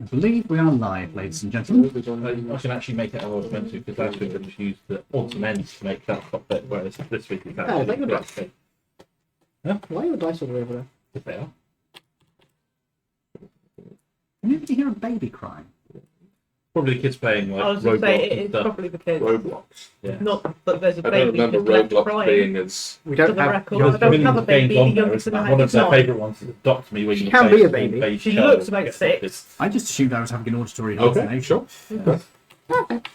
I believe we are live, ladies and gentlemen. I can actually make it how I was meant to, because last week I just used the autumn ends to make that top bit, whereas this week it's actually... Oh, dice. Huh? Why are your dice all the way over there? If they are. Can anybody hear a baby crying? Probably the kids playing like I was going to say, Roblox it and is stuff. probably the kids. Roblox. Yeah. Not that there's a I don't baby remember who's left Roblox crying. being as. We To don't the have. record, There's I don't millions have a of games baby on younger there. than One of their 99. favourite ones is Adopt Me, where She you can say be a small baby. She child looks about gets 6. adopted. I just assumed I was having an auditory Okay, hallucination. sure.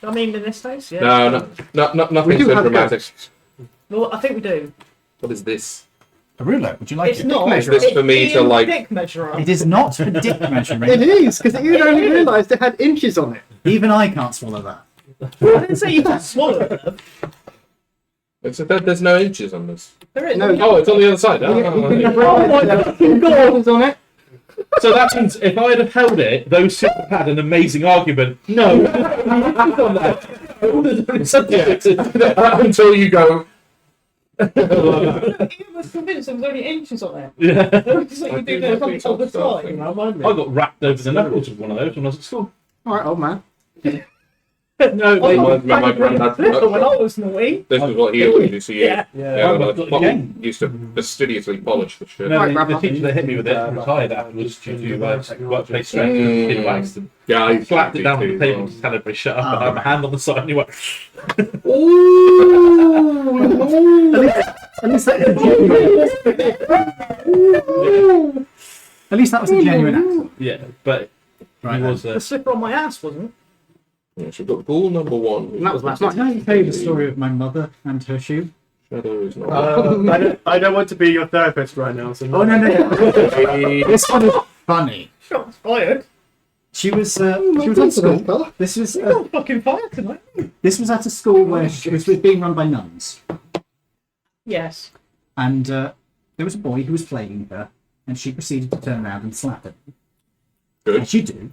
I mean, in this case, yeah. No, We nothing do so have dramatic. Well, I think we do. What is this? A ruler, would you like It's it? not. measure. Is this for me It's to, Ian's like- dick measurer. It is not for dick measuring. It is, because you only is. realised it had inches on it. Even I can't swallow that. I didn't say you can swallow them. There's no inches on this. There is. No. Oh, it's on the other side. You can Oh, realised there had inches on it. So that means if I had held it, those two would have had an amazing argument. No, until you go. Ian was convinced there was only inches on it. Yeah. It's like you do those all the time. I got wrapped over the knuckles with one of those when I was at school. Alright, old man. No, I Reminds me of my granddad's got when I workshop. was naughty. This is what he always used to use. Yeah. Yeah, I've well, got it what again. we used to fastidiously polish the shit. No, Right, the Grandma. teacher that hit me with it retired afterwards due to workplace stress and skin wax. And Yeah, I used to slapped do it down on the too, table well. and just had everybody shut up and Oh, I had my hand on the side and he went... At least that was genuine. At least that was a genuine accent. Yeah, but Right, he was... The slipper on my ass, wasn't Yeah, so we've got rule number 1. And that was last Can night. I tell you the story of my mother and her shoe? Shadow is not. I don't want to be your therapist right now. So Oh, no. This one is funny. it? Shots fired. She was at school. This was You got fucking fired tonight. this was at a school where she was being run by nuns, Yes. and there was a boy who was playing her, and she proceeded to turn around and slap him. Good. As you do.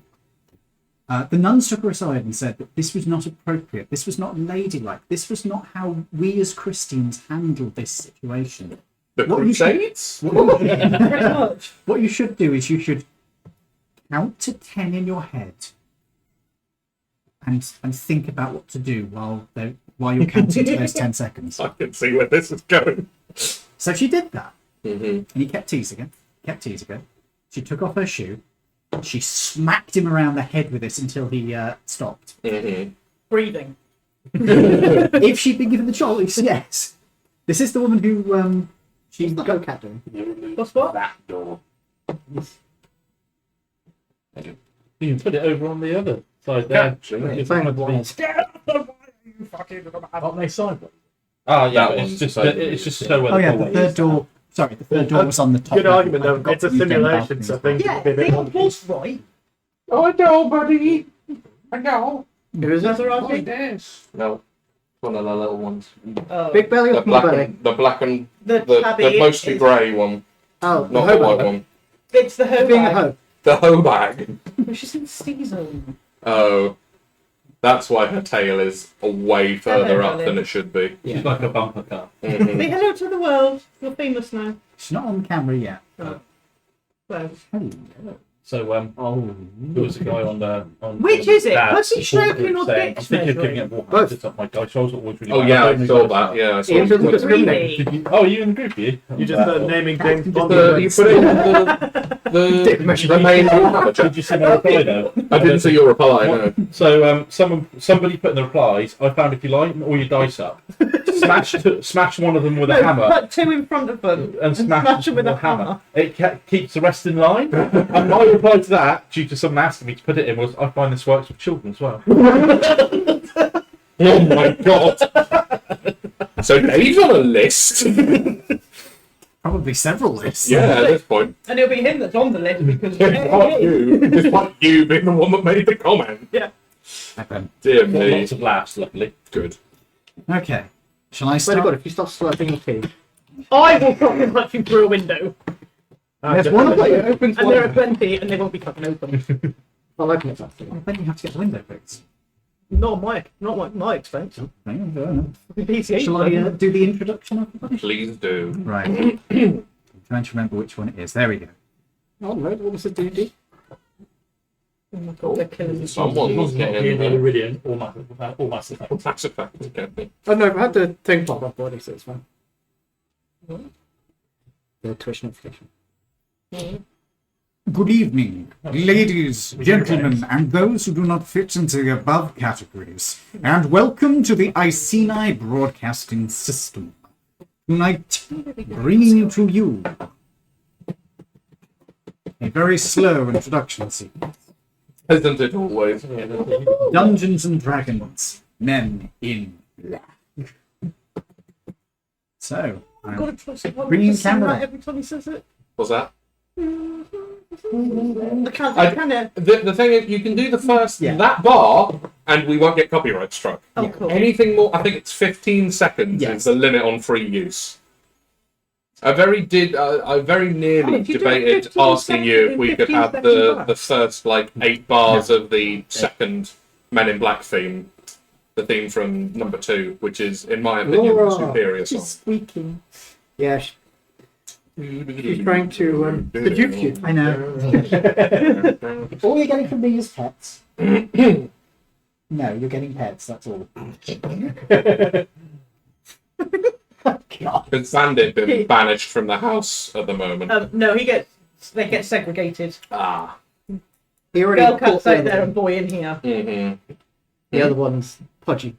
The nuns took her aside and said that this was not appropriate. This was not ladylike. This was not how we as Christians handle this situation. The What you should- Crusades? Pretty much. What you should do is you should count to 10 in your head and think about what to do while you're counting to those 10 seconds. I can see where this is going. So she did that, Mm-hmm. and he kept teasing her. She took off her shoe. She smacked him around the head with it until he stopped. Mm-hmm. Breathing. If she'd been given the choice, yes. This is the woman who She's the cat doing. What's what? That door. You can put it over on the other side there. Actually, It's Same meant to be- as Aren't they sideways? Oh yeah, That but one's it's just sideways. to show where Oh the yeah, doorway the third is. door. Sorry, the third door was on the top. Good level. argument I though. forgot It's a that you'd done simulation, balconies. so things Yeah, will be a bit Ian more. was right. Oh, I know, buddy. I know. Who is it? Another Oh, argument. it is. No, one of the little ones. Big belly or The small black belly? and the tabby mostly is- grey one, Oh, not the the white hoe. one. It's the hoe Being a bag. hoe. The hoe bag. She's in season. Oh, that's why her tail is way further up Hello, than it should be. She's like a bumper car. Mhm. Say hello to the world. You're famous now. She's not on camera yet. So, Hello. So there was a guy on the Which is it? Dad's Pussy support stroking group or saying, dick I'm thinking of giving measuring? it Both. It's up my guy, so I was always really Oh bad. yeah, I I don't saw know that. Yeah, I saw Ian doesn't it. discriminate. Really? Did you, oh, are you in the group, you? You just naming James Bond. You put it in the main hammer chat. Did you see my reply though? I didn't see your reply. No. So somebody put in the replies, I found if you line all your dice up, smash one of them with a No, hammer. put 2 in front of them And smash them with a hammer. It keeps the rest in line. And my reply to that, due to someone asking me to put it in, was I find this works with children as well. Oh my god. So Dave's on a list. Probably several lists. Yeah, at this point. And it'll be him that's on the list because Despite you being the one that made the comment. Yeah. Okay. Dear me. Lots of laughs, luckily. Good. Okay. Shall I Swear to God, start? if you stop slurping your tea. I will fucking punch you through a window. There's one of them. It opens And there are one. plenty and they won't be fucking open. I'll open it first. I think you have to get the window fixed. Not my expense. Hang on, go on. PCA. Shall I do the introduction of everybody? Please do. Right. I'm trying to remember which one it is. There we go. Oh no, what was the D&D? Oh my god, they're killing me. Someone's getting there. Iridian or Mass Effect. Mass Effect, okay. Oh no, I had the thing pop up already, so it's fine. The Twitch notification. Good evening, ladies, gentlemen, and those who do not fit into the above categories, and welcome to the Iceni Broadcasting System. Tonight, bringing to you a very slow introduction sequence. Isn't it always? Dungeons and Dragons, Men in Black. So, I've got to trust him. bringing camera. Every time he says it. What's that? I can't. The thing is, you can do the first that bar, and we won't get copyright struck. Oh, cool. Anything more, I think it's 15 seconds is the limit on free use. I very nearly if you do debated 15 asking you if we could 15 have seconds the first like 8 bars of the second Men in Black theme, the theme from number 2, which is, in my opinion, the superior song. She's squeaking. Yeah, she's trying to seduce you. I know. All you're getting from me is pets. No, you're getting pets, that's all. God. Has Bandit been banished from the house at the moment? No, they get segregated. Ah. He already Girl cat's caught out there and boy in here. Mm-hmm. The other one's Podgy.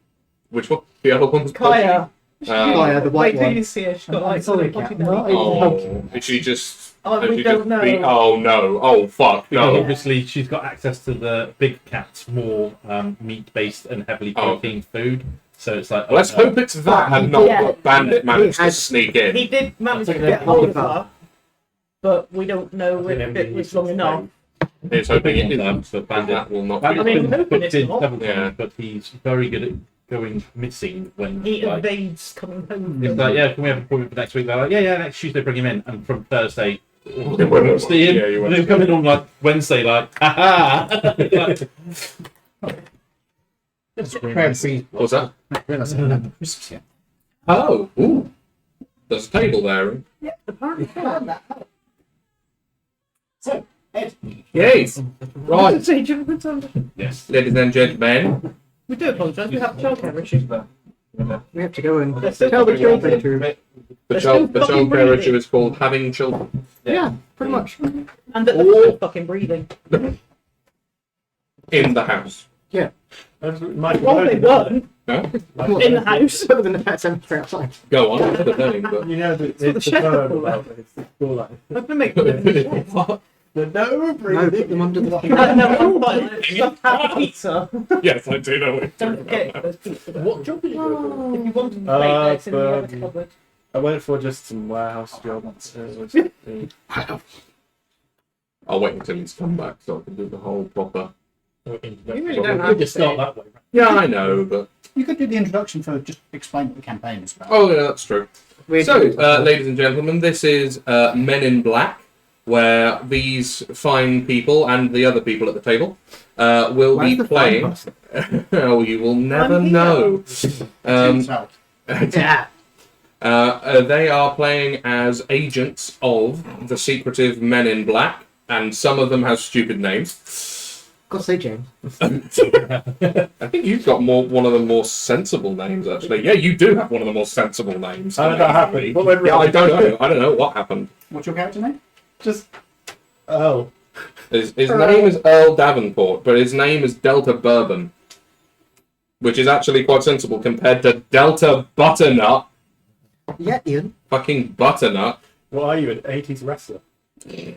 Which one? The other one's Kaya. Kaya, the white Wait till one. you see her. She's got like Sorry, some cat. potty belly. Oh, is she just... Oh, has we she don't just know. Oh, no. Oh, fuck, Because no. obviously she's got access to the big cat's more meat-based and heavily protein food. So it's like... Let's hope it's that and not Yeah. what Bandit managed to sneak in. He did manage to That's get okay. hold of her, but we don't know if it was long enough. He's hoping it No, is. but That Bandit... will not Bandit's be. I mean, been I'm hoping booked it's in not. several Yeah. times, but he's very good at going missing when... He like, invades coming home. it's like, yeah, can we have an appointment for next week? They're like, yeah, next Tuesday bring him in. And from Thursday... They won't- see him. yeah, you won't They see come him. in on like Wednesday, like, haha! Like, What's that? I realise I haven't had the crisps yet. Oh, ooh. There's a table there. Apparently, So, Ed. Yes. Right, yes. ladies and gentlemen. we do apologise. We have childcare issues. We have to go and They're still tell the fucking children to... The They're still fucking childcare breathing. issue is called having children. Yeah, pretty much. And that they're still fucking breathing. In the house. Well, they weren't No? in the house. Other than the pet cemetery outside. Go on, that's the name, but... You know that the it's the chef bird call about it. It's cool, like. I've been making them. What? No, No, put them under the... No, I'm like, stuff have pizza. Yes, I do know it. Don't forget there's pizza there. What job did you do? If you want to play there, it's in the other but- cupboard. I went for just some warehouse jobs. I'll wait until he's come back so I can do the whole proper... You really don't You have could to just start say. that way. Yeah, I know, but... You could do the introduction for just explain what the campaign is about. Oh, yeah, that's true. So, ladies and gentlemen, this is Men in Black, where these fine people and the other people at the table will Where's be the playing. fine Oh, you will never I'm here. know. So, Yeah. They are playing as agents of the secretive Men in Black, and some of them have stupid names. Gotta say, James. I think you've got one of the more sensible names, actually. Yeah, you do have one of the more sensible names. How did that happen? What went Yeah, I wrong? don't know. I don't know what happened. what's your character name? Just. Oh. His name is Earl Davenport, but his name is Delta Bourbon, which is actually quite sensible compared to Delta Butternut. Yeah, Ian. Fucking Butternut. What are you, an 80s wrestler? He's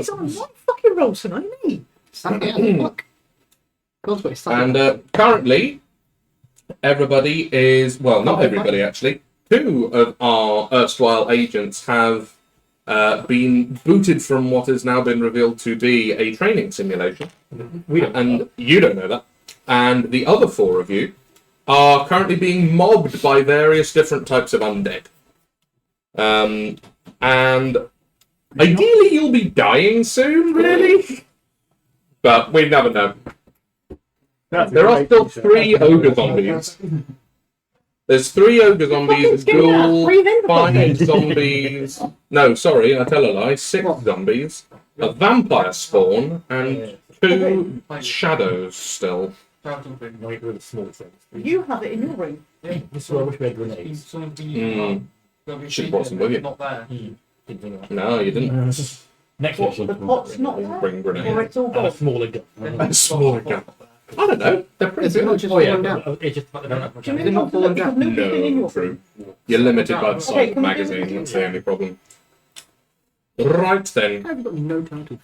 on one fucking roll tonight, isn't he? Saturday at the clock. God's what it's Saturday. And currently, everybody is, well, not everybody actually, 2 of our erstwhile agents have been booted from what has now been revealed to be a training simulation. And you don't know that. And the other 4 of you are currently being mobbed by various different types of undead. And ideally you'll be dying soon, really? But we never know. That's a There are great still t-shirt. 3 ogre zombies. There's 3 ogre zombies, Fucking skinny ass, ghoul, breathe in the 5 zombies. No, sorry, I tell a lie. 6 zombies, a vampire spawn, and 2 shadows still. Wait with the small things. You have it in your room. This is where I wish we had grenades. Should've brought some with you. Not there. Didn't think of that. No, you didn't. Next What, one, the pot's not there? Bring Or grenade. it's all and a gone? smaller gun. A smaller gun. I don't know. They're pretty It's not good. just Oh yeah, falling down. it's just that they don't have much Do you ammo. really not want to look? falling Because nobody's been in No, your true. You're limited by the size Okay, of can we do magazine. it? That's the only problem. Right then. I've got no title.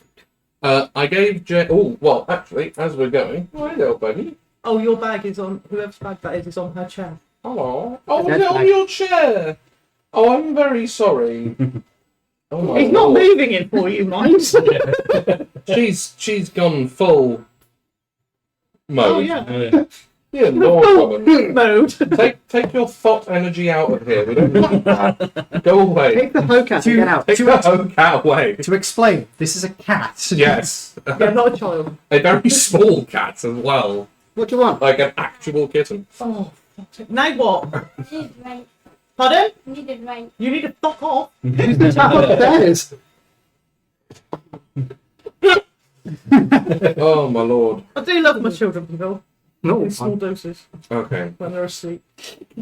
I gave Jay. Oh, well, actually, as we're going. Right, little baby. Oh, your bag is on, whoever's bag that is on her chair. Hello. Oh, is That's it on like- your chair? Oh, I'm very sorry. Oh my He's not lord. moving it for you, mind. She's gone full mode. Oh, yeah. Yeah, no problem. Mode. Take your thought energy out of here. We don't need that. Go away. Take the poke out and get out. Take the own cat away. To explain, this is a cat. Yes. Yeah, not a child. A very small cat as well. What do you want? Like an actual kitten. Oh, fuck it. Now what? Needed rain. Pardon? Needed rain. You need to fuck off. Upstairs. Oh my lord. I do love my children, people. No, In small doses Okay. when they're asleep.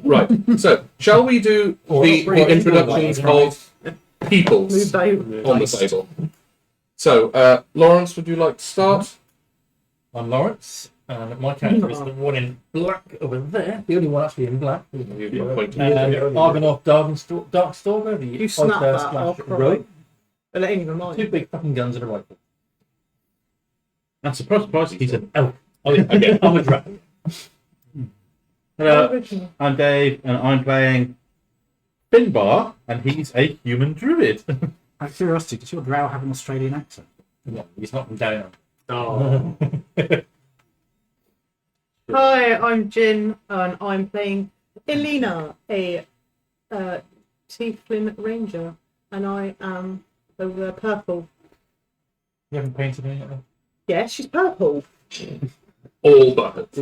Right. So, shall we do the introductions of peoples Move they. on the table? So, Lawrence, would you like to start? I'm Lawrence, and my character is the one in black over there, the only one actually in black. You're pointing. Argonaut Darkstalker, the You snap Oyster that, slash I'll cry. rogue. It ain't even mine. 2 big fucking guns and a rifle. And surprise, he's an elf. Oh yeah, again, I'm a dragon. Hello, Original. I'm Dave, and I'm playing Finbar, and he's a human druid. Out of curiosity, does your drow have an Australian accent? No, he's not from down. Oh. Hi, I'm Jin, and I'm playing Elena, a Tiefling Ranger, and I am purple. You haven't painted me yet? Yeah, she's purple. All but.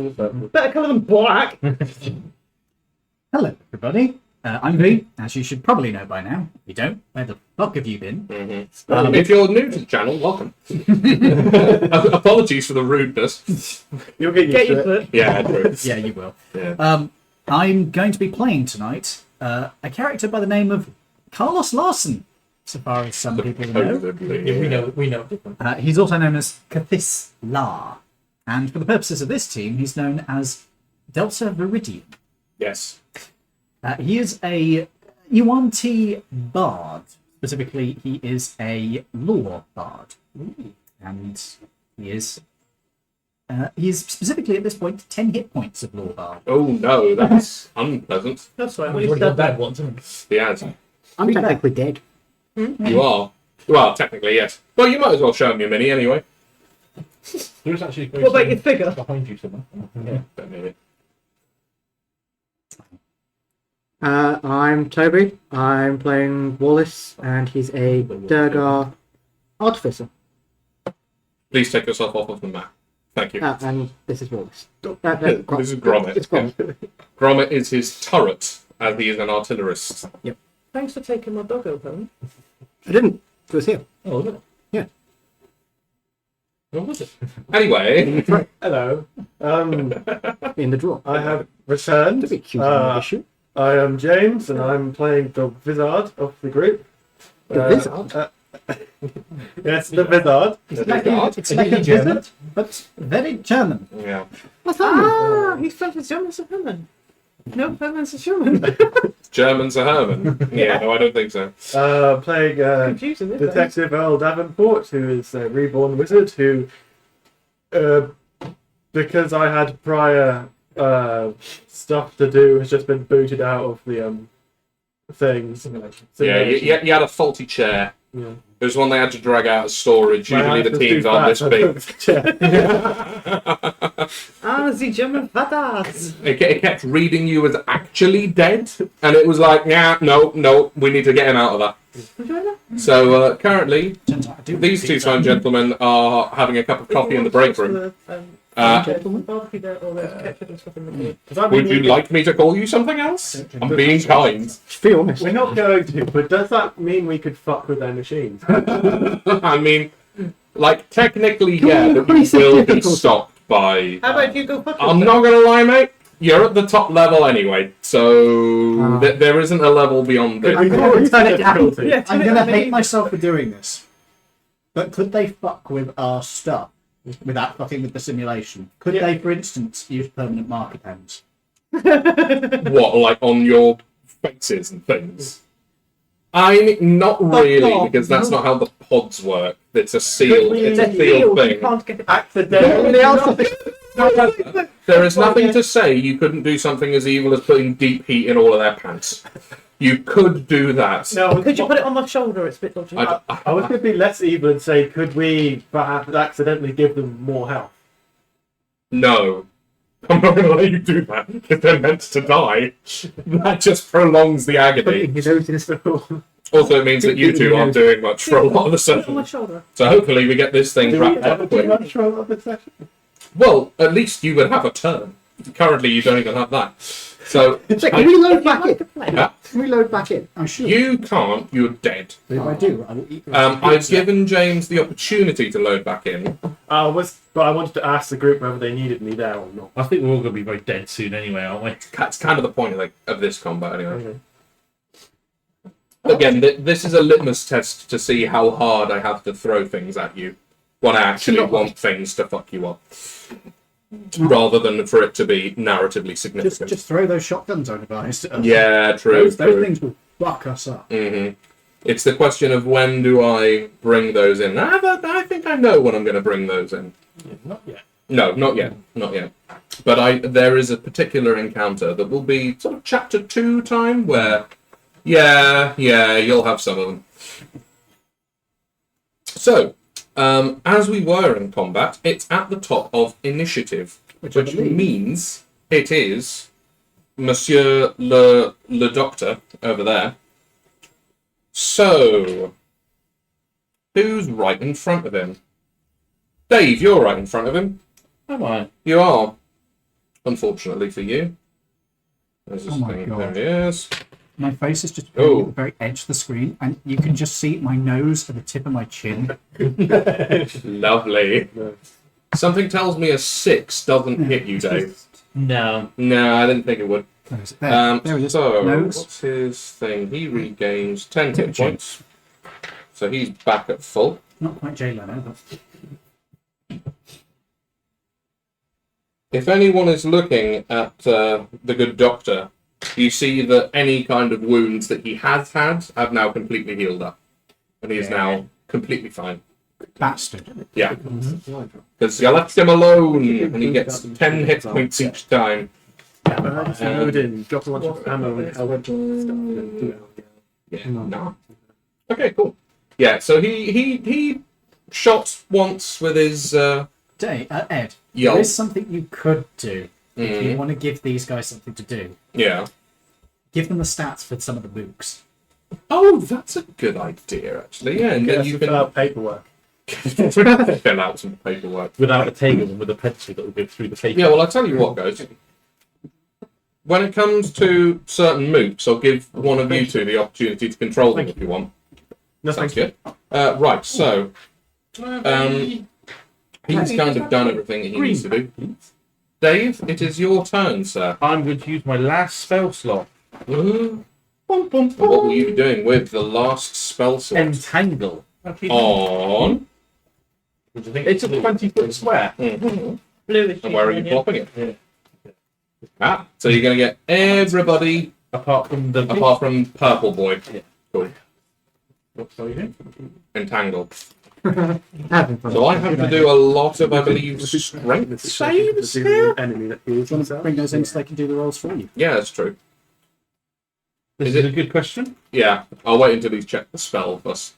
Better colour than black. Hello, everybody. I'm V, as you should probably know by now. If you don't, where the fuck have you been? If you're new to the channel, welcome. Apologies for the rudeness. You'll get Get your foot. Yeah, true. Yeah, you will. Yeah. I'm going to be playing tonight a character by the name of Carlos Larson, so far as some people know. Yeah, we know. He's also known as Cathis La, and for the purposes of this team, he's known as Delta Viridian. Yes. He is a UNT bard. Specifically, he is a lore bard. And he is specifically at this point 10 hit points of lore bard. Oh no, that's unpleasant. That's right. We've already got that once, haven't we? Yes. I'm technically dead. You are. Well, technically, yes. Well, you might as well show him your mini anyway. There's actually a What about your figure? behind you somewhere. Yeah, don't need it. I'm Toby. I'm playing Wallace, and he's a Durgar artificer. Please take yourself off of the map. Thank you. And this is Wallace. This is Gromit. It's Gromit. Gromit is his turret, as he is an artillerist. Thanks for taking my doggo home. I didn't. It was here. Oh, look. Yeah. What was it? Anyway, Hello. In the drawer. I have returned. To be cute in the issue. I am James, and I'm playing the wizard of the group. The wizard? Yes, the wizard. It's like a German? wizard, but very German. yeah. Ah, he's from the Germans of Herman. No, Herman's a German. Germans are Herman. Yeah, no, I don't think so. Playing Confusing, isn't it? Detective Earl Davenport, who is a reborn wizard, who, because I had prior stuff to do, has just been booted out of the things. Yeah, you had a faulty chair. Yeah. It was one they had to drag out of storage. My Usually hand the was teams too aren't this fat, big. Ah, the German fathers. It kept reading you as actually dead, and it was like, yeah, no, we need to get him out of that. So currently, Turns out I do these two fine gentlemen are having a cup of coffee in the break room. Barbecue there, or there's ketchup and stuff in the food. Would you like me to call you something else? I'm being kind. To be honest. We're not going to, but does that mean we could fuck with their machines? I mean, like, technically, yeah, but we will be stopped by... How about you go fuck I'm yourself? not gonna lie, mate. You're at the top level anyway, so there isn't a level beyond this. I'm going to turn it down. Difficulty. Yeah, I'm going to hate myself for doing this. But could they fuck with our stuff without fucking with the simulation? Could they, for instance, use permanent marker pens? What, like on your faces and things? Not really, off. because that's not how the pods work. It's a sealed, we- it's a You sealed thing. can't get it. Accidentally. There is nothing to say you couldn't do something as evil as putting deep heat in all of their pants. You could do that. No, Could you put it on my shoulder? It's a bit dodgy. I was going to be less evil and say, could we perhaps accidentally give them more health? No. I'm not going to let you do that if they're meant to die. That just prolongs the agony. Also, it means that you two aren't doing much for a lot of the Put it on my session. shoulder. So hopefully we get this thing Do we wrapped ever up do quick. much roll of the session? Well, at least you would have a turn. Currently, you don't even have that. So So can we load back in? Yeah. Can we load back in? I should. you can't. You're dead. If I do, I will eat the I've given James the opportunity to load back in. But I wanted to ask the group whether they needed me there or not. I think we're all going to be very dead soon anyway, aren't we? That's kind of the point of this combat, anyway. Again, this is a litmus test to see how hard I have to throw things at you when I actually want things to fuck you up, rather than for it to be narratively significant. Just throw those shotguns over guys. Yeah, true. Those true. things will fuck us up. hmm It's the question of when do I bring those in. I think I know when I'm going to bring those in. Yeah, not yet. No, not yet. Not yet. But there is a particular encounter that will be sort of chapter 2 time where, yeah, you'll have some of them. So, as we were in combat, it's at the top of initiative, which means it is Monsieur le Doctor over there. So, who's right in front of him? Dave, you're right in front of him. Am I? You are. Unfortunately for you. There's this Oh my thing. God. There he is. My face is just Oh. at the very edge of the screen, and you can just see my nose at the tip of my chin. Lovely. Something tells me a 6 doesn't hit you, Dave. No. No, I didn't think it would. There it is. So, Nose. what's his thing? He regains 10 Tip hit of chin. points. So he's back at full. Not quite Jay Leno, but If anyone is looking at the good doctor, you see that any kind of wounds that he has had have now completely healed up. And he is now completely fine. bastard. Yeah. Because you left him alone, and he gets 10 hit points each time. Just load in, drop a bunch of ammo and help stuff. Yeah, no. Okay, cool. Yeah, so he shot once with his Ed, yelp. there is something you could do if you Mhm. want to give these guys something to do. Yeah. Give them the stats for some of the mooks. Oh, that's a good idea, actually. Yeah, and then you fill can out paperwork. fill out some paperwork. Without a table and with a pencil that will go through the paper. Yeah, well, I'll tell you what, guys. When it comes to certain mooks, I'll give one of you two the opportunity to control them if you want. No, Sounds thank you. good. Right, so he's kind of done everything he needs to do. Dave, it is your turn, sir. I'm going to use my last spell slot. And what will you be doing with the last spell slot? Entangle. On. It's a 20-foot square. Bluish. And where are you plopping it? Ah, so you're going to get everybody Apart from the... apart from Purple Boy. Yeah. Cool. What spell are you doing? Entangled. Having fun. So I have to do a lot of, I believe, strength saves here? Enemy that heals Do you want to himself. bring those in so they can do the rolls for you? Yeah, that's true. This Is is it- a good question. Yeah, I'll wait until he's checked the spell first.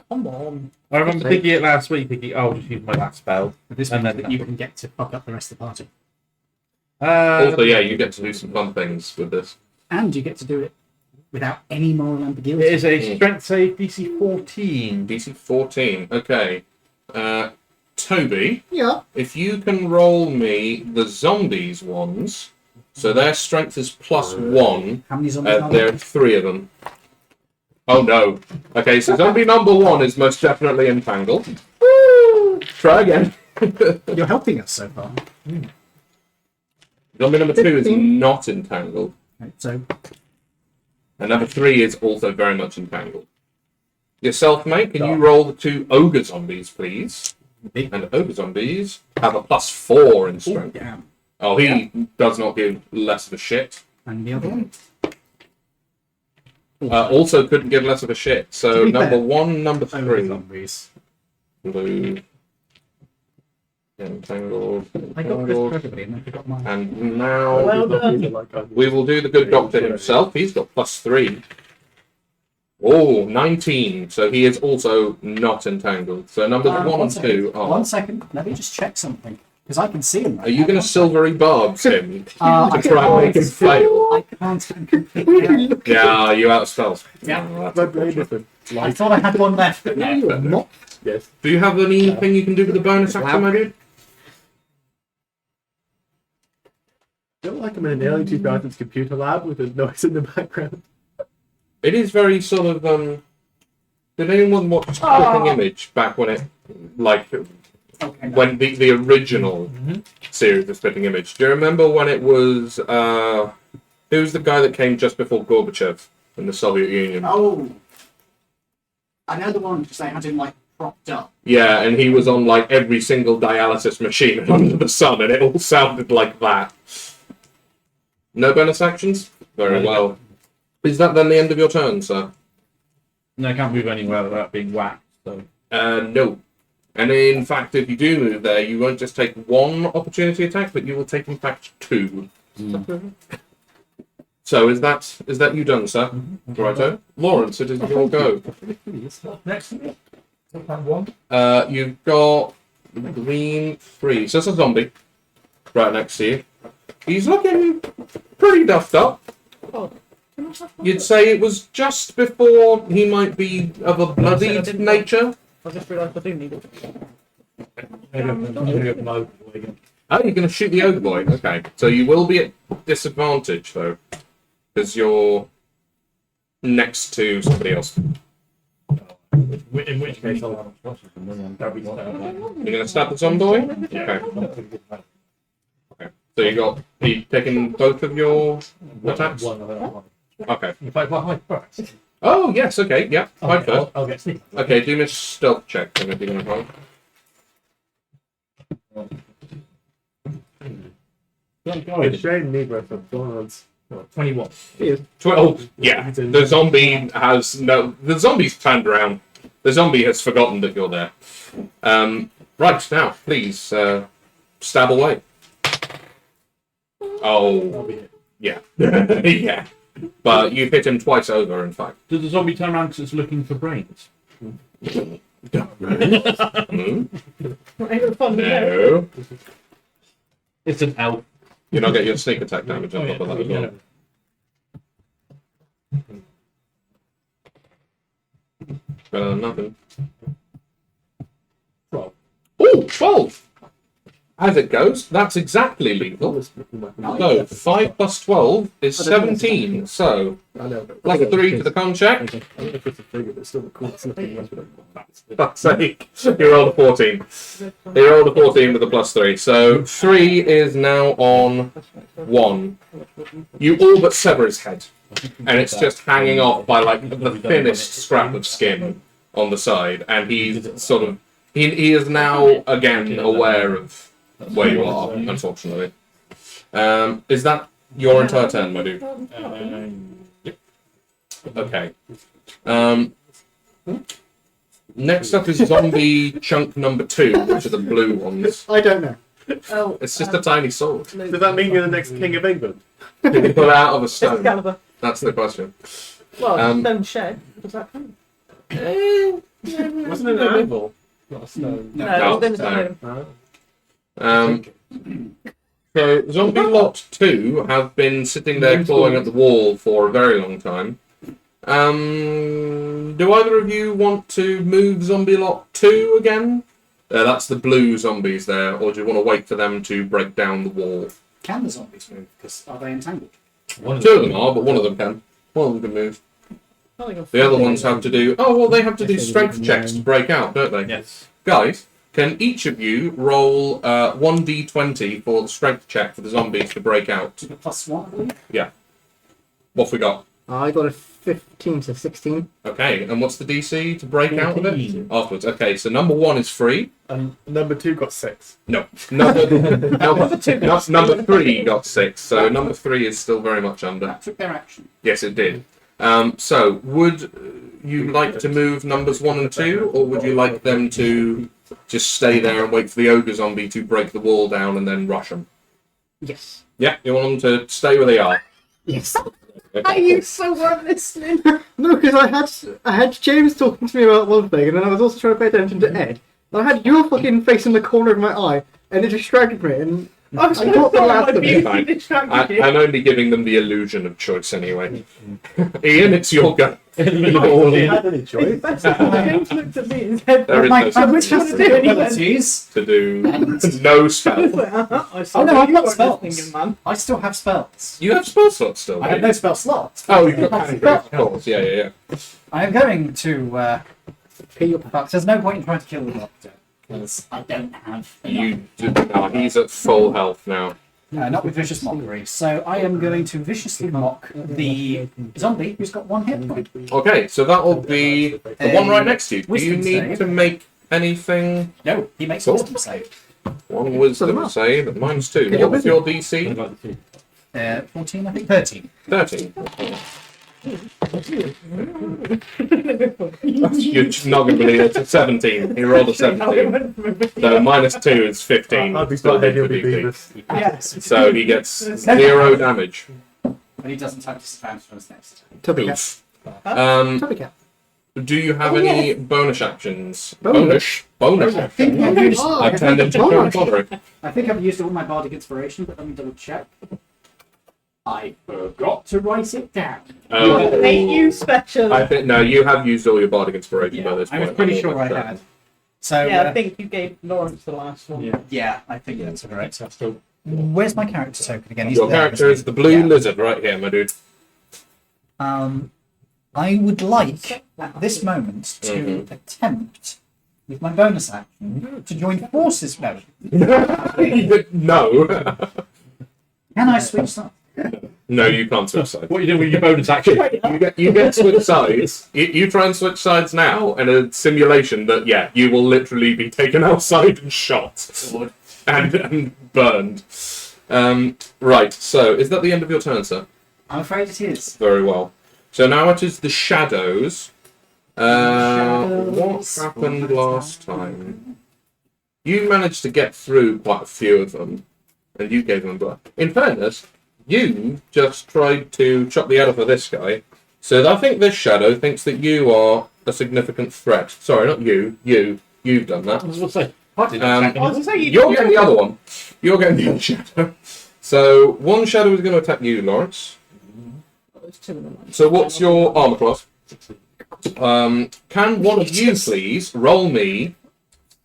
Come on. I remember thinking it last week, thinking, oh, I'll just use my last spell. But this And means then that you can get to fuck up the rest of the party. Also, yeah, you get to do some fun things with this. And you get to do it without any moral It ambiguity. is a strength save DC 14. DC 14. Okay. Toby, Yeah. if you can roll me the zombies ones, so their strength is +1. How many zombies are There are there? 3 of them. Oh no. Okay, so zombie number 1 is most definitely entangled. Try again. You're helping us so far. Zombie number 2 is not entangled. Right, so And number 3 is also very much entangled. Yourself, mate, can you roll the 2 ogre zombies, please? And ogre zombies have a +4 in strength. yeah. Oh, he does not give less of a shit. And the other one? Also couldn't give less of a shit. To So be number fair, 1, number Ogre 3. zombies. Blue. Entangled. I got this for everybody and I forgot mine. And now Well done. we will do the good doctor himself. He's got +3. Oh, 19. So he is also not entangled. So numbers 1 and 2 are. 1 second. Let me just check something. Because I can see him. Are you going to silvery barbs him I to try and make him fail? I can't see him completely. Yeah, you outspell. Yeah. My brain isn't I like thought I had one left, but no, you're not. yes. Do you have anything you can do with the bonus action, my dude? I feel like I'm in an early 2000s computer lab with a noise in the background. It is very sort of Did anyone watch Flipping Image back when it Okay, no. when the original series of Flipping Image? Do you remember when it was who was the guy that came just before Gorbachev in the Soviet Union? Oh. I know the one because they had him like propped up. Yeah, and he was on like every single dialysis machine under the sun, and it all sounded like that. No bonus actions? Very well. Is that then the end of your turn, sir? No, I can't move anywhere without being whacked. So No. And in fact, if you do move there, you won't just take 1 opportunity attack, but you will take in fact 2. So is that you done, sir? Righto. Lawrence, it is your go. Next to me. One. You've got green 3. So it's a zombie right next to you. He's looking pretty duffed up. You'd say it was just before he might be of a bloodied nature. I just realised I do need it. Oh, you're going to shoot the ogre boy. Okay. So you will be at disadvantage, though, because you're next to somebody else. In which case, I'll You're going to stab the zombie boy? Okay. So are you taking both of your attacks? Okay. If I high first, Oh, yes, okay, yeah. Fight first. I'll get sneak. Okay, do me a stealth check then if you're going to roll. It's shame neither of them Lawrence. 21. 12. Yeah, the zombie has no. The zombie's turned around. The zombie has forgotten that you're there. Right, now, please stab away. Oh, yeah. Yeah. But you've hit him twice over, in fact. does the zombie turn around because it's looking for brains? Hmm? Ain't it fun? No. It's an elf. You're not getting your sneak attack damage on top of that as well. Better than nothing. 12. Ooh, 12! As it goes, that's exactly lethal. So, 5 plus 12 is 17. So, I know. plus 3 to the con check. I don't know if it's a figure, but it's still the coolest looking weapon. Fuck's sake. You rolled a 14. You rolled a 14 with a plus 3. So, 3 is now on 1. You all but sever his head. And it's just hanging off by like the thinnest scrap of skin on the side. And he's sort of. He is now again aware of where you are, unfortunately. Is that your entire turn, my dude? Okay. Next up is zombie chunk number 2, which are the blue ones. I don't know. Oh, It's just a tiny sword. Does that mean you're the next King of England? Can you pull it out of a stone? Excalibur. That's the question. Well, stone shed. Does that count? Wasn't it an anvil? Not a stone. No, then it's no. not. So zombie lot 2 have been sitting there clawing at the wall for a very long time. Do either of you want to move Zombie Lot 2 again? That's the blue zombies there, or do you want to wait for them to break down the wall? Can the zombies move? Because are they entangled? Two of them are, but one of them can. One of them can move. The other ones have to do... Oh, well, they have to do strength checks to break out, don't they? Yes. Guys, can each of you roll 1d20 for the strength check for the zombies to break out? To the +1, I believe. Yeah. What have we got? I got a 15 to 16. Okay, and what's the DC to break out of it? 14. Afterwards. Okay, so number 1 is free. And number 2 got 6. No. Number 3 got 6, so number 3 is still very much under. That took their action. Yes, it did. So, would you like to move numbers 1 and 2, or would you like them to just stay there and wait for the ogre zombie to break the wall down and then rush them? Yes. Yeah, you want them to stay where they are? Yes. Are you so weren't listening? No, because I had James talking to me about one thing, and then I was also trying to pay attention to Ed. And I had your fucking face in the corner of my eye, and it distracted me. And I was I going to got the say last my of it. beauty Fine. distracted you. I'm only giving them the illusion of choice anyway. Ian, it's your go. In the middle of all Have you in. had any choice? James looked at me and said, There is My no which one fantastic to do? abilities. to do no spell. I saw Oh no, you I've got weren't spells. listening, man. I still have spells. You have spell slots still, I don't have you? no spell slots. Oh, you've got of course. Yeah. I am going to pee your fuck. There's no point in trying to kill the doctor because I don't have enough. You do. No, he's at full health now. Not with vicious mockery. So I am going to viciously mock the zombie who's got 1 hit point. Okay, so that will be the one right next to you. Do you Wisdom need save. to make anything? No, he makes Cool. wisdom save. One wisdom save, and mine's 2. What was your DC? 14, I think. 13. 13. You're not going to believe it. It's 17. He rolled a 17. So minus 2 is 15. I'll be Still glad good he'll for be DC. Beavis. Yes. So he gets 0 damage. But he doesn't have disadvantage on his next. Tubby cat. Oof. Um, Tubby cat. do you have Oh, any yes. bonus actions? Bonus? Bonus I think actions. I've used, I've turned into Sean Connery. I think I've used all my bardic inspiration, but let me double check. I forgot to write it down. Ain't you special? I think no, you have used all your bardic inspiration by Yeah, this I point. was pretty I'm sure I almost had. certain. So Yeah, I think you gave Lawrence the last one. Yeah. I think that's correct. That's still. Where's my character token again? He's Your there, character isn't is the blue he? Yeah. lizard right here, my dude. I would like at this moment to attempt with my bonus action to join forces. No, No. can I switch sides? No, you can't switch sides. What are you doing with your bonus action? You get switch sides. You try and switch sides now in a simulation that, yeah, you will literally be taken outside and shot and burned. Right, so is that the end of your turn, sir? I'm afraid it is. Very well. So now it is the shadows. What happened last time? You managed to get through quite a few of them, and you gave them blood. In fairness, you just tried to chop the head off of this guy. So I think this shadow thinks that you are a significant threat. Sorry, not you. You've done that. I was going to say, I didn't Um, attack I was him. going to say, You're getting the other one. You're getting the other shadow. So one shadow is going to attack you, Lawrence. So what's your armor class? Can one of you please roll me?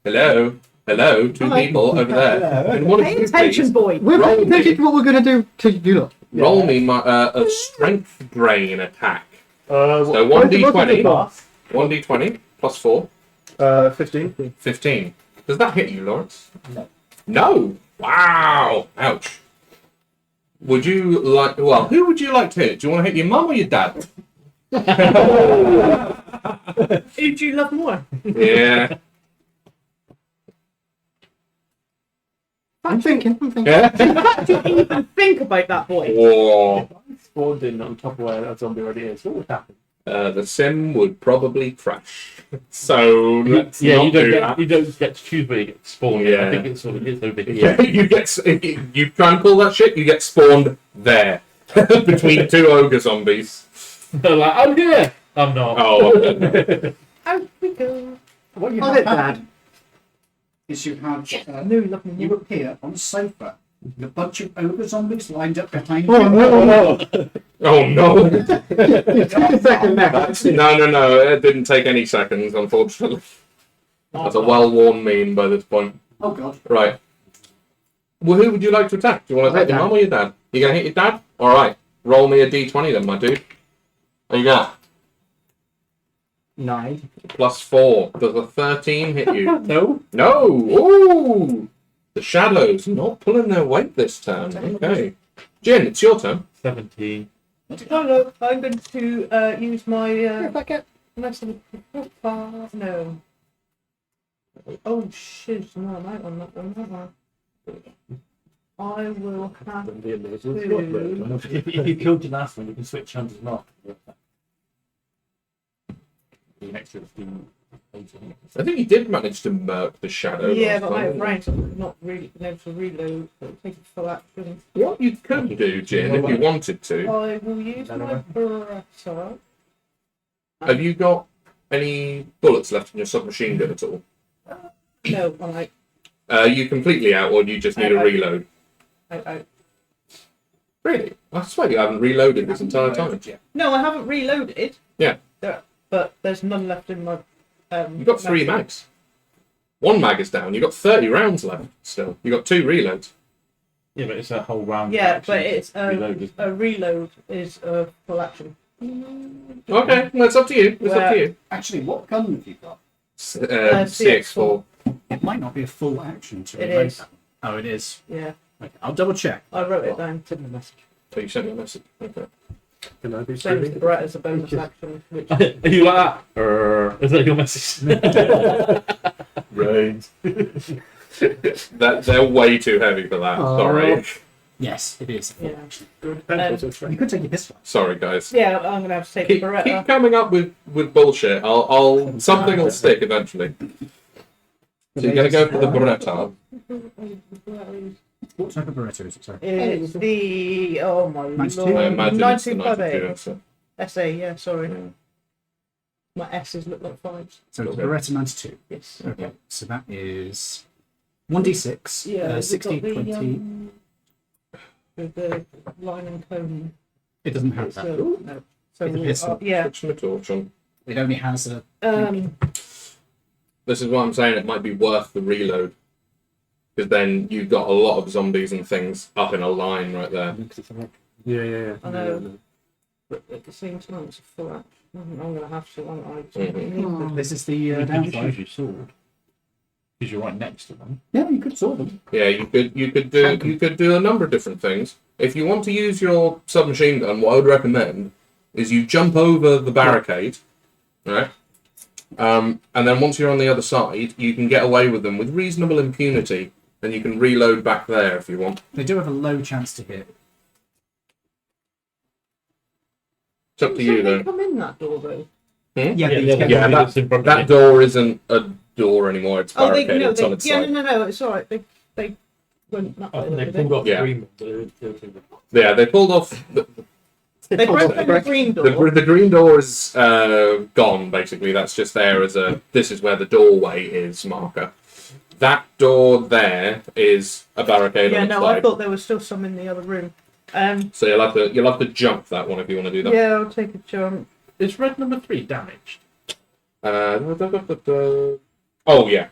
Hello, two people over there. Can one of pay you attention, please boy. We're Roll paying attention to what we're going to do to you lot. roll me my a strength drain attack? So what- 1d20, what- 1d20 plus 4, 15. 15. Does that hit you, Lawrence? No. Wow. Ouch. Would you like? Well, who would you like to hit? Do you want to hit your mum or your dad? Who do you love more? Yeah. I'm thinking. Yeah. Do you even think about that boy? Whoa. Spawned in on top of where a zombie already is. What would happen? The sim would probably crash. So let's Yeah, not you do don't that. get, you don't get to choose where you get spawned. Yeah. I think it's sort of it's so big. Yeah, you try and pull that shit, you get spawned there between two ogre zombies. They're like, I'm here. I'm not. Oh, okay. Out we go. What you Oh, have Dad. happened is you have No, love me you more. appear on a sofa A bunch of ogre zombies lined up behind you. Oh no! Oh no! It took a second there. No. It didn't take any seconds, unfortunately. That's a well-worn meme by this point. Oh god. Right. Well, who would you like to attack? Do you want to attack your mum or your dad? You gonna hit your dad? All right. Roll me a d20 then, my dude. What you got? 9. +4. Does a 13 hit you? No. No. Ooh. The shadows not pulling their weight this turn. Okay. Jin, it's your turn. 17. No, I'm going to use my Back up. no. Oh shit! No, I'm out on that one. I will have If you killed your last one, you can switch hunters mark. The next 15. I think you did manage to murk the shadow. yeah, last but my time. ranks have not really been able to reload. So it'll take a full action. What you could do, Jin, if you wanted to. I will use my Beretta. Have you got any bullets left in your submachine gun at all? No, I'm like You completely out, or do you just need a reload? out. Really? I swear you haven't reloaded this entire time. No, I haven't reloaded. Yeah. But there's none left in my. You've got 3 mags. 1 mag is down. You've got 30 rounds left still. You've got 2 reloads. Yeah, but it's a whole round. Yeah, action but it's reload, isn't it? a reload is a full action. Okay, well, it's up to you. It's up to you. Actually, what gun have you got? CX4. It might not be a full action to It reload is. that. Oh, it is. Yeah, Okay, I'll double check. I wrote it down. So you sent me a message. Okay. Can I be Same as the streaming? Beretta's a bonus action. Which Are you like that? Is that your message? Right. They're way too heavy for that. Oh. Sorry. Yes, it is. Yeah. You could take your pistol. Sorry, guys. Yeah, I'm gonna have to take Keep, the Beretta. keep coming up with bullshit. I'll something will stick eventually. So you're gonna go for the Beretta. What type of Beretta is it? Sorry. It's the my 92? lord, I imagine it's the 1958. 92. SA, yeah, sorry. My S's look like 5s. So it's Beretta 92. Yes. Okay, so that is 1d6, Yeah, has it 60, got the, 20. With the line and cone. It doesn't have that. So, no. So It's a pistol. yeah. Switch my torch on. It only has a. This is why I'm saying it might be worth the reload. Because then you've got a lot of zombies and things up in a line right there. Yeah. I know. But at the same time, it's a full action. I'm gonna have to. This is the You can just downside. use your sword. Because you're right next to them. Yeah, you could sword them. Yeah, you could do a number of different things. If you want to use your submachine gun, what I would recommend is you jump over the barricade, right? And then once you're on the other side, you can get away with them with reasonable impunity, and you can reload back there if you want. They do have a low chance to hit. It's up to you They though. come in that door though. Yeah, but you yeah, get Yeah, them- that's in front of That you. door isn't a door anymore. It's Oh, they barricaded. no, It's on they its yeah, side. no, it's all right. They went that I way. think they They, pulled off Yeah. the green one. Yeah, they pulled off. they broke open the green door. The green door is gone, basically. That's just there as a, this is where the doorway is marker. That door there is a barricade Yeah, on its no, I side. thought there was still some in the other room. So you'll have to jump that one if you want to do that. Yeah, I'll take a jump. Is red number 3 damaged? Oh yeah,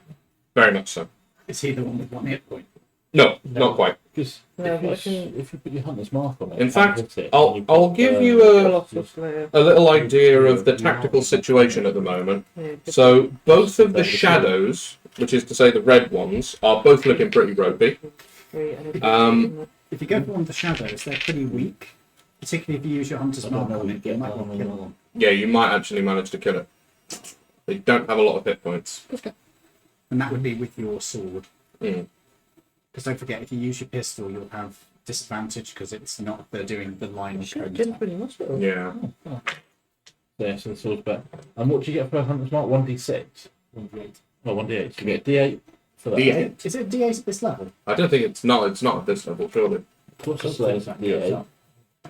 very much so. Is he the one with 1 hit point? No, not quite. Because No, but I can- if you put your hunter's mark on it, In fact, hit it, I'll and I'll put, give you Colossal Slayer. a little idea of the tactical situation at the moment. Yeah, So both of the shadows, which is to say the red ones, are both looking pretty ropey. If you go for one of the shadows, they're pretty weak. Particularly if you use your hunter's mark on it, you might want to kill them. Yeah, you might actually manage to kill it. They don't have a lot of hit points. And that would be with your sword. Mm. Because don't forget, if you use your pistol, you'll have disadvantage because it's not they're doing the line of Shit, code. didn't really must have. Yeah. Yeah, so the sword's better. And what do you get for a hunter's mark? 1d6? 1d8. Oh, 1d8. You get d8 for that. D8. Is it D8 at this level? I don't think it's not at this level, surely. What's the slayer's d8?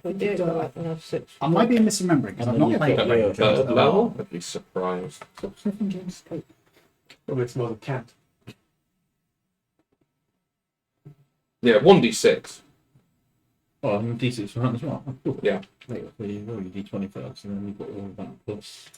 We did like when I was 6. I might be misremembering because I've not played got it. your Third level? I'd be surprised. Oh, it's more than cat. Yeah, 1d6. Oh, and D6 for hunt as well. Oh, cool. Yeah. Wait, so you've already D20 first, and then you've got all of that plus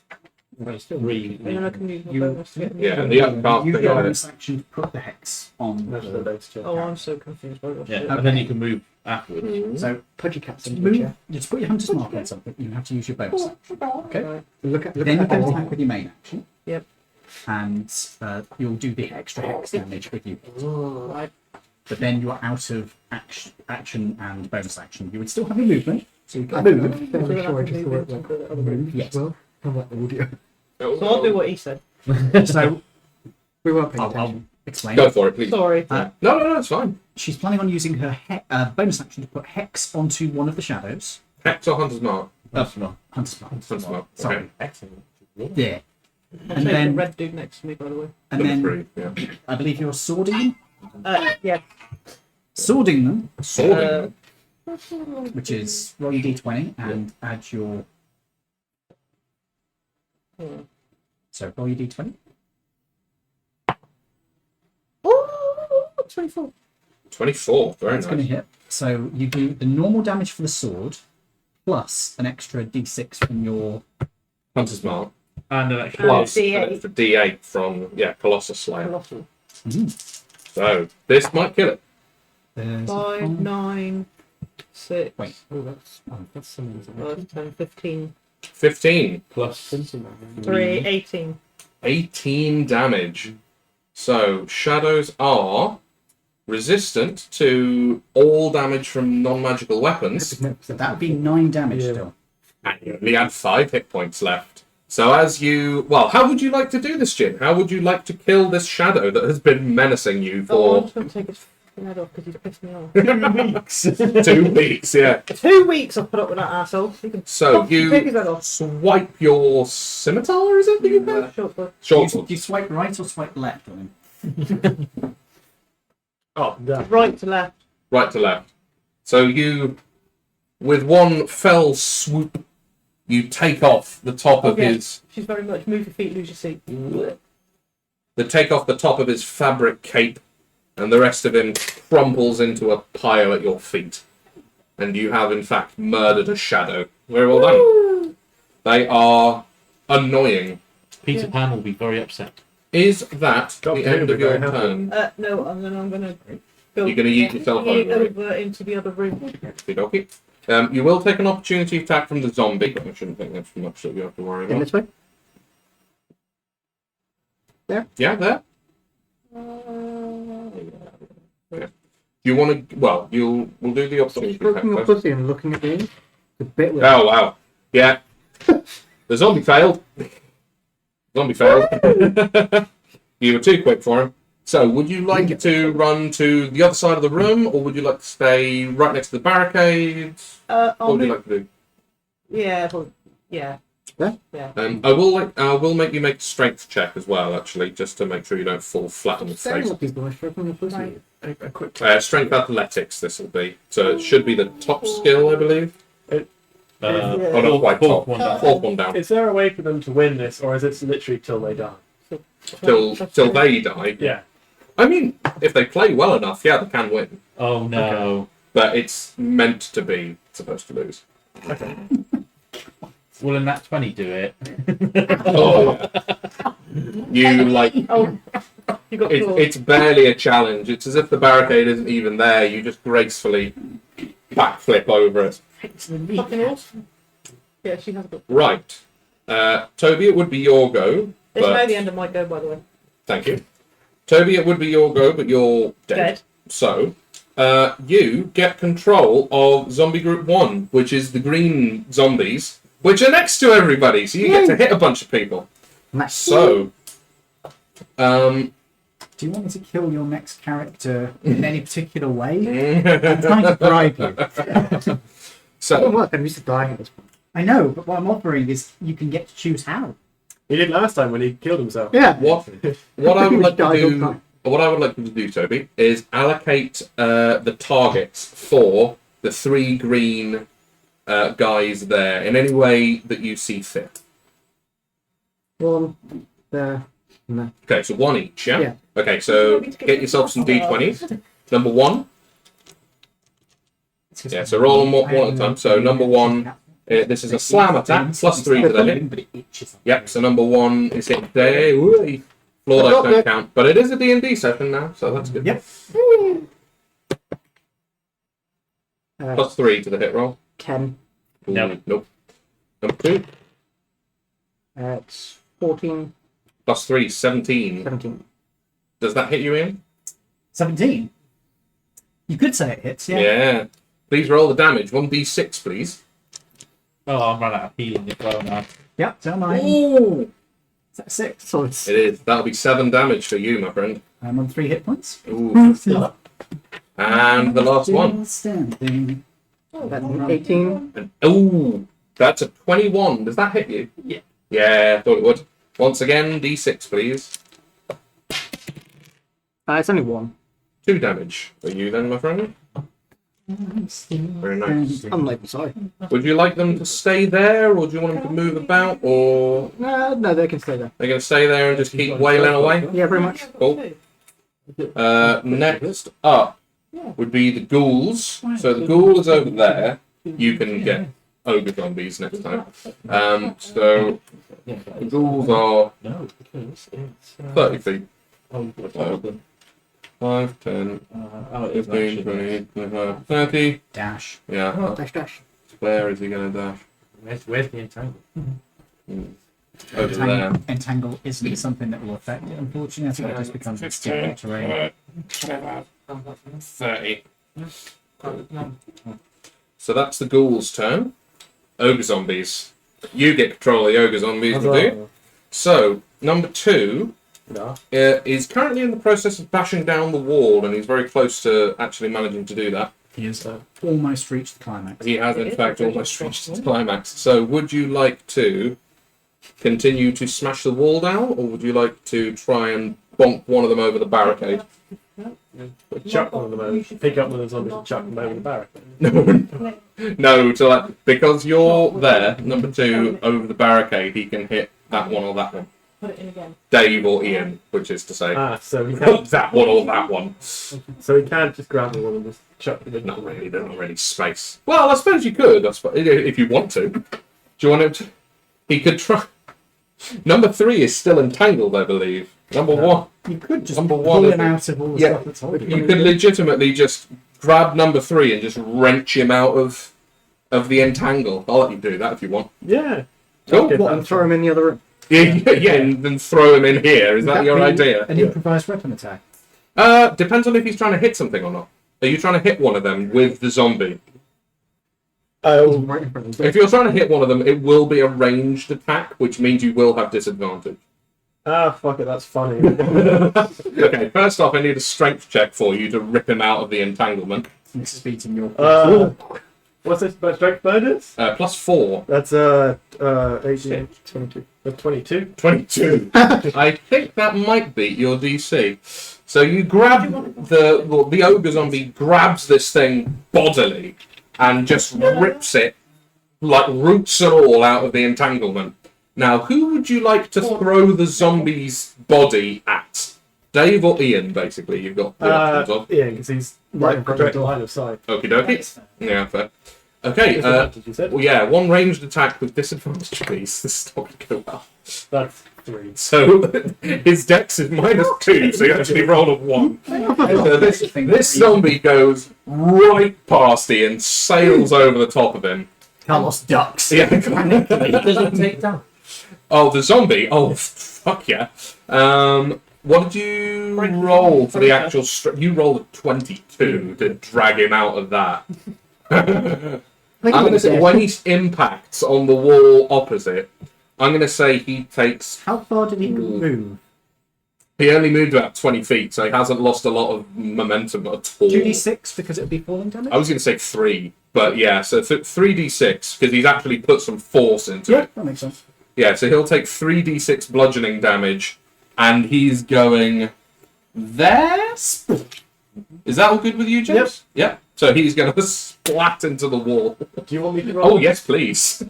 But still, 3. And then I can use my You- bonus to get me. Yeah, and the other can't You think get of a it. bonus action to put the hex on. That's the next check. Oh, I'm so confused by this Yeah, shit. and then you can move afterwards. So pudgy cats to and move, just put your hunter's mark on something. You have to use your bonus action. Okay. Right. Look at Then you that can hole. attack with your main action. Yep. And you'll do the extra hex damage with you. Right. But then you're out of action and bonus action. You would still have your movement, so you I can don't know. move. Fairly So sure I then I just can thought move it into went. the other room. Yes. Well, how about audio? So I'll do what he said. So We weren't paying I'll attention. explain. Go for it, please. Sorry. No, it's fine. She's planning on using her bonus action to put hex onto one of the shadows. Hex or Hunter's Mark? Hunter's mark. Hunter's Mark. Sorry. Okay. Excellent. There. I'll And take then- the red dude next to me, by the way. And Number then 3, yeah. I believe you're swording them. Yeah. Swording them, Swording. which is roll your d20 and add your. So roll your d20. Oh, 24. 24. Very That's going to nice. hit. So you do the normal damage for the sword, plus an extra d6 from your. Hunter's Mark. And an extra Plus D8. an extra D8 from, Colossus Slayer. Colossal. So, this might kill it. There's 5, 9, 6, Wait. That's someone's 10, 15, 15. plus 3, 18. 18 damage. So, shadows are resistant to all damage from non-magical weapons. So that would be 9 damage Yeah. still. And you only had 5 hit points left. So as you... Well, how would you like to do this, Jin? How would you like to kill this shadow that has been menacing you Oh, I'm for just going to take his head off because he's pissed me off. 2 weeks? Yeah. 2 weeks I've put up with that asshole. You can So take his you head off. swipe your scimitar, is it that you have? Short sword. Short Do sword. you swipe right or swipe left on him? Oh, no. Right to left. Right to left. So you, with one fell swoop, you take off the top of Okay. his... She's very much move your feet, lose your seat. Take off the top of his fabric cape, and the rest of him crumples into a pile at your feet. And you have, in fact, murdered a shadow. Very well done. They are annoying. Peter Pan will be very upset. Is that Doctor the Who end would of be your very happy. turn? No, I'm gonna go. You're gonna yeet yourself over. Into the other room. Okey-dokey. You will take an opportunity attack from the zombie, but I shouldn't think that's much that you have to worry In about. this way? Yeah, there. You want to? Well, we'll do the She's opportunity attack broken your first. pussy and looking at me. The bit where Oh wow! Yeah, the zombie failed. Zombie failed. You were too quick for him. So, would you like to run to the other side of the room, or would you like to stay right next to the barricades? What I'll would you move. like to do? Yeah, well, yeah. Yeah? Yeah. I will make you make a strength check as well, actually, just to make sure you don't fall flat on your staring face. at people are stroking your pussy. Right. A quick Strength athletics. This will be. So it should be the top skill, I believe. Oh, not quite top. One down. Fourth one down. Is there a way for them to win this, or is it literally till they die? Till they die. Yeah. I mean, if they play well enough, yeah, they can win. Oh no. But it's meant to be supposed to lose. Okay. Will a nat 20 do it? Oh, yeah. You like Oh, you got claws. it's barely a challenge. It's as if the barricade isn't even there. You just gracefully backflip over it. Fucking awesome. Yeah, she has a good. Right, Toby, it would be your go. It's But now the end of my go, by the way. thank you, Toby. It would be your go, but you're dead. Dead. So, you get control of Zombie Group 1, which is the green zombies, which are next to everybody. So you get to hit a bunch of people. Nice. So, Do you want me to kill your next character in any particular way? I'm trying to bribe you. It won't so work, I'm used to dying at this point. I know, but what I'm offering is you can get to choose how. He did last time when he killed himself. Yeah. what I would like to Died all the do, time. what I would like you to do, Toby, is allocate the targets for the 3 green guys there in any way that you see fit. One, there, and there. Okay, so 1 each, yeah? Yeah. Okay, so get yourself some d20s. Number 1, Yeah, so roll them one at a time. So number one, this is a slam attack, plus 3 to the hit. But it itches. Yep, so number one is hit there. Ooh, floor dice don't count. But it is a D&D session now, so that's good. Yep. Plus 3 to the hit roll. 10. Ooh, No. Nope. Number 2, It's 14, plus 3, 17. 17. Does that hit you, Ian? 17. You could say it hits, yeah. Yeah. Please roll the damage. 1d6, please. Oh, I'm running out of healing as well now. Yep, so mine. Ooh! Is that 6? So it's It is. That'll be 7 damage for you, my friend. I'm on 3 hit points. Ooh. And the last one. Still standing. that's 18. And, ooh, that's a 21. Does that hit you? Yeah. Yeah, I thought it would. Once again, d6, please. It's only 1. 2 damage for you then, my friend. Very nice. I'm like, sorry. Would you like them to stay there, or do you want them to move about, or No, they can stay there. they're going to stay there and just keep wailing away? Yeah, pretty much. Cool. Next up would be the ghouls. So the ghoul is over there. You can get ogre zombies next time. So the ghouls are No, because it's 30 feet. oh, 5, 10, oh, it is 15, actually. 20, 25, 30. Dash. Yeah. Dash. Where is he going to dash? Where's the entangle? Over there. Entangle isn't something that will affect it, unfortunately. So it just becomes difficult terrain. 30. So that's the ghoul's turn. Ogre zombies. You get control of the ogre zombies, you do. So, number 2 is currently in the process of bashing down the wall, and he's very close to actually managing to do that. He has almost reached the climax. He has, in fact, almost reached the climax. So, would you like to continue to smash the wall down, or would you like to try and bonk one of them over the barricade? Chuck one of them over. Pick up one of the zombies and chuck them over the barricade. No, because you're there, number 2, over the barricade, he can hit that one or that one. Put it in again. Dave or Ian, which is to say, So he can't. that one or that one. So he can't just grab one and just chuck them in. Not really, there's not really space. Well, I suppose you could, if you want to. Do you want him to? He could try. Number 3 is still entangled, I believe. Number 1. You could just Number pull one, him out of all the yeah, stuff that's holding You him. could legitimately just grab number 3 and just wrench him out of the entangle. I'll let you do that if you want. Yeah. Cool. Okay, What, and throw him in the other room? Yeah, and then throw him in here. Is that Would your be idea? An improvised weapon attack. Depends on if he's trying to hit something or not. Are you trying to hit one of them with the zombie? Oh, Right in front of him. If you're trying to hit one of them, it will be a ranged attack, which means you will have disadvantage. fuck it, that's funny. Okay, first off, I need a strength check for you to rip him out of the entanglement. This is beating your. What's this? Strength bonus? Plus 4. That's 18, 22. 22. 22. I think that might beat your DC. So you grab the ogre zombie grabs this thing bodily and just rips it, like roots and all, out of the entanglement. Now, who would you like to throw the zombie's body at? Dave or Ian, basically, you've got the options of. Yeah, because he's Right in front of direct the door. line of sight. Okie dokie. Yeah, fair. Okay, Disadvantage, you said? well, yeah, one ranged attack with disadvantage, please. This is not going to go well. That's 3. So his dex is -2, so you actually roll a 1. So this zombie goes right past Ian, sails over the top of him. Carlos ducks. Yeah. Does it take damage? Oh, the zombie? Oh, fuck yeah. What did you roll for the actual You rolled a 22 to drag him out of that. I'm going to say when he impacts on the wall opposite, I'm going to say he takes... How far did he move? He only moved about 20 feet, so he hasn't lost a lot of momentum at all. 2d6 because it would be falling damage? I was going to say 3, but yeah, so 3d6, because he's actually put some force into Yeah, it. that makes sense. Yeah, so he'll take 3d6 bludgeoning damage, and he's going there? Is that all good with you, James? Yep. So he's going to splat into the wall. Do you want me to roll? Oh, yes, please.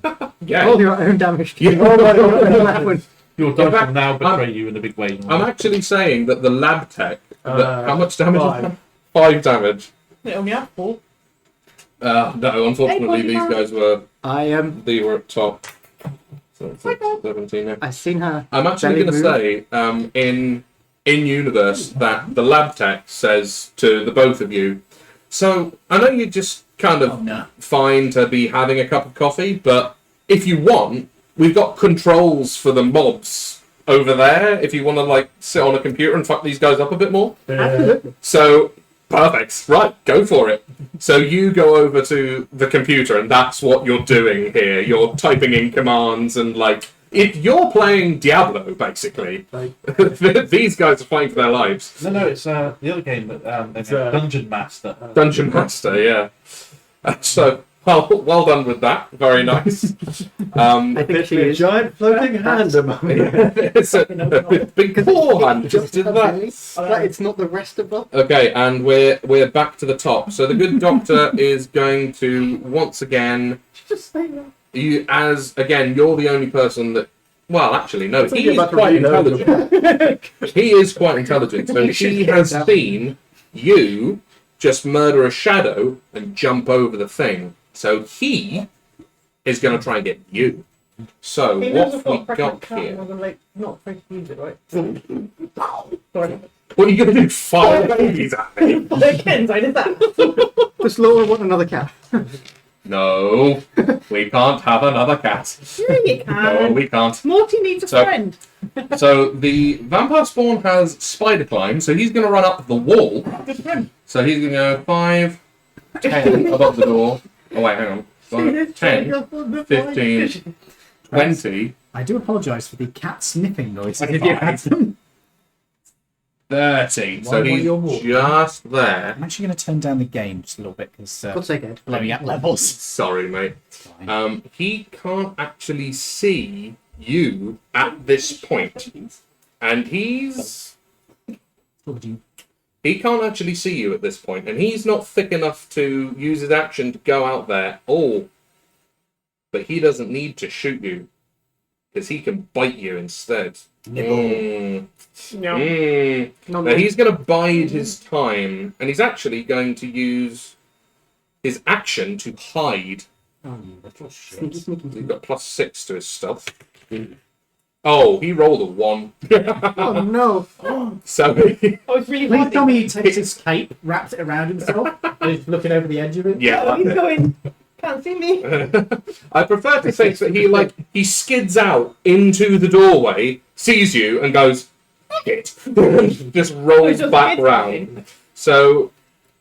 Yeah. Roll your own damage. Yeah. Your In dice fact, will now betray you in a big way. I'm actually saying that the lab tech... how much damage? 5. 5 damage. They only have 4. No, unfortunately, these guys were they were up top. So it's 17 now. I've seen her. I'm actually belly going to say in universe that the lab tech says to the both of you. So I know you're just kind of fine to be having a cup of coffee, but if you want, we've got controls for the mobs over there. If you want to like sit on a computer and fuck these guys up a bit more. Absolutely. So perfect, right? Go for it. So you go over to the computer, and that's what you're doing here. You're typing in commands and like. If you're playing Diablo, basically, these guys are playing for their lives. No, it's the other game that Dungeon Master. Dungeon Master, yeah. So, well done with that. Very nice. I think she A is. giant floating hand among It's a big claw hand. Just did that. But it's not the rest of them. Okay, and we're back to the top. So the good doctor is going to once again. Just say that. You're the only person that. Well, actually, no. It's like He you're is about to quite reload intelligent. He is quite intelligent. So he has seen you just murder a shadow and jump over the thing. So he is going to try and get you. So He what knows I've have we got a pregnant got cat, here? and I'm like, not afraid to use it, right? Sorry. What are you going to do? Fire babies at me? Again, I did that. Does Laura want another cat? No, we can't have another cat. Yeah, you No, can. we can't. Morty needs a So- friend. So the vampire spawn has spider climb, so he's going to run up the wall. Good friend. So he's going to go 5, 10 above the door. Oh wait, hang on. 5, 10, 15, 20, I do apologise for the cat sniffing noise. 30. So Why he's you're walking? just there. I'm actually going to turn down the game just a little bit because God's sake, Ed. blowing up levels. Sorry, mate. Fine. He can't actually see you at this point. And What would you? he can't actually see you at this point, and he's not thick enough to use his action to go out there. Oh, but he doesn't need to shoot you because he can bite you instead. Mm. No. Mm. No, Now he's going to bide his time, and he's actually going to use his action to hide. Oh, you little shit. Sneaky, sneaky. He's got +6 to his stealth. Oh, he rolled a 1. Oh no. So Oh, it's really Please funny. tell me he takes his cape, wraps it around himself, and he's looking over the edge of it. yeah. Oh, he's going, can't see me. I prefer to think that he skids out into the doorway, sees you, and goes, "Fuck it," just rolls just back skids round. So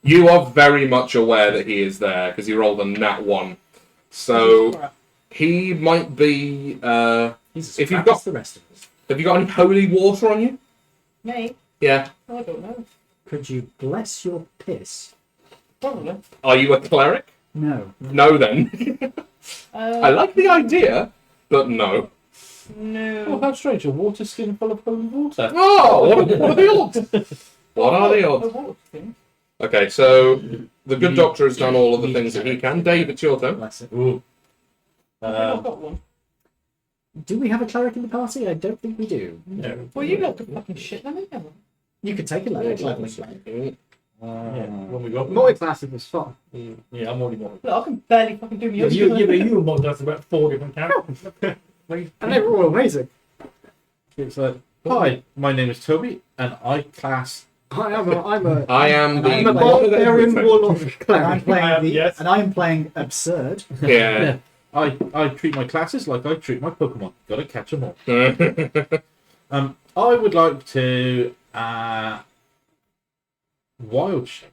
you are very much aware that he is there because he rolled a nat 1. So he might be. He's as If you've crap got- as the rest of us. Have you got any holy water on you? Me? Yeah. I don't know. Could you bless your piss? Probably. Are you a cleric? No. No, then. I like the idea, but no. Oh, No. how strange! A water skin full of holy water. Oh, what are the odds? What are the A odds? water thing. Okay, so the good doctor has done all of the things that he can. Dave, it's your turn. Bless it. Ooh. I think I've got one. Do we have a cleric in the party? I don't think we do. No. Well, you got the fucking shit, then, haven't you? You could take a level. Yeah. What we got? Multi-classes was fun. Yeah, I'm already more. Look, I can barely fucking do me. You were mocked us about 4 different characters. And they were all amazing. It's like, hi, my name is Toby, and I class. I am I'm the a god of barbarian everything. warlock And I'm cleric. playing yes. and I am playing absurd. Yeah. I treat my classes like I treat my Pokemon. Gotta catch them all. I would like to wild shape.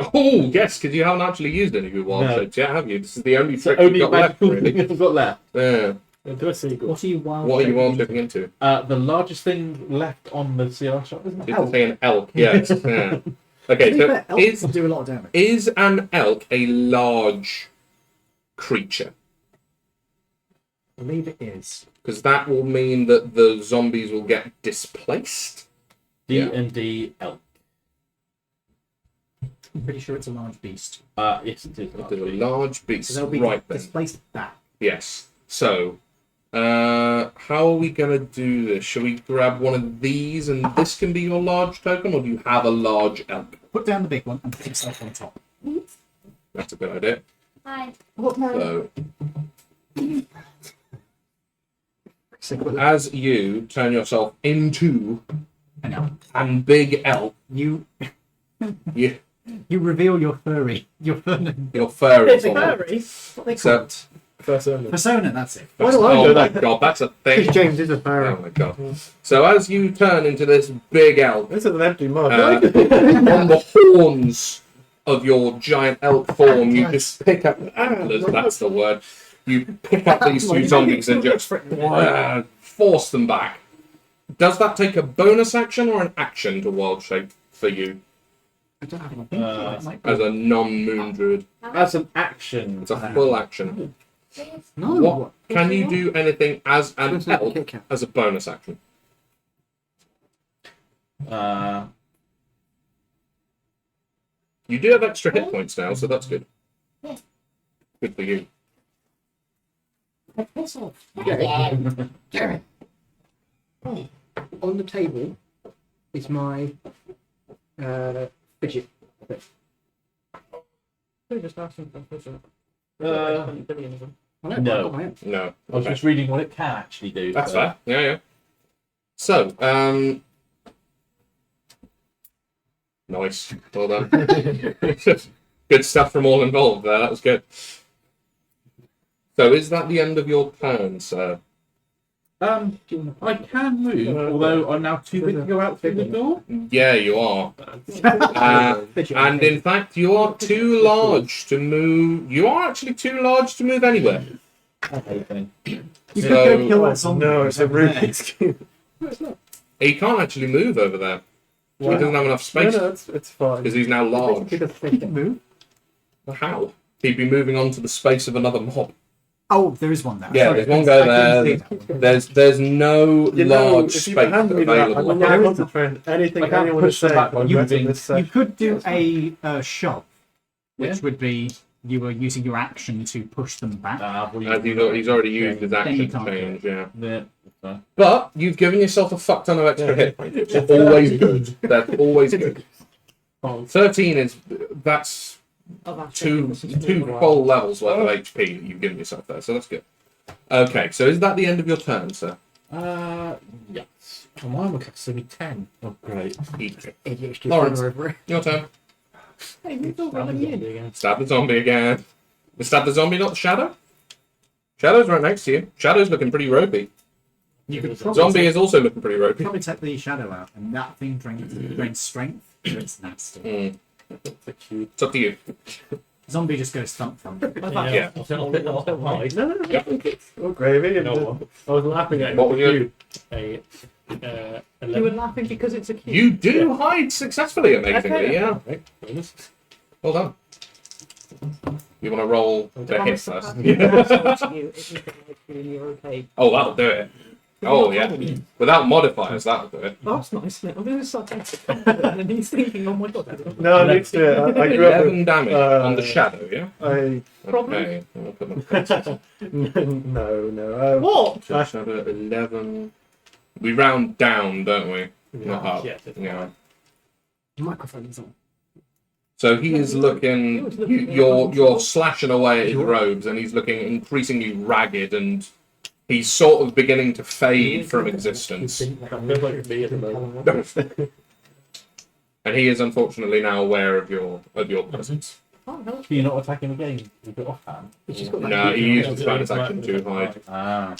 Oh, yes, because you haven't actually used any of your wild No. shapes yet, have you? This is the only It's the trick only you've got left, magical really. thing I've got left. Yeah. Do a sequel. What are you wild? What are you wild shaping shaping into? The largest thing left on the CR shop, isn't it? Did you say an elk? Yes. Yeah. Okay, To be so fair, elves do a lot of damage. is an elk a large creature? I believe it is. Because that will mean that the zombies will get displaced. D&D elk. I'm pretty sure it's a large beast. Yes, it is. It is a large beast. So they'll be Right then. displaced back. Yes. So, how are we going to do this? Shall we grab one of these and this can be your large token, or do you have a large elk? Put down the big one and put yourself on top. That's a good idea. Hi. So, as you turn yourself into I know. a big elf, You you, you reveal your furry your furry It's a form. furry. What they call Except, Persona. persona. That's it. Why do I oh know my that? god, that's a Because thing. James is a Oh fairy. my god. So as you turn into this big elf, This is an empty mug. on the horns of your giant elk form, you just pick up antlers, that's the word. You pick up these two zombies and just force them back. Does that take a bonus action or an action to wild shape for you I don't have a as a non-moon druid? As an action. It's a full action. No. What can you do anything as an It's not a elf Kit Kat. as a bonus action? You do have extra hit points now, so that's good. Good for you. Piss off. Jerry. Oh, on the table is my fidget. Who just asked him for a picture? Billion of them. I know, No. I've got my own. No. I was Okay. just reading what it can actually do. That's so- fair. Yeah, yeah. So, nice. Well done. Good stuff from all involved there. That was good. So, is that the end of your turn, sir? I can move, although I'm now too big to go out through the door. Yeah, you are. And in fact, you are too large to move. You are actually too large to move anywhere. Okay, then. You So- could go kill that zombie. No, it's a over really there. He can't actually move over there. He doesn't have enough No, space no, it's fine. because he's now large. He can move. How? He'd be moving on to the space of another mob. Oh, there is one there. Yeah, Sorry, there's one I guy couldn't see there. that. There's no You know, large if you space hand me that, I'm available. not going to concentrate on anything I can't anyone is push them saying back for by the rest of moving. this You session. could do a shove, which Yeah. would be you were using your action to push them back. He's already used his Then you action to can't do change, yeah. Yeah, that's fine. But you've given yourself a fuck ton of extra hit points, which is always good. That's always good. 13 is that's Oh, that's two it. full levels worth of HP that you've given yourself there, so that's good. Okay, so is that the end of your turn, sir? Yes. Come on, we're casting 10. Oh, great. Eat. ADHD Lawrence. over it. Your turn. Hey, you've already in. Stab the zombie again. Stab the zombie, not the shadow? Shadow's right next to you. Shadow's looking pretty ropey. You could probably Zombie take, is also looking pretty ropey. probably take the shadow out, and that thing drains strength, so it's nasty. Mm. It's up to you. Zombie just goes thump thump. Yeah. I'll hide. No, oh, gravy. And I was laughing at What would you? A, You were laughing because it's a kid. You do hide successfully, amazingly, Okay. yeah. Well done. You want to roll the hit first? You if you can like you and you're okay. Oh, that'll do it. Oh, yeah. Without modifiers, that'll do it. Oh, that's nice, isn't it? I'm doing sarcastic compliment, and he's thinking, oh my god, that's No, I need to. I grew up 11 with. damage on the shadow, yeah? I Okay. I'll put my- no. what? Shadow 11. We round down, don't we? Not up. Yeah. Microphone is on. So he is looking. You're slashing away at his robes, and he's looking increasingly ragged, and he's sort of beginning to fade from existence. Feels like me at the moment. And he is unfortunately now aware of your presence. Oh, no. You're not attacking again. You've got offhand. No, he used his bonus action to hide. Ah.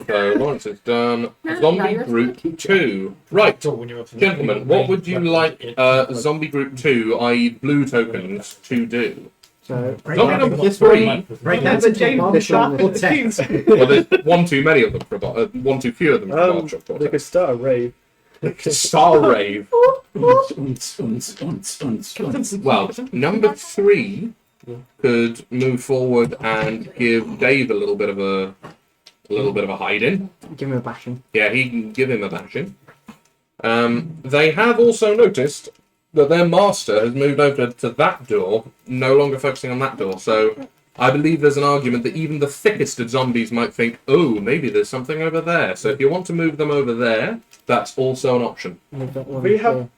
So Lawrence is done. Zombie Group 2. Right, gentlemen, what would you like Zombie Group 2, i.e. blue tokens, to do? So, Zombie number 3. Break that to James Sharp or text. Well, there's one too many of them for one too few of them for Barb Shop They Quartet. could start a rave. Star Rave. Well, number 3 could move forward and give Dave a little bit of a hide-in. give me a bashing. Yeah, he can give him a bashing. They have also noticed that their master has moved over to that door, no longer focusing on that door. So I believe there's an argument that even the thickest of zombies might think, oh, maybe there's something over there. So if you want to move them over there, that's also an option. We have.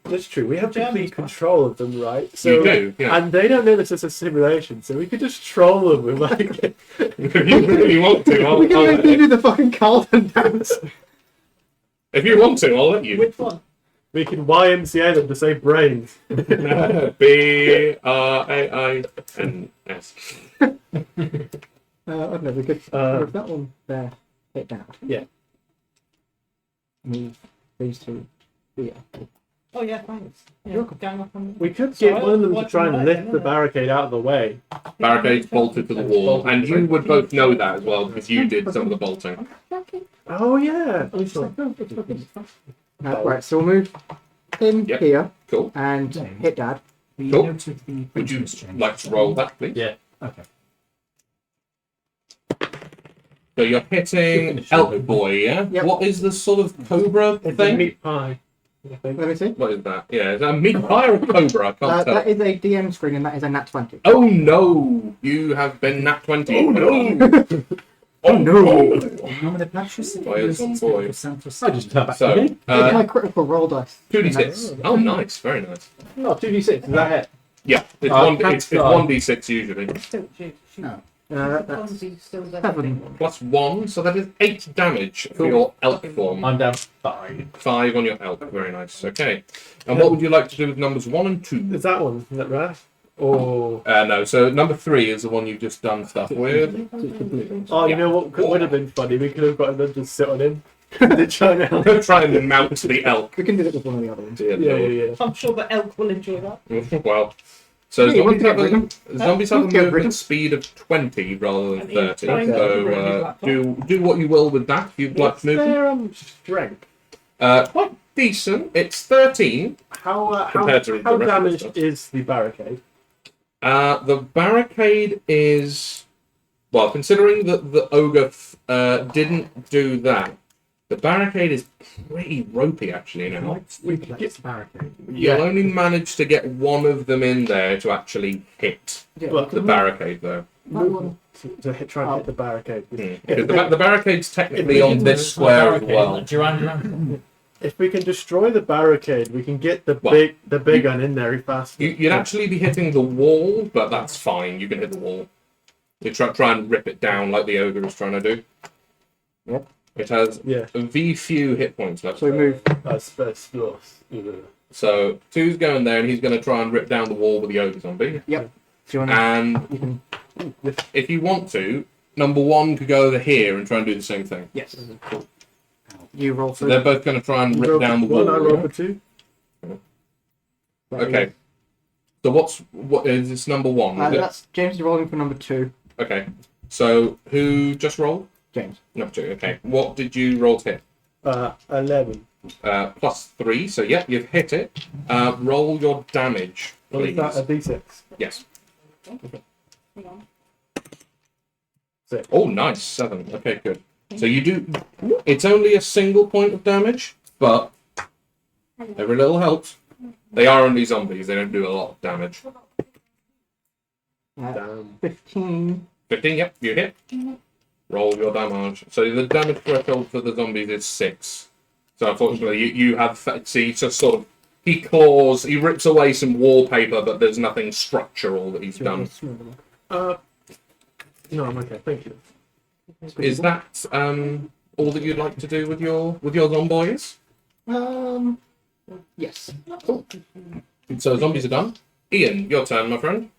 That's true. We have complete control of them, right? So, You do, yeah. And they don't know this is a simulation, so we could just troll them with like. If you really want to, We can make them do the fucking Carlton dance. if you want to, I'll let you. Which one? We can YMCA them to save brains. BRAINS. I don't know, we could move that one there, hit down. Yeah. Move these two here. Oh yeah, thanks. Yeah, You're welcome. gang up on. We could So get one of them to watch try them and right lift then, the innit? barricade out of the way. Barricades bolted to the wall, and you would both know that as well because you did some of the bolting. Oh yeah. Right, so we'll move him Yep. here Cool. and hit Dad. The Cool. note of the Would you princess change. like to roll that, please? Yeah. Okay. So you're hitting Elk Boy, yeah? Yep. What is the sort of cobra It's a thing? meat pie. I think. Let me see. What is that? Yeah, is that a meat pie or a cobra? I can't tell. That is a DM screen and that is a nat 20. Oh no! You have been nat 20. Oh, no! Oh no! Remember the patches? Why is some boy? I just turn back So, to me. It's my uh, critical roll dice. 2d6. Oh, nice. Very nice. Oh, 2d6. Is that it? Yeah, it's, it's 1d6 usually. Still, shoot. No. That's Bonzi still there. 7. Plus 1, so that is 8 damage for your elk form. I'm down 5. 5 on your elk. Very nice. Okay. And what would you like to do with numbers 1 and 2? Is that one? Is that right? Or No, so number 3 is the one you've just done stuff with. oh, you know what would have been funny? We could have gotten them to sit on him. They're trying to. Try and mount the elk. We can do that with one of the other ones. Yeah. I'm sure the elk will enjoy that. Well, so Hey, zombies have we'll a, zombies have a we'll get rid movement of- speed of 20 rather than And he's 30. trying to So bring his laptop. do what you will with that if you'd like What's to move them. their strength? Quite decent. It's 13. How Compared to the how rest of the damaged stuff. is the barricade? The barricade is, well, considering that the ogre didn't do that, the barricade is pretty ropey actually now. We could get barricade. You'll only manage to get one of them in there to actually hit Yeah, Well, we can the move barricade though. that one. try and hit the barricade. Because the barricade's technically on this square as well. Duran. If we can destroy the barricade, we can get the Well, big gun in there faster. You'd actually be hitting the wall, but that's fine. You can hit the wall. You try and rip it down like the ogre is trying to do. Yep. It has Yeah. a few hit points left. So we move. Space loss. So 2's going there, and he's going to try and rip down the wall with the ogre zombie. Yep. Do you want to? And You can. if you want to, number 1 could go over here and try and do the same thing. Yes. You roll So for they're both going to try and rip down the wall. I roll for 2. Okay. So what is this number 1? Is it? That's James is rolling for number 2. Okay. So who just rolled? James. Number 2. Okay. What did you roll to hit? 11. Plus 3. So yeah, you've hit it. Roll your damage, What is please. that? A d6. Yes. Hang on. 6. Oh, nice. 7. Okay, good. So you do. It's only a single point of damage, but every little helps. They are only zombies. They don't do a lot of damage. Damn. 15. 15. Yep, you hit. Roll your damage. So the damage threshold for the zombies is 6. So unfortunately, you have. See, just sort of. He claws. He rips away some wallpaper, but there's nothing structural that he's done. No, I'm okay. Thank you. Is that all that you'd like to do with your zomboys? Yes. So zombies are done. Ian, your turn, my friend.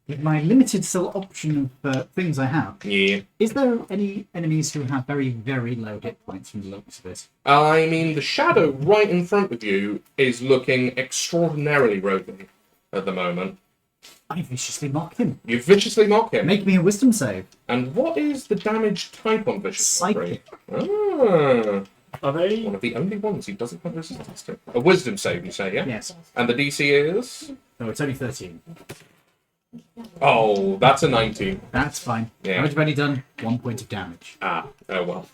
With my limited still option of things I have, Yeah. is there any enemies who have very, very low hit points from the looks of it? I mean, the shadow right in front of you is looking extraordinarily ropey at the moment. I viciously mock him. You viciously mock him. Make me a wisdom save. And what is the damage type on vicious Psychic. mockery? Ah, Are they? one of the only ones who doesn't have resistance to. A wisdom save, you say, yeah? Yes. And the DC is? No, it's only 13. Oh, that's a 19. That's fine. Yeah. How much have I only done? 1 point of damage. Ah, oh well.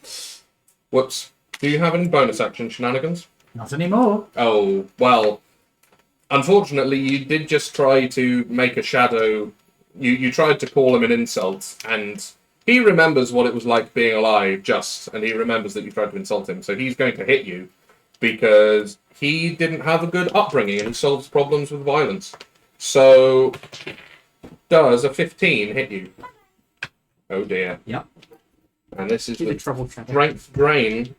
Whoops. Do you have any bonus action shenanigans? Not anymore. Oh, well, Unfortunately, you did just try to make a shadow. You tried to call him an insult, and he remembers what it was like being alive, and he remembers that you tried to insult him. So he's going to hit you because he didn't have a good upbringing and he solves problems with violence. So, does a 15 hit you? Oh dear. Yep. And this is He's a with trouble chatter. strength drain.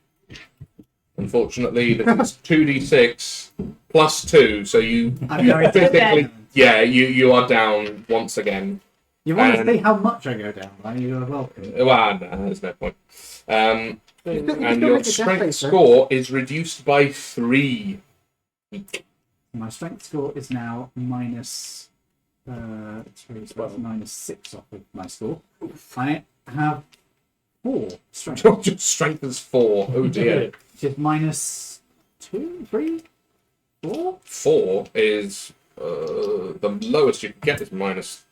Unfortunately, this is 2d6 plus 2, so you I'm going to physically, yeah, you are down once again. You want to And- see how much I go down, right? You are welcome. Well, no, there's no point. And still your make a death strength save, sir. score is reduced by 3. My strength score is now minus 3, so that's minus 6 off of my score. I have 4 strength, Your strength is 4. Oh dear. which is minus 2, 3, 4. 4 is the lowest you can get is minus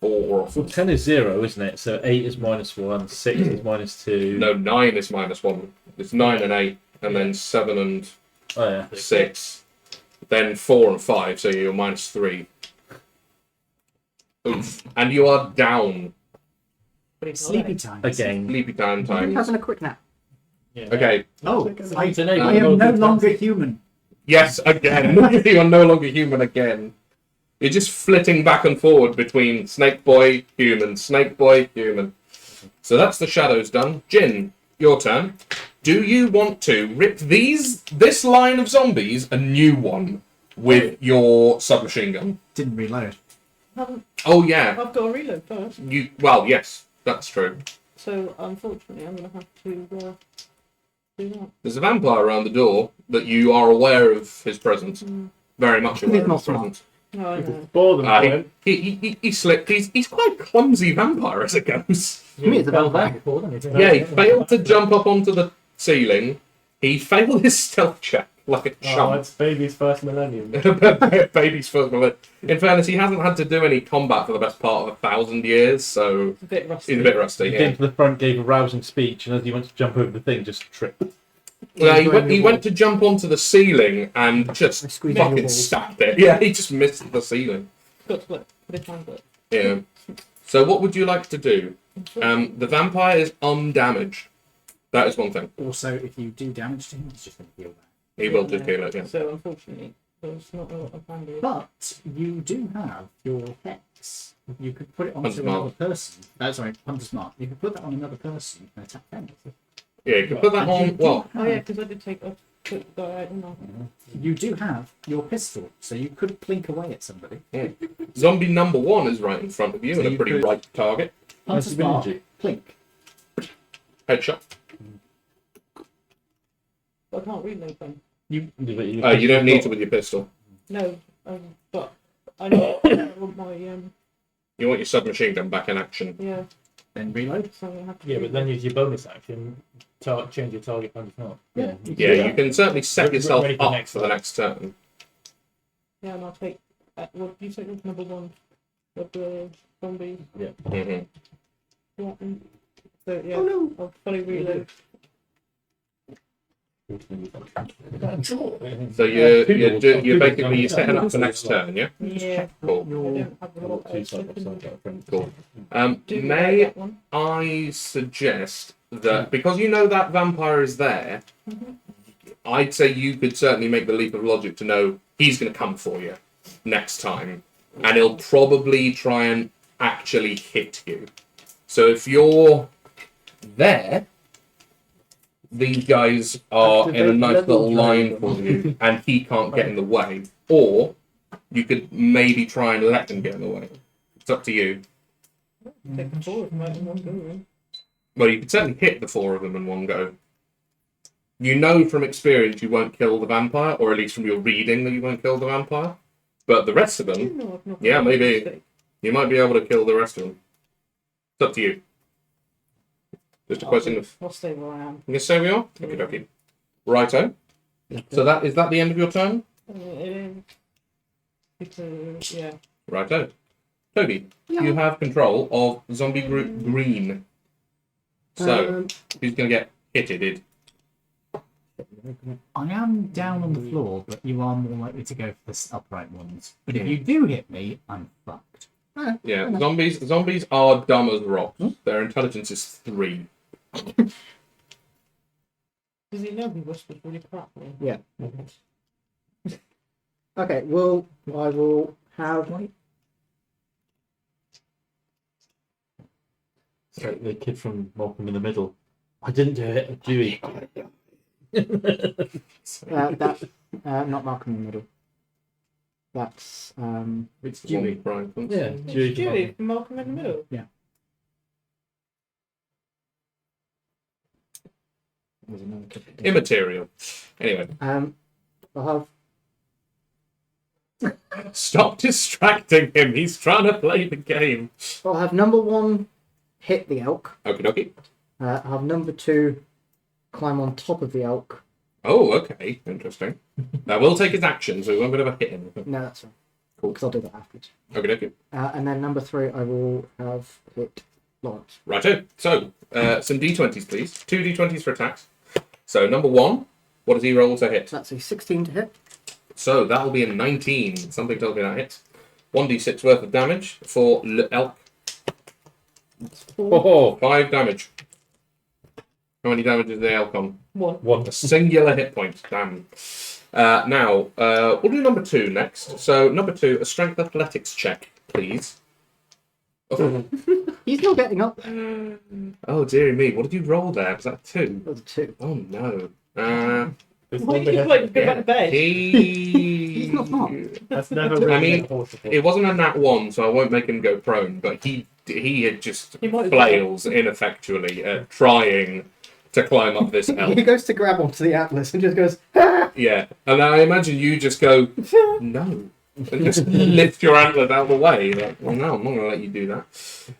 4. Well, 10 is 0, isn't it? So 8 is minus 1, 6 is minus 2. No, 9 is minus 1. It's 9 and 8, and then 7 and Oh, yeah. 6. Then 4 and 5, so you're minus 3. Oof. And you are down. Sleepy time. Again. Sleepy time I'm time. having a quick nap. Yeah. Okay. Oh, I It's an eight. I am no longer human. Yes, again. You're no longer human again. You're just flitting back and forward between Snake Boy, human, Snake Boy, human. So that's the shadows done. Jin, your turn. Do you want to rip this line of zombies a new one with your submachine gun? Didn't reload. Oh yeah. I've got to reload first. Well, yes, that's true. So, unfortunately, I'm going to have to do that. There's a vampire around the door that you are aware of his presence. Very much aware He's of not his smart. presence. No, I know. Bore them for him. He slipped. He's quite a clumsy vampire as it goes. To me, it's a Fell vampire. back before, didn't it? Yeah, he failed to jump up onto the ceiling. He failed his stealth check like a Oh, chump. it's baby's first millennium. Baby's first bullet. In fairness, he hasn't had to do any combat for the best part of 1,000 years, so It's a bit rusty. he's a bit rusty. He Yeah. came to the front, gave a rousing speech, and as he went to jump over the thing, just tripped. Well, he went to jump onto the ceiling and just I squeezed your fucking balls. stabbed it. Yeah, he just missed the ceiling. Got split. Put it on split. Yeah. So what would you like to do? The vampire is undamaged. That is one thing. Also, if you do damage to him, it's just going to heal that. He will do kill it, yeah. So, unfortunately, there's not a lot of can do. But you do have your hex. You could put it onto Hunter's another Mark. person. Sorry, Hunter's Mark. You could put that on another person and attack them. Yeah, you can put that And you on. do Well, Oh, yeah, have- because I did take a quick guy out, didn't I? You do have your pistol, so you could plink away at somebody. zombie number 1 is right in front of you So and a you pretty could- right target. Hunter's been Mark, injured. plink. Headshot. But I can't reload them. You don't need to with your pistol. No, but I know I want my, You want your submachine gun back in action. yeah, Then reload. so I'm going to have to Yeah, do but then that. use your bonus action, change your target on the Yeah. Yeah, you can certainly set Ready yourself for the up next for the one. next turn. Yeah, and I'll take, well, you take number 1 of the zombies. Mhm. Yeah, so, yeah, I'll fully reload. So you're basically setting up for next turn, yeah? Yeah, Cool. I don't have a lot of Cool. Do May that one. I suggest that because you know that vampire is there, I'd say you could certainly make the leap of logic to know he's going to come for you next time, and he'll probably try and actually hit you. So if you're there, these guys are in a Activate nice level little line drain. for you, and he can't get in the way. Or you could maybe try and let him get in the way. It's up to you. Take the 4 of them out in one go, really. Well, you could certainly hit the 4 of them in one go. You know from experience you won't kill the vampire, or at least from your reading that you won't kill the vampire. But the rest of them, No, I've not Yeah, got a maybe. mistake. you might be able to kill the rest of them. It's up to you. Just a question of... I'll stay where I am. You can stay where you are? Okay, okay. Righto. So is that the end of your turn? It is. Because, yeah. Righto. Toby, you have control of zombie group green. So, who's going to get hitted? I am down on the floor, but you are more likely to go for the upright ones. But if you do hit me, I'm fucked. Yeah, zombies are dumb as rocks. Their intelligence is 3. Does he know he whispers really crackly? Yeah. Okay, well, I will have. It's like the kid from Malcolm in the Middle. I didn't do it, Dewey. Not Malcolm in the Middle. That's It's Dewey. Brian. Yeah, Dewey Dewey. from Malcolm in the Middle. Immaterial. Anyway, I'll have. stop distracting him. He's trying to play the game. I'll have number 1 hit the elk. Okie dokie. I'll have number 2 climb on top of the elk. Oh, okay. Interesting. That will take his action, so we won't be able to hit him. No, that's fine. Cool. Because I'll do that afterwards. Okie dokie. And then number 3, I will have hit Lawrence. Righto. So, some d20s, please. 2 d20s for attacks. So, number 1, what does he roll to hit? So that's a 16 to hit. So, that will be a 19. Something tells me that hits. 1d6 worth of damage for elk. Oh, 5 damage. How many damage is the elk on? 1. A singular hit point. Damn. Now, we'll do number 2 next. So, number 2, a strength athletics check, please. Oh, He's not getting up. oh dearie me. What did you roll there? Was that 2? That was a 2. Oh, no. Why did you like go back to bed? He's not smart. That's never really I mean, been a horse before. it wasn't a nat 1, so I won't make him go prone, but he had just He might as flails ineffectually at trying to climb up this elk. He goes to grab onto the atlas and just goes, Yeah, and I imagine you just go, no, and just lift your antler out of the way. Like, well, no, I'm not going to let you do that.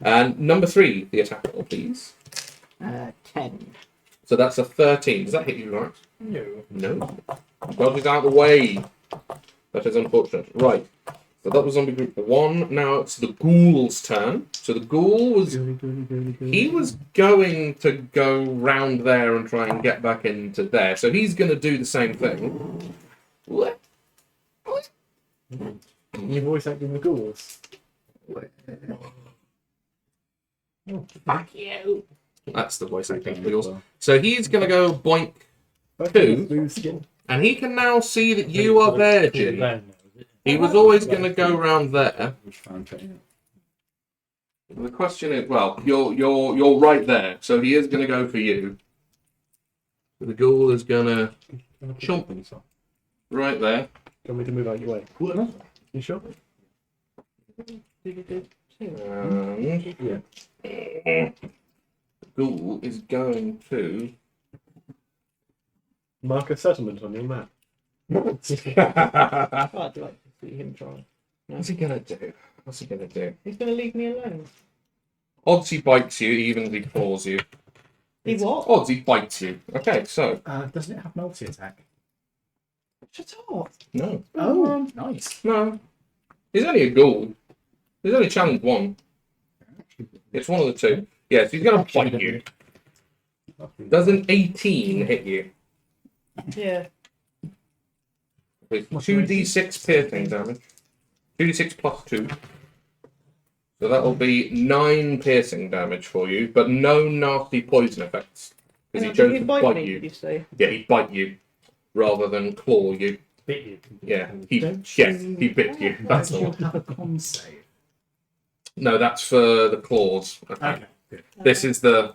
And number 3, the attack roll, please. 10. So that's a 13. Does that hit you, Lawrence? No. No. Dodges out of the way. That is unfortunate. Right. So that was zombie group 1. Now it's the ghoul's turn. So the ghoul was... He was going to go round there and try and get back into there. So he's going to do the same thing. What? Your voice acting the ghouls. Fuck you. That's the voice acting of the ghouls. So he's going to go boink, 2. Blue skin. And he can now see that you are there, Jim. He was always going to go round there. The question is, well, you're right there, so he is going to go for you. The ghoul is going to chomp right there. Do you want me to move out your way? You sure? And the ghoul is going to. Mark a settlement on your map. What's I'd like to see him try. he going to do? What's he going to do? He's going to leave me alone. Odds he bites you, evens he claws you. He what? Odds he bites you. Okay, so. Doesn't it have multi-attack? Shut up. No. Oh, nice. No. He's only a ghoul. He's only challenge 1. It's one of the 2. Yes, he's going to bite you. Does an 18 hit you? Yeah. With 2d6 piercing damage. 2d6 plus 2. So that will be 9 piercing damage for you, but no nasty poison effects. Because he chose to bite me, you. did you say? Yeah, he'd bite you rather than claw you. Bit you. Yeah, he bit you. That's Don't you all. have a con save? No, that's for the claws. Okay. Okay, good. This is the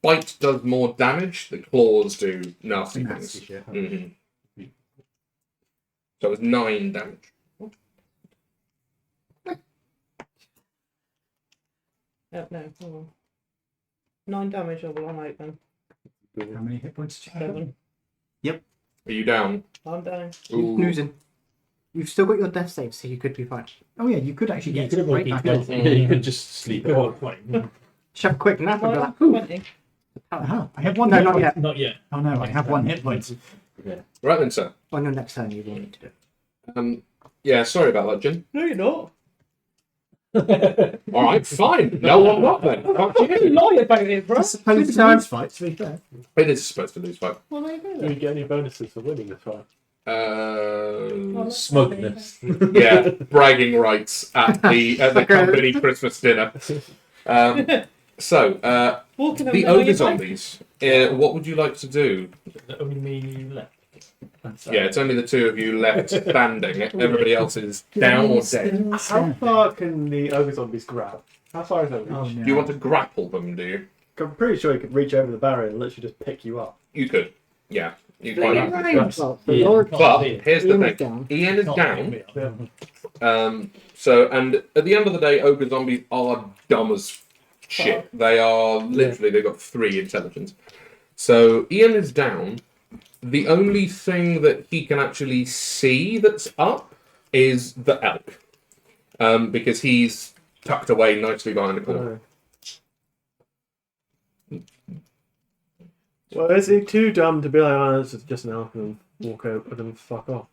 bite does more damage. The claws do nasty Nasty things. shit. Mhm. So it's 9 damage. No, hold on. 9 damage over on open. How many hit points did you have? 7. Are you down? I'm down. Ooh. Snoozing. You've still got your death save, so you could be fine. Oh yeah, you could actually You get could have right back up. You could just sleep. Just have a quick nap and be like, Mine, ooh. 20. Oh, I have one No, hit not point. yet. Not yet. Oh no, I have one hit point. Right then, sir. On your next turn, you will need to do it. Yeah, sorry about that, Jin. No, you're not. All right, fine. No one got then. Fuck you. Lie about it, bro. Supposed to lose fight, to be fair. It is supposed to lose fight. Well, there you go Do then. we get any bonuses for winning this fight? Smugness. Yeah, bragging rights at the company Christmas dinner. So, Walking the over ogre zombies. What would you like to do? Only me left. Yeah, it's only the two of you left standing. Everybody else is down or dead. How far can the ogre zombies grab? How far is that reach? Oh, no. Do you want to grapple them? Do you? I'm pretty sure you could reach over the barrier and literally just pick you up. You could. Yeah, you Fling quite it happily round. could. Well, the Yeah. Lord But Yeah. here's the Ian is thing. down. Ian is Not down. Yeah. So, and at the end of the day, ogre zombies are dumb as shit. They are literally, they've got 3 intelligence. So, Ian is down. The only thing that he can actually see that's up is the elk. Because he's tucked away nicely behind the corner. Well, is he too dumb to be like, oh, this is just an elf and walk over and fuck off?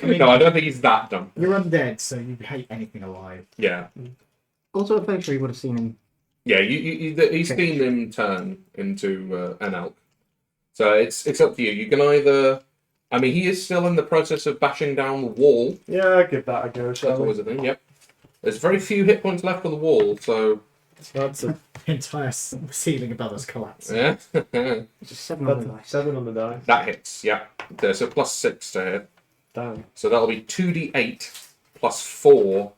No, I don't think he's that dumb. You're undead, so you hate anything alive. Yeah. Also, I'm fairly sure you would have seen him. Yeah, he's seen him turn into an elk. So it's up to you. You can either... I mean, he is still in the process of bashing down the wall. Yeah, I'll give that a go, That's shall we? always a thing, yep. There's very few hit points left on the wall, so... That's a, Entire ceiling above us collapse. Yeah. It's a 7 on the that's a dice. 7 on the die. That hits, yeah. There's a +6 to hit. Damn. So that'll be 2d8 plus 4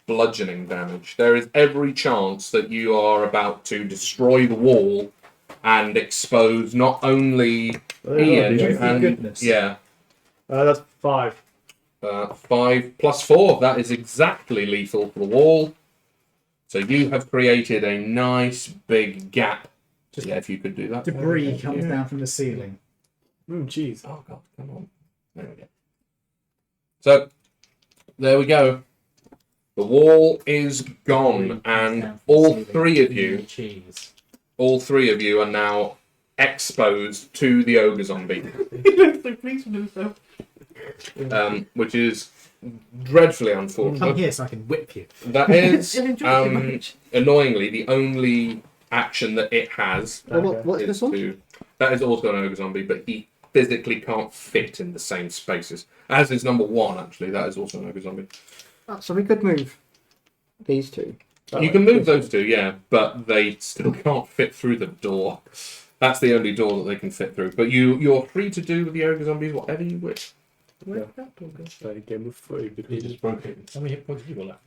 bludgeoning damage. There is every chance that you are about to destroy the wall and expose not only Ian Yeah. and Goodness. yeah, That's 5. 5 plus 4. That is exactly lethal for the wall. So you have created a nice big gap. Just Yeah, if you could do that. Debris comes down from the ceiling. Jeez. Oh god, come on. There we go. So there we go. The wall is gone, and all 3 of you, Cheese. all 3 of you are now exposed to the ogre zombie, He looks so pleased with himself. which is dreadfully Come unfortunate. here so I can whip you. That is, He'll enjoy it too much. annoyingly, the only action that it has What's is this one? to. That is also an ogre zombie, but he physically can't fit in the same spaces. As is number 1, actually. That is also an ogre zombie. So we could move these 2. You can move those 2, yeah, but they still can't fit through the door. That's the only door that they can fit through. But you're free to do with the ogre zombies whatever you wish. Where did that door go? Play a game of food. He just broke it. How many hit points have you got left?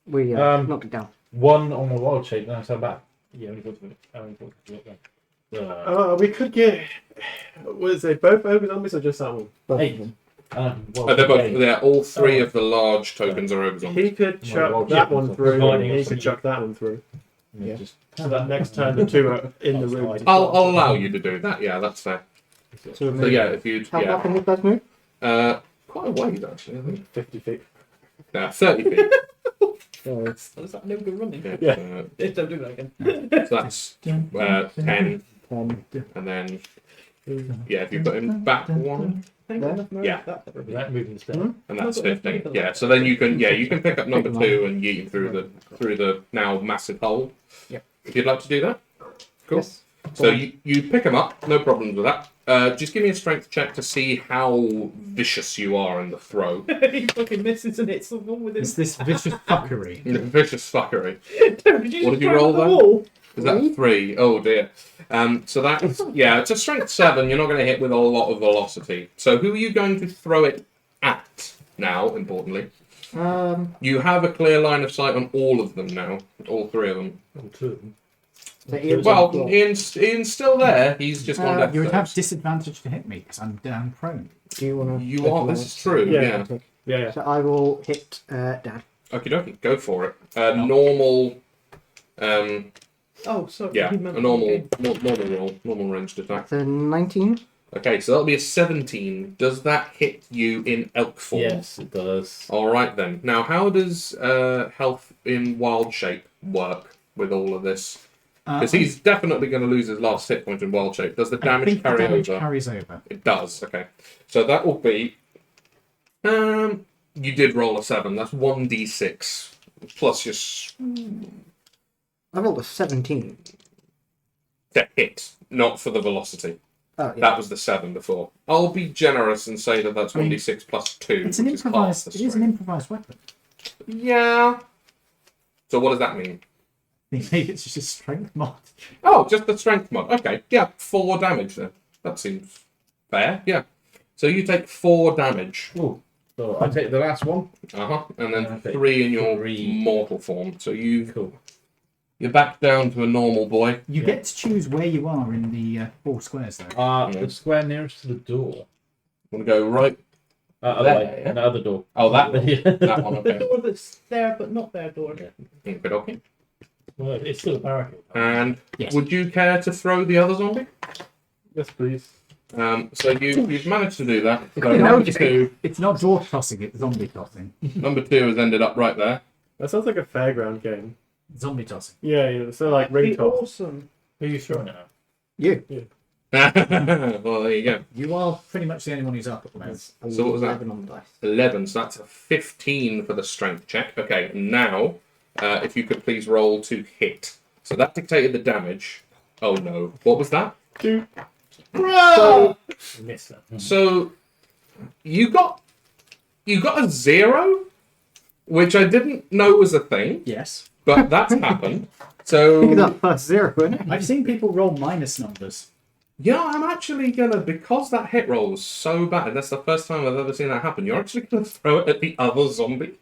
We knocked it down. 1 on the wild shape, then I stand back. Yeah, only 40 minutes. How many points have you got left? We could get. Was it both ogre zombies or just that one? Both Eight. of them. They're both, they're all 3 of the large tokens are ogre zombies. He could chuck well, that yeah, one it's through, dividing and he us could into- chuck that one through. Yeah. Just, So that next turn, the 2 are in the room. I'll allow you to do that. Yeah, that's fair. So, So yeah, if you'd how far can these guys move? quite a ways actually. I think 50 feet. 30 feet. So, Is that no good running? Yeah. Don't do that again. So that's 10, 10. and then yeah, if you put him back 1, Hang on, that's no- Yeah. that moving step. and that's 15. Yeah, so then you can pick up number 2 and yeet him through the now massive hole. Yep. If you'd like to do that. Cool. Yes. So you pick him up, no problems with that. Just give me a strength check to see how vicious you are in the throw. He fucking misses and hits the wall with him. It's this vicious fuckery. Vicious fuckery. Did you What just did you throw roll him at the then? wall? Is that 3? Oh dear. So that's it's a strength 7. You're not going to hit with a lot of velocity. So who are you going to throw it at now? Importantly, you have a clear line of sight on all of them now. All 3 of them. the ears Well, on the floor. Ian's still there. He's just gone left. You would have first. disadvantage to hit me because I'm down prone. Do you want to? You are. This is true. Yeah. Yeah. Yeah. So I will hit Dad. Okie dokie. Go for it. Normal. Oh, sorry. Yeah. he A meant- normal. okay. Normal roll. Normal ranged attack. That's a 19. Okay, so that'll be a 17. Does that hit you in elk form? Yes, it does. All right then. Now, how does health in wild shape work with all of this? Because he's definitely going to lose his last hit point in wild shape. Does the I damage think the carry damage over? carries over. It does. Okay, so that will be You did roll a 7. That's 1d6 plus your I rolled a 17. to hit, not for the velocity. Oh, yeah. That was the 7 before. I'll be generous and say that that's I mean, 1d6 plus 2, It's an which is half improvised. the It is an strength. improvised weapon. Yeah. So what does that mean? It's just a strength mod. Oh, just the strength mod. Okay, yeah, 4 damage then. That seems fair. Yeah. So you take 4 damage. Ooh. So I take the last one. And then Okay. 3 in your 3. mortal form. So Cool. you're back down to a normal boy. You get to choose where you are in the 4 squares, though. The square nearest to the door. Want to go right? Other There, way. yeah. The other door. Oh, that one. Yeah. That one, The okay. door that's there but not there door. Okay. Well, it's still a barricade. And Yes. would you care to throw the other zombie? Yes, please. So you've managed to do that. So No, number it's not door tossing, it's zombie tossing. number 2 has ended up right there. That sounds like a fairground game. Zombie tossing. Yeah. So like ring Be toss. awesome. Who are you throwing it at? You. Well, there you go. You are pretty much the only one who's up at the moment. So what was that? 11 on the dice. 11, so that's a 15 for the strength check. Okay, now, if you could please roll to hit. So that dictated the damage. Oh no. What was that? 2. Bro! You missed that. So, you got a 0, which I didn't know was a thing, Yes. but that's happened. Look So, at that first 0, isn't it? I've seen people roll minus numbers. yeah, I'm actually gonna, because that hit roll was so bad, that's the first time I've ever seen that happen, you're actually gonna throw it at the other zombie.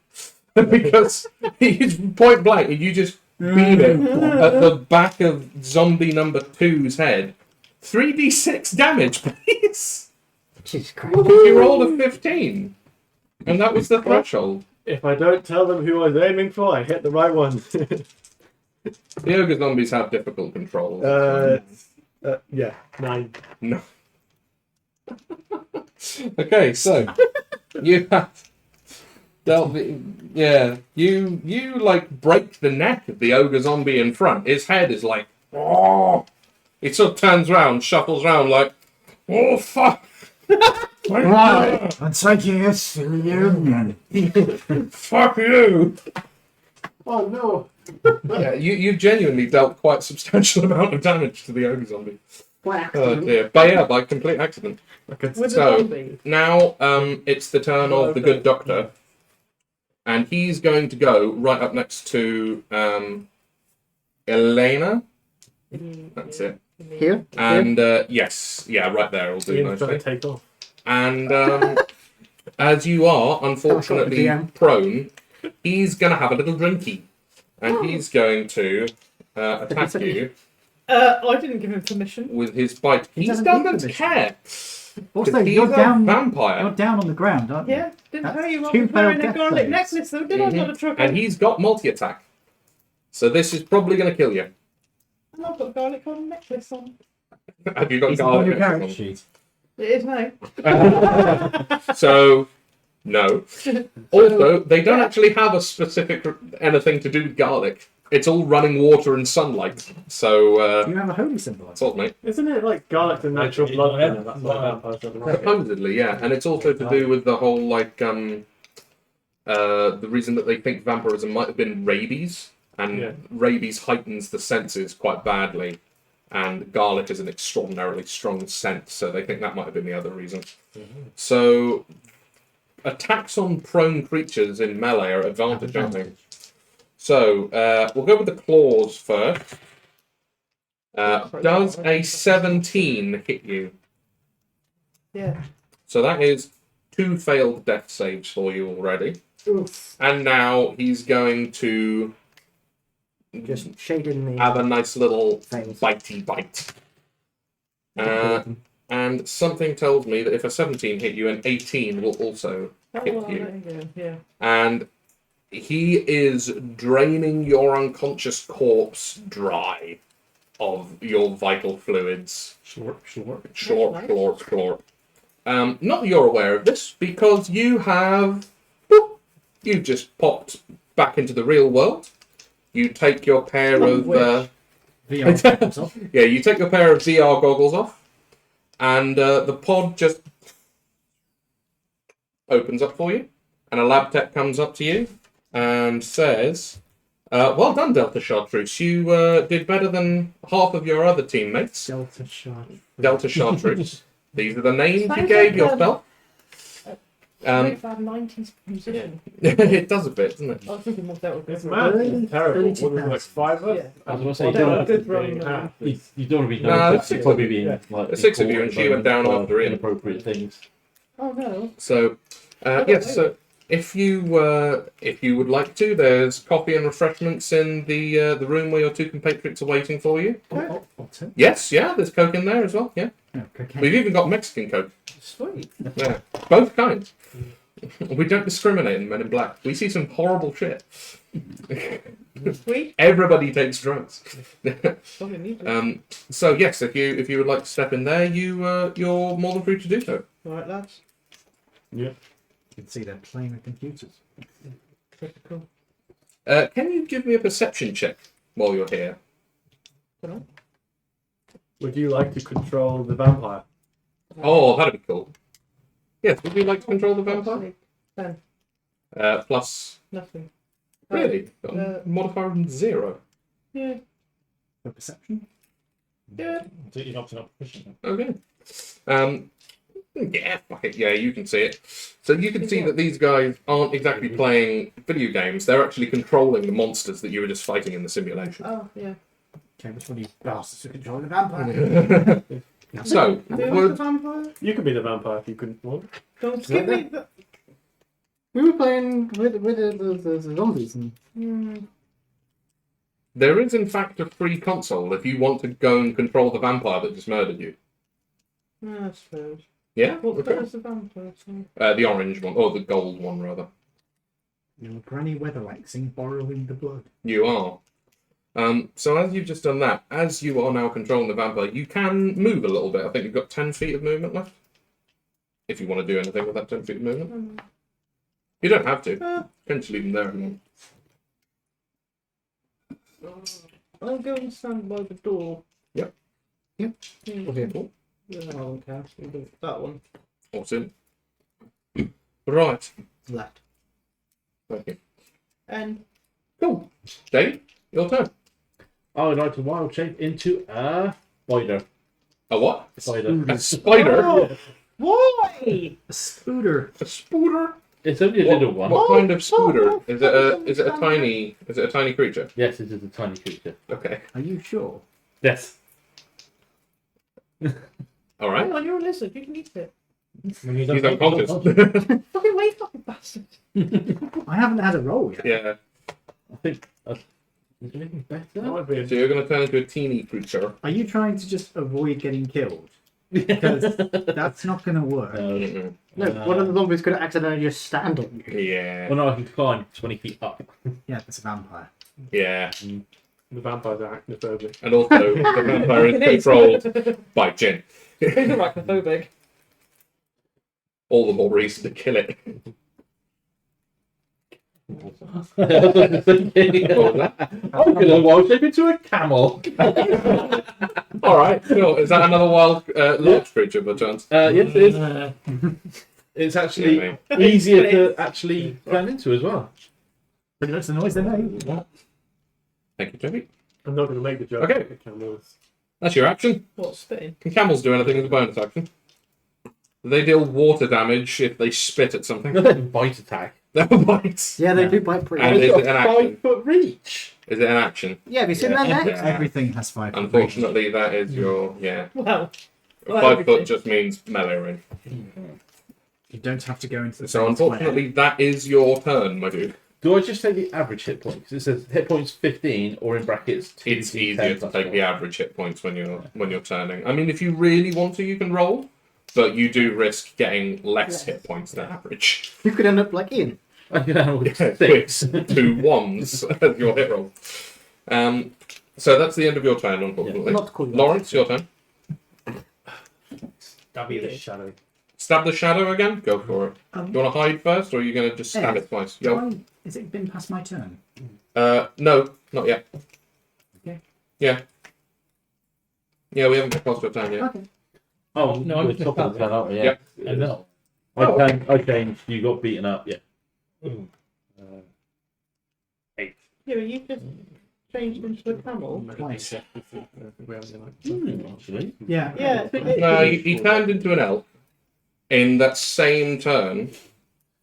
Because he's point blank and you just beat it at the back of zombie number 2's head. 3d6 damage, please! Jesus Christ. You rolled a 15. And that was the threshold. If I don't tell them who I was aiming for, I hit the right one. The ogre zombies have difficult controls. Yeah, 9. No. Okay, so you have dealt. You like break the neck of the ogre zombie in front. His head is like, oh. He sort of turns around, shuffles around like, oh fuck. Right, I'm taking us to the union. Fuck you. Oh no! Yeah, you genuinely dealt quite a substantial amount of damage to the ogre zombie. By Oh accident. dear. But yeah, by complete accident. Okay. With So- a zombie. Now, it's the turn of the good doctor, and he's going to go right up next to Elena. That's it. Here? And yes, yeah, right there will do Ian's trying to nicely. take off. And as you are unfortunately DM. prone, he's going to have a little drinky, and he's going to attack you I didn't give him permission. with his bite. He doesn't doesn't need permission. care. Also, 'Cause he's you're a down. vampire. You're down on the ground, aren't you? Yeah, didn't That's tell you I two was wearing failed a death garlic saves. necklace though, did I, motherfucker? And he's got multi-attack. So this is probably going to kill you. And I've got garlic on necklace on. Have you got He's on garlic your next character one? sheet. It is now. So, no. Also, they don't actually have a specific anything to do with garlic. It's all running water and sunlight. So, Do you have a holy symbol? that's all, mate. Isn't it like garlic and natural Actually, blood? yeah, thinner? That's what yeah. vampires are. Right? Supposedly, yeah. And it's also to do with the whole, like, the reason that they think vampirism might have been rabies. And Yeah. rabies heightens the senses quite badly. And garlic is an extraordinarily strong scent, so they think that might have been the other reason. So, attacks on prone creatures in melee are advantage, aren't they? So, we'll go with the claws first. Does a 17 hit you? Yeah. So that is 2 failed death saves for you already. Oof. And now he's going to Just shading the have a nice little things. bitey bite. And something tells me that if a 17 hit you, an 18 will also Oh, hit well, you. there you go. Yeah. And he is draining your unconscious corpse dry of your vital fluids. Slorp. Not that you're aware of this, because you have... boop, you've just popped back into the real world. You take your pair of... VR goggles off. yeah, you take your pair of VR goggles off, and the pod just opens up for you. and a lab tech comes up to you and says, "Well done, Delta Chartreuse. You did better than half of your other teammates." Delta shot. Delta Chartreuse. These are the names you Sounds gave like, yourself. Great bad 90s musician. It does a bit, doesn't it? I was thinking more that would be It's mad. It's terrible. What was it, like 5 of us? Yeah. I was going to say, Well, you don't they're have good to, running. you don't want to be No, known there's for six probably of being Yeah. like There's 6 of you, and she went down for after Ian. inappropriate things. Oh no. So, yes. So, if you would like to, there's coffee and refreshments in the room where your 2 compatriots are waiting for you. Oh, Yes, yeah. There's Coke in there as well. Yeah, cocaine. we've even got Mexican Coke. Sweet. Yeah, both kinds. We don't discriminate in Men in Black. We see some horrible shit. Sweet. Everybody takes drugs. Probably need to. So yes, if you would like to step in there, you're more than free to do so. Alright, lads. You can see they're playing with computers. Critical. Can you give me a perception check while you're here? Would you like to control the vampire? Oh, that'd be cool. Yes, would you like to control the vampire? 10. Plus, Nothing. really? Got a modifier of 0. Yeah. For perception? Yeah. So you're not proficient. Okay. Yeah, fuck it. Yeah, you can see it. So you can see that these guys aren't exactly playing video games. They're actually controlling the monsters that you were just fighting in the simulation. Oh, yeah. Okay, which one of you bastards are controlling the vampire? So, Who's the would, vampire? You could be the vampire if you couldn't want. Don't skip me. We were playing with the zombies and there is in fact a free console if you want to go and control the vampire that just murdered you. No, I suppose. Yeah? What Okay. colour's the vampire? The orange one, or the gold one rather. You're Granny Weatherwaxing, borrowing the blood. You are. So as you've just done that, as you are now controlling the vampire, you can move a little bit. I think you've got 10 feet of movement left. If you want to do anything with that 10 feet of movement. You don't have to. You can just leave them there. if you want. I'll go and stand by the door. Yep. Yep. Okay. Yeah, I don't care. We'll do that one. Awesome. Right. Left. Thank you. And Cool. Dave, your turn. I would like to wild shape into a spider. A what? Spider. A spider? Oh, why? A spooter. A spooter? It's only a little one. What kind of spooter? Is it a tiny creature? Yes, it is a tiny creature. Okay. Are you sure? Yes. All right. Hang on, you're a lizard. You can eat it. He's unconscious. Fucking wake up, you bastard. I haven't had a roll yet. Yeah. I think. Is there anything That better? would be So you're going to turn into a teeny creature. Are you trying to just avoid getting killed? Because that's not going to work. Mm-mm. no, one of the zombies could accidentally just stand on you. Yeah. Well, no, I can climb 20 feet up. Yeah, it's a vampire. Yeah. the vampires are acnophobic. And also, the vampire is controlled by Jin. He's arachnophobic. All the more reason to kill it. I was thinking, What was that? I'm going to wild shape into a camel. All right, cool. Is that another wild large creature, by chance? Yes, it is. It's actually Yeah, easier to actually turn into as well. Pretty much the noise they make. Thank you, Jimmy. I'm not going to make the joke. Okay. about camels. That's your action. What, spitting? Can camels do anything as a bonus action? They deal water damage if they spit at something. Bite attack. They're bites. Yeah, they do bite pretty. And It's is got it an action? 5-foot reach. Is it an action? Yeah, have you seen Yeah. their necks? Everything has 5 foot range. Unfortunately, that is your Well, 5 foot everything. just means melee range. You don't have to go into the So same square. unfortunately, that is your turn, my dude. Do I just take the average hit points? It says hit points 15, or in brackets 2. It's easier to take the average hit points when you're turning. I mean, if you really want to, you can roll, but you do risk getting less hit points than average. You could end up like Ian. I can handle With 6. 2 ones as your hit roll. So that's the end of your turn, unfortunately. Not cool. Lawrence, your turn. W the shadow. Stab the shadow again. Go for it. Do you want to hide first, or are you going to just stab it twice? Yo. Has it been past my turn? No, not yet. Okay. Yeah. Yeah, we haven't got past your turn yet. Okay. Oh, No, no, I'm we're top of the turn, aren't we? Yeah. Yep. And no. Oh, I changed. You got beaten up. Yeah. 8. Yeah, you just changed into a camel. Twice. Actually. Yeah. Yeah, so No, he turned into an elk in that same turn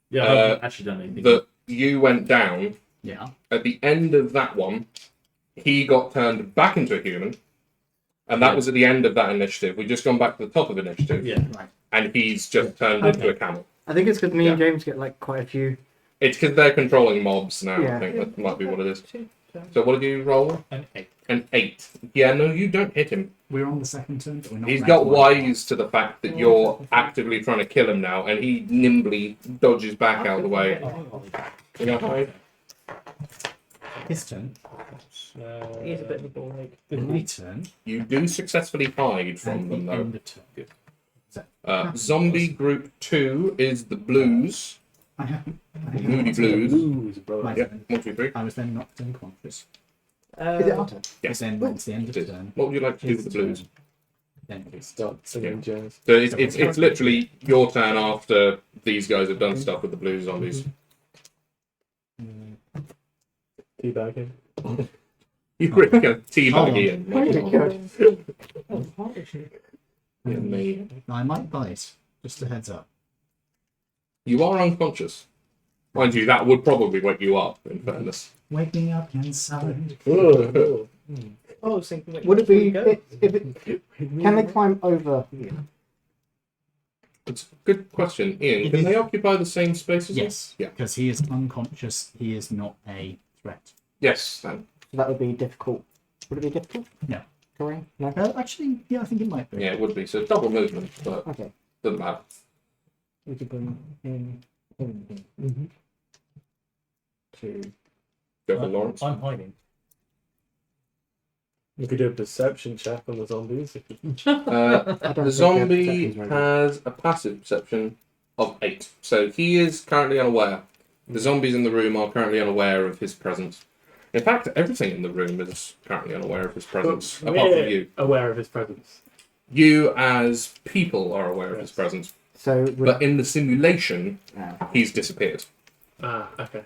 Yeah, I haven't actually done anything. that you went down. Yeah. At the end of that one, he got turned back into a human, and that was at the end of that initiative. We've just gone back to the top of initiative, Yeah. Right. and he's just turned into a camel. I think it's because me and James get like quite a few. It's because they're controlling mobs now. Yeah. I think that might be what it is. So what did you roll? An 8. An 8. Yeah, no, you don't hit him. We're on the second turn, but we're not. He's round got one. wise to the fact that you're actively trying to kill him now, and he nimbly dodges back out of the way. You know, hide? His turn. He's a bit of a ball egg. My turn. You do successfully hide from And them, the though. end of turn. Zombie Group 2 is the Blues. I have. Moody Blues. My Yep, turn. 1, 2, 3. I was then knocked unconscious. Is it our turn? Yes. Then once the end of It is. turn. What would you like to do with his the Blues? turn, Then it's Start singing jazz. So it's literally your turn after these guys have done stuff with the Blue Zombies. Teabagging. You really going to Hold on. teabag Ian. Oh, Like, good. Oh, partnership. Ian, me. I might bite. Just a heads up. You are unconscious. Mind you, that would probably wake you up, in fairness. Wake me up inside. Oh, I was thinking, like, Would it be go? if it? Can they climb over? It's a good question. Ian, can they occupy the same space as us? Yes. Yeah. Because he is unconscious. He is not a threat. Yes, then. So that would be difficult. Would it be difficult? No. Corey? No. Actually, yeah, I think it might be. Yeah, it would be. So double movement, but Okay. doesn't matter. We could bring in him to. Go for Lawrence. I'm hiding. you could do a perception check on the zombies. I don't The think zombie perception's very good. has a passive perception of 8. So he is currently unaware. The zombies in the room are currently unaware of his presence. In fact, everything in the room is currently unaware of his presence, But apart from we're you. aware of his presence. You, as people, are aware of his Yes. presence. So would, But in the simulation, he's disappeared. Ah, okay.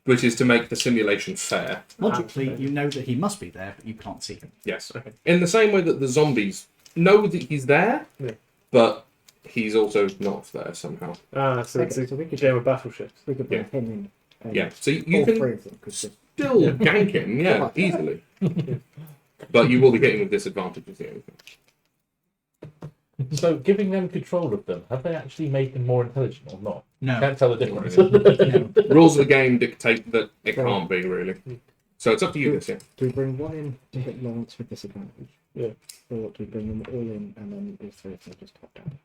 Which is to make the simulation fair. Logically, you know that he must be there, but you can't see him. Yes. Okay. In the same way that the zombies know that he's there, Yeah. but he's also not there somehow. Ah, so it's okay, a so we could game of battleships. we could bring Yeah. him in. And Yeah. So you all can three of them could just. still gank him, yeah, easily. But you will be hitting with disadvantage, is the only thing. So, giving them control of them, have they actually made them more intelligent or not? No. Can't tell the difference. No. Rules of the game dictate that it can't be, really. So it's up to you this year. Do we bring one in to hit Lawrence with disadvantage? Yeah. Or do we bring them all in and then all three of them just top down?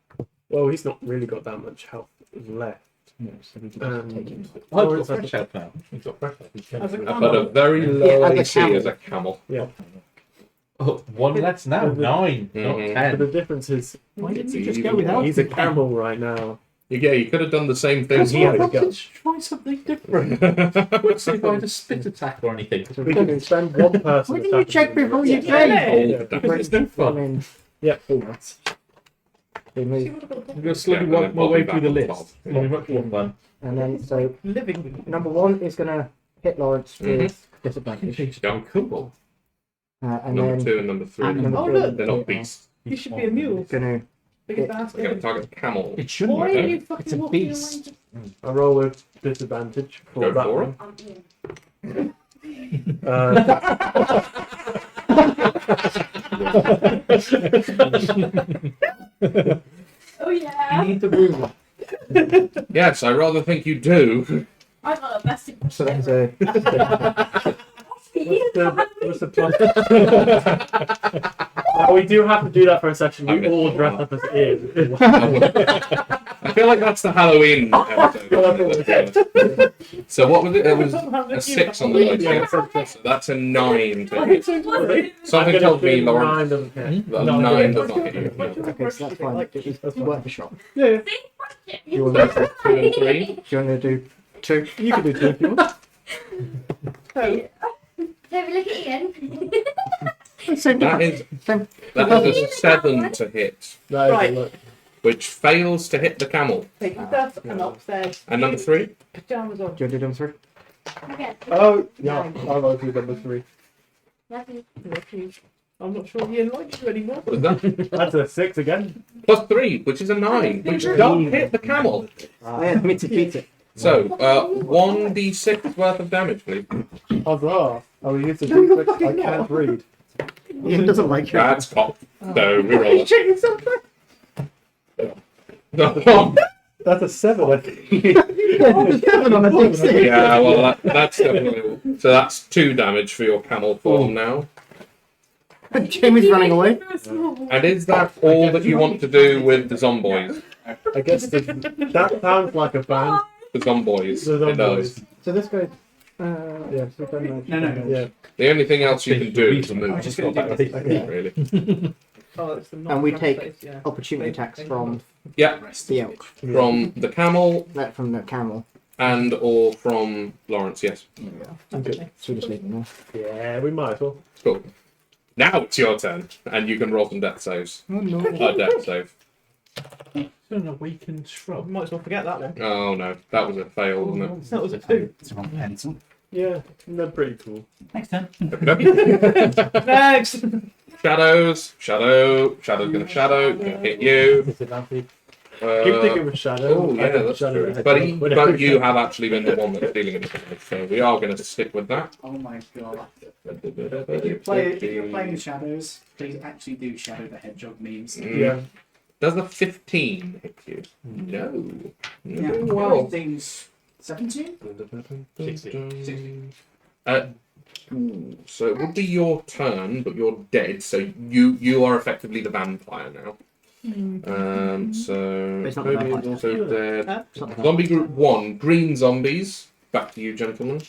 Well, he's not really got that much health left. No, so we can just take him. I've got fresh health now. He's got fresh health. He's As a I've got a very Yeah, low as a AC camel. as a camel. Yeah. Oh, one less now. 9, not Mhm. 10. But the difference is Why didn't you It's just even go without he's a him? camel right now. Yeah, you could have done the same thing Because here. I wanted to try something different. Let's see if I had a spit attack or anything. So We we can spend one person. Why didn't you check attacking before him. you Yeah. came? Because it's no Bring fun. them in. Yeah. Forwards. We She move, would have got I'm going to slowly Yeah, work my way through the back on list. It's going to be much more fun. and then so living. number one is gonna hit Lawrence with disadvantage, Go cool. and Number then 2 and number 3. And number Oh, three look. They're not beasts. You should be a mule. gonna Biggest Yeah. ass They're going to ever. target the camel. It shouldn't Why be. are you It's a fucking walking beast. around? I roll with disadvantage for Go that for one. it. Oh yeah. You need the ruler. Yes, I rather think you do. I got the best so that's a What's the plus? Now, we do have to do that for a session. We Okay. all dress up as Ian. I feel like that's the Halloween episode. So what was it? It was a 6 on the dice. Yeah, Yeah. So that's a 9 to I hit. think so. I'm Something gonna tells me, do Lawrence, 9 doesn't count. that a No, 9 does not hit you. No. okay, so that's fine. It's worth a shot. Yeah, You want to So 2 and 3. do you want to do two? you can do 2 if you want. Don't look at Ian. Same That is Same. a 7 to hit. That is Right. a look. which fails to hit the camel. Take your stuff and upstairs. And number 3? Pajamas on. Do you want to do number 3? Okay. Oh, yeah. I'll go to number 3. Matthew. I'm not sure he likes you anymore. What is that? That's a 6 again. Plus 3, which is a 9, which don't hit the camel. Yeah, me to beat it. So, 1d6 worth of damage, please. Huzzah. Oh, we used to do quick. I can't read. Ian doesn't like it. That's cocked. So, reroll it. Chicken something. That's a 7, I think. 7 on a D6. Yeah, well, that's definitely... So that's 2 damage for your camel form now. Jamie's running away. And is that all that you want to do with the zomboys? I guess that sounds like a ban. The zomboys. The It does. zombies. So this guy. Yeah, so then No. yeah. The only thing else you can do is I was move. just going to do this. Really. Oh, that's the And we non-drug take face, yeah. opportunity attacks from Yeah, the elk. from the camel From the camel. and or from Lawrence, yes. Okay. So we just leave them there. Yeah, we might as well. Cool. Now it's your turn, and you can roll some death saves. Oh no. Death save. It's an awakened shrub. Might as well forget that one. Oh no, that was a fail, wasn't That was a 2. It's a wrong pencil. Yeah, they're pretty cool. Next turn. it? Next! Shadows, shadow's gonna shadow, gonna hit you. Disadvantage. Keep thinking of Shadow. Oh I yeah, think that's Shadow true. had But, to- but you have actually been the one that's dealing with it, so we are going to stick with that. Oh my god. If you're playing shadows, please actually do Shadow the Hedgehog memes. Yeah. Does the 15 hit you? No. Yeah. Well. Things 17? 16. So it would be your turn, but you're dead, so you are effectively the vampire now. So It's not the Toby is vampire. also dead. It's not the Zombie group 1, green zombies. Back to you, gentlemen.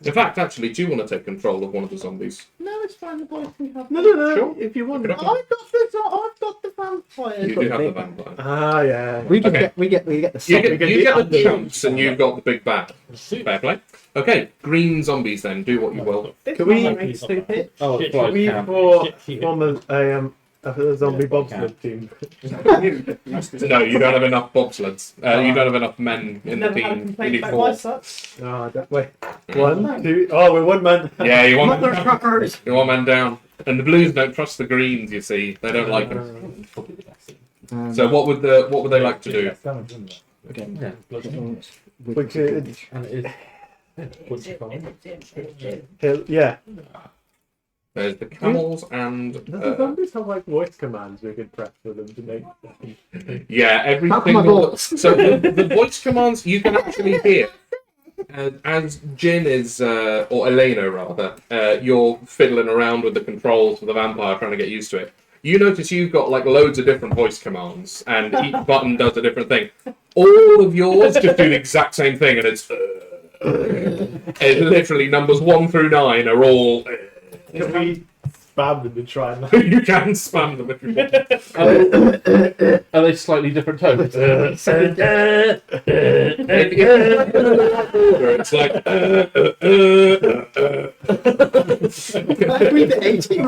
In fact, actually, do you want to take control of one of the zombies? No, it's fine. The boys can have No. Sure. If you want. Pick it I've up. got the vampire. You do have the vampire. Ah, yeah. We Okay. get the You second. get the chunks, and you've got the big bat. Fair play. Okay, green zombies then. Do what you will. Can we- Make stupid. Oh, Shit, right, We camp. form a zombie bobsled team. No, you don't have enough bobsleds. You don't have enough men in the Never had a team. You complaint need about 4. my sucks. Oh, wait. 1, 2. Oh, we're one man. Yeah, you want Motherfuckers! you want man down. And the blues don't trust the greens. You see, they don't like them. So what would they like to do? Yeah, blood. We could. And it is. Yeah. There's the camels and Does the zombies have like voice commands we could press for them to make? yeah, every How come I single. got- So the voice commands you can actually hear. As Jin is, or Elena rather, you're fiddling around with the controls for the vampire, trying to get used to it. You notice you've got like loads of different voice commands, and each button does a different thing. All of yours just do the exact same thing, and it's literally numbers 1 through 9 are all. Can we spam them and try and like, You can spam them if you want. Are they slightly different tones? It's like. Read the 18.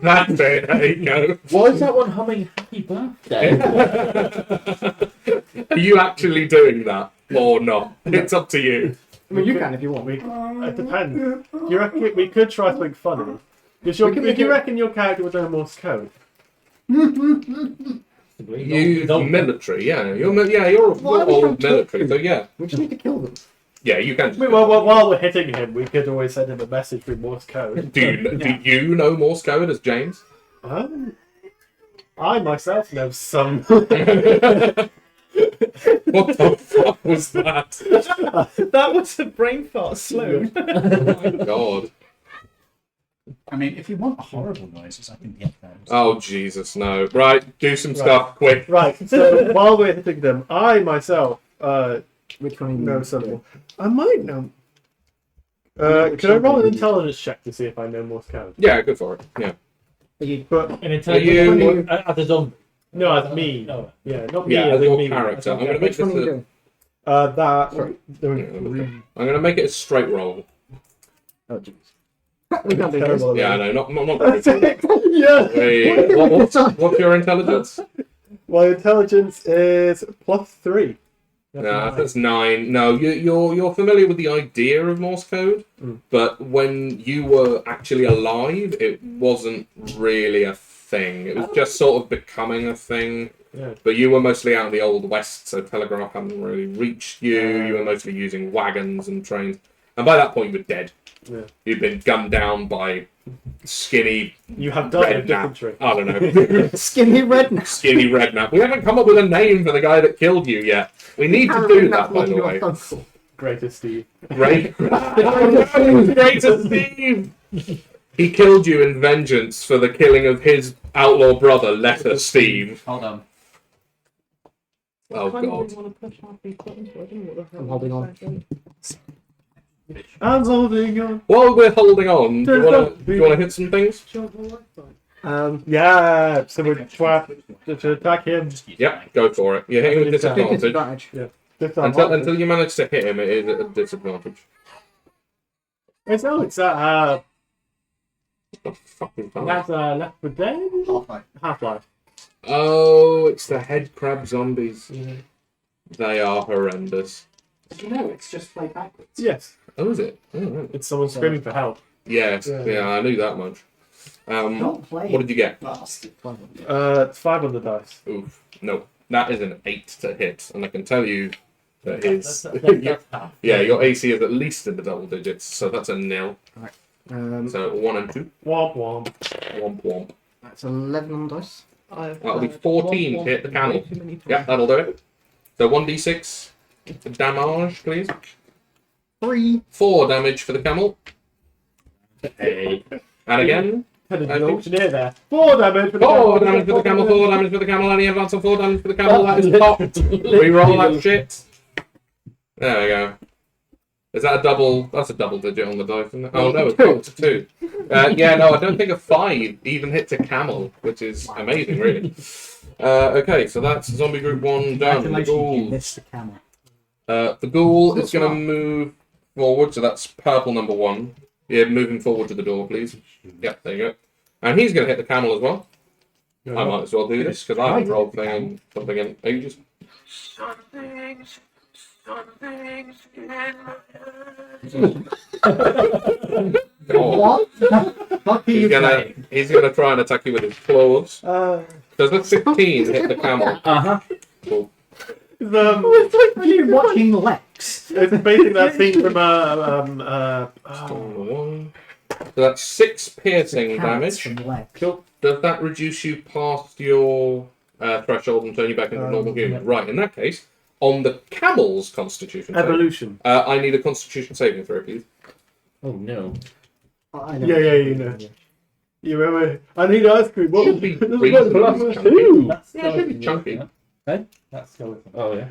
That's it. There you go. Why is that one humming Happy Birthday? Are you actually doing that or not? It's up to you. I mean, you can if you want. it depends. You reckon we could try something funny? If you reckon your character would know Morse code? You military, yeah. You're old military, so yeah. We just need to kill them. Yeah, you can. While we're hitting him, we could always send him a message through Morse code. Do you know Morse code as James? I myself know some. What the fuck was that? That was a brain fart slow. Oh my god. I mean, if you want horrible noises, I can get those. Oh Jesus, no. Right, do some stuff quick. Right, so while we're hitting them, I myself Which one know something. I might know. Could I roll an intelligence check to see if I know Morse code? Yeah, go for it. Yeah. But An you- intelligent as a zombie. no, as me. No. Yeah, not me. Yeah, as as in your me. character. I'm gonna make Which this one are we a, doing? That. Sorry. Sorry. I'm gonna make it a straight roll. Oh, jeez. We can't do this. Terrible. Yeah, I know. Not very good. Yeah. Wait, what's your intelligence? My intelligence is +3. No, that's 9. No, you're familiar with the idea of Morse code, but when you were actually alive, it wasn't really a thing. It was just sort of becoming a thing. Yeah. But you were mostly out in the Old West, so telegraph hadn't really reached you. You were mostly using wagons and trains. And by that point, you were dead. Yeah. You'd been gunned down by skinny You have died of redknapp. dysentery. I don't know. Skinny redneck. Skinny redknapp. We haven't come up with a name for the guy that killed you yet. We need to do that, by the way. Greatest Steve. Great. Greater Steve! He killed you in vengeance for the killing of his outlaw brother, Letter Steve. Hold on. Oh, I kind of God. really want to push half these buttons, but I don't know what the hell I'm holding on. I'm holding on. While we're holding on, do you want to hit some things? Yeah, so we try to attack him. Yep, go for it. You're hitting with disadvantage. Disadvantage. This time. Until you manage to hit him, it is at a disadvantage. It's Fucking time. that's Left 4 Dead? Half-life. Half-Life. Oh, it's the head crab zombies. They are horrendous. No, it's just played backwards. Yes. Oh, is it? Oh, right. It's someone screaming for help. Yes, yeah, I knew that much. Not played. What did you get? Last. It's 5 on the dice. Oof. No, that is an 8 to hit, and I can tell you that his yeah, your AC is at least in the double digits, so that's a nil. So 1 and 2. Womp womp. Womp womp. That's 11 on dice. That'll be 14 to hit the camel. Yeah, that'll do it. So 1d6 damage, please. 3. 4 damage for the camel. Hey. And again, Had I an think- auctioneer there. 4 damage for the 4 damage for the camel, 4 damage for the camel, any advance on 4 damage for the camel, that is popped. Reroll that shit. There we go. Is that a double? That's a double digit on the dice, isn't it? Oh no, it's got to 2. Yeah, no, I don't think a 5 even hits a camel, which is amazing, really. Okay, so that's zombie group 1 done. The Congratulations, you ghoul. missed the camera. The ghoul is going to move forward, so that's purple number 1. Yeah, moving forward to the door, please. Yeah, there you go. And he's going to hit the camel as well. I might as well do this because I haven't rolled something in ages. What? Fuck are you saying? He's gonna try and attack you with his claws. Does the 15 hit the camel? Uh-huh. Cool. Are you watching Lex? It's basically that scene from So that's 6 piercing Carrots damage. from Lex. Cool. Does that reduce you past your threshold and turn you back into a normal human? Right, in that case, on the camel's constitution save, evolution. I need a constitution saving throw, please. Oh no. I know. Yeah, you know. You remember? I need ice cream. What Should be this is reasonably what chunky. two. That's Yeah, it should be chunky. Hey? That's skeleton. Oh yeah.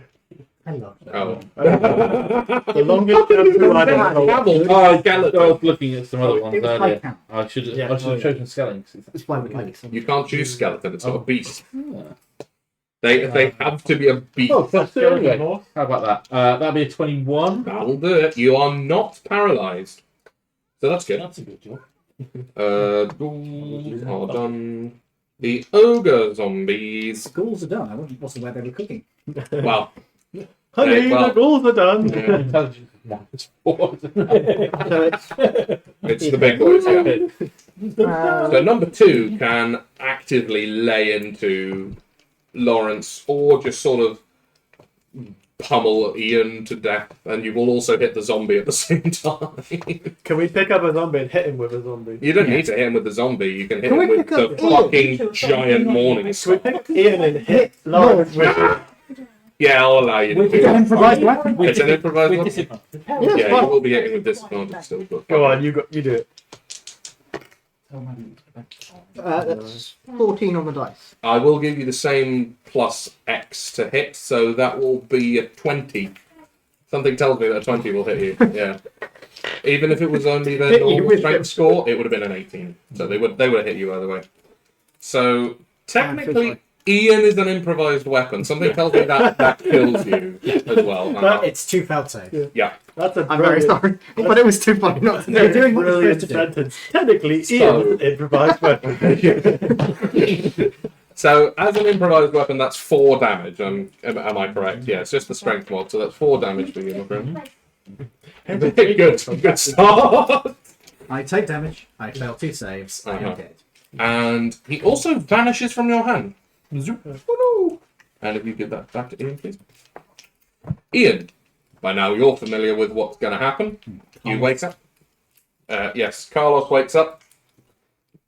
Hello. Oh. The longest shampoo I know. Camel. Oh, skeleton. I was looking at some other ones It was earlier. like I should Yeah, have chosen skeleton. That's why we like some. You can't choose skeleton, it's not a beast. Ah. They have to be a beast. Oh, plus 2 anyway. Horse. How about that? That'd be a 21. That'll do it. You are not paralysed. So that's good. That's a good job. Ghouls are done. The ogre zombies. Schools are done. I wasn't where they were cooking. Well, Honey, well. the goals are done. yeah, Intelligence. It's 4. So it's it's the big boys, yeah. So number 2 can actively lay into Lawrence or just sort of pummel Ian to death, and you will also hit the zombie at the same time. Can we pick up a zombie and hit him with a zombie? You don't need to hit him with the zombie, you can hit Can him we with pick the up Ian? fucking giant morning Can we star. pick Ian and hit Lawrence with it? Yeah, I'll allow you to With do an that. improvised weapon. It's an improvised With one? disadvantage. Yeah, you will be hitting with disadvantage still. But Go on, you do it. that's 14 on the dice. I will give you the same plus X to hit, so that will be a 20. Something tells me that a 20 will hit you. Yeah. Even if it was only their Hit you normal with strength it. score, it would have been an 18. So they would have hit you either way. So technically, Ian is an improvised weapon. Something tells me that kills you as well. It's too failed save. Yeah. That's a I'm very sorry, but it was too funny not to do. You're doing what you're brilliant supposed to do. sentence. Technically, So- Ian is an improvised weapon. So, as an improvised weapon, that's 4 damage. Am I correct? Yeah, it's just the strength mod, so that's 4 damage for you, my friend. Good start. I take damage. I fail 2 saves. I Uh-huh. am dead. And he also vanishes from your hand. Zoop. Oh, no. And if you give that back to Ian, please. Ian, by now you're familiar with what's going to happen. You wake up. Yes, Carlos wakes up.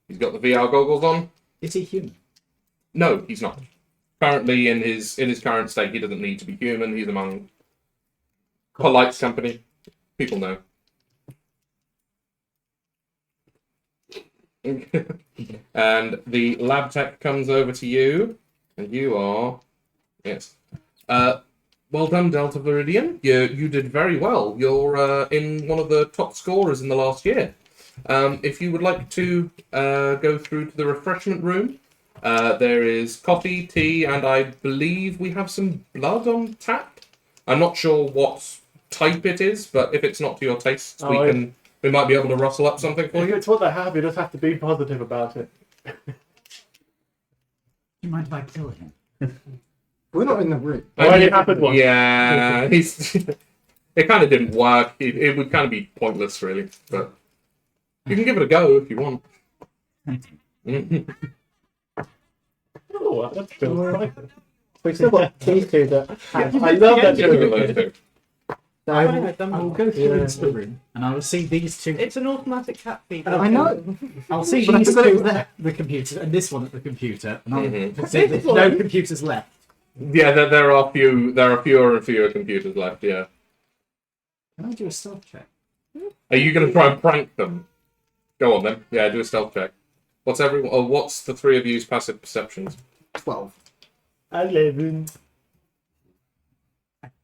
He's got the VR goggles on. Is he human? No, he's not. Currently, in his current state, he doesn't need to be human. He's among polite company. People know. And the lab tech comes over to you, and you are, yes. Well done, Delta Viridian. You did very well. You're in one of the top scorers in the last year. If you would like to go through to the refreshment room, there is coffee, tea, and I believe we have some blood on tap. I'm not sure what type it is, but if it's not to your taste, we might be able to rustle up something for If you. it's what they have, you just have to be positive about it. Do you mind if I kill him? We're not in the room. Already happened once. Yeah, he's. It kind of didn't work. It would kind of be pointless, really. But you can give it a go if you want. Oh, that's still nice. We've still got these two that. I love that Give it a joke. go. I will go through Yeah. into the room and I will see these two. It's an automatic cat feed. I know. I'll see But I these forgot it two was there. at the computer and this one at the computer, and I'll Mhm. see there's no computers left. Yeah, there are fewer and fewer computers left. Yeah. Can I do a stealth check? Are you going to try and prank them? Go on then. Yeah, do a stealth check. What's the 3 of you's passive perceptions? 12. 11.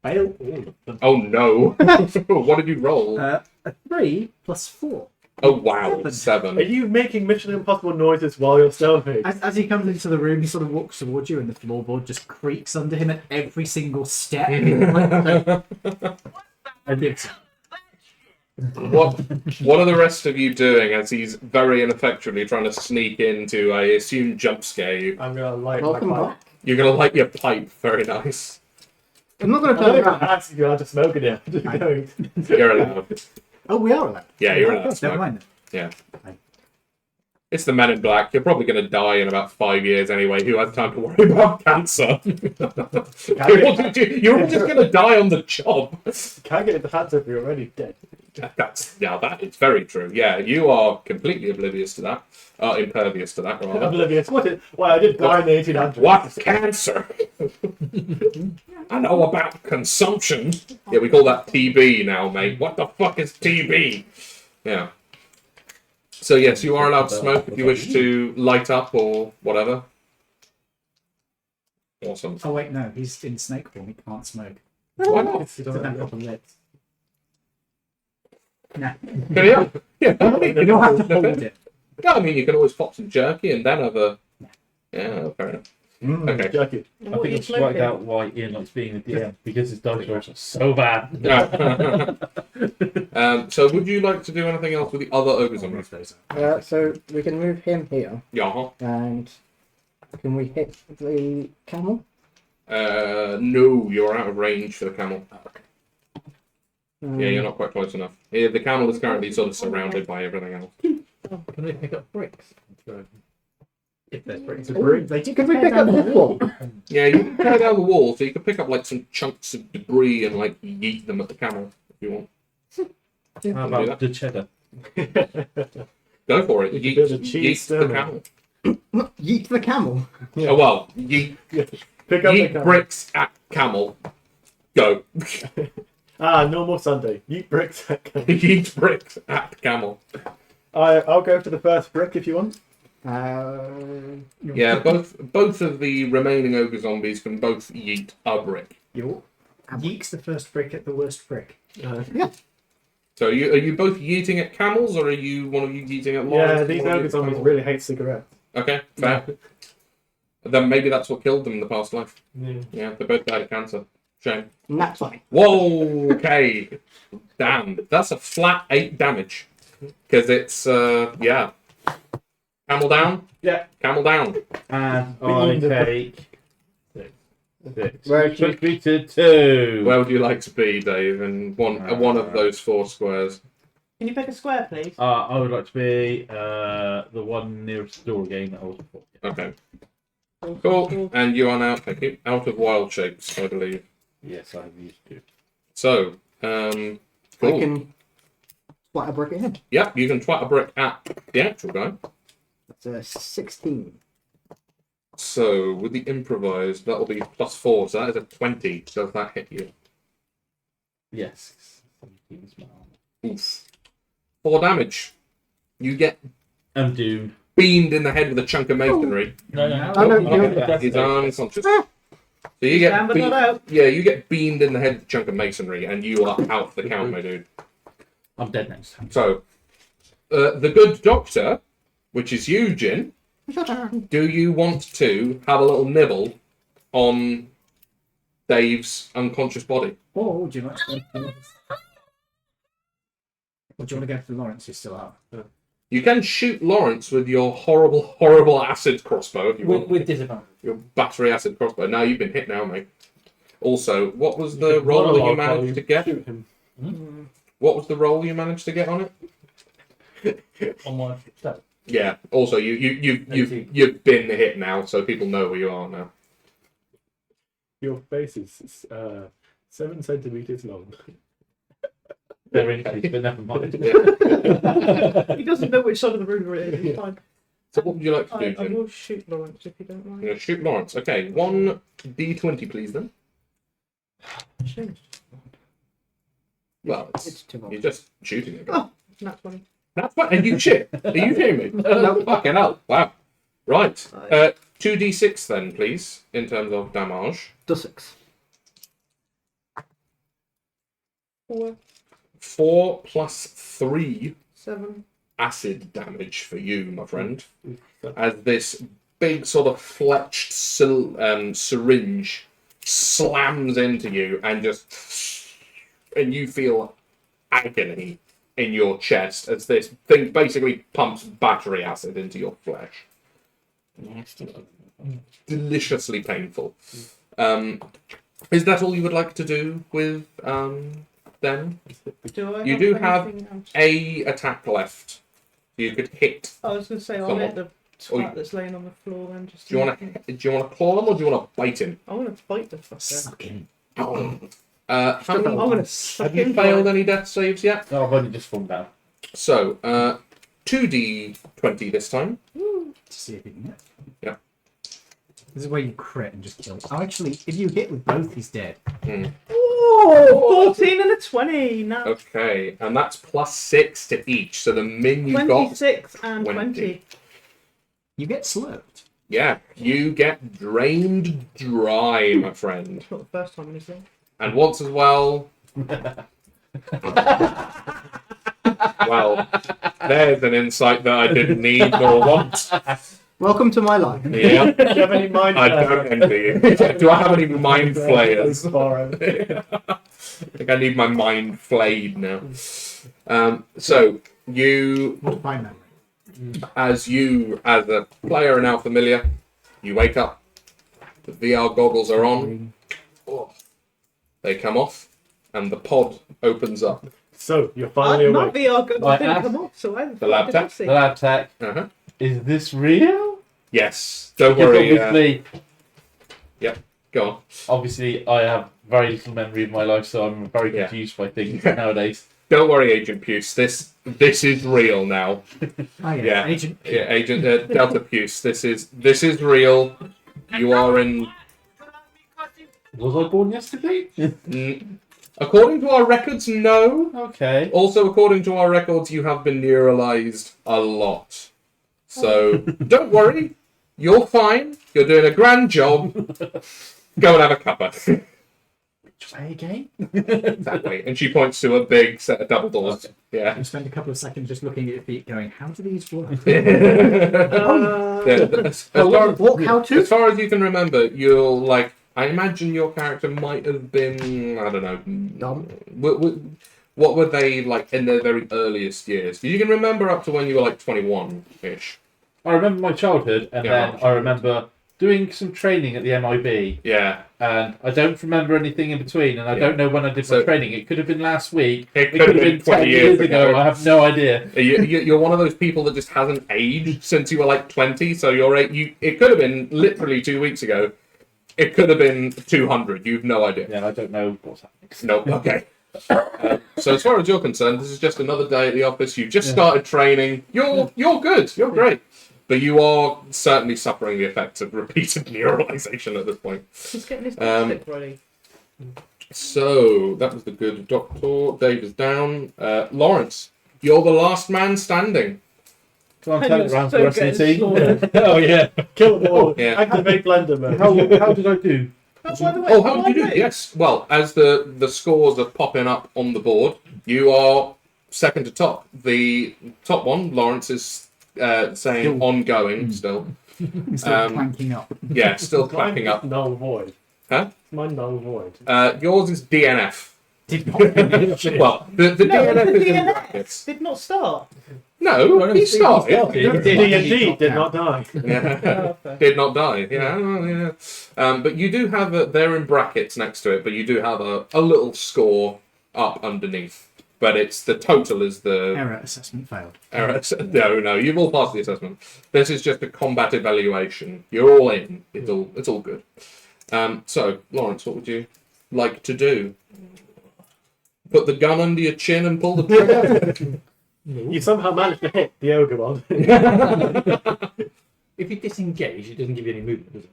Fail all of them. Oh no! What did you roll? A 3 plus 4. Oh wow, 7. Are you making Mission Impossible noises while you're stealthing? As he comes into the room, he sort of walks towards you, and the floorboard just creaks under him at every single step. What are the rest of you doing as he's very ineffectually trying to sneak into, I assume, jump scare you? I'm gonna light Welcome my pipe. back. You're going to light your pipe. Very nice. I'm not going to I turn don't around. ask if you're allowed to smoke in here. I'm just going. You're allowed. Oh, we are allowed. Yeah, you're allowed to Never smoke. mind. Yeah. It's the Men in Black. You're probably going to die in about 5 years anyway. Who has time to worry about cancer? You're all just going to die on the job. Can't get in the hats if you're already dead. That is very true. Yeah, you are completely oblivious to that. Impervious to that, rather. Oblivious. Why, I did die in the 1800s. What's cancer? I know about consumption. Yeah, we call that TB now, mate. What the fuck is TB? Yeah. So yes, you are allowed to smoke if you wish to light up or whatever. Awesome. Oh, wait, no. He's in snake form. He can't smoke. Why not? It doesn't have open lips. Nah. Yeah. You'll have to hold it. Yeah, I mean, you can always pop some jerky and then have a... Yeah, fair enough. Okay. Jerky. I think I've just worked out why Ian likes being a DM because his dice rolls are so bad. So would you like to do anything else with the other ogres on this? So we can move him here, Yeah. and can we hit the camel? No, you're out of range for the camel. Um, Yeah, you're not quite close enough. Yeah, the camel is currently sort of surrounded by everything else. Can they pick up bricks? If there's bricks. Ooh. They do Could we tear pick up down this wall? Yeah, you can tear down the wall, so you can pick up like some chunks of debris and like yeet them at the camel if you want. How do that. about the cheddar? Go for it. You Yeet, can build a cheese yeet the stomach. camel. Yeet the camel. Oh well, yeet, Pick up the yeet camel. bricks at camel. Go. Normal Sunday. Eat bricks. Yeet bricks at camel. I'll go for the first brick if you want. Yeah, both of the remaining ogre zombies can both yeet a brick. Yeek's the first brick at the worst brick. So are you both yeeting at camels, or are you one of you yeeting at Yeah, lions? these One of you ogre zombies camels? really hate cigarettes. Okay, fair. Then maybe that's what killed them in the past life. Yeah. Yeah, they both died of cancer. Shame. And that's why. Whoa, okay. Damn, that's a flat 8 damage. Because it's, yeah. Camel down? Yeah. Camel down. And I take 6. Where Which do you- puts me to 2. Where would you like to be, Dave, in one of those 4 squares? Can you pick a square, please? I would like to be the one nearest the door again that I was before. Okay. Cool. And you are now out of wild shapes, I believe. Yes, I have used to. So, I cool. can splat a brick at him. Yep, you can twat a brick at the actual guy. That's a 16. So, with the improvised, that'll be +4, so that is a 20. Does that hit you? Yes. 17 is my armor. Oof. 4 damage. You get I'm doomed. beamed in the head with a chunk of masonry. No, no. Oh, no, Okay. He's unconscious. So you get Down but not out. yeah, you get beamed in the head with a chunk of masonry, and you are out for the count, my dude. I'm dead next time. So, the good doctor, which is you, Jin, do you want to have a little nibble on Dave's unconscious body? Or would you like to go? Or do you want to go for Lawrence who's still up? You can shoot Lawrence with your horrible, horrible acid crossbow if you want. With disadvantage. Your battery acid crossbow. Now you've been hit now, mate. Also, what was the roll that you managed to get? Shoot him. What was the roll you managed to get on it? On my stat. Yeah. Also, you've been hit now, so people know where you are now. Your face is 7 centimeters long. They're increased, but never mind. He doesn't know which side of the room we're in. It's fine. So what would you like to do, I Jim? will shoot Lawrence if you don't You're mind. going to shoot Lawrence. Okay, 1d20, please, then. Shoot. Well, It's too much. you're just shooting it. Oh, Nat 20. That's fine. Are you shit? Are you hearing me? No. Fucking hell. Wow. Right. 2d6 then, please, in terms of damage. The 6. 4, 4 plus 3 7. acid damage for you, my friend. As this big sort of fletched syringe slams into you and you feel agony in your chest as this thing basically pumps battery acid into your flesh. Deliciously painful. Is that all you would like to do with them? Do I You do have have anything else? a attack left. You could hit. I was going to say, I'll Someone. hit the Or twat that's laying on the floor then. Just Do you want to claw him or do you want to bite him? I want to bite the fucker. Suck in. How I'm many, going to suck have you in failed for it. any death saves yet? No, I've only just fallen down. So, 2d20 this time. To see if you can hit. Yeah. This is where you crit and just kill. Oh, actually, if you hit with both, he's dead. Oh, 14 and a 20. No. Okay, and that's plus 6 to each. So the min you got, 26 and 20. 20. You get slurped. yeah, you get drained dry, my friend. It's not the first time, is it? And once as well. Well, there's an insight that I didn't need nor want. Welcome to my life. Yeah, Do you have any mind I don't envy you. Do I have any mind flayers? flayers? I think I need my mind flayed now. So you, Modify memory. as a player are now familiar, you wake up. The VR goggles are on. Oh, they come off, and the pod opens up. So, you're finally My awake. VR goggles I didn't asked- come off, so I The lab did I tech? see? The lab tech. Uh-huh. Is this real? Yes. Don't Because worry. obviously, Go on. obviously, I have very little memory of my life, so I'm very Yeah. confused by things nowadays. Don't worry, Agent Puce. This is real now. Oh, yeah. Yeah. Agent. Yeah, Agent Delta Puce. This is real. You are in. Was I born yesterday? According to our records, no. Okay. Also, according to our records, you have been neuralized a lot. So don't worry, you're fine. You're doing a grand job. Go and have a cuppa. Play a game? Exactly. And she points to a big set of double doors. Yeah. You spend a couple of seconds just looking at your feet, going, "How do these work?" As far as you can remember, you'll like. I imagine your character might have been. I don't know. What were they like in their very earliest years? You can remember up to when you were like 21-ish. I remember my childhood, and then I remember doing some training at the MIB. Yeah. And I don't remember anything in between, and I don't know when I did my training. It could have been last week. It could have been 10 years ago. I have no idea. You're one of those people that just hasn't aged since you were like 20. So it could have been literally 2 weeks ago. It could have been 200. You've no idea. Yeah, I don't know what's happening. Nope. Okay. So as far as you're concerned, this is just another day at the office. You've just started training. You're good. You're great. But you are certainly suffering the effects of repeated neuralization at this point. He's getting his stick ready. So that was the good doctor. Dave is down. Lawrence, you're the last man standing. Come on, tell it around for the rest of the team. Oh yeah. Kill them all. Yeah. Activate blender mode. How did I do? By the way, Oh, how did you do? Yes. Well, as the scores are popping up on the board, you are second to top. The top one, Lawrence, is saying ongoing still. He's still clanking up. Yeah, still clapping up. Null void. Huh? Mine null void. Yours is DNF. Did not finish. Well, the DNF is in brackets. did not start. No, he started. D&D did not die. Yeah. Did not die. Yeah, well, yeah. But you do have they're in brackets next to it, but you do have a little score up underneath. But it's the total is the Error assessment failed. error. No, you've all passed the assessment. This is just a combat evaluation. You're all in. It's all good. So, Lawrence, what would you like to do? Put the gun under your chin and pull the trigger? You somehow managed to hit the ogre one. If you disengage, it doesn't give you any movement, does it?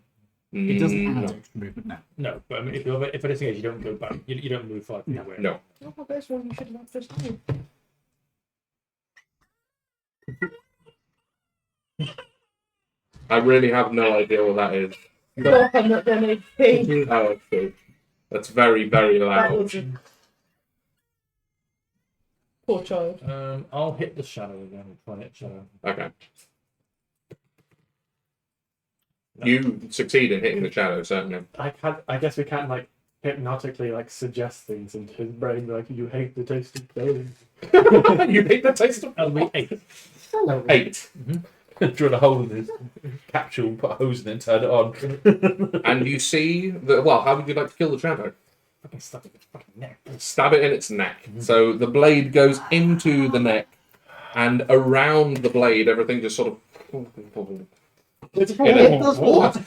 It doesn't add No. extra movement now. No, but I mean, if I disengage, you don't go back. You don't move 5 feet away. No. Oh, that's one you should have first time. I really have no idea what that is. God, I'm not done anything. Oh, okay. That's very, very That loud. was a... Poor child. I'll hit the shadow again. Try and hit shadow. Okay. You succeed in hitting the shadow, certainly. I guess we can't like hypnotically like suggest things into his brain like you hate the taste of bone. You hate the taste of That'll be 8. Hello. 8. Drill a hole in his capsule, put a hose in it, turn it on. And you see the how would you like to kill the shadow? Fucking stuck in its fucking neck. Stab it in its neck. So the blade goes into the neck, and around the blade, everything just sort of. It does what? It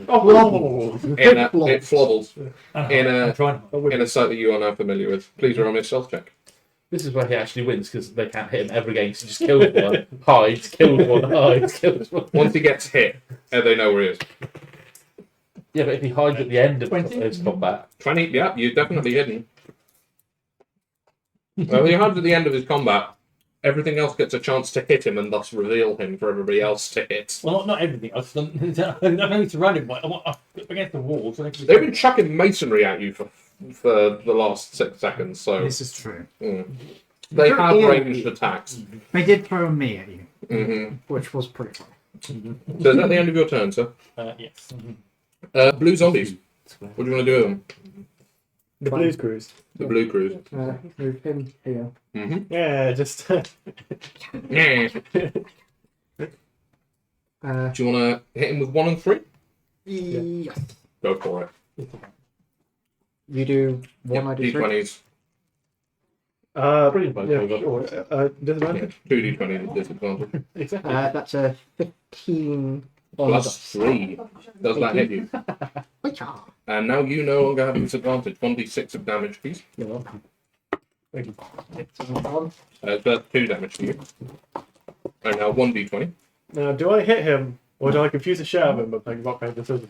flobbles I'm trying. in a site that you are now familiar with. Please roll me a stealth check. This is where he actually wins because they can't hit him ever again. So he just kills one, hides, kills one, hides, kills one. Once he gets hit, they know where he is. Yeah, but if he hides at the end of his combat, 20, yeah, you're definitely hidden. Well, he hides at the end of his combat. Everything else gets a chance to hit him and thus reveal him for everybody else to hit. well, not everything. I'm only surrounded by. I'm up against the walls. So They've been chucking masonry at you for the last 6 seconds, so This is true. they have ranged attacks. They did throw a me at you, Mm-hmm. Which was pretty funny. So is that the end of your turn, sir? yes. Blue zombies. What do you want to do with them? The Blues Cruise. The blue cruise. Move him here. Mm-hmm. Yeah, just Yeah. Do Do you want to hit him with 1 and 3? yes. Go for it. You do one, I do three. D20s. Brilliant, both yeah, over. sure. Disadvantage. 2 D20s with disadvantage. Exactly. That's a 15 on the Plus dice. 3. Does that hit you? Wait-cha. And now you no longer have disadvantage. 1d6 of damage, please. You're welcome. Thank you. That's 2 damage to you. And now 1d20. Now, do I hit him or do I confuse the shit out of him by playing rock paper scissors?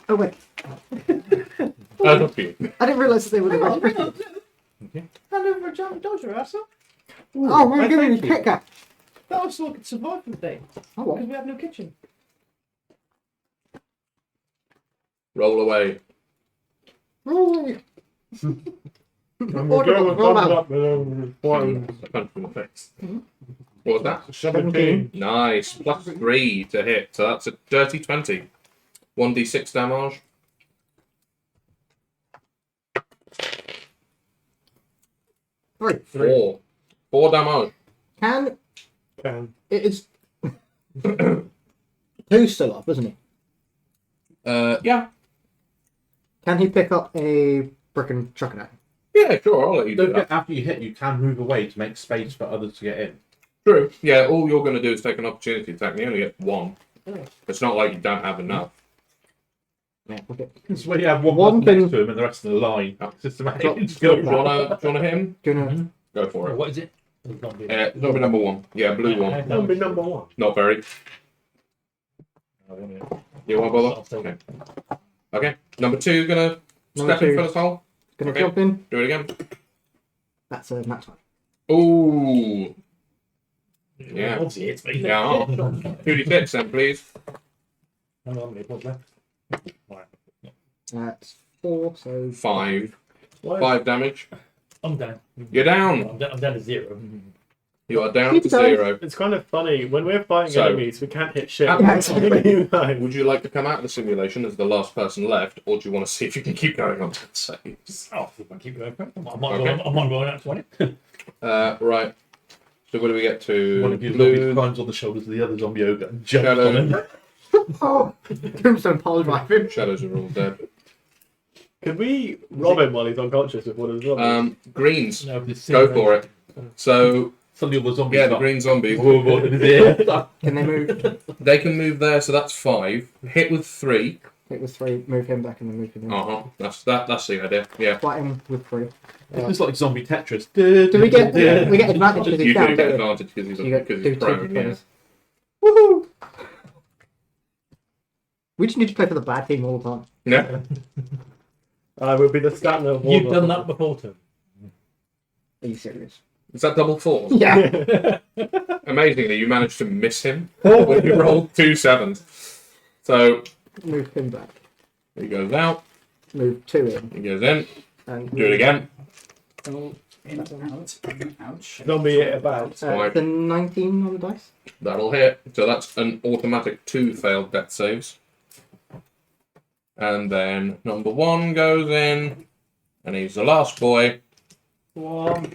Oh wait, That's up to you. I didn't realise that they were the Hang on, right. hang on. Hand over a jump dodger, asshole. Oh, we're giving you picker. That was so I could survive for the day. Oh, what? Because we have no kitchen. Roll away. Roll. And we'll go with Roll thumbs out. up and one. A punch in the face. What was that? 17. Nice. Plus 3 to hit. So that's a dirty 20. 1d6 damage. Three. 4. 4 damage. Can Can. it is Two's still up, isn't he? Yeah. Can he pick up a brick and chuck it at him? Yeah, sure. I'll let you do Don't that. forget, after you hit, you can move away to make space for others to get in. True. Yeah, all you're going to do is take an opportunity attack. You only get 1. It's not like you don't have enough. Yeah, okay. It's when you have one One person next thing- to him and the rest of the line. Systematic. Drop- Just Do go you want to hit him? Do you know? Go for it. What is it? It's not good. Zombie number 1. Yeah, blue one. Number number 1. Not very. You want to bother? I'll take Okay. Okay. Number 2 going to Number step in two. for the hole. Gonna Okay. jump in. Do it again. That's a nat 20. Ooh. Yeah. Obviously, it's me. Yeah. 2d6 then, please. Hang on, what's left? Right. That's 4, so 5. Why? 5 damage. I'm down. You're down. I'm down to 0. You are down Keep to going. 0. It's kind of funny. When we're fighting So- enemies, we can't hit shit. Absolutely. Like, Would you like to come out of the simulation as the last person left, or do you want to see if you can keep going on that saves? Oh, if I keep going for it. I might Okay. go out 20. Right. So what do we get to? One of you zombies Blue. climbs on the shoulders of the other zombie ogre and jumps on him. Shadow. oh, Tombstone pile driving. Shadows are all dead. could we rob him while he's unconscious with one of the zombies? Greens. No, this Go for it. So Suddenly all the zombies yeah, the start. green zombies. Whoa, in his ear. Can they move? They can move there, so that's 5. Hit with 3. Hit with 3, move him back and then move him in. That's the idea. Yeah. Flat him with 3. It's just like zombie Tetris. Do we get advantage because You he's do down? get don't we? advantage because he's So you get because do he's 2 prone. Yeah. d20s. Woohoo! We just need to play for the bad team all the time. Yeah. I would be the Statler of You've Warlock. done that before, too. Are you serious? Is that double 4? Yeah. Amazingly, you managed to miss him when you rolled 2 7s. So Move him back. he goes out. Move 2 in. He goes in. And Do it again. Oh, in and out. Ouch. Zombie hit about. Right. The 19 on the dice. That'll hit. So that's an automatic 2 failed death saves. And then number 1 goes in, and he's the last boy. 1.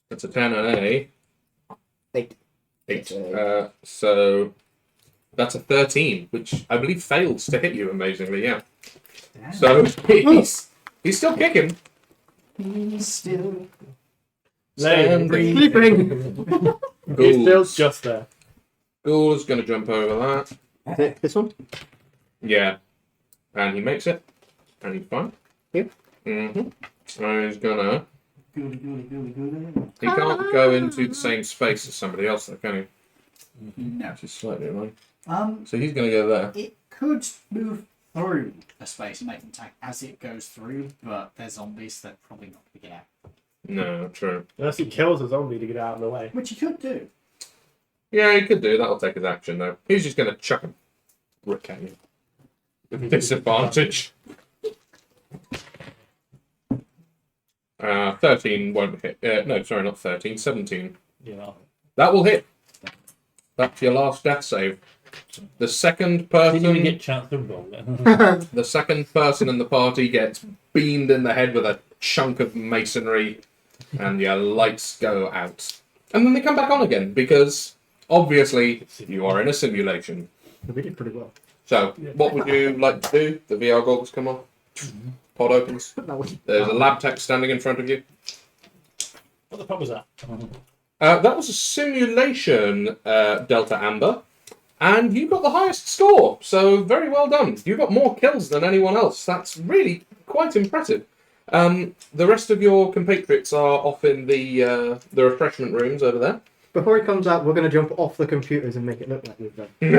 That's a 10 and a 8. 8. So that's a 13, which I believe fails to hit you amazingly. Yeah. So he's still kicking. He's still. Standing. Sleeping. He's still Ghoul's just there. Ghoul is going to jump over that. This one? Yeah. And he makes it. And he's fine. Yep. Mm-hmm. And he's gonna. Goody, goody, goody, goody. He can't go into the same space as somebody else, though, can he? No. Which is slightly annoying. So So he's gonna go there. it could move through a space and make an attack as it goes through, but there's zombies that probably not going to get out. No, true. Unless he kills a zombie to get out of the way. Which you could do. Yeah, he could do. That'll take his action, though. He's just gonna chuck a brick at you. With disadvantage. 13 won't hit. No, sorry, not 13. 17. Yeah. That will hit. That's your last death save. The second Didn't even person, get a chance to roll it. the second person in the party gets beamed in the head with a chunk of masonry, and your lights go out. And then they come back on again because obviously you are in a simulation. We did pretty well. So, what would you like to do? The VR goggles come off. Pod opens. That was There's a lab tech standing in front of you. What the fuck was that? That was a simulation, Delta Amber, and you got the highest score. So very well done. You got more kills than anyone else. That's really quite impressive. The rest of your compatriots are off in the refreshment rooms over there. Before it comes out, we're going to jump off the computers and make it look like we've done. You're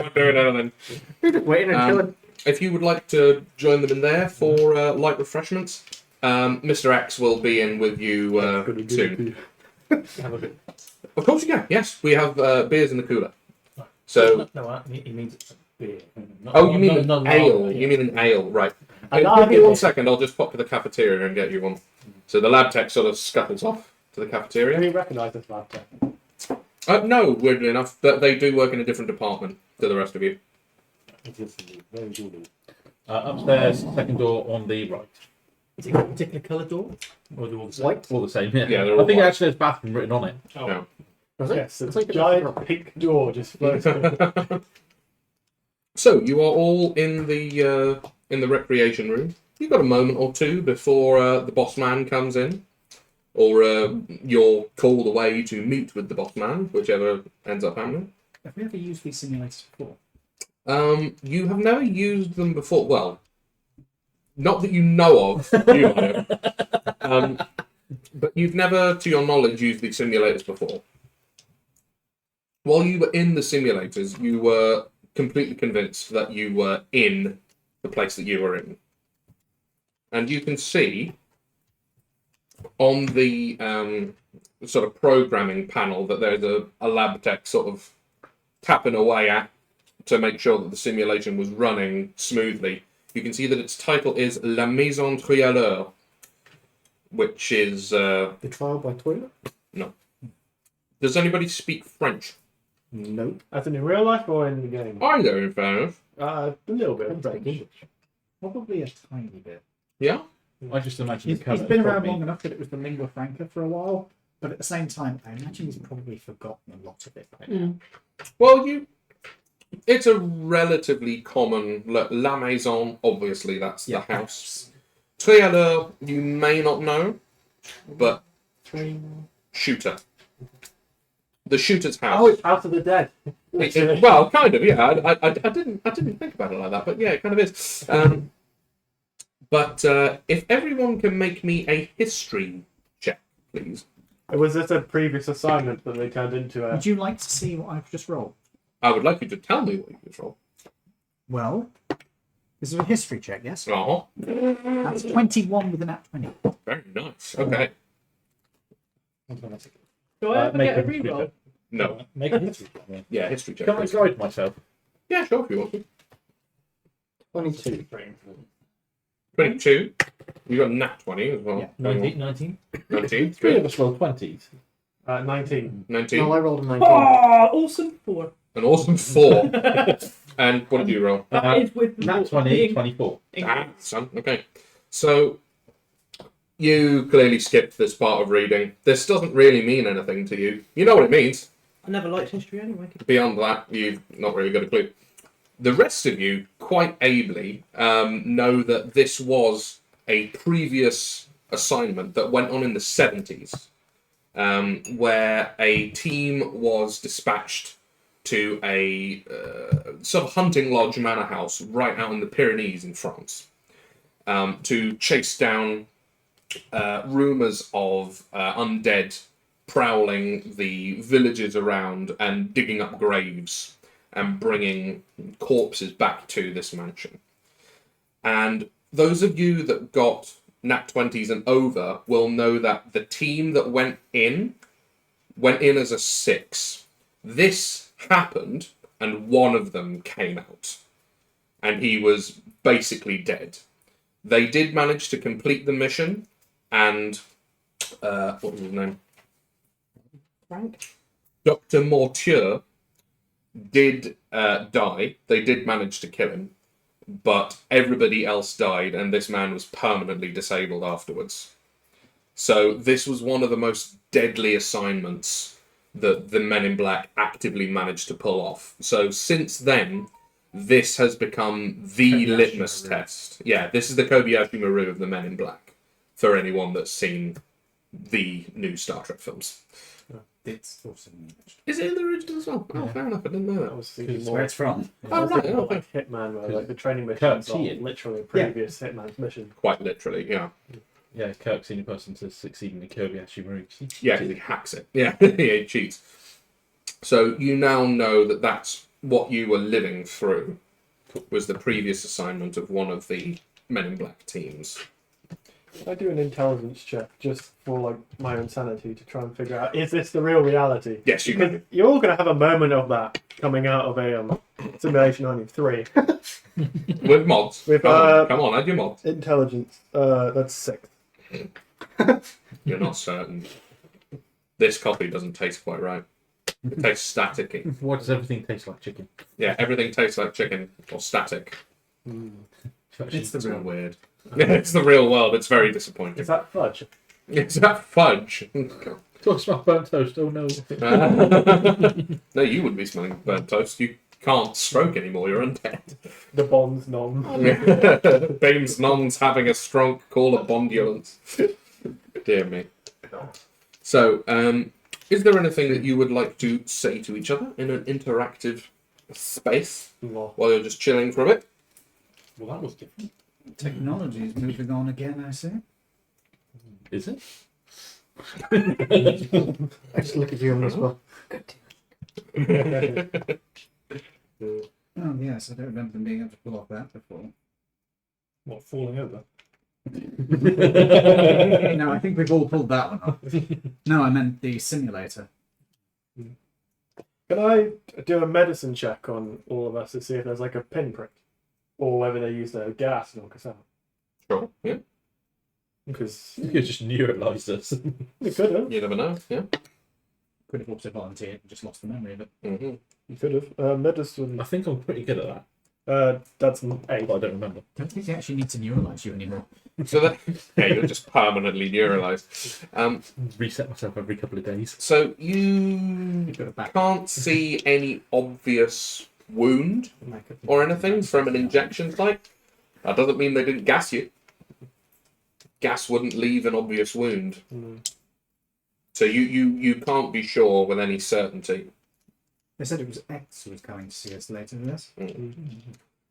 not doing anything. We're just waiting and chilling. If you would like to join them in there for light refreshments, Mr. X will be in with you soon. Have a bit. Of course you can. Yes, we have beers in the cooler. So, No, he means beer. you mean an ale? You mean an ale, right? Give me 1 second, I'll just pop to the cafeteria and get you one. So the lab tech sort of scuttles off to the Do cafeteria. you recognise this lab tech? No, weirdly enough, but they do work in a different department to the rest of you. Upstairs, second door on the right. Is it got a particular colour door? Or are they all the same? White. All the same, yeah. Yeah, they're all I think white. actually there's bathroom written on it. No. Was it? Yes, It's a like a giant pink door just floating. So you are all in the recreation room. You've got a moment or two before the boss man comes in, or you're called away to meet with the boss man, whichever ends up happening. Have we ever used these simulators before? You have never used them before. Well, not that you know of. You might have. But you've never, to your knowledge, used these simulators before. While you were in the simulators, you were completely convinced that you were in the place that you were in. And you can see on the sort of programming panel that there's a lab tech sort of tapping away at to make sure that the simulation was running smoothly. You can see that its title is La Maison Trialeur, which is... The trial by toilet? No. Does anybody speak French? No. As in real life or in the game? Either, in fairness. A little bit of French. French. Probably a tiny bit. Yeah? I just imagine He's the colour. been around long enough that it was the lingua franca for a while, but at the same time, I imagine he's probably forgotten a lot of it by now. Well, it's a relatively common... La Maison, obviously, that's the house. Trialeur, you may not know, but... Shooter. The shooter's house. Oh, it's Out of the Dead. Well, kind of, yeah. I didn't think about it like that, but yeah, it kind of is. But if everyone can make me a history check, please. Was this a previous assignment that they turned into a... Would you like to see what I've just rolled? I would like you to tell me what you control. Well, this is a history check, yes? Oh, That's 21 with an at 20. very nice. Okay. Do I ever make get a a history reroll? check. No. Make a history check, yeah. Yeah, history check. Can I please. guide myself? Yeah, sure, if you want to. 22. 22. You got nat 20 as well. Yeah. 19? 19. Three Good. of us rolled 20s. 19. 19. No, I rolled a 19. Oh, awesome 4. An awesome 4. And what did you roll? That is with Nat 20, 24. Ah, son. Okay. So you clearly skipped this part of reading. This doesn't really mean anything to you. You know what it means. I never liked history anyway. Beyond that, you've not really got a clue. The rest of you, quite ably, know that this was a previous assignment that went on in the 70s, where a team was dispatched to a sort of hunting lodge manor house right out in the Pyrenees in France to chase down rumours of undead prowling the villages around and digging up graves and bringing corpses back to this mansion. And those of you that got nat 20s and over will know that the team that went in as a 6. This happened and one of them came out and he was basically dead. They did manage to complete the mission and what was his name? Frank? Dr. Mortier did die. They did manage to kill him, but everybody else died, and this man was permanently disabled afterwards. So this was one of the most deadly assignments that the Men in Black actively managed to pull off. So since then, this has become the Kobayashi litmus Maru. test. Yeah, this is the Kobayashi Maru of the Men in Black, for anyone that's seen the new Star Trek films. It's also in English. Is it in the original as well? Oh, fair enough. I didn't know I that. was thinking Where more it's from. Oh, right. more Okay. like Hitman, where like the training Kirk's missions are Ian. literally a previous Hitman's mission. Quite literally, yeah. Yeah, Kirk's the only person to succeed in the Kobayashi Maru. Yeah, because he hacks it. Yeah, he cheats. So you now know that that's what you were living through, was the previous assignment of one of the Men in Black teams. I do an intelligence check just for like my own sanity to try and figure out, is this the real reality? Yes, you Because can. you're all going to have a moment of that coming out of a simulation only 3. With mods. With, Come on, add your mods. Intelligence, that's 6. You're not certain. This coffee doesn't taste quite right. It tastes staticky. Why does everything taste like chicken? Yeah, everything tastes like chicken or static. It's the It's real all weird. It's the real world. It's very disappointing. Is that fudge? Is that fudge? Do I smell burnt toast? Oh no. No, you wouldn't be smelling burnt toast. You can't stroke anymore. You're undead. The Bond's nom. Bames Non's having a strong call of bondulence. Dear me. So, is there anything that you would like to say to each other in an interactive space while you're just chilling for a bit? Well, that was different. Technology is moving on again, I see. Is it? I just look at you on this one. Oh, yes, I don't remember them being able to pull off that before. What, falling over? No, I think we've all pulled that one off. No, I meant the simulator. Can I do a medicine check on all of us to see if there's like a pinprick? Or whether they use the gas to knock us out? Sure. Yeah. Because You could just neuralise us. you could have. You never know. Yeah. Could have also volunteered and just lost the memory of it. Mm-hmm. You could have. Medicine. I think I'm pretty good at that, That's 8. but I don't remember. I don't think they actually need to neuralise you anymore. So that you're just permanently neuralized. Reset myself every couple of days. So you Go back. can't see any obvious wound or anything from an injection site. That doesn't mean they didn't gas you. Gas wouldn't leave an obvious wound. So you can't be sure with any certainty. They said it was X who was coming to see us later, yes?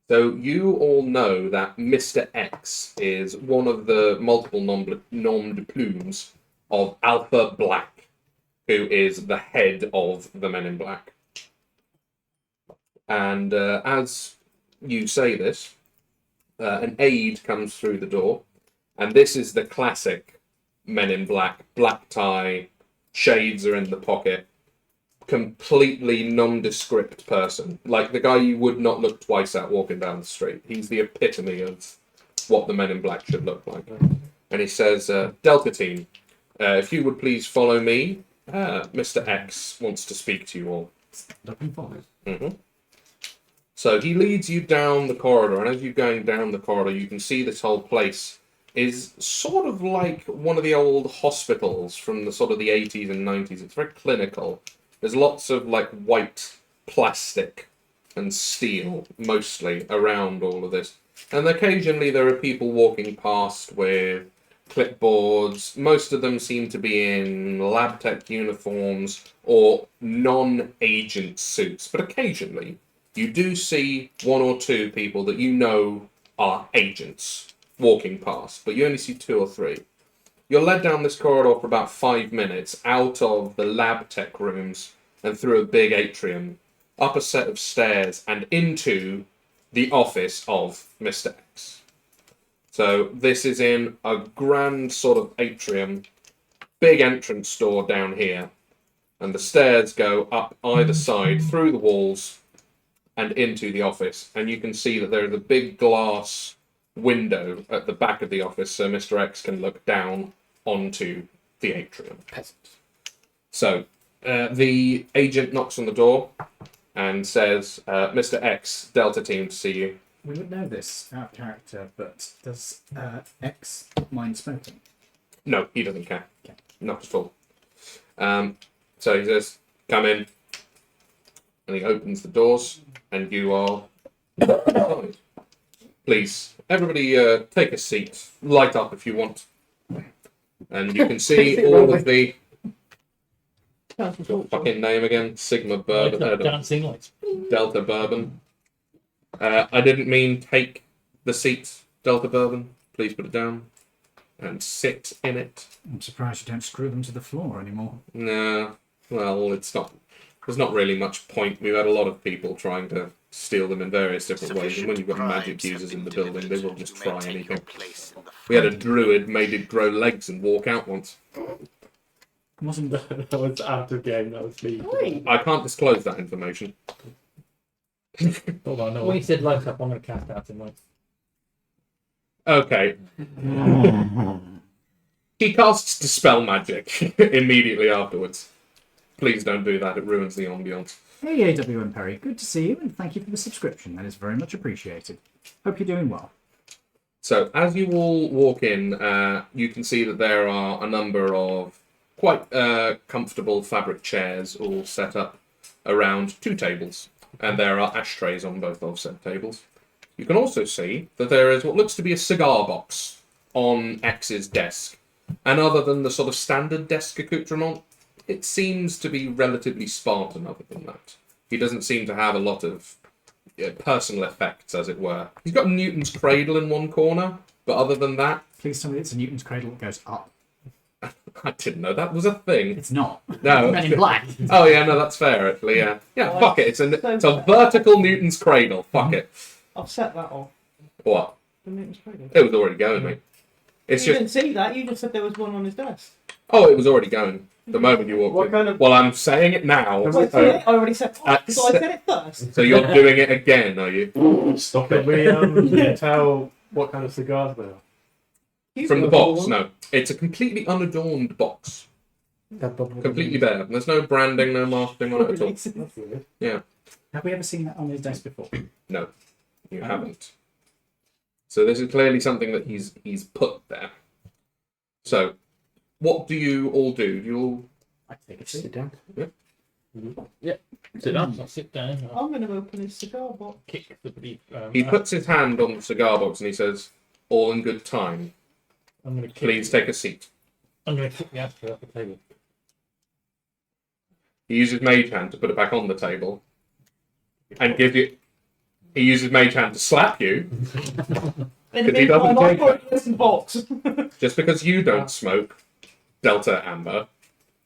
So you all know that Mr. X is one of the multiple nom de plumes of Alpha Black, who is the head of the Men in Black. And as you say this, an aide comes through the door, and this is the classic Men in Black, black tie, shades are in the pocket, completely nondescript person. Like the guy you would not look twice at walking down the street. He's the epitome of what the Men in Black should look like. And he says, Delta Team, if you would please follow me, Mr. X wants to speak to you all. Looking forward. So he leads you down the corridor, and as you're going down the corridor, you can see this whole place is sort of like one of the old hospitals from the sort of the 80s and 90s. It's very clinical. There's lots of like white plastic and steel, mostly, around all of this. And occasionally there are people walking past with clipboards. Most of them seem to be in lab tech uniforms or non-agent suits. But occasionally you do see one or two people that you know are agents walking past, but you only see 2 or 3. You're led down this corridor for about 5 minutes, out of the lab tech rooms and through a big atrium, up a set of stairs and into the office of Mr. X. So this is in a grand sort of atrium, big entrance door down here, and the stairs go up either side through the walls and into the office, and you can see that there is a big glass window at the back of the office so Mr. X can look down onto the atrium. So the agent knocks on the door and says, Mr. X, Delta Team to see you. We would know this out of character, but does X mind smoking? No, he doesn't care. Okay. Not at all. So he says, come in. And he opens the doors, and you are inside. Please, everybody take a seat. Light up if you want. And you can see all of the... Your fucking name again? Sigma Bourbon. Dancing lights. Delta Bourbon. I didn't mean take the seat, Delta Bourbon. Please put it down. And sit in it. I'm surprised you don't screw them to the floor anymore. No, well, it's not. There's not really much point. We've had a lot of people trying to steal them in various different ways. And when you've got magic users in the building, they will just try anything. We had a druid made it grow legs and walk out once. Wasn't That was out of game. That was me. I can't disclose that information. Hold on, no. When you said light up, I'm going to cast out in light. Okay. He casts Dispel Magic immediately afterwards. Please don't do that, it ruins the ambiance. Hey, AWM Perry, good to see you, and thank you for the subscription. That is very much appreciated. Hope you're doing well. So, as you all walk in, you can see that there are a number of quite comfortable fabric chairs all set up around two tables, and there are ashtrays on both of said tables. You can also see that there is what looks to be a cigar box on X's desk, and other than the sort of standard desk accoutrement, it seems to be relatively Spartan other than that. He doesn't seem to have a lot of personal effects, as it were. He's got Newton's cradle in one corner, but other than that... Please tell me it's a Newton's cradle that goes up. I didn't know that was a thing. It's not. No. Men in Black. Oh yeah, no, that's fair actually, yeah. Yeah, fuck it, it's a vertical Newton's cradle, fuck it. I've set that off. What? The Newton's cradle. It was already going, mate. It's You just... didn't see that. You just said there was one on his desk. Oh, it was already going. The moment you walked What in. kind of- Well, I'm saying it now. I already said off because I That's- said it first. So you're doing it again, are you? Stop Can it. we tell what kind of cigars they are? From the box, no. It's a completely unadorned box. Completely bare. There's no branding, no marketing on it at all. That's weird. Yeah. Have we ever seen that on his desk before? No, you haven't. So this is clearly something that he's put there. So, what do you all do? Do you all... I take a seat. Sit down. Sit down. I'll sit down. I'll I'm going to open his cigar box. kick the bloody. He puts his hand on the cigar box and he says, "All in good time. I'm going to kick. Please take a seat." I'm going to kick the ashtray off the table. He uses Mage Hand to put it back on the table. And give you... He uses Mage Hand to slap you. In Could the he meantime, double I'm take going to listen box. Just because you don't smoke Delta Amber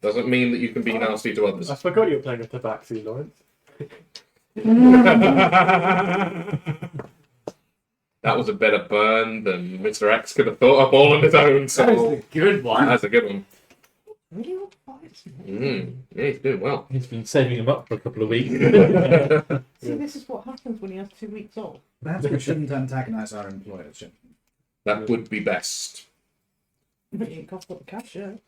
doesn't mean that you can be nasty to others. I forgot you were playing a tabaxi, Lawrence. That was a better burn than Mr. X could have thought up all on his own. That So was a good one. that's a good one. Really? All right. Yeah, he's doing well. He's been saving him up for a couple of weeks. See, this is what happens when he has 2 weeks off. Perhaps we shouldn't antagonise our employers, shouldn't we? That would be best. But you ain't got the cash yet.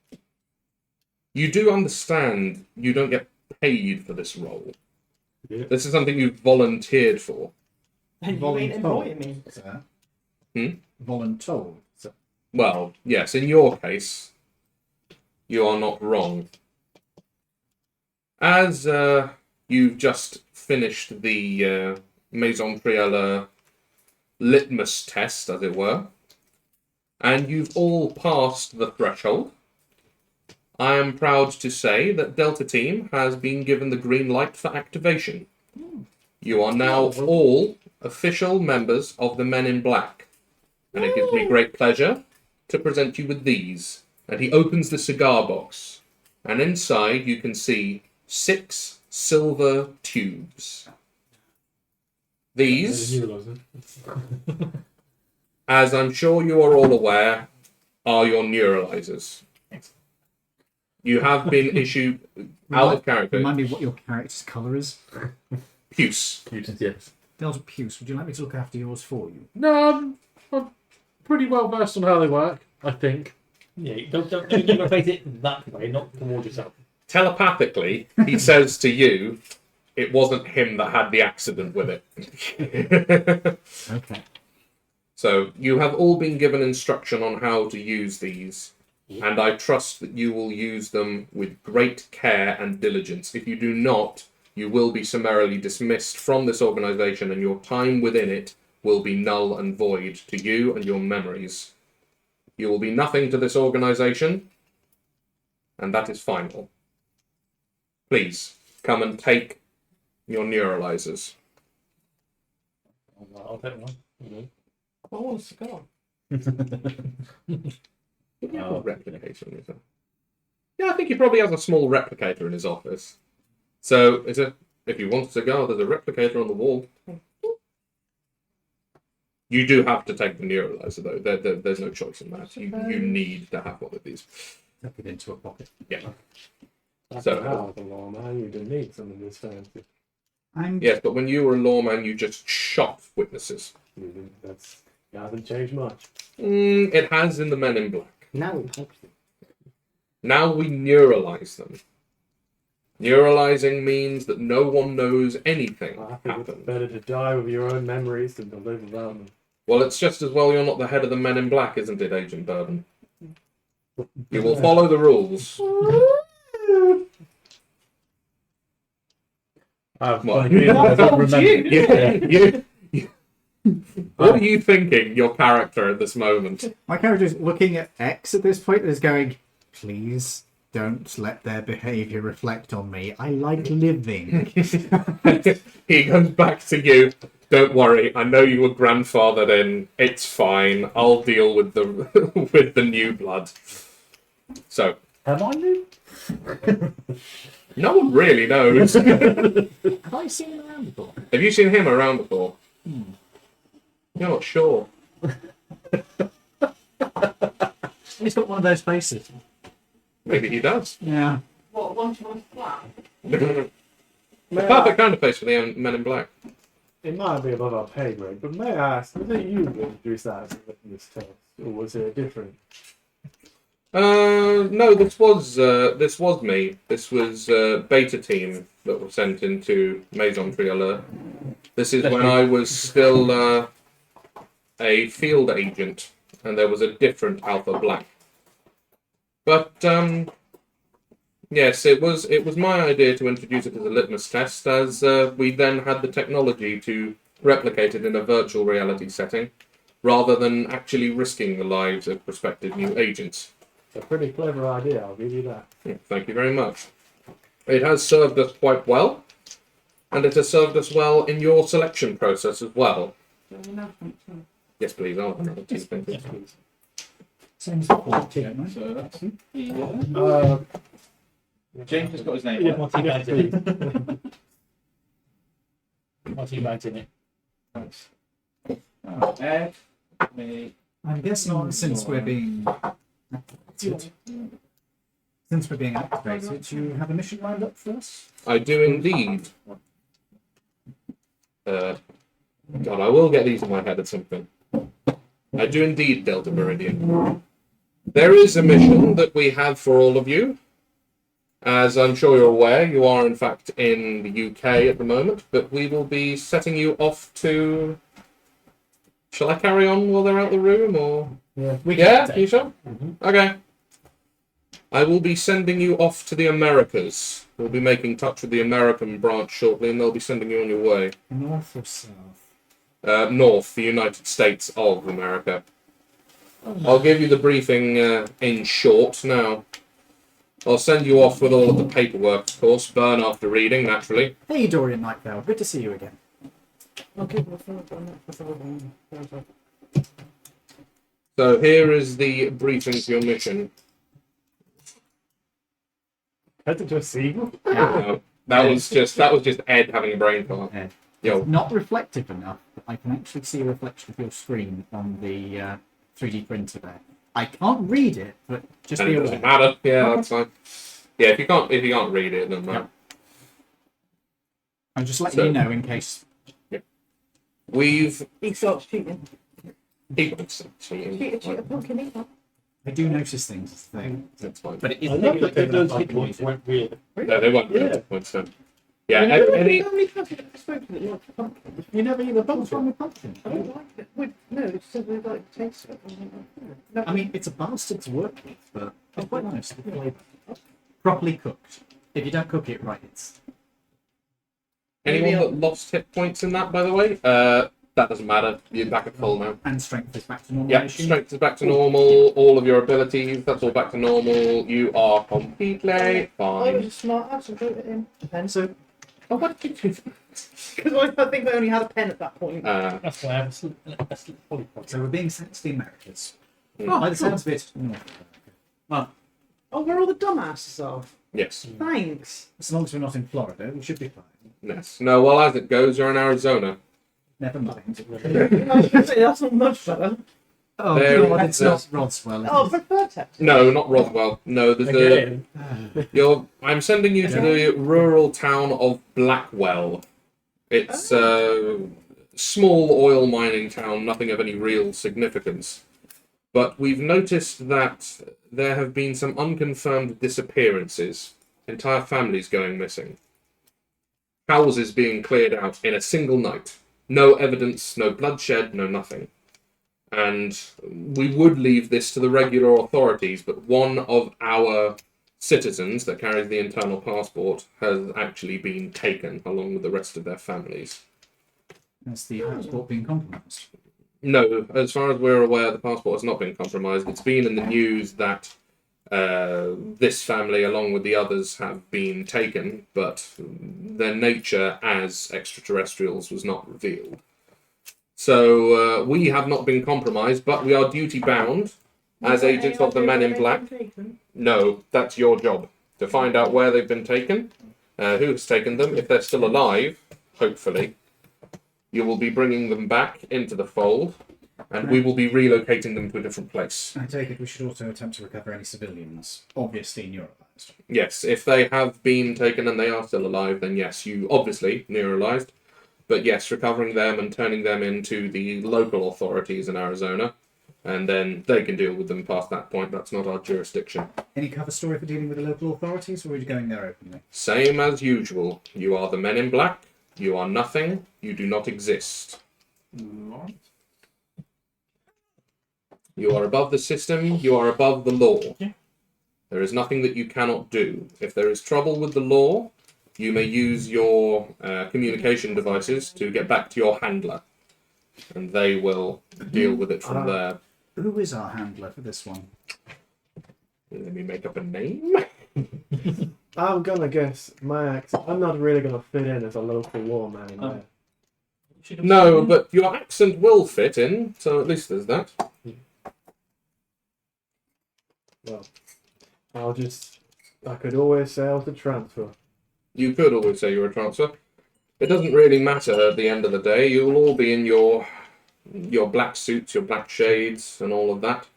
You do understand you don't get paid for this role. Yeah. This is something you've volunteered for. And you ain't employing me. Sir. Hmm? Voluntold. So, Well, yes, in your case, you are not wrong. As you've just finished the Maison Triella litmus test, as it were, and you've all passed the threshold, I am proud to say that Delta Team has been given the green light for activation. You are now all official members of the Men in Black, and it gives me great pleasure to present you with these. And he opens the cigar box, and inside you can see 6 silver tubes. These, as I'm sure you are all aware, are your neuralizers. You have been issued out of character. remind me what your character's colour is. Puce. Yes. Delta Puce, would you like me to look after yours for you? No, I'm pretty well versed on how they work, I think. Yeah, don't give a face it that way, not towards yourself. Telepathically, he says to you, it wasn't him that had the accident with it. Okay. So, you have all been given instruction on how to use these, and I trust that you will use them with great care and diligence. If you do not, you will be summarily dismissed from this organisation, and your time within it will be null and void to you and your memories. You will be nothing to this organisation, and that is final. Please, come and take your neuralizers. I'll take one. I want a cigar. Do you have a replicator in his office? Yeah, I think he probably has a small replicator in his office. So, it's a If you want a cigar, there's a replicator on the wall. You do have to take the neuralizer, though. There's no choice in that. You need to have one of these. Tuck it into a pocket. Yeah. So, So, the law, man, you do need something this fancy. yes, but when you were a lawman, you just shot witnesses. That hasn't changed much. It has in the Men in Black. Now we help them. Now we neuralize them. Neuralizing means that no one knows anything I think it's happened. better to die with your own memories than to live without them. Well, it's just as well you're not the head of the Men in Black, isn't it, Agent Bourbon? You will follow the rules. I've What? funny feeling I don't remember. What are you thinking, your character, at this moment? My character is looking at X at this point and is going, please don't let their behaviour reflect on me. I like living. He goes back to you. Don't worry, I know you were grandfathered in. It's fine. I'll deal with the with the new blood. So, Am I new? no one really knows. Have Have I seen him around before? you seen him around before? You're not sure. He's got one of those faces. Maybe he does. Yeah. What, one to one flat? The perfect kind of face for the Men in Black. It might be above our pay grade, but may I ask, was it you who introduced that as a litmus test, or was it different? No, this was me. This was beta team that were sent into Maison Trioleur. This is when I was still a field agent, and there was a different Alpha Black. But yes, it was my idea to introduce it as a litmus test, as we then had the technology to replicate it in a virtual reality setting, rather than actually risking the lives of prospective new agents. It's a pretty clever idea, I'll give you that. Yeah, thank you very much. It has served us quite well, and it has served us well in your selection process as well. Yes, please. I'll have another tea, thank you. Seems important. So that's Uh, James has got his name. Yeah, What's he yes, bags in it? What's he bags in it? Thanks. Ed, me. I'm guessing since we're being activated, you have a mission lined up for us? I do indeed. God, I will get these in my head at some point. I do indeed, Delta Meridian. There is a mission that we have for all of you. As I'm sure you're aware, you are in fact in the UK at the moment, but we will be setting you off to... Shall I carry on while they're out the room, or...? Yeah, you sure? Okay. I will be sending you off to the Americas. We'll be making touch with the American branch shortly, and they'll be sending you on your way. North or south? North, the United States of America. I'll give you the briefing in short now. I'll send you off with all of the paperwork, of course. Burn after reading, naturally. Hey, Dorian Nightfell. Good to see you again. I'll give my phone on that. So here is the briefing for your mission. Head into a seagull? No, that was just Ed having a brain fart. Ed. Yo, Not reflective enough, but I can actually see a reflection of your screen on the 3D printer there. I can't read it, but just and be it aware. doesn't matter. Yeah, that's fine. Yeah, if you can't read it, then matter. I'm just letting So- you know in case. We've He starts cheating. cheating. Cheater, pumpkin eater. I do notice things as a thing. That's fine. But it I is love negative that those enough hit I points can went weird. No, they won't. Yeah. So. Yeah, How any many times have you spoken that you like pumpkin? You never eat the pumpkin with pumpkin. I don't like it. No, it's just they like taste it. No, I mean, it's a bastard to work with, but it's quite nice. Properly cooked. If you don't cook it right, it's. anyone that lost hit points in that, by the way, that doesn't matter. You're back at full now. And strength is back to normal. Yeah, strength is back to normal. All of your abilities, that's all back to normal. You are completely I fine. was a smart ass and wrote it in a pen. So, Oh, what did you do? Because I think I only had a pen at that point. That's why I have a slip polypod. so we're being sent to the Americas. Mm. By the sounds of it, North America. Oh, where all the dumbasses are. Yes. Thanks. As long as we're not in Florida, we should be fine. Yes. No, well, as it goes, you're in Arizona. Never mind. That's not much better. Oh, There God, is it's a- not Roswell. Oh, Is it? preferred text. No, not Roswell. No, there's Again. I'm sending you to the rural town of Blackwell. It's a small oil mining town, nothing of any real significance. But we've noticed that there have been some unconfirmed disappearances. Entire families going missing. Houses being cleared out in a single night. No evidence, no bloodshed, no nothing. And we would leave this to the regular authorities, but one of our citizens that carries the internal passport has actually been taken along with the rest of their families. Has the passport been compromised? No, as far as we're aware, the passport has not been compromised. It's been in the news that this family, along with the others, have been taken, but their nature as extraterrestrials was not revealed. So we have not been compromised, but we are duty bound as agents of the Men in Black. No, that's your job to find out where they've been taken, who has taken them. If they're still alive, hopefully, you will be bringing them back into the fold, and we will be relocating them to a different place. I take it we should also attempt to recover any civilians, obviously neuralized. Yes, if they have been taken and they are still alive, then yes, you obviously neuralized. But yes, recovering them and turning them into the local authorities in Arizona, and then they can deal with them past that point. That's not our jurisdiction. Any cover story for dealing with the local authorities, or are you going there openly? Same as usual. You are the Men in Black. You are nothing. You do not exist. You are above the system. You are above the law. There is nothing that you cannot do. If there is trouble with the law, you may use your communication devices to get back to your handler, and they will deal with it from there. Who is our handler for this one? Let me make up a name. I'm gonna guess my accent. I'm not really gonna fit in as a local war man in there. No, but your accent will fit in, so at least there's that. Well, I could always say I was a transfer. You could always say you're a transfer. It doesn't really matter at the end of the day. You'll all be in your black suits, your black shades, and all of that.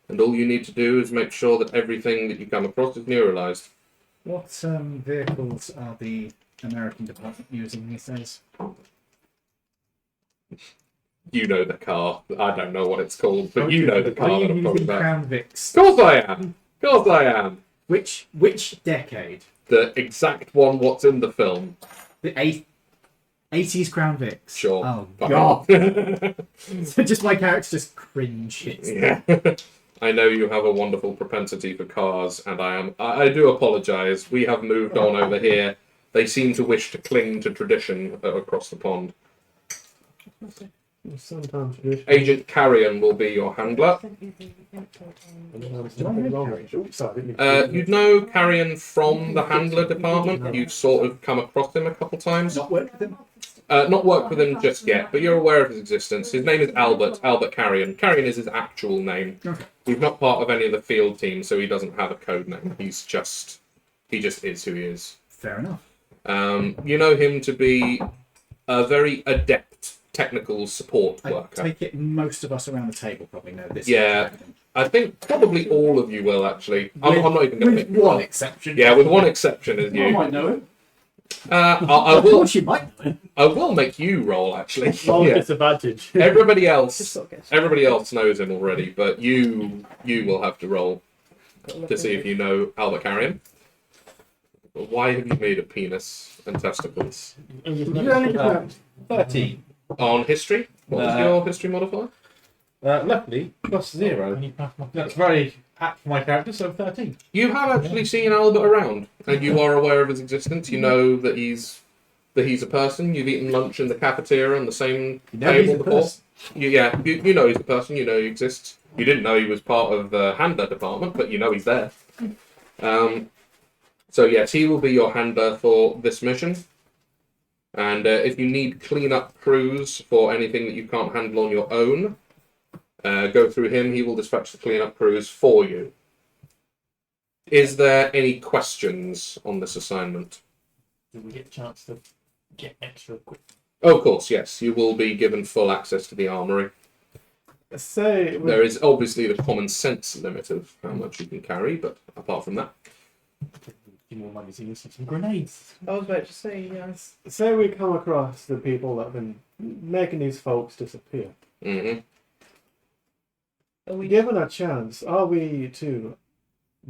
And all you need to do is make sure that everything that you come across is neuralized. What vehicles are the American department using these days? You know the car. I don't know what it's called, but you know the Are car you that I'm talking using about. Crown Vics? Of course I am. Of course I am. Which decade? The exact one what's in the film. The 80s Crown Vics. Sure. Oh Fuck God! off. So just my character just cringes. Yeah. I know you have a wonderful propensity for cars, and I do apologise. We have moved on over here. They seem to wish to cling to tradition across the pond. Sometimes tradition. Agent Carrion will be your handler. You'd know Carrion from the handler department. You've sort of come across him a couple times. Not worked with him. Not worked with him just yet, but you're aware of his existence. His name is Albert Carrion. Carrion is his actual name. Okay. He's not part of any of the field teams, so he doesn't have a code name. He just is who he is. Fair enough. You know him to be a very adept technical support I worker. take it most of us around the table probably know this. Yeah. I think probably all of you will, actually. I'm not even going to With pick one exception. Yeah, with one exception is I you. might know it. I Of will. course you might know. I will make you roll, actually. Long Yeah. disadvantage. Everybody Just else sort of guess. Everybody else knows him already, but you will have to roll to see if you know Albert Carrion. Why have you made a penis and testicles? You only get 13. On history? What was your history modifier? Luckily, +0. That's very apt for my character, so 13. You have actually seen Albert around, and you are aware of his existence. You know that he's a person. You've eaten lunch in the cafeteria on the same table before. You know he's a person. You know he exists. You didn't know he was part of the handler department, but you know he's there. So yes, he will be your handler for this mission. And if you need clean-up crews for anything that you can't handle on your own, go through him. He will dispatch the clean-up crews for you. Is there any questions on this assignment? Did we get a chance to get extra equipment. Oh, of course, yes. You will be given full access to the armory. Say, There is obviously the common sense limit of how much you can carry, but apart from that, Few more magazines and some grenades. I was about to say, yes. say we come across the people that have been making these folks disappear. hmm Are we Given a chance, are we to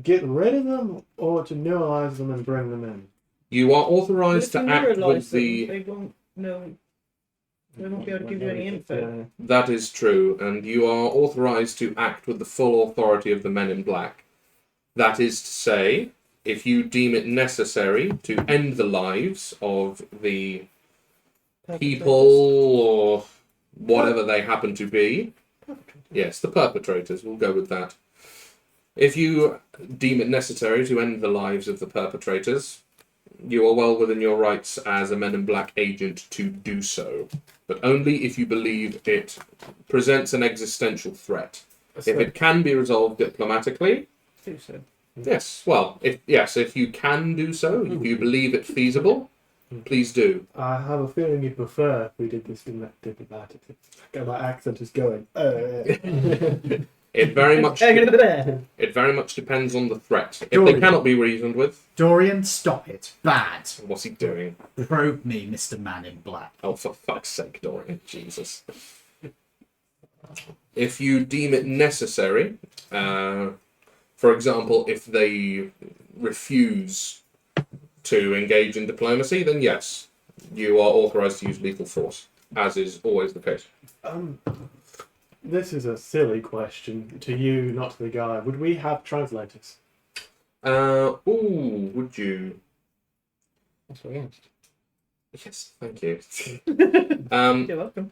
get rid of them or to neuralize them and bring them in? you are authorized if to you act neuralise with them, the. they won't know. They won't be able to give you any info. That is true, and you are authorized to act with the full authority of the Men in Black. That is to say, if you deem it necessary to end the lives of the people or whatever they happen to be, yes, the perpetrators, we'll go with that. If you deem it necessary to end the lives of the perpetrators, you are well within your rights as a Men in Black agent to do so, but only if you believe it presents an existential threat. If it can be resolved diplomatically, Do so. yes, well, if you can do so, if you believe it feasible, please do. I have a feeling you'd prefer if we did this diplomatically. My accent is going. It very much it very much depends on the threat. If they cannot be reasoned with, Dorian, stop it. Bad. what's he doing? Probe me, Mr. Man in Black. Oh, for fuck's sake, Dorian, Jesus. If you deem it necessary, for example, if they refuse to engage in diplomacy, then yes, you are authorized to use lethal force, as is always the case. This is a silly question to you, not to the guy. Would we have translators? Would you? That's what I asked. Yes, thank you. You're welcome.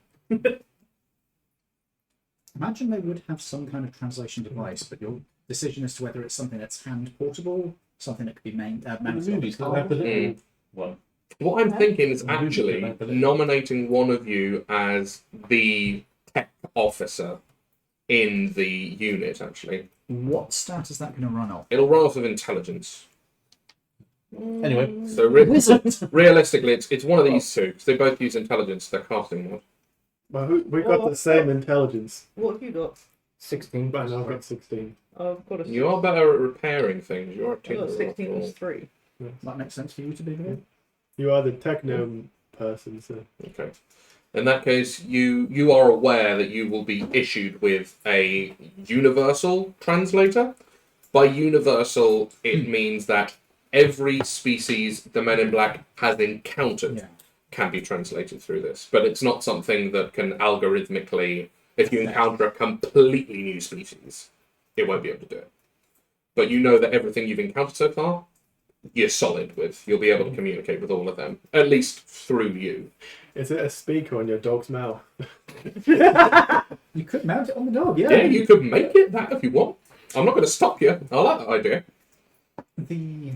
Imagine they would have some kind of translation device, but your decision as to whether it's something that's hand portable, something that could be managed on the Movies don't have the car. little one. What I'm thinking is actually nominating one of you as the tech officer in the unit, actually. What stat is that going to run off? It'll run off of intelligence. Anyway, So realistically, it's one of these two, because they both use intelligence, their casting mod. Well, we got the same intelligence. What have you got? 16. But I've got 16. I've got a. You are better at repairing things. You're a I've got tinkerer 16 after all. plus 3. That makes sense for you to be here? You are the techno person, so. Okay. In that case, you are aware that you will be issued with a universal translator. By universal, it means that every species the Men in Black has encountered can be translated through this. But it's not something that can algorithmically, if you encounter a completely new species, it won't be able to do it. But you know that everything you've encountered so far, you're solid with. You'll be able to communicate with all of them, at least through you. Is it a speaker on your dog's mouth? You could mount it on the dog, Yeah, you could make it that if you want. I'm not going to stop you. I like that idea. The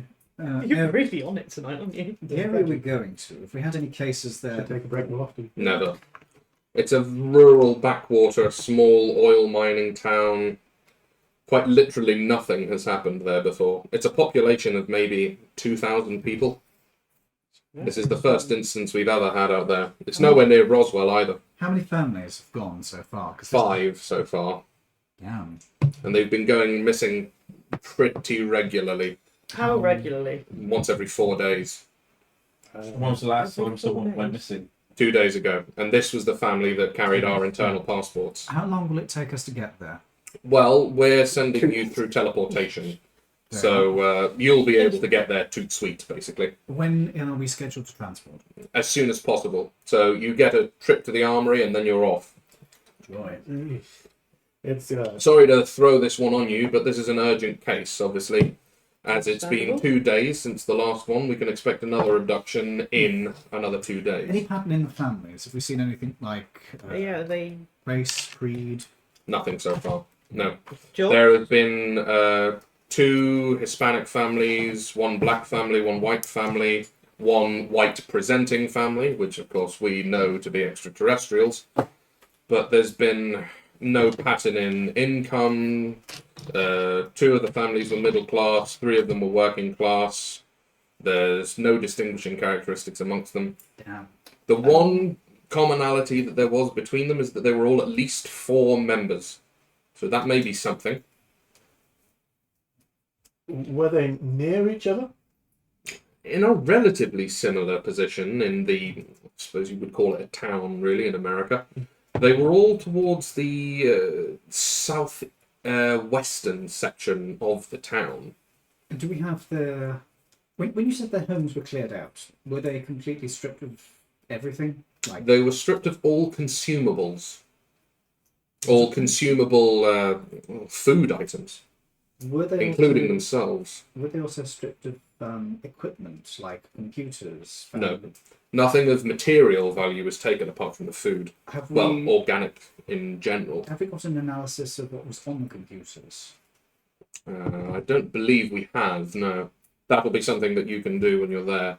You're really on it tonight, aren't you? the area we're going to, if we had any cases there, Should take a break more often. Never. It's a rural backwater, small oil mining town. Quite literally nothing has happened there before. It's a population of maybe 2,000 people. This is the first instance we've ever had out there. It's nowhere near Roswell either. how many families have gone so far? 'Cause 5 so far. Damn. And they've been going missing pretty regularly. How regularly? Once every 4 days. when was the last time someone went missing? 2 days ago. And this was the family that carried our internal passports. How long will it take us to get there? Well, we're sending you through teleportation. So you'll be able to get there toot sweet, basically, When are we scheduled to transport? as soon as possible. So you get a trip to the armory and then you're off. Right. It's Sorry to throw this one on you, but this is an urgent case, obviously. As it's been 2 days since the last one, we can expect another abduction in another 2 days. Any pattern in the families? Have we seen anything like Yeah, they. race, creed? Nothing so far. No. Job? There have been 2 Hispanic families, 1 black family, 1 white family, 1 white presenting family, which of course we know to be extraterrestrials. But there's been no pattern in income. 2 of the families were middle class, 3 of them were working class. There's no distinguishing characteristics amongst them. Damn. The one commonality that there was between them is that they were all at least 4 members. So that may be something. Were they near each other? In a relatively similar position in the, I suppose you would call it a town, really, in America. They were all towards the south western section of the town. Do we have the... When you said their homes were cleared out, were they completely stripped of everything? Like, They were stripped of all consumables. All consumable food items, were they including also, themselves. Were they also stripped of equipment, like computers? No. Nothing of material value was taken apart from the food. Have Well, we, organic in general. have we got an analysis of what was on the computers? I don't believe we have, no. That will be something that you can do when you're there.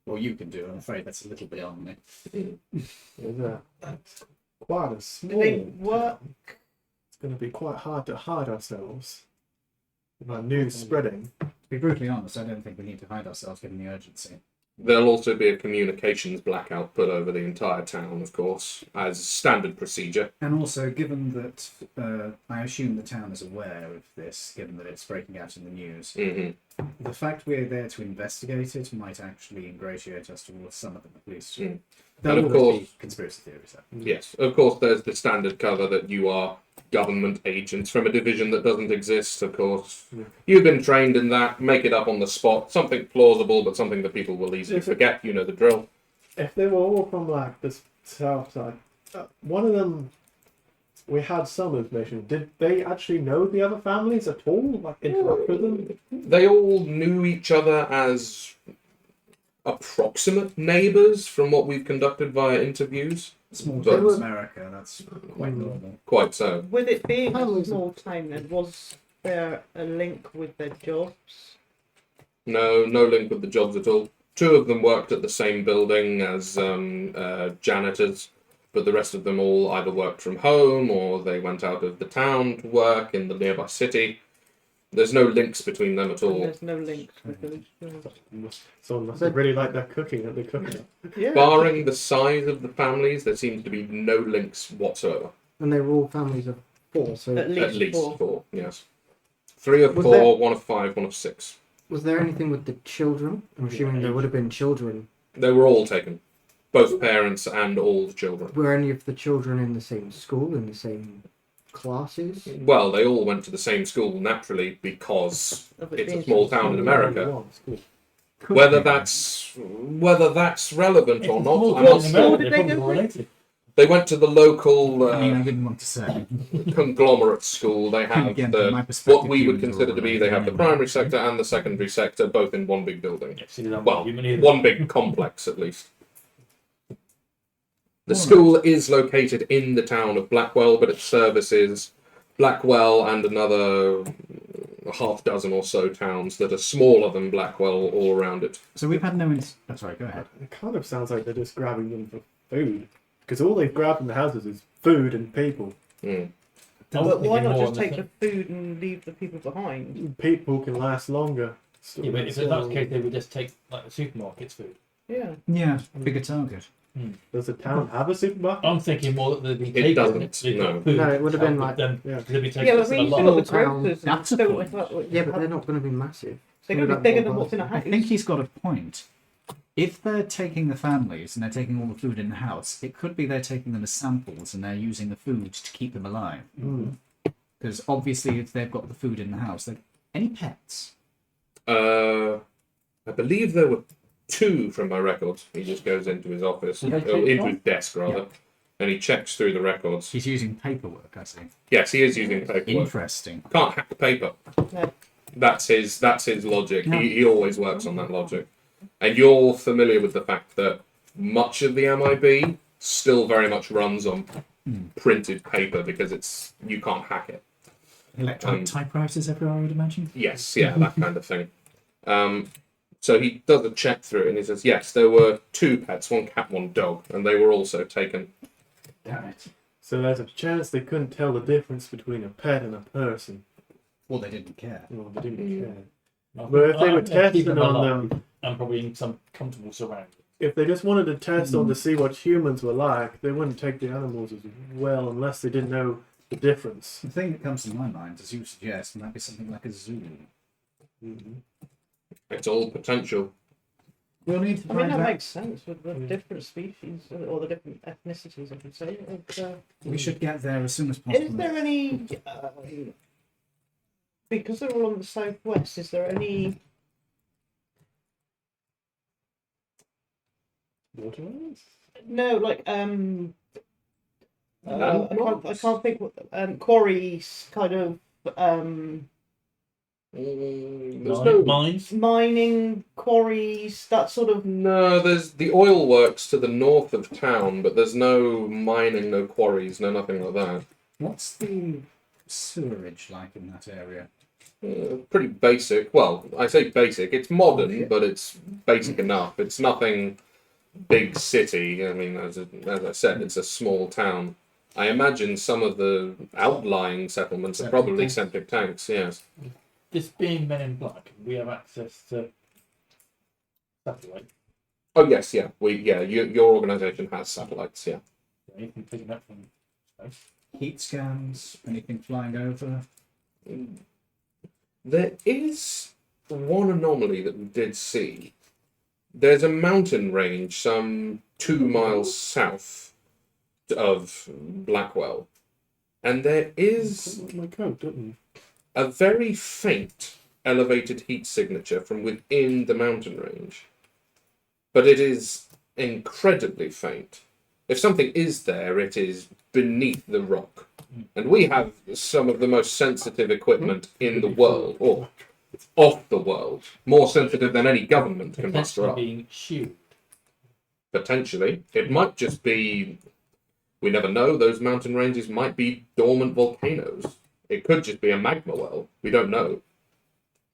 Well, you can do. I'm afraid that's a little beyond me. That's quite a Do small. they work? It's going to be quite hard to hide ourselves. With our news spreading. To be brutally honest, I don't think we need to hide ourselves given the urgency. There'll also be a communications blackout put over the entire town, of course, as standard procedure. And also, given that I assume the town is aware of this, given that it's breaking out in the news, Hmm. the fact we're there to investigate it might actually ingratiate us towards some of them, at least. Mm. There'll And of always course- be conspiracy theories. Though. Yes, of course, there's the standard cover that you are government agents from a division that doesn't exist, of course. Yeah. You've been trained in that, make it up on the spot, something plausible, but something that people will easily forget, you know the drill. If they were all from like the south side, one of them, we had some information. Did they actually know the other families at all? Like interact with them? They all knew each other as approximate neighbours from what we've conducted via interviews. Small But- town America, that's quite normal. Quite so. With it being How a is it? small town, then was there a link with their jobs? No link with the jobs at all. 2 of them worked at the same building as janitors, but the rest of them all either worked from home or they went out of the town to work in the nearby city. There's no links between them at And all. there's no links with them. Someone must have really liked their cooking that they cooked. Yeah. Barring the size of the families, there seems to be no links whatsoever. And they were all families of 4, so At At least four. 4, yes. 3 of Was 4, there- 1 of 5, 1 of 6. was there anything with the children? I'm assuming there would have been children. They were all taken. Both parents and all the children. Were any of the children in the same school, in the same classes? Well, they all went to the same school naturally because Of it it's a being small so town in small. America. Could Whether be. that's relevant or not, I'm not town in sure. America, they're probably related. They went to the local I mean, I didn't want to say. conglomerate school. They have Again, from my what perspective, we would humans are consider to be. They have the related primary anyway. sector and the secondary sector, both in one big building. Well, Well, one big complex at least. The Alright. school is located in the town of Blackwell, but it services Blackwell and another half dozen or so towns that are smaller than Blackwell all around it. So we've had no... Oh, sorry, go ahead. It kind of sounds like they're just grabbing them for food. Because all they've grabbed in the houses is food and people. Mm. But why not just take the food and leave the people behind? People can last longer. Yeah, but if that's the case, they would just take like the supermarket's food. Yeah. Yeah, bigger target. Does the town have a supermarket? I'm thinking more that they'd be It taking doesn't, they'd got no. food, No, it would have been like- them, Yeah. they'd be taking Yeah, but us I a mean, you lot. still got the Town. grocers. and That's a still- point. Yeah, but they're not going to be massive. They're going to be Like bigger one than what's in a house. house. I think he's got a point. If they're taking the families and they're taking all the food in the house, it could be they're taking them as samples and they're using the food to keep them alive. Because obviously, if they've got the food in the house, any pets? I believe there were 2 from my records. He just goes into his office, into his desk rather, and he checks through the records. He's using paperwork, I see. Yes, he is using paperwork. Interesting. Can't hack paper. No. That's his logic. No. He always works on that logic. And you're familiar with the fact that much of the MIB still very much runs on printed paper because you can't hack it. Electronic typewriters everywhere, I would imagine. Yes, yeah, that kind of thing. So he does a check through it and he says, yes, there were 2 pets, 1 cat, 1 dog, and they were also taken. Damn it. So there's a chance they couldn't tell the difference between a pet and a person. Well, they didn't care. Well, they didn't care. But if they were Keep testing them on alive them, and probably in some comfortable surroundings. if they just wanted to test on to see what humans were like, they wouldn't take the animals as well unless they didn't know the difference. The thing that comes to my mind, as you suggest, might be something like a zoo. It's all potential. We'll need to I mean, find that out. makes sense with the different species or the different ethnicities, I should say. We should get there as soon as Is possible. there any, because they're all on the southwest, is there any Waterways? no, like I can't think what quarries, kind of There's no Mines? mining quarries, that sort of. No, there's the oil works to the north of town, but there's no mining, no quarries, no nothing like that. What's the sewerage like in that area? Pretty basic. Well, I say basic. It's modern, Yeah. but it's basic enough. It's nothing big city. I mean, as I said, it's a small town. I imagine some of the outlying settlements are Septic probably tanks? septic tanks. Yes. This being Men in Black, we have access to satellite. Oh yes, yeah. Your organisation has satellites. Yeah. Anything picking up from space. Heat scans? Anything flying over? There is one anomaly that we did see. There's a mountain range some 2 miles south of Blackwell, and there is My coat, didn't you? a very faint elevated heat signature from within the mountain range. But it is incredibly faint. If something is there, it is beneath the rock. And we have some of the most sensitive equipment in the world, or of the world. More sensitive than any government can muster Potentially up. being shielded. Potentially. It might just be, we never know, those mountain ranges might be dormant volcanoes. It could just be a magma well. We don't know.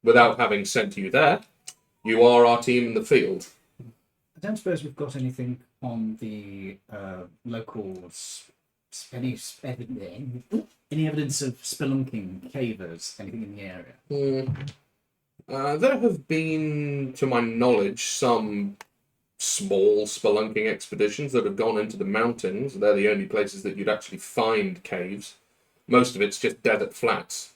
Without having sent you there, you are our team in the field. I don't suppose we've got anything on the locals. Any evidence of spelunking, cavers, anything in the area? There have been, to my knowledge, some small spelunking expeditions that have gone into the mountains. They're the only places that you'd actually find caves. Most of it's just desert flats.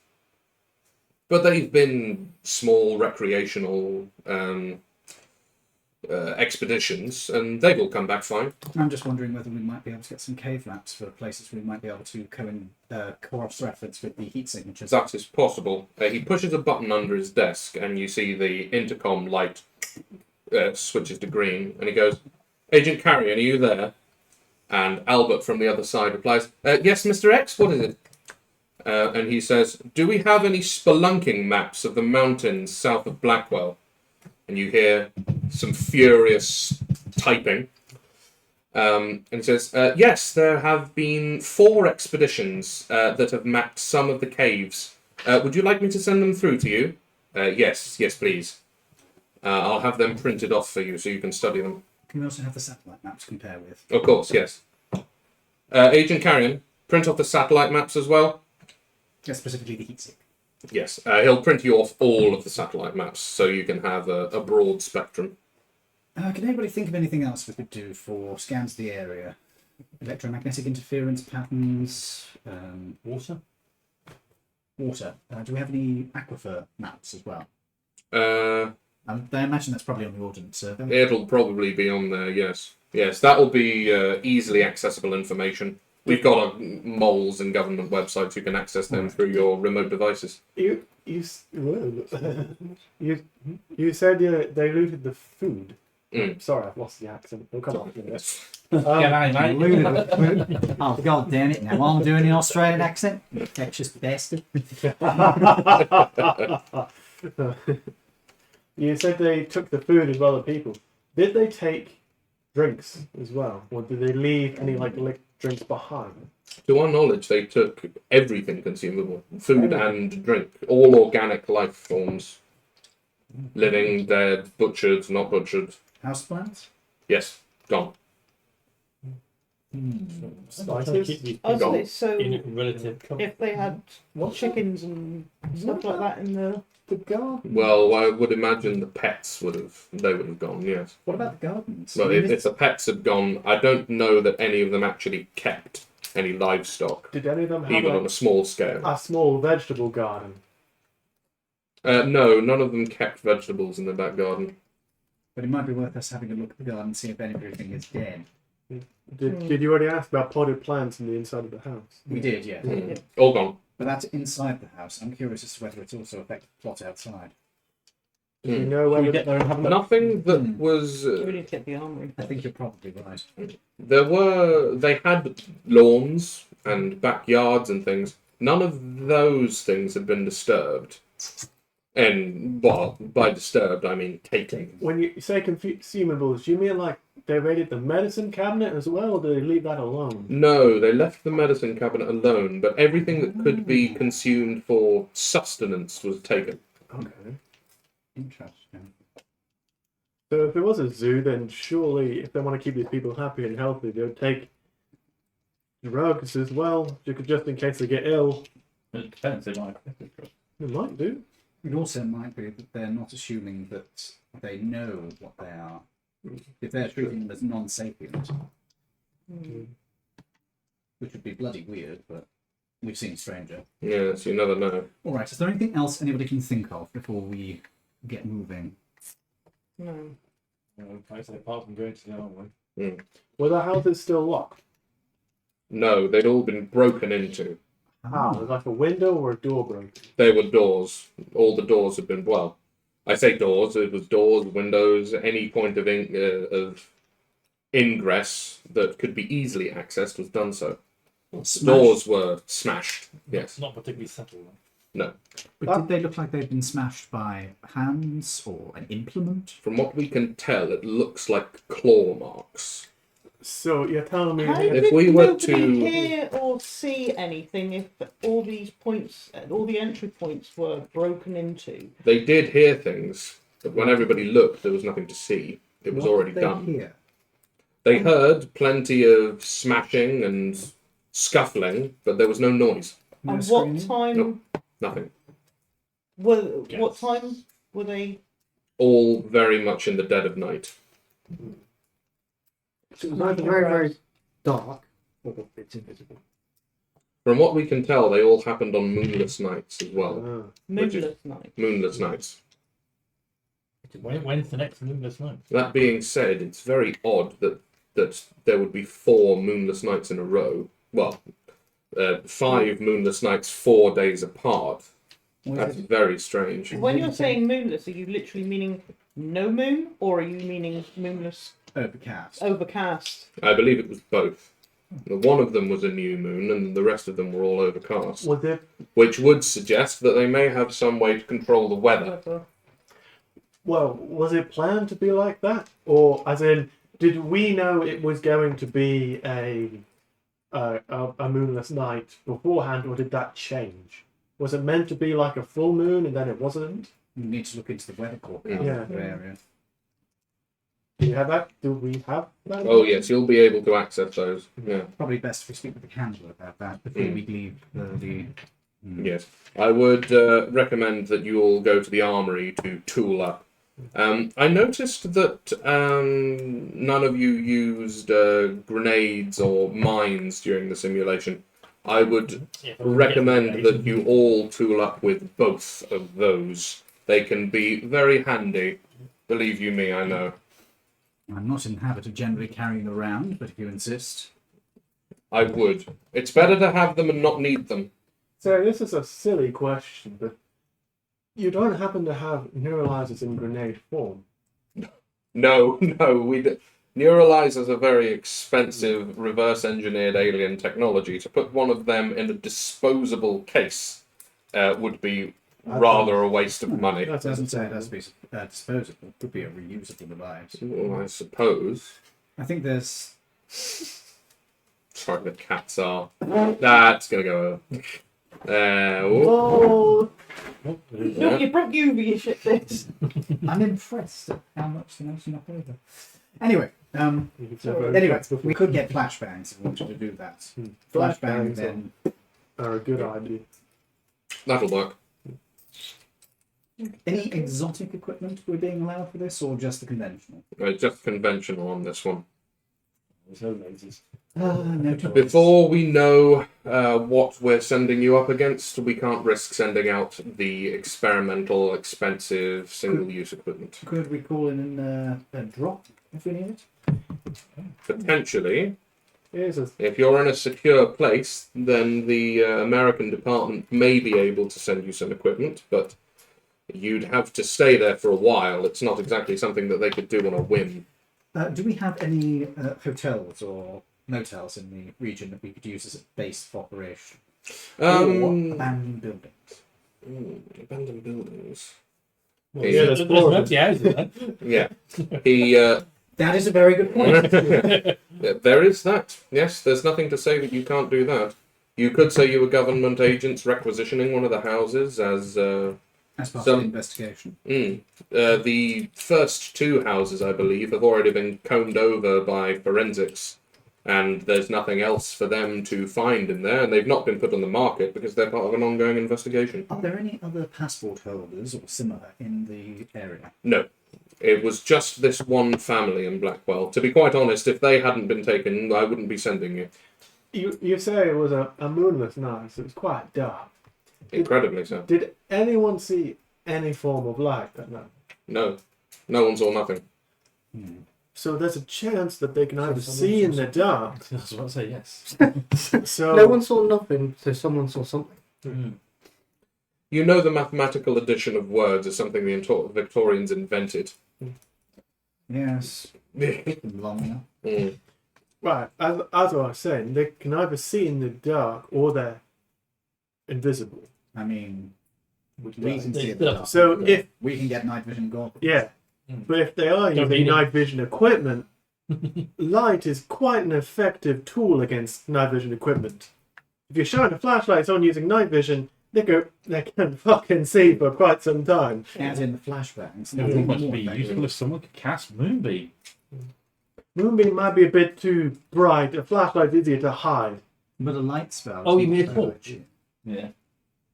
But they've been small recreational expeditions, and they will come back fine. I'm just wondering whether we might be able to get some cave maps for places we might be able to cross-reference with the heat signatures. That is possible. He pushes a button under his desk, and you see the intercom light switches to green, and he goes, "Agent Carrion, are you there?" And Albert from the other side replies, "Yes, Mr. X, what is it?" And he says, "Do we have any spelunking maps of the mountains south of Blackwell?" And you hear some furious typing. And he says, "Yes, there have been 4 expeditions that have mapped some of the caves. Would you like me to send them through to you?" Yes, please. I'll have them printed off for you so you can study them. Can we also have the satellite maps to compare with? Of course, yes. Agent Carrion, print off the satellite maps as well? Specifically the heat sig. Yes, he'll print you off all of the satellite maps so you can have a broad spectrum. Can anybody think of anything else we could do for scans of the area? Electromagnetic interference patterns, Water? water. Do we have any aquifer maps as well? Uh, I imagine that's probably on the Ordnance Survey. It'll probably be on there, yes. Yes, that will be easily accessible information. We've got moles and government websites. You can access them through your remote devices. You said they looted the food. Sorry, I've lost the accent. Oh, come on. G'day, mate. Oh, god damn it. Now I'm doing an Australian accent. Infectious bastard. You said they took the food as well as people. Did they take drinks as well? Or did they leave any drinks behind? To our knowledge, they took everything consumable. Food and drink. All organic life forms. Living, dead, butchered, not butchered. Houseplants? Yes, gone. Trying to keep these Oh, people so in relative comfort. if they had chickens and stuff like that in the garden. Well, I would imagine the pets would have gone, yes. What about the gardens? Well, if the pets had gone, I don't know that any of them actually kept any livestock, Did any of them have even on like, a small scale. a small vegetable garden? No, none of them kept vegetables in the back garden. But it might be worth us having a look at the garden and see if everything is dead. Did you already ask about potted plants in the inside of the house? We did, yeah. All gone. But that's inside the house. I'm curious as to whether it's also affected the plot outside. Do you Hmm. know Shall whether we get there and have a look? Nothing that was. we need to get the armory. I think you're probably right. They had lawns and backyards and things. None of those things had been disturbed. And, well, by disturbed, I mean taken. when you say consumables, do you mean like they raided the medicine cabinet as well, or do they leave that alone? No, they left the medicine cabinet alone, but everything that could be consumed for sustenance was taken. Okay. Interesting. So if it was a zoo, then surely if they want to keep these people happy and healthy, they would take drugs as well, just in case they get ill. It depends. They might have it. They might do. It also might be that they're not assuming that they know what they are. If they're treating them as non-sapient, which would be bloody weird, but we've seen stranger. Yes, you never know. All right, is there anything else anybody can think of before we get moving? No. I say apart from going to the armory. Were the houses still locked? No, they'd all been broken into. How? Was like a window or a door broken? They were doors. All the doors had been, well, I say doors, it was doors, windows, any point of ingress that could be easily accessed was done so. Smashed. Doors were smashed, yes. Not particularly subtle. No. But did they look like they'd been smashed by hands or an implement? From what we can tell, it looks like claw marks. So you're telling me How If did we were nobody to- hear or see anything if all these points, all the entry points were broken into? They did hear things, but when everybody looked, there was nothing to see. It was What already did they done. hear? They heard plenty of smashing and scuffling, but there was no noise. No And screaming? what time No. Nothing. what time were they? All very much in the dead of night. So it was either very, very dark or it's invisible. From what we can tell, they all happened on moonless nights as well. Which is- Moonless night. Moonless nights. When's the next moonless night? That being said, it's very odd that there would be 4 moonless nights in a row. Well, 5 moonless nights 4 days apart. That's very strange. When you're saying moonless, are you literally meaning no moon, or are you meaning moonless Overcast. overcast? I believe it was both. One of them was a new moon, and the rest of them were all overcast. was it? Which would suggest that they may have some way to control the weather. Well, was it planned to be like that, or as in, did we know it was going to be a moonless night beforehand, or did that change? Was it meant to be like a full moon and then it wasn't? You need to look into the weather corp Yeah. area. Do you have that? Do we have that? Oh yes, you'll be able to access those. Yeah. Probably best if we speak with the candle about that before we leave the Yes. I would recommend that you all go to the armory to tool up. I noticed that none of you used grenades or mines during the simulation. I would recommend that you all tool up with both of those. They can be very handy. Believe you me, I know. I'm not in the habit of generally carrying them around, but if you insist. I would. It's better to have them and not need them. So this is a silly question, but you don't happen to have neuralizers in grenade form? No, Neuralizers are very expensive, reverse-engineered alien technology. To put one of them in a disposable case would be rather a waste of money. It doesn't say it has to be disposable. It could be a reusable device. Well, I suppose. I think there's... Sorry, the cats are. That's going to go over. Oh, no, you broke you for your shit this. I'm impressed at how much the notion knocked over. Anyway, Anyway, we could get flashbangs if we wanted to do that. Flashbang, Flashbangs then are a good idea. That'll work. any exotic equipment we're being allowed for this, or just the conventional? Just conventional on this one. There's no lasers. No choice. Before we know what we're sending you up against, we can't risk sending out the experimental, expensive, single-use equipment. Could we call in a drop if we need it? Potentially, Here's a if you're in a secure place, then the American department may be able to send you some equipment, but you'd have to stay there for a while. It's not exactly something that they could do on a whim. Do we have any hotels or motels in the region that we could use as a base for operation? Or abandoned buildings? Abandoned buildings. Well, Yeah, there's there's four of empty houses then. Yeah. He... That is a very good point. There is that. Yes, there's nothing to say that you can't do that. You could say you were government agents requisitioning one of the houses as... As part So- of the investigation. The first two houses, I believe, have already been combed over by forensics, and there's nothing else for them to find in there, and they've not been put on the market because they're part of an ongoing investigation. Are there any other passport holders or similar in the area? No. It was just this one family in Blackwell. To be quite honest, if they hadn't been taken, I wouldn't be sending you. You say it was a moonless night, so it was quite dark. Incredibly so. Did anyone see any form of light that night? No. No one saw nothing. So there's a chance that they can either see in the dark. I was about to say yes. So No one saw nothing, so someone saw something. You know the mathematical addition of words is something the Victorians invented. Yes. Took them long enough. Right, as I was saying, they can either see in the dark or they're invisible. I mean, we can They see it. still have- So if We can get night vision goggles. yeah, but if they are Don't using need it. night vision equipment, light is quite an effective tool against night vision equipment. If you shine a flashlight on using night vision, they can fucking see for quite some time. As in the flashbangs. It must be useful if someone could cast Moonbeam. Moonbeam might be a bit too bright. A flashlight's easier to hide. But a light spell. Oh, is you mean a not torch? very- Yeah.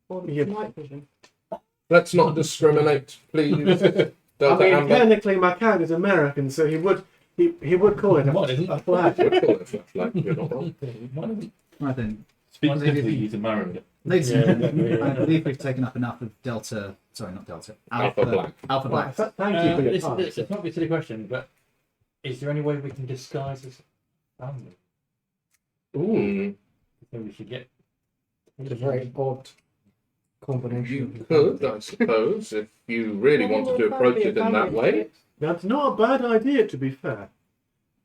Or Yeah. night vision. Let's not discriminate, please. I Delta mean, Amber. technically my character's American, so he would call it What, isn't a it? flash. We'd call it a flashlight. You're not wrong. Why don't we Right then. speak Well, typically maybe- he's American? Ladies and Yeah, gentlemen, yeah. I believe we've taken up enough of Delta. Sorry, not Delta. Alpha Black. Alpha Black. Thank you for your time. It's not a silly question, but is there any way we can disguise as family? Ooh. So we should get. It's a very odd combination. You could, I suppose, if you really wanted to approach it in that way. That's not a bad idea, to be fair,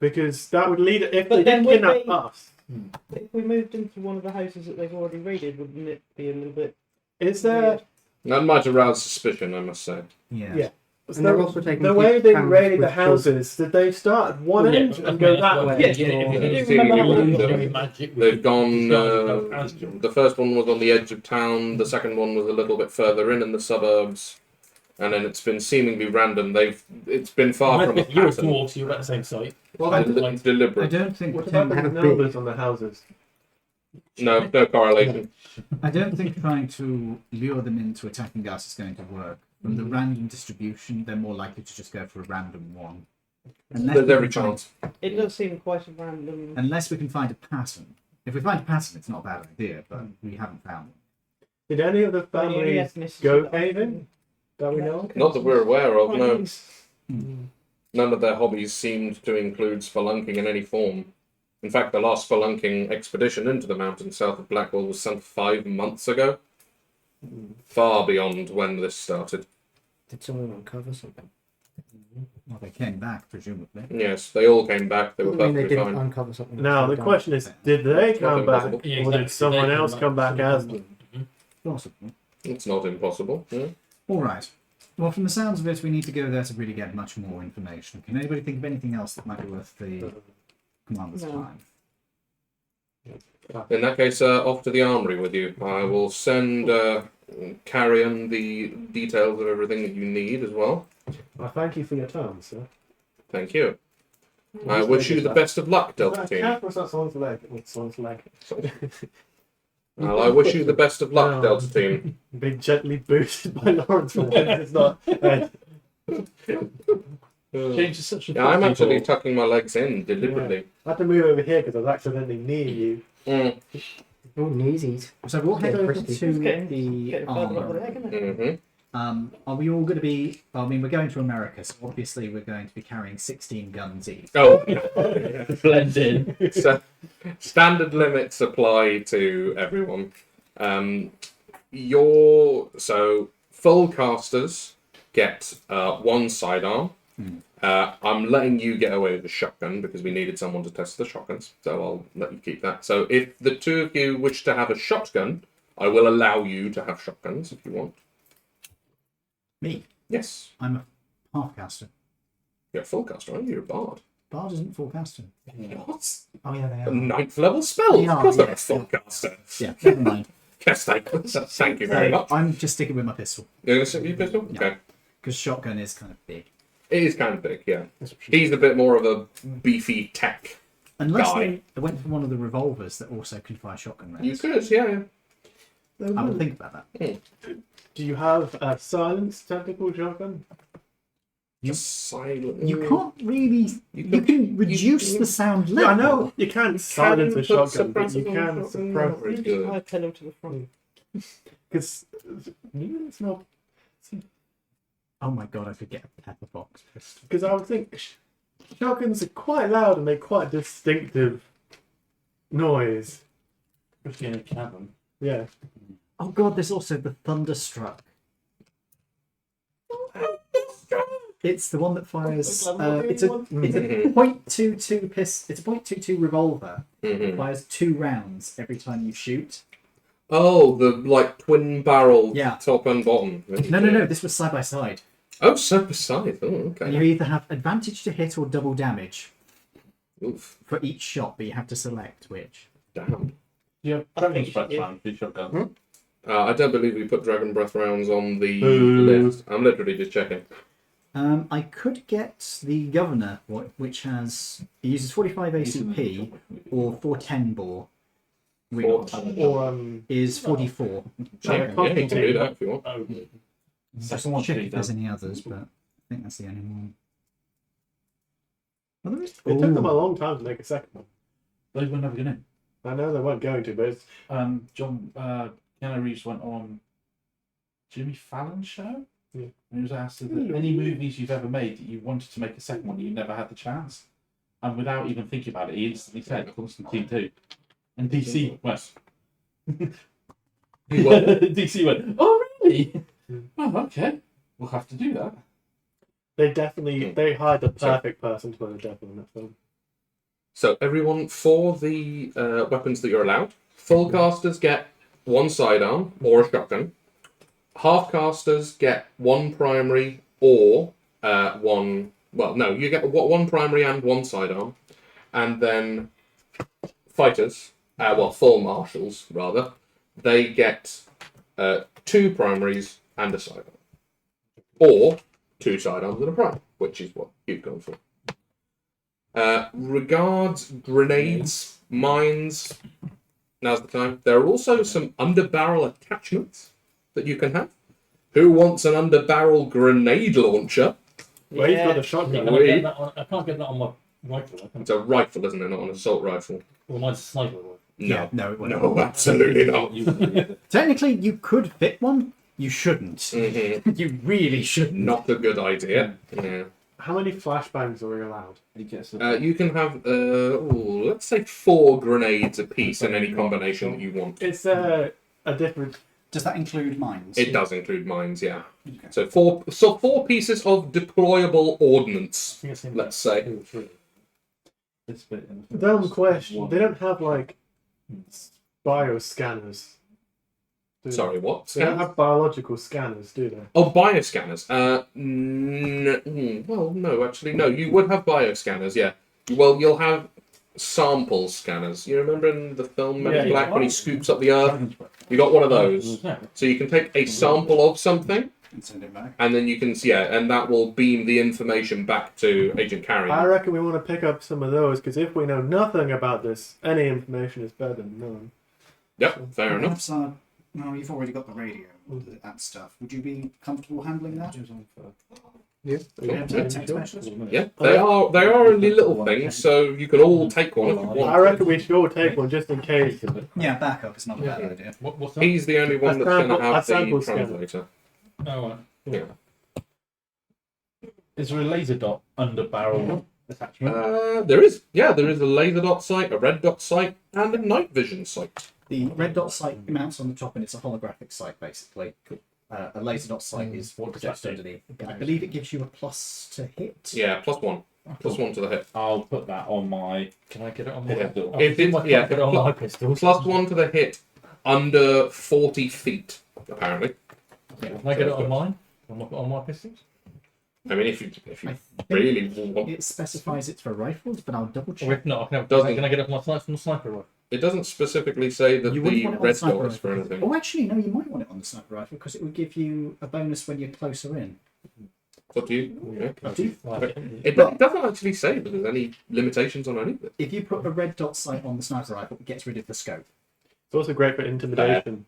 because that would lead if But they then did would kidnap they- us. If we moved into one of the houses that they've already raided, wouldn't it be a little bit? Is there? That might arouse suspicion, I must say. Yeah. Yeah. And they're also taking the way they cameras raided the with children. houses, did they start at one end and go that way? Yeah, if Or- you do Seeing remember you how would, we magic, we They've could gone. disguise as The first one was on the edge of town. The second one was a little bit further in the suburbs, and then it's been seemingly random. It's been far from a You're a pattern. dwarf, so you're at the same site. Well, I Deliberate. don't think. What about the Have numbers on the houses? No correlation. I don't think trying to lure them into attacking us is going to work. From the random distribution, they're more likely to just go for a random one. Unless There's we every can find- chance. It does seem quite a random. Unless we can find a pattern. If we find a pattern, it's not a bad idea, but we haven't found one. Did any of the the only families ethnicity go that I caving? That we know of? Not that we're aware of. No. can- None of their hobbies seemed to include spelunking in any form. In fact, the last spelunking expedition into the mountains south of Blackwell was some 5 months ago. Far beyond when this started. Did someone uncover something? Well, they came back, presumably. Yes, they all came back. They were Doesn't mean they perfectly didn't fine. uncover something. Now the question is, did they come back, impossible. Yeah, or exactly. did someone They else come back as them? Possibly. It's not impossible. Yeah. All right. Well, from the sounds of it, we need to go there to really get much more information. Can anybody think of anything else that might be worth the commander's No. time? In that case, off to the armory with you. I will send Carrion the details of everything that you need as well. I thank you for your time, sir. Thank you. I wish you the best of luck, Is Delta that a Team. cat or is that someone's leg? It's someone's leg. Well, I wish you the best of luck, No. Delta Team. Being gently boosted by Lawrence for once. It's not. James is such a Yeah, I'm actually people. tucking my legs in deliberately. I had to move over here because I was accidentally near you. Mm. Oh, kneesies. So we'll head Yeah, over crispy. to Getting the further up the armory. leg, isn't it? hmm Are we all going to be? I mean, we're going to America, so obviously we're going to be carrying 16 guns each. Oh, Blend in. so standard limits apply to everyone. So full casters get one sidearm. I'm letting you get away with the shotgun because we needed someone to test the shotguns, so I'll let you keep that. So if the two of you wish to have a shotgun, I will allow you to have shotguns if you want. Me, Yes, I'm a half caster. you're a full caster, aren't you? You're a bard. Bard isn't full caster. What? Oh yeah, they A are. 9th level spell. They Of are, course, they're a yes, full yeah. caster. Yeah, never mind. Yes, thank you very much. I'm just sticking with my pistol You're going to sit with your pistol? Yeah. Okay. because shotgun is kind of big. It is kind of big, yeah. He's a bit more of a beefy tech. Unless Guy. they went for one of the revolvers that also can fire shotgun rounds. You could, yeah. I will think about that. Do you have a silenced tactical shotgun? Silent. You can't really. You can reduce the sound level. Yeah, I know you can't silence a put shotgun, but you suppressive can on shotgun. suppress Very it. good. I tell him to the front. Because it's not. Oh my god, I could get a pepper box pistol. Because I would think shotguns are quite loud and make quite distinctive noise. Especially in a cabin. Yeah. Oh god, there's also the Thunderstruck. It's the one that fires. It's a .22 pistol. It's a .22 revolver. It fires 2 rounds every time you shoot. Oh, the like twin barrel Yeah. top and bottom. No. This was side by side. Oh, side by side. Oh, And okay. you either have advantage to hit or double damage Oof, for each shot, but you have to select which. damn. Yeah, I don't think it's round for shotgun. I don't believe we put Dragon Breath rounds on the Boo. list. I'm literally just checking. I could get the Governor, which has it uses 45 ACP or 410 bore, which Or is 44. Yeah, you can do that if you want. Oh, Just second one check should be if there's done. any others, but I think that's the only one. Well, there is. it took them a long time to make a second one. They were never going I know they weren't going to, but it's, to. Keanu Reeves went on Jimmy Fallon's show. Yeah. And he was asked if any movies you've ever made that you wanted to make a second one, you never had the chance. And without even thinking about it, he instantly said Constantine 2. And DC went. DC went, oh really? Oh, okay. We'll have to do that. they hired the perfect person to play the devil in that film. So everyone, for the weapons that you're allowed, full casters get 1 sidearm or a shotgun. Half casters get 1 primary or 1. Well, no, you get 1 primary and 1 sidearm, and then fighters, full marshals rather, they get 2 primaries and a sidearm, or 2 sidearms and a prime, which is what you've gone for. Regards grenades, mines. Now's the time. There are also some underbarrel attachments that you can have. Who wants an underbarrel grenade launcher? Well, he's got a shotgun. I can't get that on my rifle. It's a rifle, isn't it? Not an assault rifle. Well, mine's a sniper rifle. Yeah, no, it wouldn't. No, absolutely not. Technically, you could fit one. You shouldn't. Mhm. You really shouldn't. Not a good idea. Yeah. How many flashbangs are we allowed? He gets a, You can have, let's say 4 grenades apiece in any combination that you want. It's a different. Does that include mines? It does include mines, yeah. Okay. So 4 pieces of deployable ordnance, I think it's let's say. 2 or 3. This bit in the Dumb first question. one. They don't have like bioscanners. Do they? Sorry, what? They don't have biological scanners, do they? Oh, bioscanners. Well, no, actually, no. You would have bioscanners, yeah. Well, you'll have sample scanners. You remember in the film Men in Yeah, Black yeah. when he scoops up the earth? You got one of those. No. So you can take a sample of something, And send it back. and then you can see, and that will beam the information back to Agent Carrion. I reckon we want to pick up some of those because if we know nothing about this, any information is better than none. Yep, fair enough. Perhaps, no, you've already got the radio and stuff. Would you be comfortable handling that? Yeah. Yeah, they are only little things, so you can all take one if you want. I reckon we should all take one just in case. Yeah, backup is not a bad idea. What's that? He's the only one that's going to have a the sample scanner. translator. Oh, right. Yeah. Is there a laser dot under barrel attachment? There is a laser dot sight, a red dot sight, and a night vision sight. The red dot sight mounts on the top, and it's a holographic sight, basically. A laser dot sight is What does projected that do? underneath. I believe it gives you a plus to hit. Yeah, +1 to the hit. I'll put that on my. Can I get it on my Yeah. pistol? If it's- yeah, get it on my pistol. +1 to the hit under 40 feet, apparently. Yeah, can I get it on mine? On my pistols? I mean, if you really want, It specifies it's for rifles, but I'll double Or check. if not, can Doesn't- I get it on my sniper rifle? it doesn't specifically say that You wouldn't the want it on red sniper dot is for rifle. anything. Oh, actually, no, you might want it on the sniper rifle because it would give you a bonus when you're closer in. It's up to you. Yeah. Do you- It doesn't actually say that there's any limitations on any of it. If you put a red dot sight on the sniper rifle, it gets rid of the scope. It's also great for intimidation.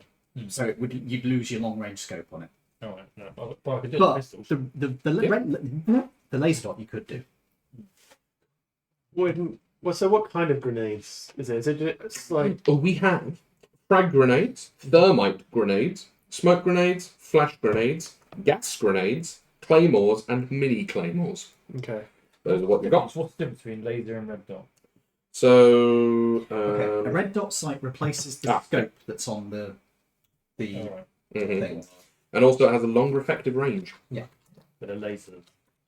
So you'd lose your long range scope on it. Oh, no. But I could do it with But pistols. the laser dot you could do. So what kind of grenades is it? Is it just like We have frag grenades, thermite grenades, smoke grenades, flash grenades, gas grenades, claymores, and mini claymores. okay? Those are what we've got. What's the difference between laser and red dot? So, Okay. A red dot sight replaces the scope that's on the Alright. mhm. thing. And also it has a longer effective range. But a laser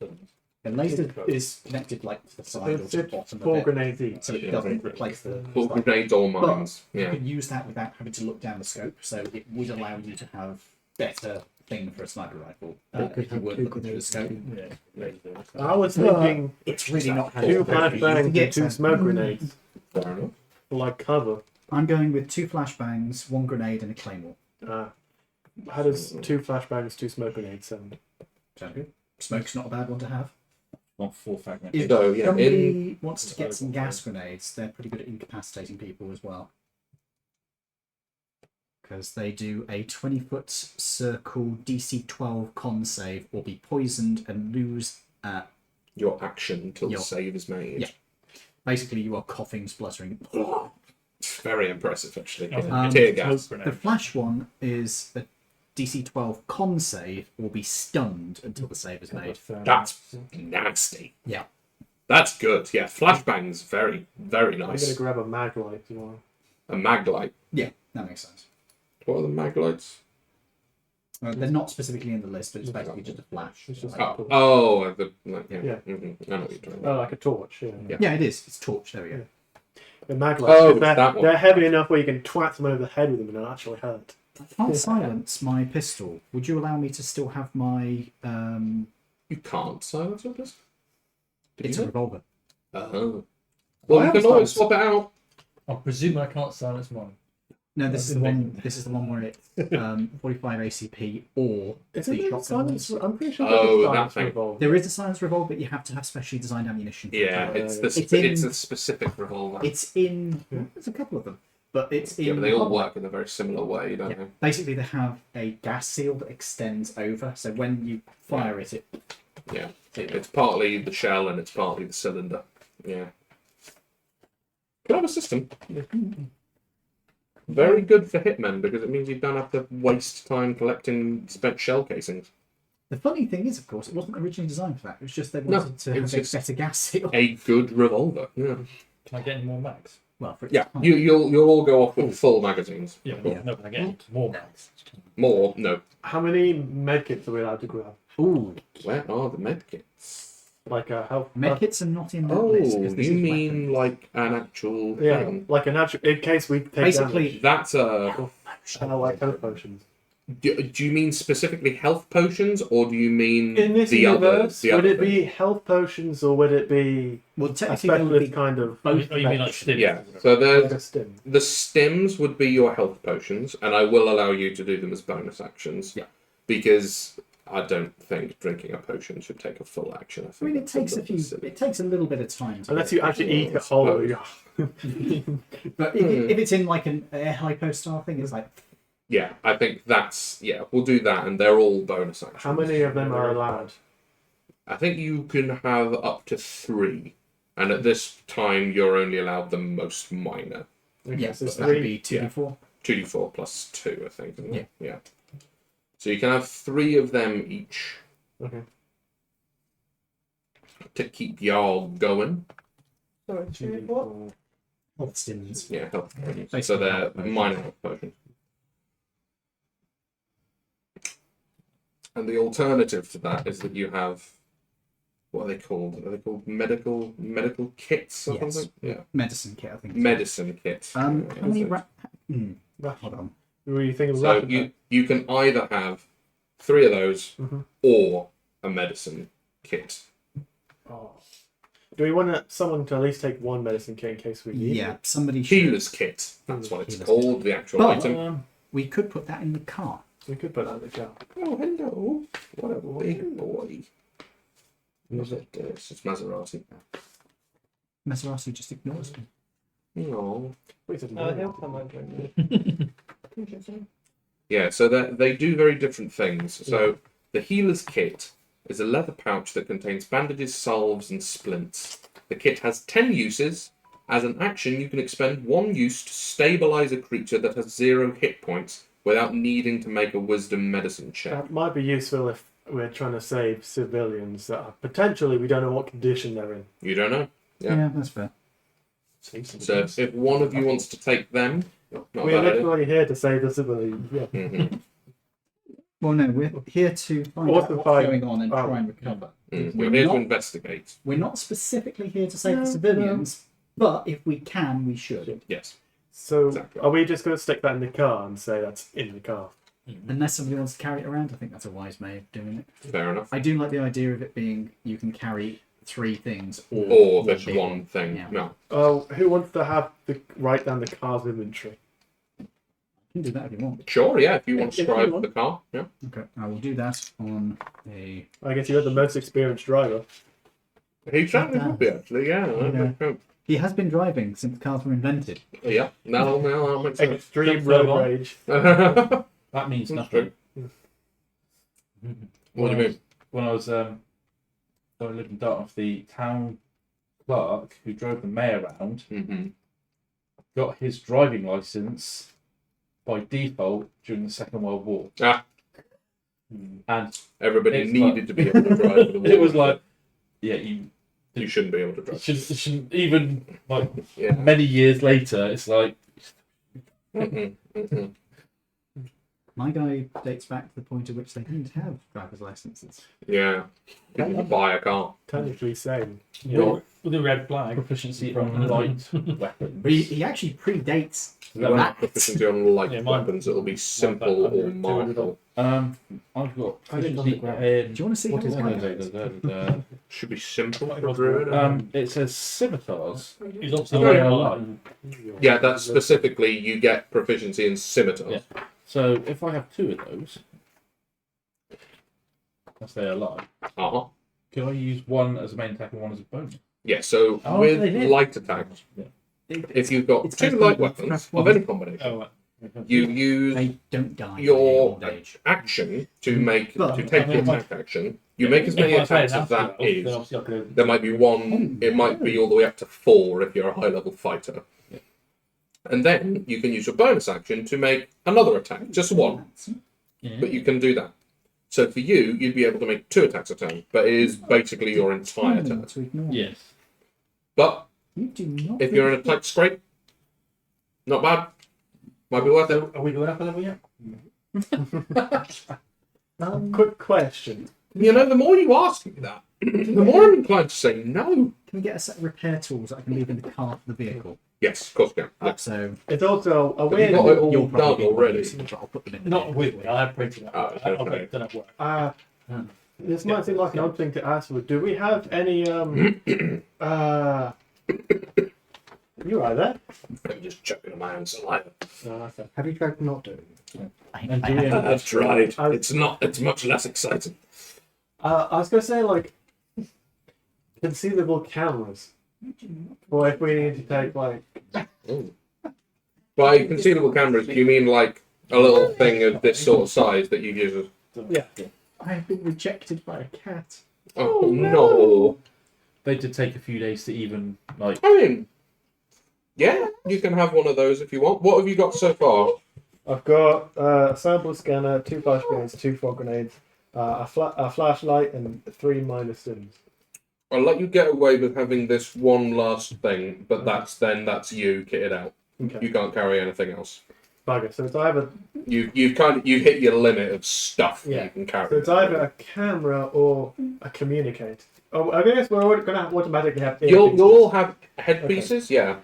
doesn't. The laser is connected like to the side or It's to the bottom of 4 it, grenades each. so it doesn't replace the. Full sight. grenades or But mines. you Yeah. can use that without having to look down the scope, so it would allow you to have better thing for a sniper rifle if you were looking through the scope. Yeah, laser. I was thinking It's really not 2 flashbangs and 2 smoke grenades Fair enough. for like cover. I'm going with 2 flashbangs, 1 grenade, and a claymore. How does 2 flashbangs, 2 smoke grenades sound? Sound good? Smoke's not a bad one to have. Not full fragment. If So, yeah, somebody wants to get some gas grenades, they're pretty good at incapacitating people as well. Because they do a 20-foot circle DC 12 con save or be poisoned and lose your action till the Your- save is made. Yeah. Basically, you are coughing, spluttering. Very impressive, actually. Um, Tear gas. The flash one is a DC 12 con save or be stunned until the save is made. That's nasty. Yeah. That's good. Yeah, flashbangs, very, very I'm going nice. to grab a mag light as well. A maglite. Yeah, that makes sense. What are the maglites? They're not specifically in the list, but it's basically just a flash. It's just Oh, oh, the yeah. Yeah. Mhm. I know what you're talking Oh, about. like a torch, Yeah. Yeah, it is. It's torch. There we go. The mag lights, Oh, they're, that one. they're heavy enough where you can twat them over the head with them and it'll actually hurt. I can't silence my pistol. Would you allow me to still have my? You can't silence your pistol. It's a revolver. Oh. Well, I you have can always silenced. swap it out. I presume I can't silence mine. No, this is the one. This is the one where it's 45 ACP or Isn't the there a shotgun. silence? I'm pretty sure Oh, there's a that silence thing. revolver. There is a silence revolver, but you have to have specially designed ammunition. for Yeah, it. it's the It's in- it's a specific revolver. It's in. Yeah. There's a couple of them, but it's in. Yeah, but they all work in a very similar way, don't Yeah. Basically, they have a gas seal that extends over, so when you fire it, they? Yeah. It's partly the shell and it's partly the cylinder. Yeah. Can I have a system? Very good for hitmen because it means you don't have to waste time collecting spent shell casings. The funny thing is, of course, it wasn't originally designed for that. It was just they No, wanted to it have was a just- better gas seal. A good revolver. Yeah. Can I get any more mags? Well, for its Yeah. time. You'll all go off with full magazines. Yeah, Yeah. no, can I get more mags? More? No. How many medkits are we allowed to grab? Ooh, Where are the medkits? Like a health. medkits are not in that Oh, list. 'Cause this you is mean weapons. like an actual Yeah, thing? like an actual. In case we take Basically- damage. That's a. Kind of like health potions. Do you mean specifically health potions, or do you mean In this the universe, other? would it be health potions or would it be Well, a technically, there would specialist be kind of both. Oh, you mean like meds? stim? Yeah. So like a there's stim? the stims would be your health potions, and I will allow you to do them as bonus actions. Yeah. Because I don't think drinking a potion should take a full action. I think mean, it that's a takes a little few. silly. It takes a little bit of time. To Unless get you actually eat I it whole. suppose. But if it's in like an air hypo style thing, it's like Yeah, I think we'll do that, and they're all bonus actions. How many of them are allowed? I think you can have up to 3, and at this time you're only allowed the most minor. Okay, yes, so it's that would 3. be 2d4. 2d4 plus 2, I think. Isn't it? Yeah. Yeah. So you can have 3 of them each Okay. to keep y'all going. Sorry, 2 what? Health stims. Yeah, health. Basically So they're health potions. minor health potions. And the alternative to that is that you have, what are they called? Are they called medical kits or Yes. something? Yeah. Medicine kit, I think. Medicine kits. How many? Yeah. Hold on. Were you thinking So rapid? you can either have 3 of those Mhm. or a medicine kit. Oh. Do we want someone to at least take one medicine kit in case we need Yeah, it? somebody should. Healer's kit. That's what it's Healer's called. The actual But- item. We could put that in the car. We could put that in the car. Oh, hello. What a big boy. Who's it? It's Maserati. Maserati just ignores me. No. Wait, it's Oh, he'll come over and Interesting. Yeah, so they do very different things. So the healer's kit is a leather pouch that contains bandages, salves, and splints. The kit has 10 uses. As an action, you can expend 1 use to stabilize a creature that has 0 hit points without needing to make a wisdom medicine check. That might be useful if we're trying to save civilians that are potentially we don't know what condition they're in. You don't know. Yeah. That's fair. So if one of you wants to take them, not a We're bad idea. literally here to save the civilians. Yeah. Mhm. Well, no, we're here to find out Also what's find- going on and oh. try and recover. Mm. We're We're here to not- investigate. We're not specifically here to save the civilians, but if we can, we should. Yes. So Exactly. are we just going to stick that in the car and say that's in the car? Unless somebody wants to carry it around, I think that's a wise way of doing it. Fair enough. I do like the idea of it being you can carry 3 things Or there's big one thing. Yeah. No. Oh, who wants to have write down the car's inventory? You can do that if you want. Sure, yeah, if you want to If you drive want. the car. Yeah. Okay, I will do that on a. I guess you're the most experienced driver. He certainly would be, actually, yeah. He has been driving since cars were invented. Yeah, no, that makes sense. Extreme Don't road throw on. rage. That means That's nothing. What do you mean? When I was when I lived in Dartmouth, the town clerk who drove the mayor around Mm-hmm. got his driving license by default during the Second World War. Ah. And Everybody It's needed like- to be able to drive for the war. it was like, yeah, You shouldn't be able to it drive. shouldn't even like Yeah. many years later. It's like Mm-mm, mm-mm. My guy dates back to the point at which they didn't have driver's licenses. Yeah. You buy a car. Technically same. your With a red flag. proficiency on light weapons. But he actually predates You won't have that. proficiency on light Yeah, mine- weapons. It'll be simple I've got or martial. I've got I didn't proficiency look in Do you want to see what how is his guy it? goes? Should be simple for a druid. It says scimitars. He's also The way I very like. Yeah, that's specifically you get proficiency in scimitars. Yeah. So if I have 2 of those, as they are alive, Uh-huh. can I use one as a main attack and one as a bonus? Yeah, so Oh, with they did. light attacks, if you've got It's 2 based light on weapons one. of any combination, Oh, right. you use They don't die your in old age. action to make But- to take the attack action. You make as many If I say attacks as that then is. obviously I could- There might be one. It might be all the way up to 4 if you're a high level fighter. And then you can use your bonus action to make another attack, just one. Yeah. But you can do that. So for you, you'd be able to make 2 attacks a turn, but it is basically your entire turn. To ignore. Yes. But You do not. if you're in a tight scrape, not bad. Might be worth it. Are we going up a level yet? Quick question. You know, the more you ask me that, the more I'm inclined to say no. Can we get a set of repair tools that I can leave in the car for the vehicle? Yes, of course, yeah. So It's also a Have you weird. got it all you'll done probably already? but I'll put them in the Not vehicle with for me. you. I have printed that. Oh, I okay. don't have work. This might seem like an odd thing to ask, but do we have any You right there? I'm just chucking my own saliva. Oh, okay. Have you tried not doing it? And do we have I've tried. I- It's much less exciting. I was gonna say like concealable cameras. Or if we need to take like By concealable cameras, do you mean like a little thing of this sort of size that you use? yeah. I have been rejected by a cat. Oh, no. They did take a few days to even like. I mean, yeah, you can have one of those if you want. What have you got so far? I've got a sample scanner, 2 flash grenades, 2 fog grenades, a flashlight, and 3 minor stims. I'll let you get away with having this one last thing, but that's you kitted out. Okay. You can't carry anything else. Bugger. So it's either You've hit your limit of stuff Yeah. you can carry. so it's either a camera or a communicator. Oh, I guess we're going to automatically have. You'll earpieces. all have headpieces, yeah.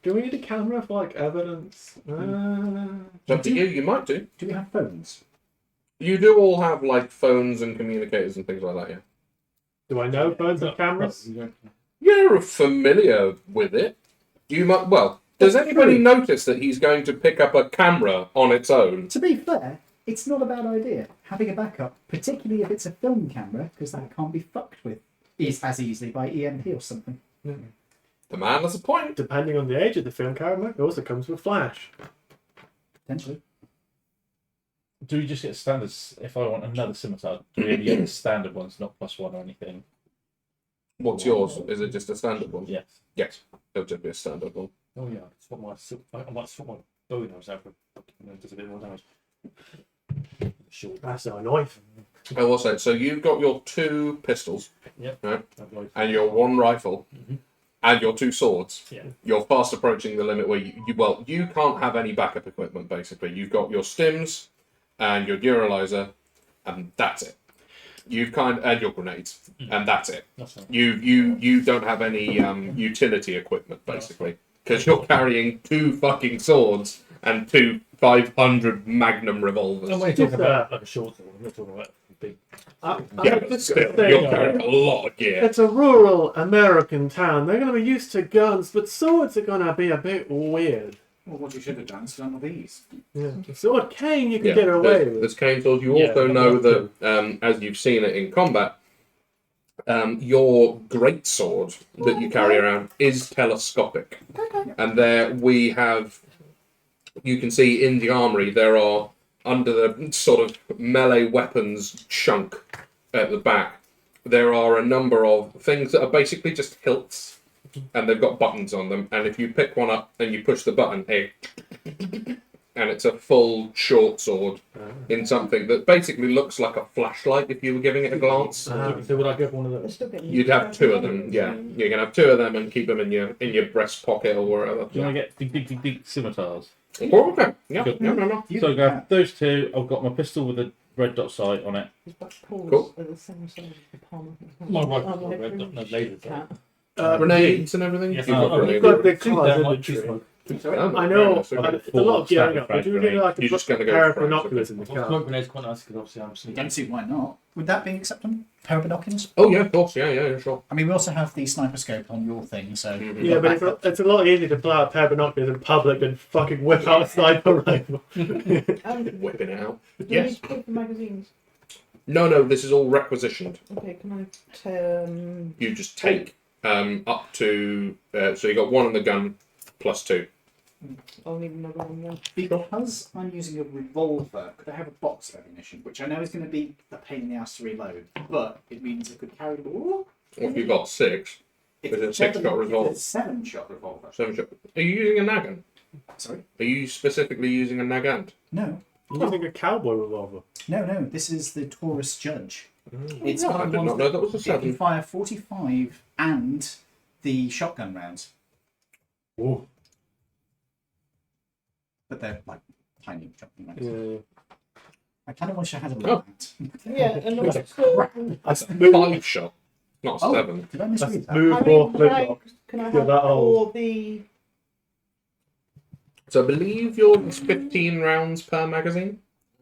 Do we need a camera for like evidence? It's up to you. You might do. Do we have phones? You do all have like phones and communicators and things like that, yeah. Do I know phones and cameras? You're familiar with it. You might. Well, does anybody notice that he's going to pick up a camera on its own? To be fair, it's not a bad idea having a backup, particularly if it's a film camera, because that can't be fucked with as easily by EMP or something. The man has a point. Depending on the age of the film camera, it also comes with flash. Potentially. Do we just get standards? If I want another scimitar, do we only get the standard ones, not +1 or anything? What's yours? Is it just a standard one? Yes. Yes. It'll just be a standard one. Oh yeah, I might swap my bow nose out for does a bit more damage. Short. That's not a knife. I will say, so you've got your 2 pistols, Yep. right? I've And your 1 rifle, Mhm. and your 2 swords. Yeah. You're fast approaching the limit where you can't have any backup equipment, basically. You've got your stims and your neuralyzer, and that's it. And your grenades, and that's it. That's fine. You don't have any utility equipment, basically, because you're carrying 2 fucking swords and 2 500 Magnum revolvers. I'm only talking about like a short sword. I'm not talking about big. Yeah, but still, you're carrying a lot of gear. It's a rural American town. They're going to be used to guns, but swords are going to be a bit weird. Well, what you should have done is done with these. Yeah. Sword cane you can Yeah, get away there's with. cane swords. You Yeah, also but know not that, as you've seen it in combat, your great sword that you carry around is telescopic, and there we have. You can see in the armory there are, under the sort of melee weapons chunk at the back, there are a number of things that are basically just hilts, and they've got buttons on them. And if you pick one up and you push the button, and it's a full short sword in something that basically looks like a flashlight if you were giving it a glance. So would I get one of those? You'd have 2 of them, yeah. You can have 2 of them and keep them in your breast pocket or wherever. Do I get big scimitars? Oh, okay. Yeah, Good. yeah, no. So I got those 2. I've got my pistol with a red dot sight on it. Cool. My rifle's got a red dot, no laser dot. Grenades and everything? Yes, You've got I've You've grenades. got the Two cars down, in like the two tree. smoke. I know, So it's a lot of gearing up. Full Would you really like You're to just put a gonna go pair of for it, binoculars in the Smoke car? grenade's quite nice because obviously I'm I sneaking. don't see why not. Would that be acceptable? Pair of binoculars? Oh, yeah, of course. Yeah, sure. I mean, we also have the sniper scope on your thing, so... Mhm. Yeah, but it's a lot easier to pull out a pair of binoculars in public than fucking whip out a sniper rifle. Whipping it out. Do Yes. you need to pay for magazines? No, this is all requisitioned. Okay, can I You just take up to... so you got 1 on the gun, plus 2. I'll need another one then. Because I'm using a revolver, could I have a box of ammunition, which I know is going to be a pain in the ass to reload, but it means I could carry the ball. Or if you've got 6, It's Is it a 6-shot revolver? It's a 7-shot revolver. 7-shot. Are you using a Nagant? Sorry? Are you specifically using a Nagant? No. You're using a cowboy revolver. No, this is the Taurus Judge. It's I got did one not know that was a it can 7. fire 45 and the shotgun rounds. Ooh. But they're like tiny shotgun rounds. Yeah. I kind of wish I had a Oh. that. Yeah, and also, That's smooth. 5-shot, not Oh, 7. did I misread that? Smooth I ball mean, flintlock. can I You're have that old. all the... So I believe yours is 15 rounds per magazine.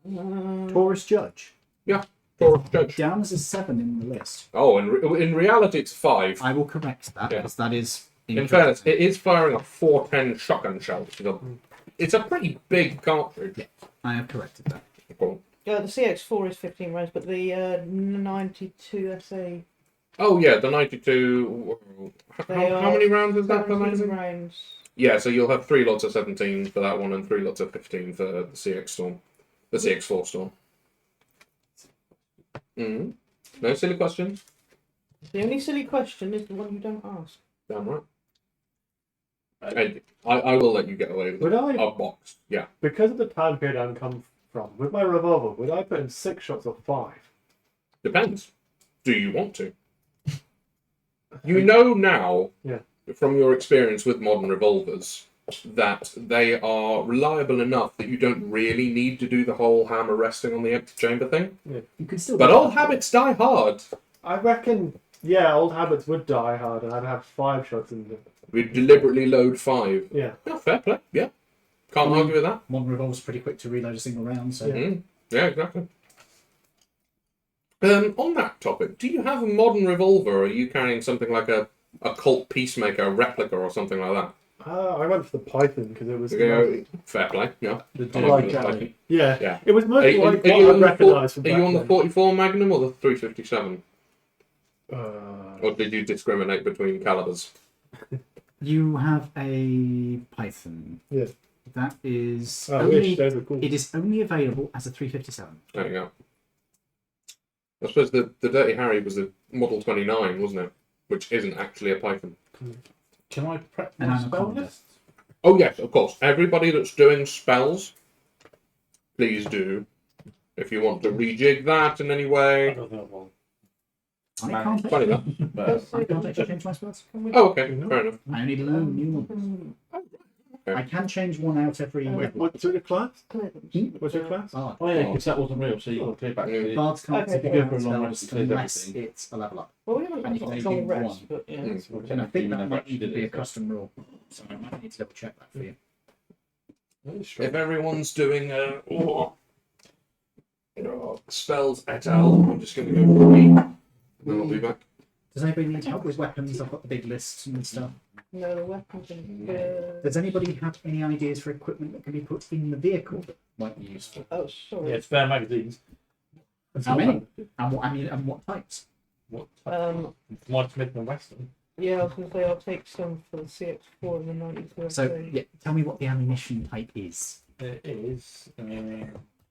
Taurus Judge. For Judge. Down as a 7 in the list. Oh, in reality it's 5. I will correct that Yeah. because that is In fairness, it is firing a 410 shotgun shell. It's a pretty big cartridge. I have corrected that. Cool. The CX4 is 15 rounds, but the 92 SA. Oh yeah, the 92. How many rounds is that per 17 magazine? rounds. Yeah, so you'll have 3 lots of 17 for that one and 3 lots of 15 for the CX Storm, the CX4 Storm. No silly questions. The only silly question is the one you don't ask. Damn right. I will let you get away with Would I? a box. Yeah. Because of the time period I'm come from, with my revolver, would I put in 6 shots or 5? Depends. Do you want to? You know now, Yeah. from your experience with modern revolvers, that they are reliable enough that you don't really need to do the whole hammer resting on the empty chamber thing. You can still. But old habits die hard. I reckon, yeah, old habits would die hard, and I'd have 5 shots in them. We deliberately load 5. Yeah. Yeah, fair play. Yeah. Can't argue with that. Modern revolver's pretty quick to reload a single round, so. Yeah, exactly. On that topic, do you have a modern revolver, or are you carrying something like a Colt Peacemaker replica or something like that? I went for the Python because it was. Fair play, yeah. Yeah. Yeah. It was mostly like are what you I on the recognised from Are you on the back 44 Magnum or the 357? then. Or did you discriminate between calibers? You have a Python. Yeah. That is I only, wish those were cool. it is only available as a 357. There you go. I suppose the Dirty Harry was the Model 29, wasn't it? Which isn't actually a Python. Can I prep And my I'm a spell commander. list? Oh yes, of course. Everybody that's doing spells, please do. If you want to rejig that in any I way. don't think I will. I Man, can't Funny actually, that. But I can't actually change my spells. Oh, okay, fair enough. I only learn new ones. I can change one out every. What's your class? Clear them. What's your class? Bard. oh yeah, because that wasn't real, so you can clear back. Yeah. Bards can't Okay. take If you go for a out long rest, spells it clears unless everything. it's a level up. Well, we haven't And you got can a only long do rest, one. but yeah. And I think that Never might actually even did be a it, so- custom rule. So I might need to double check that for you. If everyone's doing spells et al, I'm just going to go for a week. Then I'll be back. Does anybody need help with weapons? I've got the big list and stuff. No, the weapons and Does anybody have any ideas for equipment that can be put in the vehicle that might be useful? Oh, sorry. Yeah, spare magazines. How many? And what and what types? What? Um, Smith and Weston. yeah, I was going to say I'll take some for the CX4 and the 92. So yeah, tell me what the ammunition type is. It is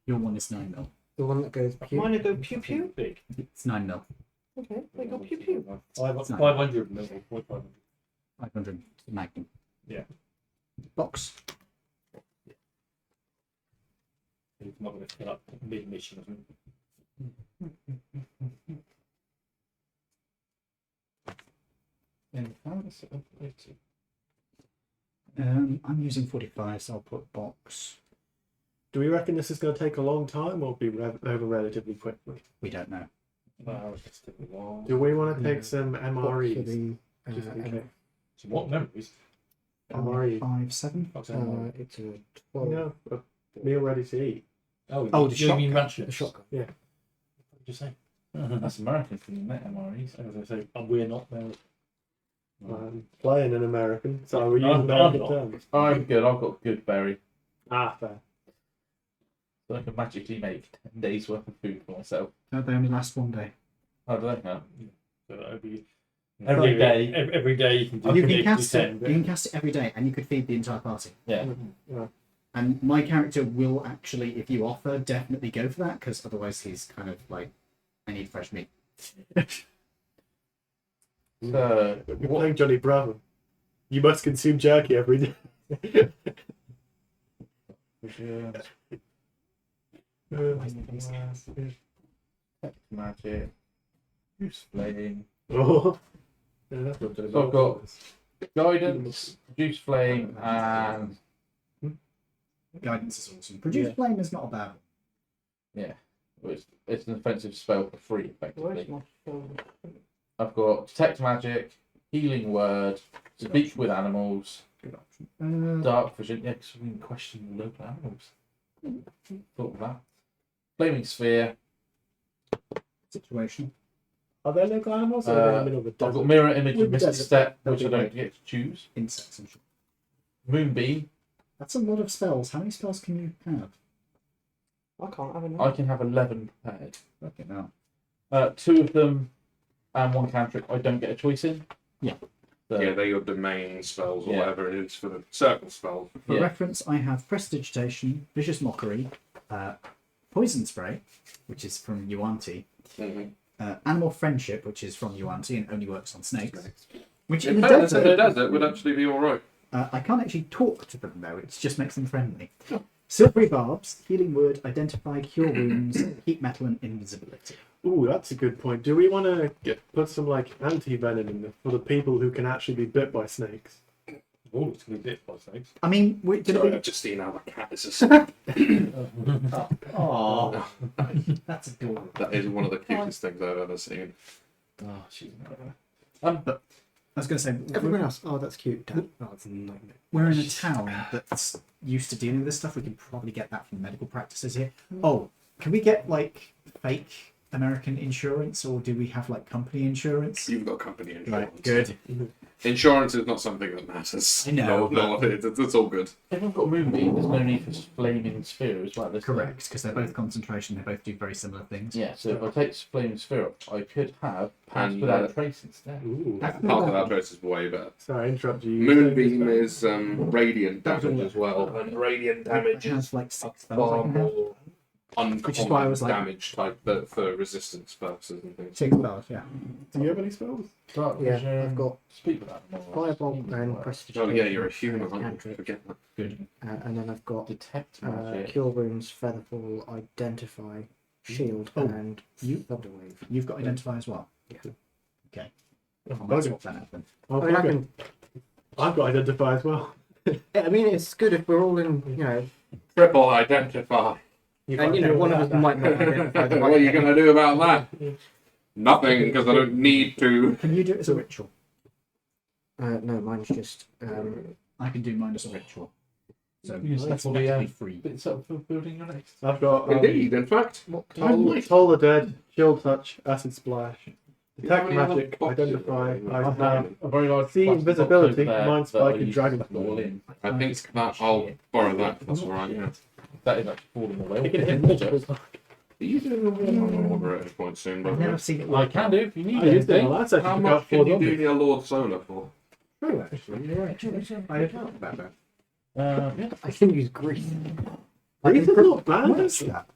Your one is 9mm. The one that goes pew. Mine go pew pew. big. It's 9mm. Okay, they go pew pew. 500 mil. 500 Magnum. Yeah. Box. It's not going to fill up mid-mission, isn't it? I'm using 45, so I'll put box. Do we reckon this is going to take a long time or be over relatively quickly? We don't know. Do we want to take some MREs? The, Just in case. So what memories? MRE. 5.7. it's a 12. No, a meal ready to eat. Oh, the you mean shotgun. rations? The shotgun. Yeah. Just say. That's American thing, isn't it? MREs. As I say, we're not there. Playing an American, so we use I'm American not. terms. I'm good. I've got good berry. Fair. So I can magically make 10 days worth of food for myself. Don't they only last one day? I don't know. So that would be Every day. Every day you can do You can predictably cast it. 10. You can cast it every day, and you could feed the entire party. Yeah. And my character will actually, if you offer, definitely go for that, because otherwise he's kind of like, I need fresh meat. So, You're playing Johnny Bravo. You must consume jerky every day. magic, use flame, Oh. Yeah, that's what Johnny So I've Bravo got- is. guidance, juice flame, and Guidance is awesome. Produce flame is not a bad one. it's an offensive spell for free, Where's effectively. my phone? I've got detect magic, healing word, speak with animals, Good option. dark vision. Yeah, because we can question the local animals. Thought of that. Flaming sphere, Situation. Are there local animals or are they in the middle of the I've got desert? mirror image of Misty Desert. Step, which I don't get to choose. Insects, I'm sure. Moonbeam, That's a lot of spells. How many spells can you have? I can't have enough. I can have 11 prepared. Okay, now. 2 of them and 1 cantrip I don't get a choice in. Yeah. So, Yeah, they're your domain spells or Yeah. whatever it is for the circle spell. For Yeah. reference, I have Prestidigitation, Vicious Mockery, Poison Spray, which is from Yuan-Ti, Animal Friendship, which is from Yuan-Ti and only works on snakes. Which in In the fairness, in the desert, desert would actually be alright. I can't actually talk to them though, it just makes them friendly. Silvery Barbs, Healing Word, Identify, Cure Wounds, Heat Metal, and Invisibility. Ooh, that's a good point. Do we want to Yeah. put some like anti-venom in there for the people who can actually be bit by snakes? Oh, it's going to be bit by snakes. I mean, we're going Sorry, to I've just seen how the cat is a Oh, that's adorable. That is one of the cutest things I've ever seen. Oh, she's But I was going to say, Everyone else, oh, that's cute. Dad. Oh, it's a nightmare. we're in a town that's used to dealing with this stuff. We can probably get that from medical practices here. Oh, can we get like fake American insurance, or do we have like company insurance? You've got company insurance. Right, good. Insurance is not something that matters. I know, No, it's all good. If I've got Moonbeam, there's no need for Flaming Sphere as well. There's Correct, because they're both concentration. They both do very similar things. Yeah, so if I take Flaming Sphere up, I could have Pass And, Without Trace instead. Ooh. That's Part not of bad. that choice is way better. Sorry, I interrupted you. Moonbeam is radiant damage as well, and radiant damage It has is like 6 a spells I far can have. more Which is why I uncommon was like- damage type, but for resistance purposes and things. 6 spells, yeah. Do you have any spells? Dark Yeah, Vision, I've got Speak with that. Firebolt and Oh Prestidigitation. yeah, you're a human, aren't you? Cantrip, Forget that. Good. and then I've got Detect Magic. Cure Wounds, Featherfall, Identify, Shield, Oh, and you- Thunderwave. You've got Identify as well? Yeah. Okay. Oh, I might bugger. swap that out then. Oh, I mean, I bugger. can. I've got Identify as well. I mean, it's good if we're all in, you know, Triple identify. and you know, one of us might not identify the What are you right. going to do about that? Nothing, because I don't need to. Can you do it as a ritual? No, mine's just. I can do mine as a ritual. So You just that's level the, effectively free. Bits up for building your next. I've got Indeed, in fact. Toll the Dead, Shield Touch, Acid Splash, Detect How many other Magic, boxes Identify, are there? I I have have a very large See plastic box Invisibility, over there Mind that I Spike, and use Dragon to put all in. I think that I'll borrow that. That's alright, yeah. That is actually falling away. You can hit pictures. Are you doing a warm order at any point soon, by I've the way? never seen it I work. can do if you need I used it in anything. the last session How to pick much up 4 can you zombies. do the Lord Solar for? True, actually. You're right. I had thought about that. Yeah. I can use Grease. Grease is not bad. What is that?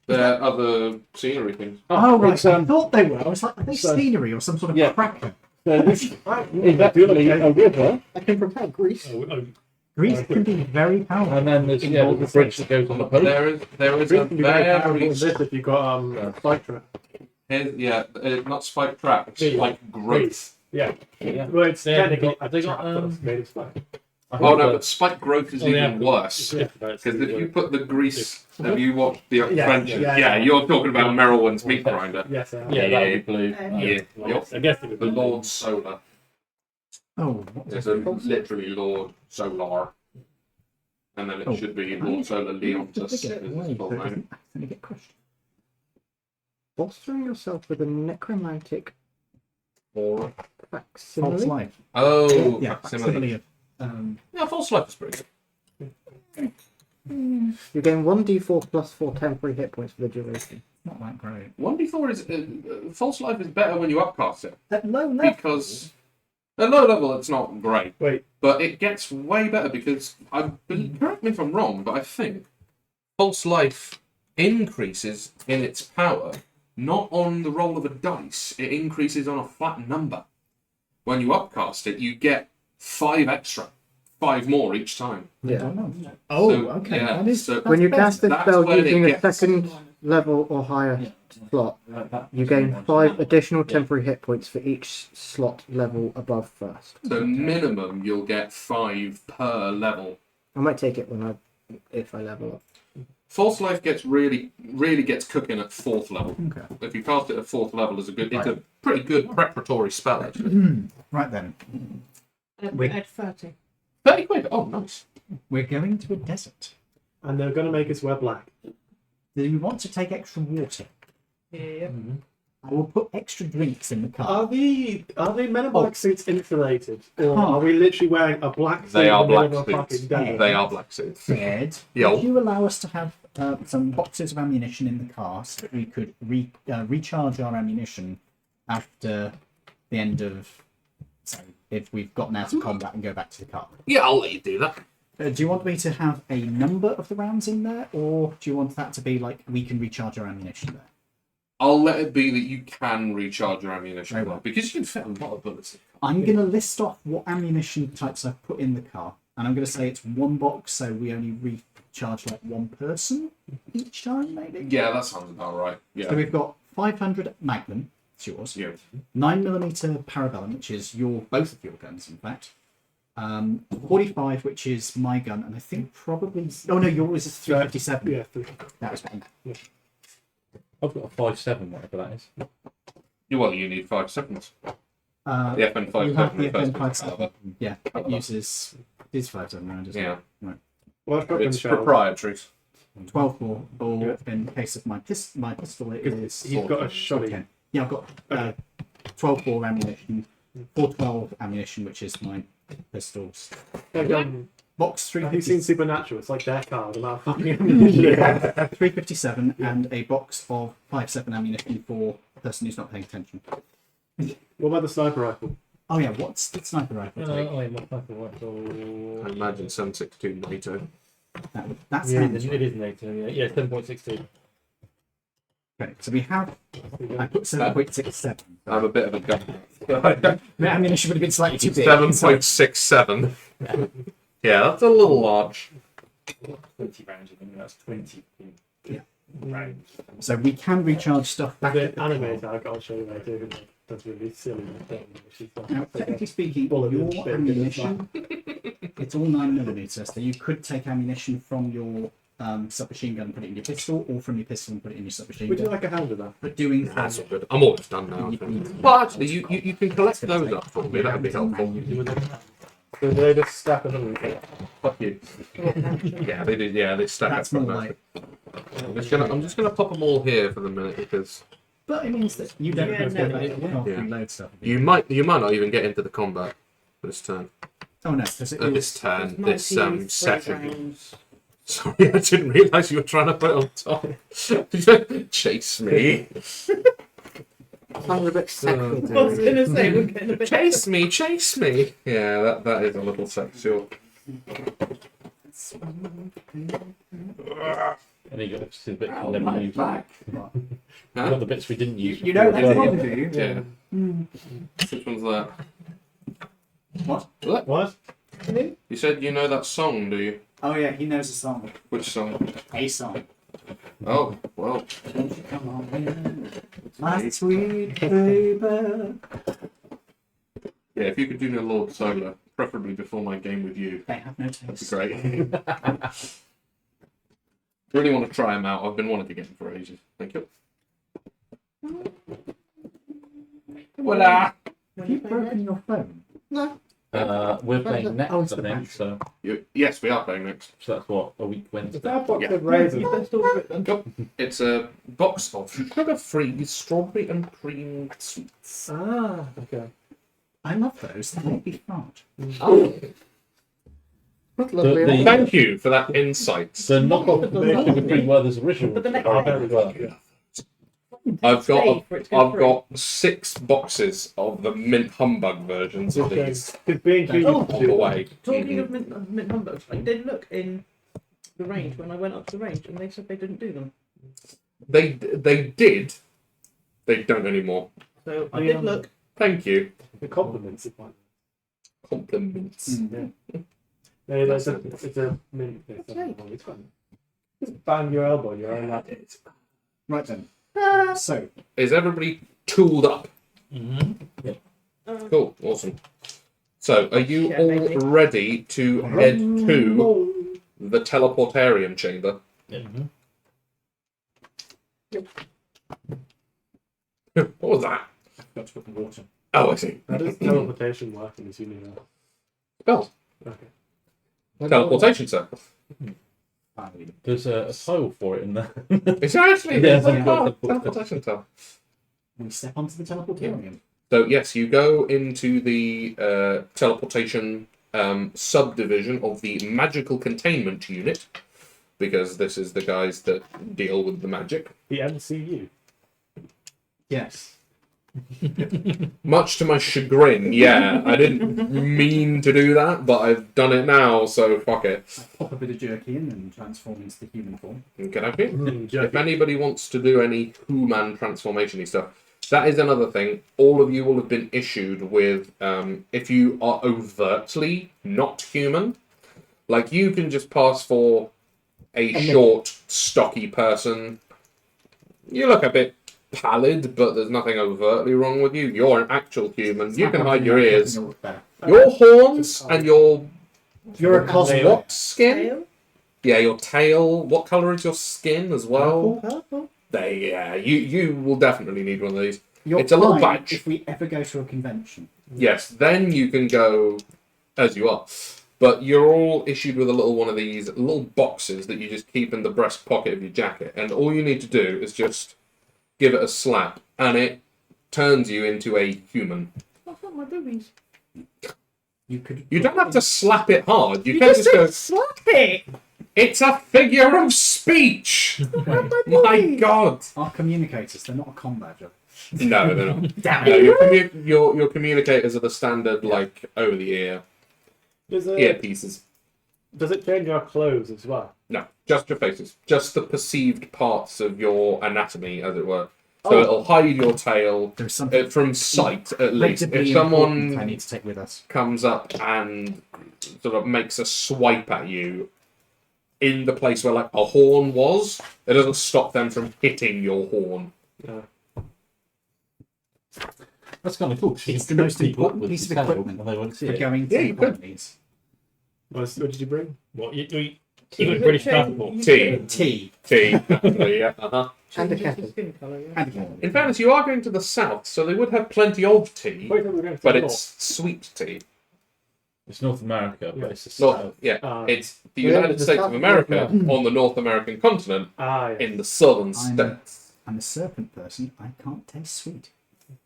There are other scenery things. Oh, right. It's, I thought they were. I was like, are they so- scenery or some sort of Yeah. cracker? So this is actually a river, I can prepare Grease. Grease can be very powerful. and then there's the bridge that goes on the post. There is Grease a can be very powerful very in this if you've got Spike Trap. not spike trap, it's Yeah. spike growth. Yeah. Yeah. Well, it's Yeah, technically have they a got, trap, but it's made of spike. Oh no, but spike growth is even worse. Yeah, Because if you put the grease, have you watched the Yeah, French? yeah, Yeah, you're talking about Merylwyn's meat grinder. Yes, I have. Yeah, that would be blue. Yeah, Yes, I guess it would the be. Lord Solar. Oh, what was It's it? literally Lord Solar. And then it Oh. should be Lord Solar Leontus. Just is get it away his so full it name. doesn't accidentally get crushed. Bolstering yourself with a necromantic Or False facsimile. life. oh, Yeah, facsimile. facsimile of. Yeah, false life is pretty good. You gain 1d4 plus 4 temporary hit points for the duration. Not that great. 1d4 is false life is better when you upcast it At low level. because at low level it's not great. Wait. But it gets way better because correct me if I'm wrong, but I think false life increases in its power not on the roll of a dice. It increases on a flat number. When you upcast it, you get 5 extra, 5 more each time. I Yeah. don't know. Oh, So, okay. yeah, That is, so- that's When you better. cast this That's spell when it using a gets- second level or higher slot, you gain 5 additional temporary hit points for each slot level above first. So minimum, you'll get 5 per level. I might take it if I level up. False life gets really gets cooking at 4th level. Okay. If you cast it at 4th level, it's a pretty good preparatory spell actually. Right then. We had 30. 30 quid. Oh, nice. We're going to a desert. And they're going to make us wear black. Do we want to take extra water? Yeah. I will put extra drinks in the car. Are the Men in Black suits insulated, or Huh. are we literally wearing a black suit They are in the middle black of a fucking suits. desert? They are black suits. Ed, Yo. would you allow us to have some boxes of ammunition in the car so that we could recharge our ammunition after the end of... So, if we've gotten out of combat and go back to the car. Yeah, I'll let you do that. Do you want me to have a number of the rounds in there, or do you want that to be like we can recharge our ammunition there? I'll let it be that you can recharge your ammunition Very well. because you can fit a lot of bullets. I'm going to list off what ammunition types I've put in the car, and I'm going to say it's one box, so we only recharge like one person each time, maybe? Yeah, that sounds about right. Yeah. So we've got 500 Magnum, it's yours. Yeah. 9mm Parabellum, which is both of your guns, in fact. 45, which is my gun, and I think probably... Oh no, yours is 357. Yeah, That was one. I've got a 5.7, whatever that is. Well, you need 5 seconds. The You have FN57. the refers to FN57. Yeah, it uses... It is 5.7 round, isn't Yeah. it? Right. well, I've got It's gun shells. proprietary. 12 bore, or in the case of my pistol, it is... He's got a shotty. Okay. Yeah, I've got 12 bore ammunition, 412 ammunition, which is my pistols. Box Have you seen 357, Supernatural? It's like their car, the amount of fucking ammunition. 357 and a box of 5.7 ammunition for a person who's not paying attention. What about the sniper rifle? Oh yeah, what's the sniper rifle take? I imagine 762 NATO. That Yeah, sounds it right. is NATO. Yeah, 7.62. Okay, so we have... I put 7.67. I'm a bit of a gun. The ammunition would have been slightly too big. 7.67. Yeah, that's a little large. 20 rounds, I think that's 20 Yeah. rounds. So we can recharge stuff back The at the car. animator, I'll show you later. That's really silly. Now, technically speaking, Bullet your bit of ammunition, it's all 9mm, so you could take ammunition from your submachine gun and put it in your pistol, or from your pistol and put it in your submachine Would you gun. like a hand of that? But doing That's so, all good. I'm almost done now. I you think. need- Well, actually, you can collect those up for me. That'd be helpful. So they just stack them in. Fuck you. Yeah, they do. Yeah, they stack that's up. more Right like... I'm just gonna pop them all here for the minute because But it means that you don't have to go back and Yeah. reload stuff. you might not even get into the combat this turn. Oh no, because it This turn, this 19 session. rounds. Sorry, I didn't realise you were trying to put it on top. Chase me. Sounds a bit sexual. I was going to say, we're getting a bit... Chase me, chase me. Yeah, that is a little sexual. And you got the bits we never used. Huh? Got the bits we didn't use. You know before as that well. do you? Yeah. Which one's that? What? What? You said you know that song, do you? Oh yeah, he knows a song. Which song? A song. Oh, well. Won't you come on in, my sweet baby. Yeah, if you could do me a Lord solo, preferably before my game with you, They have no that'd be taste. great. Really want to try them out. I've been wanting to get them for ages. Thank you. Voila! Have you broken your phone? No. We're playing next, Oh, it's I the think. back. So Yes, we are playing next. that's what, a week Is Wednesday. that a box Yeah. of raisins? Let's do it then. It's a box of sugar-free strawberry and cream sweets. Ah, okay. I love those. They make me fart. Oh, That's lovely. The- thank you for that insight. So knockoff sugar-free Werther's original. But the next are one- very well. I've got For it to go I've through. got 6 boxes of the mint humbug versions of Okay. these Because being huge, Oh. on the way. Talking of mint humbugs, I did look in the range when I went up to the range, and they said they didn't do them. They did. They don't anymore. So I did look. Thank you. the compliments. Compliments. No, it's a mint. It's fun. Just bang your elbow in your own lap. Right then. So, Is everybody tooled up? Mm-hmm. Cool. Awesome. So, are you Yeah, all maybe. ready to head to the teleportarium chamber? Mm-hmm. What was that? got to put the water. Oh, I see. How does teleportation work in this universe? Spells. Okay. Teleportation circle. There's a tile for it in there. It's actually Yeah, it's a yeah. card. Teleportation tile. We step onto the teleporterium. So yes, you go into the teleportation subdivision of the magical containment unit, because this is the guys that deal with the magic. The MCU. Yes. Much to my chagrin, yeah. I didn't mean to do that, but I've done it now, so fuck it. I pop a bit of jerky in and transform into the human form. Can I be? If anybody wants to do any human transformation-y stuff, that is another thing. All of you will have been issued with, if you are overtly not human, like you can just pass for a short, stocky person. You look a bit pallid, but there's nothing overtly wrong with you. You're an actual human. You can hide your ears. Your horns and your... You're a cosplay. What skin? Tail? Yeah, your tail. What colour is your skin as well? Purple? Yeah, you will definitely need one of these. You're It's a little fine badge. if we ever go to a convention. Yes, then you can go as you are. But you're all issued with a little one of these little boxes that you just keep in the breast pocket of your jacket. And all you need to do is just give it a slap, and it turns you into a human. What's up, my boobies? You don't have to slap it hard. You can just go, slap it! it's a figure of speech! My God! Our communicators, they're not a com badger. No, they're not. Damn No, it. your communicators are the standard, like, over the ear earpieces. Does it change our clothes as well? No, just your faces. Just the perceived parts of your anatomy, as it were. So it'll hide your tail There's something from sight, at least. If incredibly someone important I need to take with us. comes up and sort of makes a swipe at you in the place where, like, a horn was, it doesn't stop them from hitting your horn. That's kind of cool. It's the most important piece of equipment And they won't see for it. going Yeah, to you the could. colonies. What did you bring? What? You got a British passport? Tea. Tea. Tea. Yeah, uh-huh. And a Changes kettle. your skin colour, yeah. And again. In fairness, you are going to the south, so they would have plenty of tea, Wait, no, we're going to but the it's sweet tea. It's North America, but it's the North, South. yeah, Ah. it's the Yeah, United the States South of of America North on the North American continent North. in the southern I'm- states. I'm a serpent person. I can't taste sweet.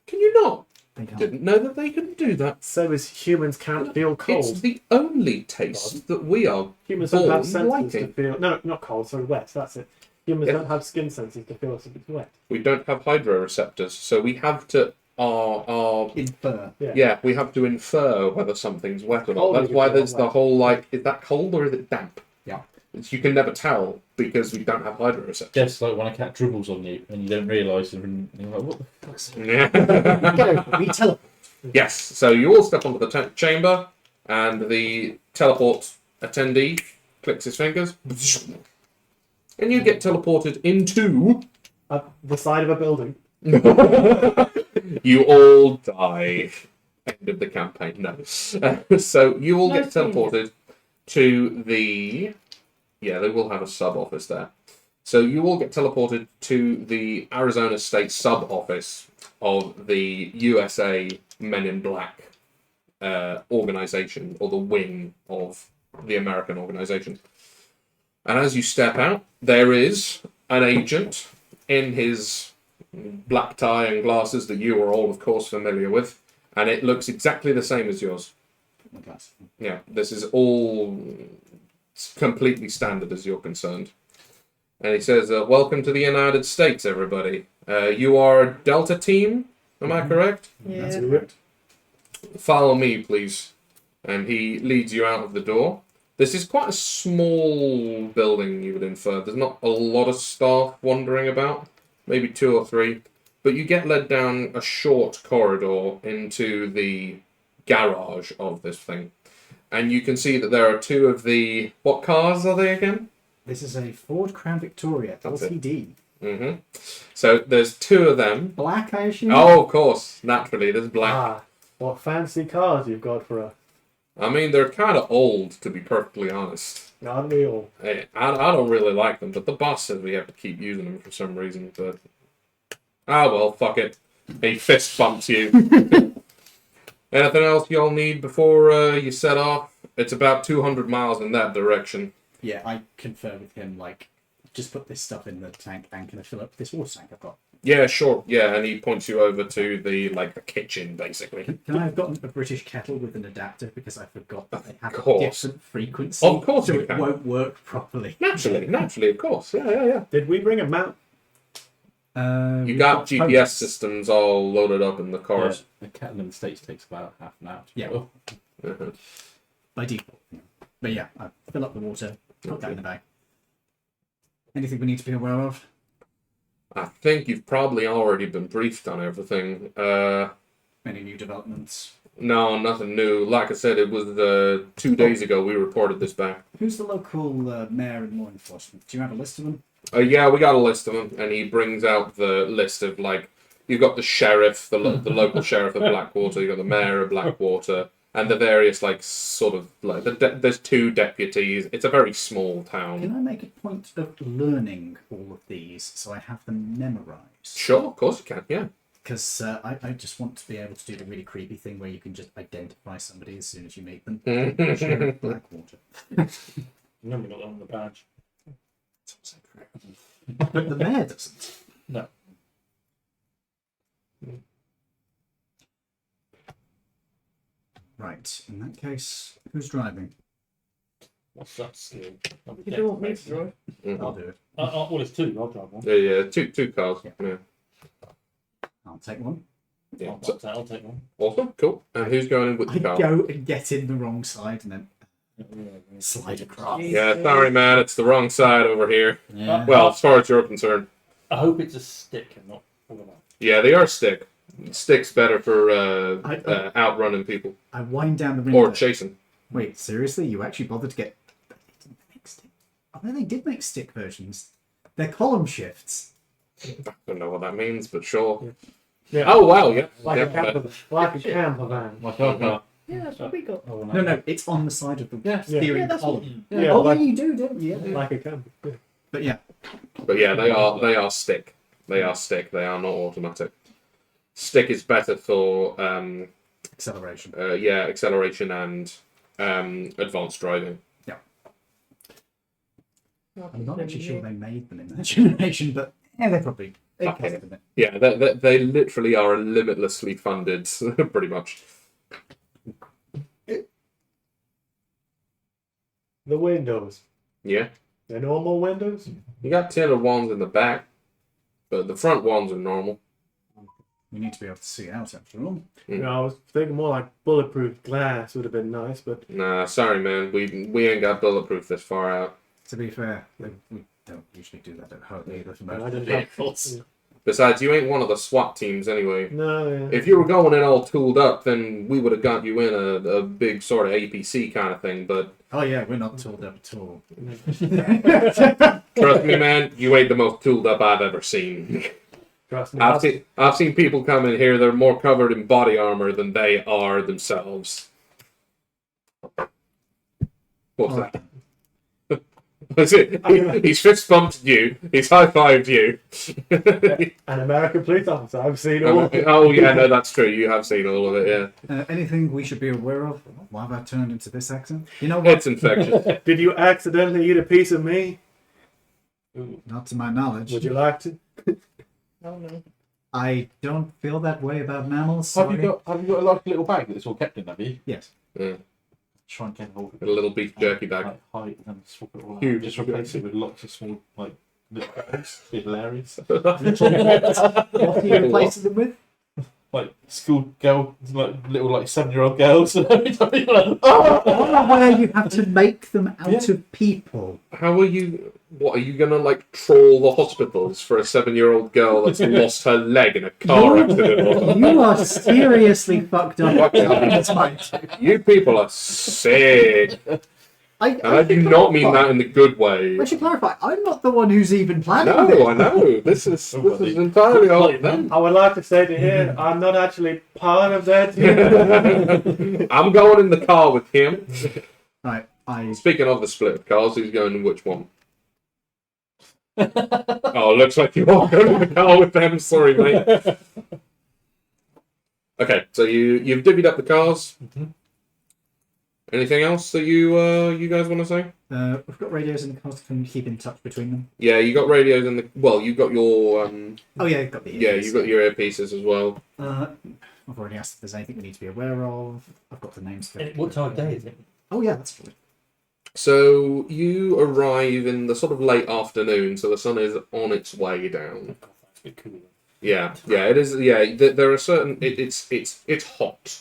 Can you not? They can't. Didn't know that they could do that. So as humans can't feel It's cold. the only taste that we are. Humans don't have born senses liking. to feel. No, not cold. Sorry, wet. That's it. Humans Yeah. don't have skin senses to feel if it's wet. We don't have hydroreceptors, so we have to Infer. yeah, we have to infer whether something's wet or not. Cold That's is why cold, there's the wet. whole like, is that cold or is it damp? Yeah. You can never tell because we don't have hydroreceptors. Just like when a cat dribbles on you and you don't realise, and you're like, what the fuck's Yeah. We teleport. Yes, so you all step onto the chamber, and the teleport attendee clicks his fingers, and you get teleported into. The side of a building. You all die. End of the campaign. No. So you all get Nice teleported to the. Yeah, they will have a sub office there. So you all get teleported to the Arizona State sub office of the USA Men in Black organization, or the wing of the American organization. And as you step out, there is an agent in his black tie and glasses that you are all, of course, familiar with, and it looks exactly the same as yours. Yeah, this is all completely standard as you're concerned. And he says, welcome to the United States, everybody. You are a Delta team, am I correct? Yeah. Correct. Follow me, please. And he leads you out of the door. This is quite a small building, you would infer. There's not a lot of staff wandering about, maybe 2 or 3. But you get led down a short corridor into the garage of this thing. And you can see that there are 2 of the... What cars are they again? This is a Ford Crown Victoria That's it. LTD. Mm-hmm. So there's 2 of them. Black, I assume? Oh, of course. Naturally, there's black. Ah, what fancy cars you've got for us. I mean, they're kind of old, to be perfectly honest. Aren't we all? I don't really like them, but the boss says we have to keep using them for some reason. But well, fuck it. He fist bumps you. Anything else y'all need before you set off? It's about 200 miles in that direction. Yeah, I confer with him, like, just put this stuff in the tank and can I fill up this water tank I've got? Yeah, sure. Yeah, and he points you over to the kitchen, basically. Can I have gotten a British kettle with an adapter because I forgot that they have a course. different frequency? Of course so you it can. won't work properly. Naturally, of course. Yeah. Did we bring a map? You We've got GPS photos. systems all loaded up in the cars. The kettle in the States takes about half an hour. Yeah. Mhm. By default. Yeah. But yeah, I fill up the water, put that in the bag. Anything we need to be aware of? I think you've probably already been briefed on everything. Any new developments? No, nothing new. Like I said, it was 2 days ago we reported this back. Who's the local mayor and law enforcement? Do you have a list of them? Yeah, we got a list of them, and he brings out the list of you've got the sheriff, the local sheriff of Blackwater, you've got the mayor of Blackwater, and the various there's 2 deputies. It's a very small town. Can I make a point of learning all of these so I have them memorised? Sure, of course you can. Yeah. Because I just want to be able to do the really creepy thing where you can just identify somebody as soon as you meet them. Sheriff Blackwater. Remember, got that on the badge. But the mayor doesn't. No. Right, in that case, who's driving? What's that skill? You don't want me to drive? I'll do it. Well, it's 2. I'll drive one. Yeah, two cars. Yeah. I'll take one. Yeah. I'll take one. Awesome, cool. And who's going in with I the car? go and get in the wrong side and then slide across. Yeah, sorry, man, it's the wrong side over here. Yeah. Well, as far as you're concerned. I hope it's a stick and not all of that. Yeah, they are stick. Stick's better for outrunning people I wind down the window. or chasing. Wait, seriously? You actually bothered to get... They didn't make stick... Oh, no, they did make stick versions. They're column shifts. I don't know what that means, but sure. Yeah. Oh wow, yeah. Like yeah, a camper, like a camper van. My car. Yeah, that's what we got. Oh, No, it's on the side of the Yeah. steering Yeah, that's column. Yeah, Oh, like, yeah, you do, don't you? Yeah. like a camper. Yeah. But yeah, But yeah, they are stick. They are stick. They are not automatic. Stick is better for acceleration. acceleration and advanced driving. I'm not actually sure they made them in that generation, but yeah, they probably... They Okay. custom it. Yeah, they literally are limitlessly funded, pretty much. The windows. Yeah, The normal windows? you got tinted ones in the back, but the front ones are normal. We need to be able to see out after all. You know, I was thinking more like bulletproof glass would have been nice, but Nah, sorry, man. We ain't got bulletproof this far out. To be fair, we don't usually do that at home either for I most didn't vehicles. Besides, you ain't one of the SWAT teams anyway. no, yeah. If you were going in all tooled up, then we would have got you in a big sort of APC kind of thing. But Oh yeah, we're not tooled up at all. trust me, man, you ain't the most tooled up I've ever seen. Trust me. I've seen people come in here, they're more covered in body armor than they are themselves. What's All that? That's it. He's fist bumped you. He's high fived you. An American police officer. I've seen all. Oh yeah, no, that's true. You have seen all of it. Yeah, Anything we should be aware of? Why have I turned into this accent? You know what? it's infectious. Did you accidentally eat a piece of me? Not to my knowledge. Would you like to? Oh no. I don't feel that way about mammals. Have you sorry. got like a little bag that's all kept in? Have you? Yes. Yeah. Try and get hold of A it. little beef jerky bag. Like height and then swap it all out. Huge. Just replace it with lots of small little bags. Be hilarious. What are you replacing them with? Like school girl, little 7-year-old girls. And every time you're like, oh! Where you have to make them out of people. How are you? What are you gonna troll the hospitals for a 7-year-old girl that's lost her leg in a car accident? Or something? You are seriously fucked up. That's fine. You people are sick. And I do not mean that in the good way. I should clarify. I'm not the one who's even planning No, this. I know. This is entirely on them. I would like to say to here, I'm not actually part of that team. I'm going in the car with him. Right. Speaking of the split of cars, who's going in which one? Oh, looks like you are going in the car with them. Sorry, mate. Okay, so you've divvied up the cars. Anything else that you guys want to say? We've got radios in the cars to keep in touch between them. Yeah, you got radios in the. Well, you got your. Oh yeah, I've got the Yeah, earpiece. you got your earpieces as well. I've already asked if there's anything we need to be aware of. I've got the names for it. What time of day is it? Oh yeah, that's good. So you arrive in the sort of late afternoon, so the sun is on its way down. That's a bit cool. Yeah, it is. Yeah, there are certain. It's hot,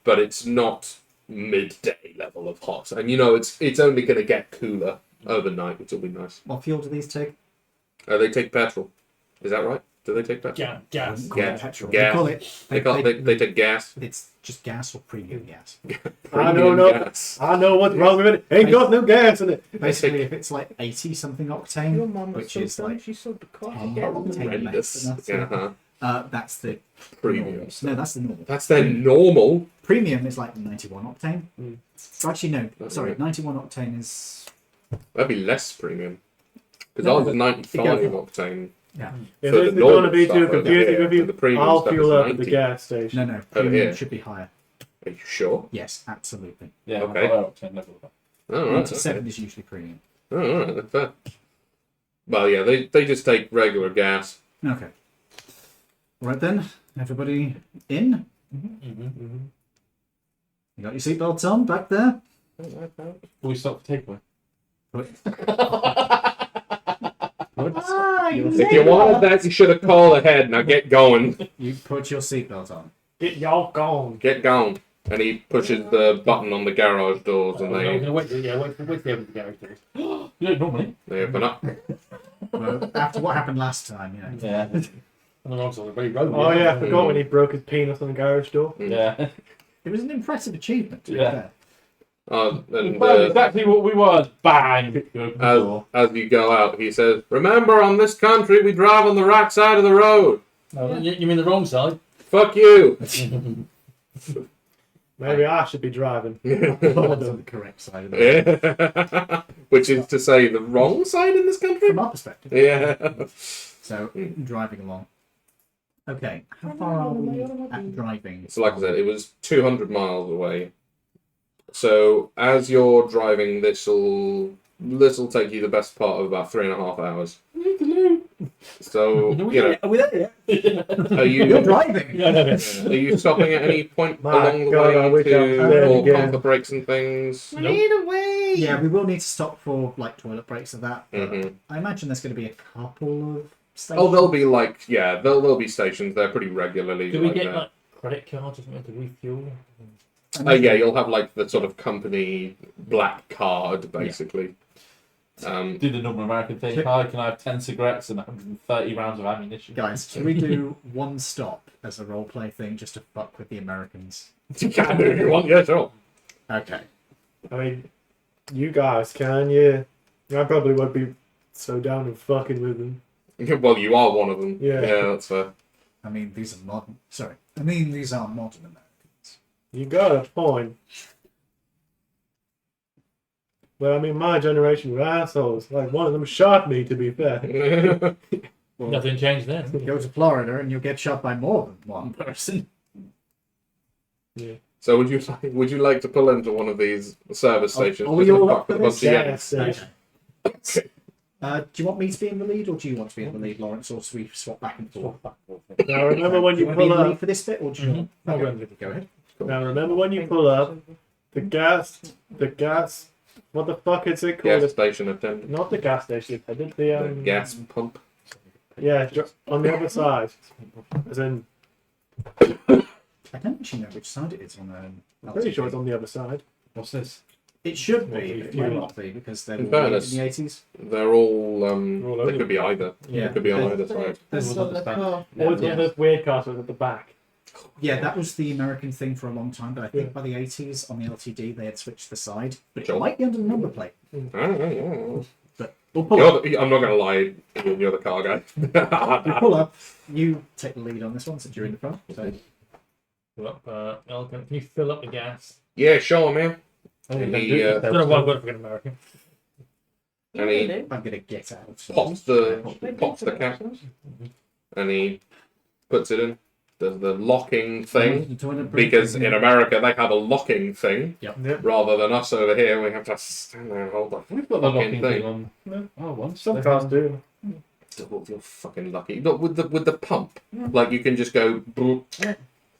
but it's not midday level of hot, and it's only going to get cooler overnight, which will be nice. What fuel do these take? They take petrol. Is that right? Do they take petrol? Gas. Call it Gas. petrol. Gas. They call it. They take gas. It's just gas or premium gas. I don't know. Gas. I know what's wrong with it. Ain't got no gas in it. Basically, if it's like 80 something Your octane, mum was which so is dumb, like she sold the car. 10 Yeah. octane less than that. Uh-huh. That's the Premium. normal. No, that's the normal. That's their normal. Premium is like 91 octane. Actually, no. That's Sorry, right. 91 octane is. That'd be less premium. Because No, ours but is 95 it goes octane. Yeah. If For the this is normal going to be stuff too over confusing here, with you, the premium I'll stuff fuel is up at the 90. gas station. No. Premium here. should be higher. Are you sure? Yes, absolutely. Yeah, Okay. I've got 10 level. Oh, right. 97 Okay. is usually premium. Oh, all right. That's fair. Well, yeah, they just take regular gas. Okay. Right then, everybody in? You got your seatbelts on back there? We stop for takeaway. If you wanted that, you should have called ahead. Now get going. You put your seatbelt on. Get y'all gone. Get going. And he pushes the button on the garage doors, and We're they going to wait for the garage doors. You don't normally. open up. Well, after what happened last time, you know. Yeah. On the wrong side of the road. Oh yeah, I forgot when he broke his penis on the garage door. Yeah. It was an impressive achievement, to be Yeah. fair. And Well, exactly what we want. Bang! You open the as, door. as you go out, he says, "Remember, on this country, we drive on the right side of the road. Oh, you mean the wrong side? Fuck you." Maybe I should be driving. Lord's on the correct side of the Which is to say, the wrong side in this country. From our perspective. Yeah. So, driving along. Okay, how far are we at driving? So, like I said, it was 200 miles away. So, as you're driving, this'll take you the best part of about 3.5 hours. So, Are we there yet? are You're you driving! Yeah, no, no. are you stopping at any point My along the God, I way wish I was there to again. pump the brakes and things? Nope. Yeah, we will need to stop for like toilet breaks and that. But Mhm. I imagine there's going to be a couple of stations. Oh, there'll be there'll be stations there pretty regularly. Do we like get that. like credit cards or something to refuel? Yeah, you'll have like the sort of company black card, basically. Do the normal American thing. Hi, can I have 10 cigarettes and 130 rounds of ammunition? Guys, can we do one stop as a roleplay thing just to fuck with the Americans? You can do if you want, yeah, sure. Okay. I mean, you guys can, yeah. I probably won't be so down and fucking with them. Well, you are one of them. Yeah. That's fair. I mean, these are modern. Sorry. I mean, these are modern Americans. You got a point. But I mean, my generation were assholes. Like, one of them shot me, to be fair. Well, Nothing changed then. go to Florida and you'll get shot by more than one person. So would you like to pull into one of these service stations? are we just to all fuck up for with a bunch this? of Yeah, Yanks? station. Do you want me to be in the lead or do you want to be in the lead, Lawrence, or should we swap back and forth? Now, remember when Do you want to be pull in the lead up, for this bit or do you want... I'll Okay, go with go ahead. now remember when you pull up, the gas, what the fuck is it called? Gas station attendant. Not the gas station, I did The gas pump. Yeah, on the other side. As in, I don't actually know which side it is on I'm pretty sure it's on the other side. What's this? It should be, but it might not be because they're In all fairness, in the 80s. They're all all they over could be either. Yeah. They could be on either side. There's, Always on those weird cars at the back. yeah, that was the American thing for a long time, but I think by the 80s on the LTD they had switched the side. But it Sure. might be under the number plate. But we'll pull up. I'm not going to lie, you're the car guy. We pull up. You take the lead on this one since you're in the front. So. Fill up, can you fill up the gas? Yeah, sure, man. And he, I don't know why I've got to forget American. and he I'm gonna get out. pops the cap, and he puts it in. the locking thing. The toilet break Because thing. in America they have a locking thing, Yep. rather than us over here. We have to stand there and hold the We've got the fucking locking thing on. No. Oh, once. Some cars do. Oh, you're fucking lucky. Look, with the pump, like you can just go boop, and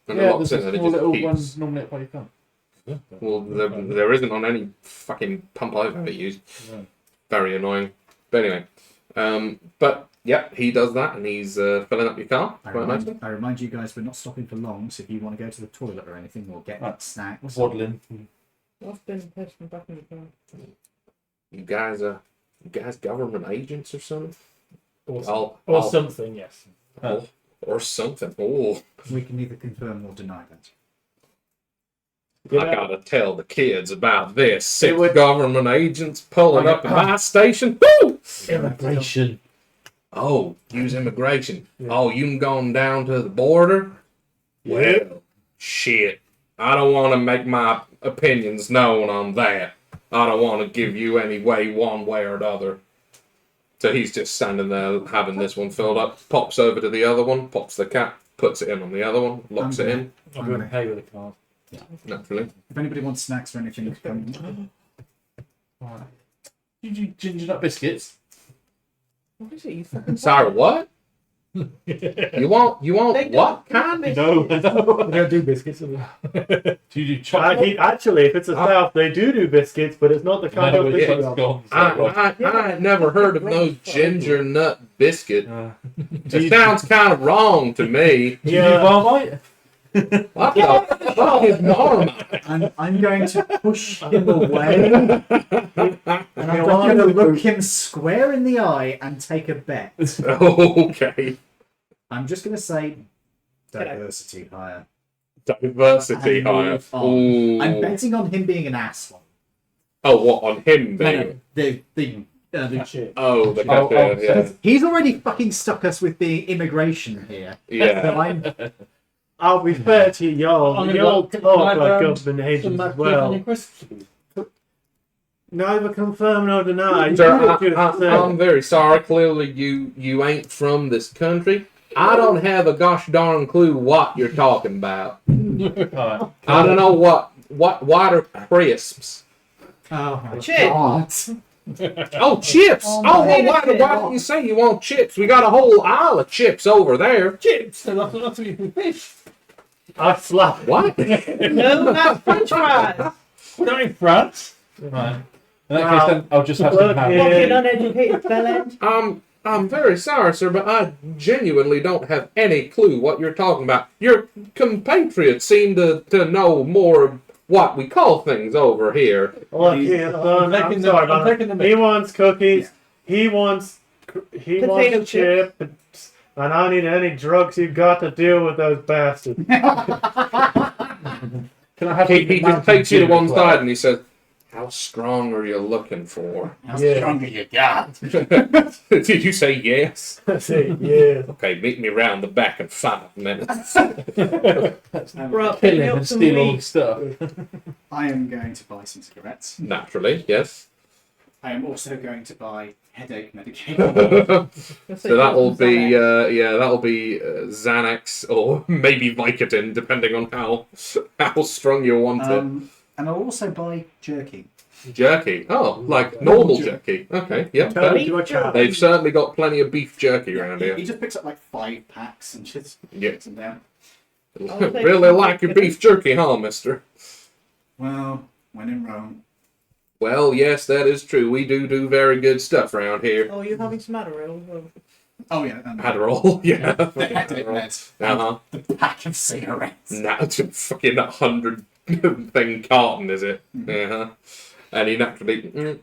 it Yeah, locks there's in a and it small just little keeps. one normally up by your gun. Well, there isn't on any fucking pump I've ever used. No. Very annoying. But anyway, but yeah, he does that and he's filling up your car quite nicely. I remind you guys, we're not stopping for long, so if you want to go to the toilet or anything, or get Right. snacks. Waddling. I've been pushing back in the car. You guys government agents or something? Or I'll- something, yes. or something. Oh, We can neither confirm or deny that. You I know, gotta tell the kids about this. It 6 would- government agents pulling Oh, up at my station. Woo! Immigration. Oh, use immigration. Yeah. Oh, you gone down to the border? Well, shit. I don't want to make my opinions known on that. I don't want to give you any way, one way or another. So he's just standing there having this one filled up, pops over to the other one, pops the cap, puts it in on the other one, locks it in, I'm going to pay with a card. naturally. If anybody wants snacks or anything, come. Right. You do ginger nut biscuits? What is it? You fucking Sorry, what? You want what kind? No, no. they don't do biscuits. Do you do chocolate? Actually, if it's a South, they do biscuits, but it's not the kind No, of it's biscuit. gone. I had never heard of no ginger nut biscuit. It sounds kind of wrong to me. Do you do Marmite? What the fuck is normal? I'm going to push him away, and I'm going to look him square in the eye and take a bet. Okay. I'm just going to say diversity higher. Diversity And higher. move on. Ooh. I'm betting on him being an asshole. Oh, what, on him No, being? no, the Shit. Oh, the Oh, cashier, yeah. he's already fucking stuck us with the immigration here. Yeah. So I'm I'll be fair to y'all. I'm Y'all gonna talk like, like um, government agents Some as well. crisps. Neither confirm nor deny. Sir, You just say- I'm very sorry. Clearly, you ain't from this country. I don't have a gosh darn clue what you're talking about. Alright. I don't know what are crisps. oh my Chips. god. Oh, chips! Oh, Oh, well, my why didn't you say you want chips? We got a whole aisle of chips over there. Chips. So that's not even fish. I slap. What? No, that's French fries. We're not in France. Right. In that Well, case, then I'll just have look some ham. here. Fucking uneducated bellend. I'm very sorry, sir, but I genuinely don't have any clue what you're talking about. Your compatriots seem to know more of what we call things over here. Look here, son. I'm I'm taking sorry, the- I'm man. taking the He wants cookies. He wants Potato chips. And I need any drugs you got to deal with those bastards. Can I have He the just Mountain takes you to Dew one as well? side and he says, "How strong are you looking for?" How Yeah. strong are you got? Did you say yes? I say, yeah. Okay, meet me round the back in 5 minutes. Bro, pick Kill me him up and some steal all weed. his stuff. I am going to buy some cigarettes. Naturally, yes. I am also going to buy headache medication. So that'll be that'll be Xanax or maybe Vicodin, depending on how strong you want And I'll also buy jerky. it. Jerky. Oh, like normal jerky. Okay, yeah. Tell me fair. to a child. They've certainly got plenty of beef jerky around He here. just picks up like 5 packs and just Yeah. puts them down. I'll take Really some like your Vicodin. beef jerky, huh, mister? Well, when in Rome. Well, yes, that is true. We do very good stuff around here. Oh, you're having some Adderall? Well, Oh yeah, and Adderall, yeah. the headache meds. Uh-huh. And the pack of cigarettes. Nah, it's a fucking 100 thing carton, is it? Uh-huh. And he naturally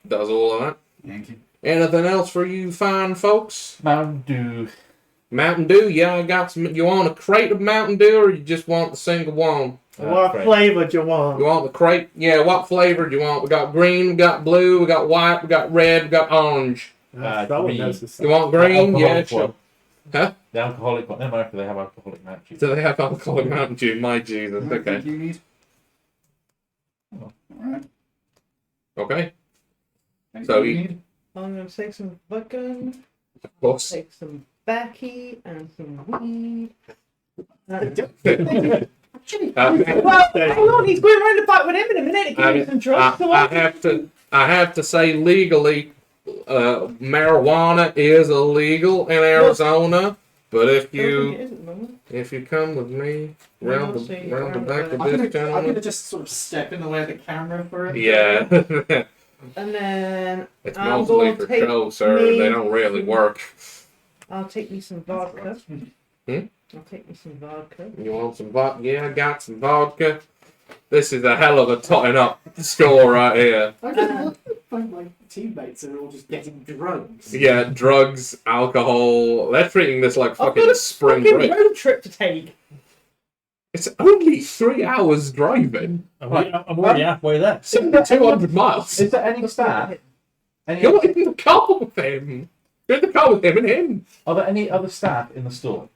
does all of that. Thank you. Anything else for you fine folks? Mountain Dew. Mountain Dew, yeah, I got some. You want a crate of Mountain Dew or you just want the single one? What Great. flavor do you want? You want the crate? Yeah, what flavor do you want? We got green, we got blue, we got white, we got red, we got orange. That one green. knows the You stuff. want green? Yeah, Alcoholic sure. one. Huh? The alcoholic one. In America, they have alcoholic Mountain Dew. Do they have alcoholic Mountain Dew? My Jesus, Anything okay. you need? Alright. Okay, Anything So you he- need? I'm going to take some vodka, of course. take some backy and some weed. Well, hang on, he's going round the back with him in a minute. Give me some drugs. Come on. I have to say legally, marijuana is illegal in Arizona. But if I don't think it you is at the moment. if you come with me round the back of I'm this gonna gentleman, just sort of step in the way of the camera for it. yeah, And then it's I'm mostly going for to take show, sir. me They don't really work. I'll take me some vodka. Hmm? I'll take me some vodka. You want some vodka? Yeah, I got some vodka. This is a hell of a totting up store right here. I just find my teammates are all just getting drugs. Yeah, drugs, alcohol. They're treating this like I've fucking got a spring fucking break. road trip to take. It's only 3 hours driving. I'm already halfway there. 200 miles. Is there any staff? You're in the car with him. You're in the car with him and him. Are there any other staff in the store?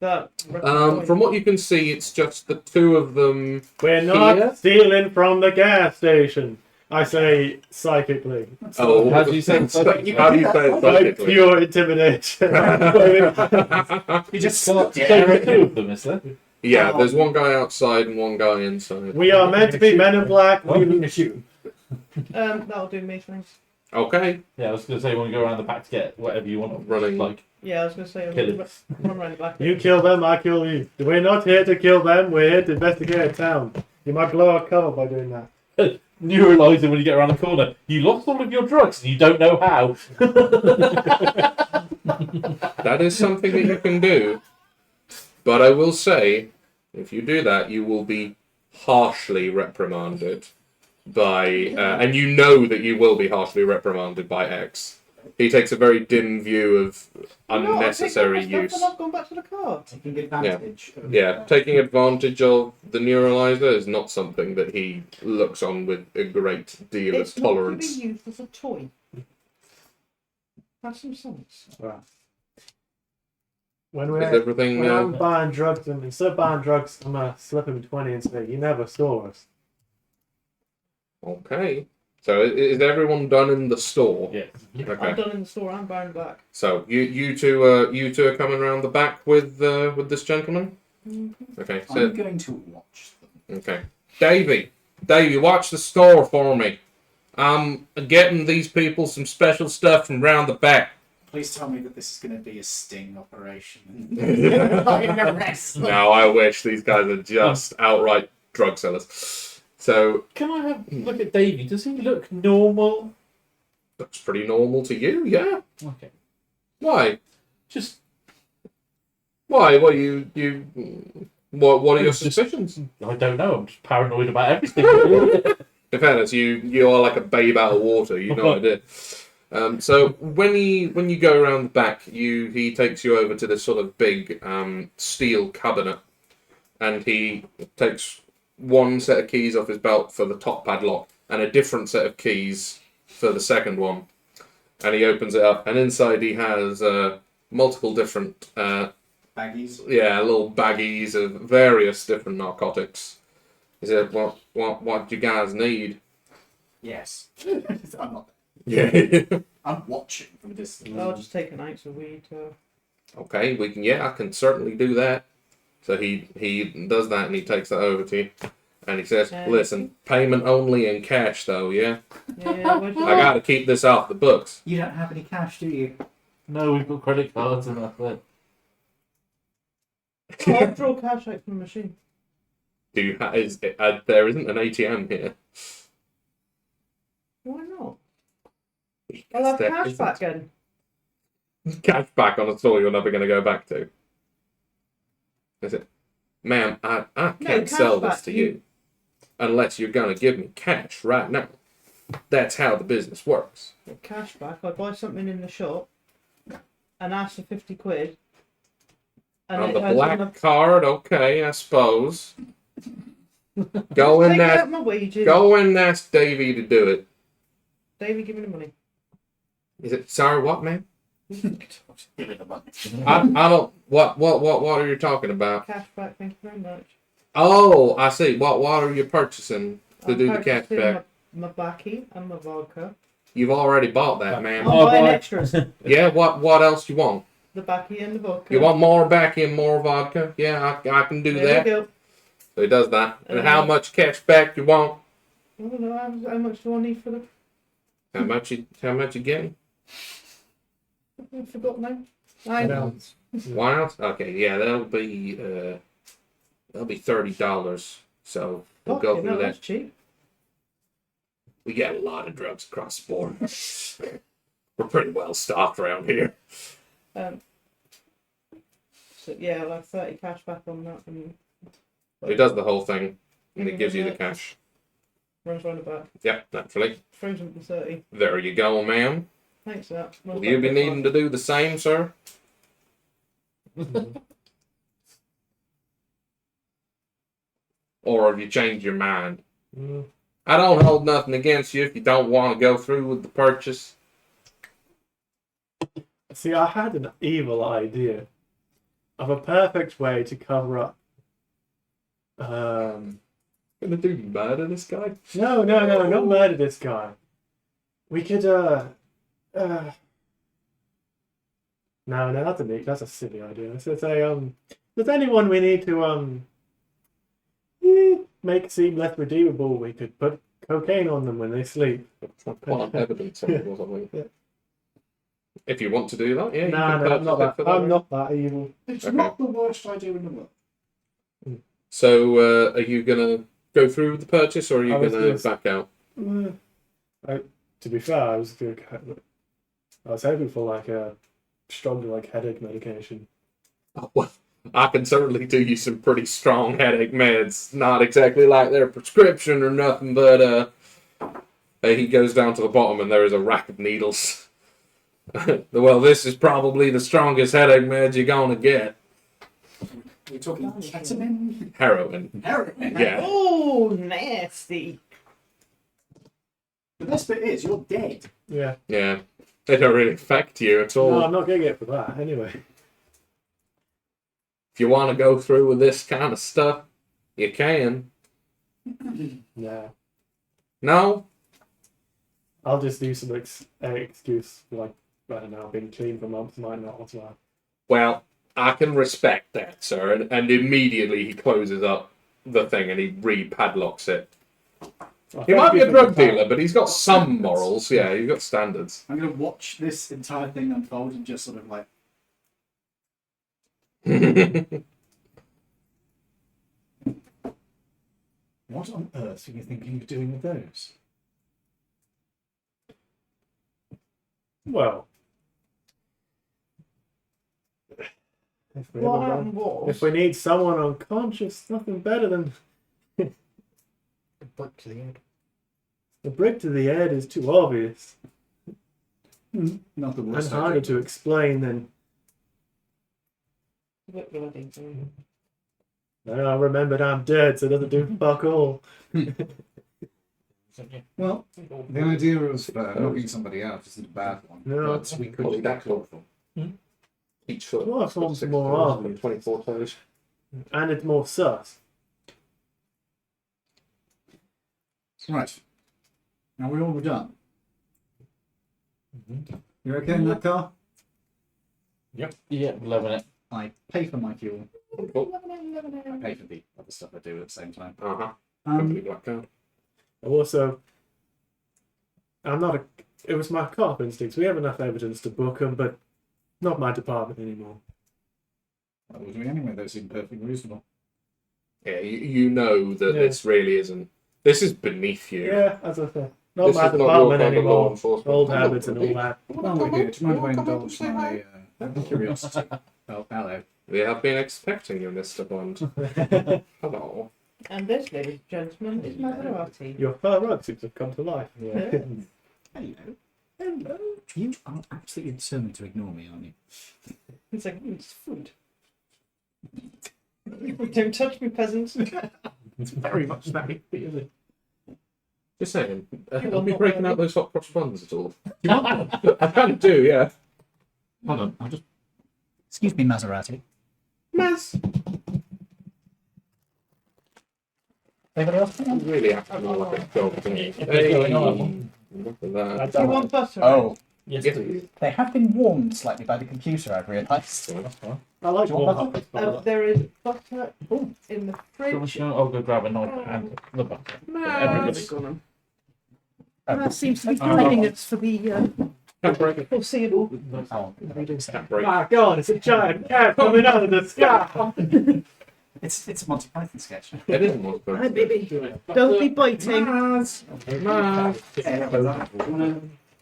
From what you can see, it's just the two of them. We're not Here? stealing from the gas station. I say psychically. Oh, How do you say? how do you say it By psychically? pure intimidation. You just There are stare. two of them, is there? Yeah, there's one guy outside and one guy inside. We are meant to be men in black. What do you mean to shoot? That'll do me, thanks. Okay. Yeah, I was going to say when we go around the back to get whatever you want. Running. Like, Yeah, I was going to say Kill him. run around the back. You kill them, I kill you. We're not here to kill them. We're here to investigate a town. You might blow our cover by doing that. neuralizing when you get around the corner. You lost all of your drugs and you don't know how. That is something that you can do. But I will say, if you do that, you will be harshly reprimanded by, and you know that you will be harshly reprimanded by X. He takes a very dim view of unnecessary use. And I've gone back to the car. Taking advantage. of- Yeah, taking advantage of the neuralizer is not something that he looks on with a great deal It's of not tolerance. to be used as a toy. Have some sense. When Is everything? I'm buying drugs, and instead of buying drugs, I'm gonna slip him 20 and say, "You never saw us." Okay. So is everyone done in the store? Yeah. Okay. I'm done in the store. I'm buying back. So you two are coming around the back with this gentleman. Mm-hmm. Okay. So I'm going to watch them. okay, Davey, watch the store for me. I'm getting these people some special stuff from round the back. Please tell me that this is going to be a sting operation. Like an arrest. No, I wish these guys are just outright drug sellers. So Can I have look at Davey? Does he look normal? looks pretty normal to you, yeah. Okay. Why? Just Why? What you? What are your It's just- suspicions? I don't know. I'm just paranoid about everything. In fairness, you are like a babe out of water. You've no idea. So when you go around the back, he takes you over to this sort of big steel cabinet, and he takes one set of keys off his belt for the top padlock and a different set of keys for the second one, and he opens it up, and inside he has multiple different Baggies. little baggies of various different narcotics. He said, what do you guys need? Yes. I'm not. Yeah. I'm watching from a distance. I'll just take an ounce of weed. Okay, we can. Yeah, I can certainly do that. So he does that and he takes that over to you, and he says, "Listen, payment only in cash, though. Yeah, Yeah, where'd you I got to keep this off the books." You don't have any cash, do you? No, we've got credit cards and that's it. I'll draw cash out from the machine. Do you? There isn't an ATM here. Why not? I'll have There cash isn't. back then. Cash back on a store you're never going to go back to. Is it, ma'am? I can't cash sell this back, to you unless you're going to give me cash right now. That's how the business works. Cash back. I buy something in the shop and ask for 50 quid. And On it the has black on card, okay, I suppose. Go in take there. out my wages. Go and ask Davey to do it. Davey, give me the money. Is it sorry? What, man? Give it a month. I don't. What are you talking about? Cash back. Thank you very much. Oh, I see. What are you purchasing to I'm do the cash purchasing back? My backy and my vodka. You've already bought that, man. I'm buying extras. Yeah. What else you want? the backy and the vodka. You want more backy and more vodka? Yeah, I can do There that. we go. So he does that. And how much cash back you want? I don't know, how much do I need for the... How much you getting? I forgot now. I know. 1 ounce? Okay, yeah, that'll be $30. So we'll go through that. That's cheap. We get a lot of drugs across the board. We're pretty well stocked around here. So yeah, like 30 cash back on that. And He does the whole thing, and he gives you the cash. runs round the back. Yep, naturally. 330. There you go, ma'am. Thanks for that. Will you be needing to do the same, sir? Or have you changed your mind? I don't hold nothing against you if you don't want to go through with the purchase. See, I had an evil idea of a perfect way to cover up. Gonna do murder this guy? No, not murder this guy. We could, No, that's a silly idea. So say, does anyone we need to, make it seem less redeemable, we could put cocaine on them when they sleep. Plant evidence on it or something. Yeah. If you want to do that, yeah. You No, can I'm not purchase it that. for I'm not that evil. It's Okay. not the worst idea in the world. So, are you gonna go through with the purchase, or are you I was gonna gonna- back out? To be fair, I was hoping for like a stronger like headache medication. Oh, well, I can certainly do you some pretty strong headache meds. Not exactly like their prescription or nothing, but he goes down to the bottom and there is a rack of needles. Well, this is probably the strongest headache meds you're gonna get. We're talking ketamine? Heroin. Heroin? Yeah. Oh, nasty. The best bit is, you're dead. Yeah. Yeah. They don't really affect you at all. No, I'm not getting it for that anyway. If you want to go through with this kind of stuff, you can. No. No? I'll just do some excuse like I don't know, being clean for months might not as well. Well, I can respect that, sir. And immediately he closes up the thing and he re-padlocks it. Well, He thank might be you a for drug the time. dealer, but he's got some morals. Yeah, he's got standards. I'm going to watch this entire thing unfold and just sort of like, what on earth are you thinking of doing with those? Well, if we, What ever happened run- was... if we need someone unconscious, nothing better than But clean. the brick to the head is too obvious Not the and worst harder idea. to explain than. No, I remembered I'm dead, so it doesn't do fuck all. Well, the idea of knocking somebody out isn't a bad one. No. But we could What's do that that. called? Each foot. Well, it's almost 6 more toes arm. and 24 toes. And it's more sus. Right. Now we're all done. You okay in that car? Yeah, loving it. I pay for my fuel. Cool. I pay for the other stuff I do at the same time. Uh-huh. Company black card. Also, I'm not a. It was my cop instincts. We have enough evidence to book him, but not my department anymore. That was me anyway. That seemed perfectly reasonable. Yeah, you know that Yeah. this really isn't. This is beneath you. Yeah, as I said, not This my is not your department kind of law anymore. enforcement. Old habits and all that. Well, we're here. Do you mind if I indulge my curiosity? Oh, hello. We have been expecting you, Mr. Bond. Hello. And this, ladies and gentlemen, is Maserati. Your fur rug suits have come to life. Hello. Hello. You are absolutely determined to ignore me, aren't you? It's like, it's food. Don't touch me, peasants. It's very much that. Just saying. You Are are we not breaking ready. out those hot cross buns at all? I kind of do, yeah. Hold on. I'll just. Excuse me, Maserati. Mas. Anybody else? You really have to know like a dog, don't you? What's going on? Look at that. That's Do you all want butter? Oh, Yes, Yes. please. They have been warmed slightly by the computer, I've realised. That's fine. I like Do you want warm butter? butter. There is butter in the So fridge. I'll go grab a knife and the butter. Everybody. That seems to be guiding us for the foreseeable. Oh, Can't break. My God, it's a giant cat coming out of the sky. it's a Monty Python sketch. It isn't what's Hi, supposed baby. Don't be biting.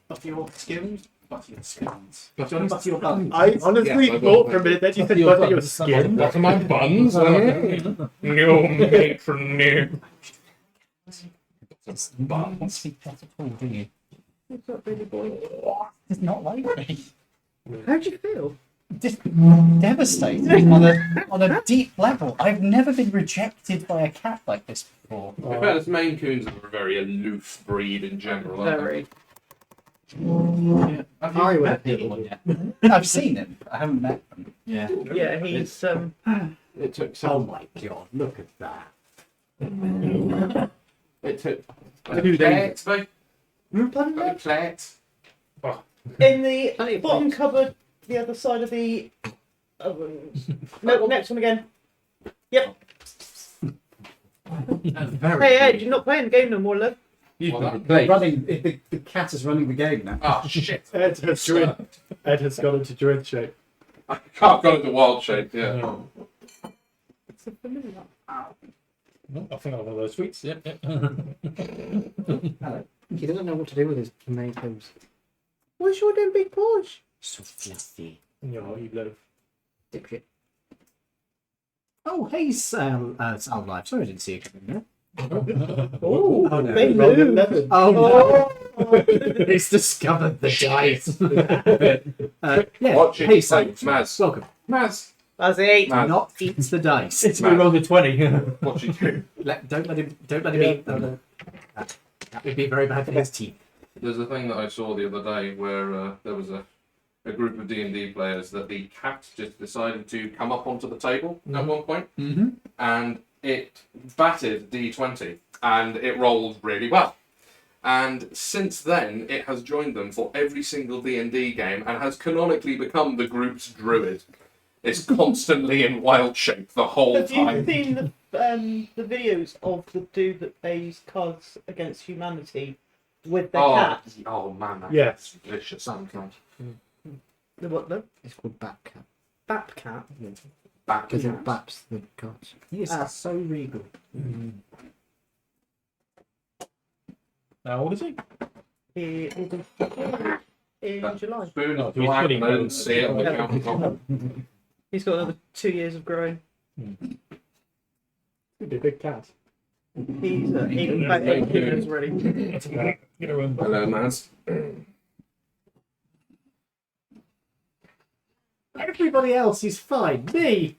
Butter your skins. Butter your skins. Do you want to butter your buns? I honestly Yes, I thought will. for a minute that you said butter your skin. What are my buns? No, matron, no. But won't speak that at all, do you? It's not really boy. It's not like me. How do you feel? Just devastated on a deep level. I've never been rejected by a cat like this before. In fact, Maine Coons are a very aloof breed in general. aren't they? Very. Have you met people yet? I've seen him. I haven't met them. Yeah. Yeah, he's It took Oh some. my God, look at that. It took. 2 days. Plate, pardon? plate. In the bottom cupboard, the other side of the oven. No, next one again. Yep. Hey Ed, you're not playing the game no more, love. The cat is running the game now. Oh shit! Ed has gone into druid shape. I can't go into wild shape. Yeah. It's a familiar. I think I'll have those sweets. Yep. He doesn't know what to do with his tomatoes. What's your damn big paws? So fluffy. No, you love. Dipshit. Oh, hey, Sal Life. Sorry I didn't see you coming there. Oh, no, they wrong move. 11. Oh, no. He's discovered the dice. Yeah. Watch it. Hey, Sam. Maz. Welcome. Maz. That's it. Maz. Not eat the dice. It's me rolled a 20. What you do? Don't let him eat them. That would be very bad for his teeth. There's a thing that I saw the other day where there was a group of D&D players that the cat just decided to come up onto the table at one point, Mm-hmm. and it batted D20 and it rolled really well. And since then, it has joined them for every single D&D game and has canonically become the group's druid. It's constantly in wild shape the whole Have you time. seen the videos of the dude that plays Cards Against Humanity with the cat? Oh man, that's Yes. delicious. The what though? It's called Batcat. Bat cat. Back Because it baps the cards. He is so regal. Now, what is he? He will be in July. Spoon Oh, of he's black, pretty I didn't good. see it on the Yeah. countertop. He's got another 2 years of growing. Could be a big cat. He's about 8 kilos already. Hello, Maz. Everybody else is fine. Me.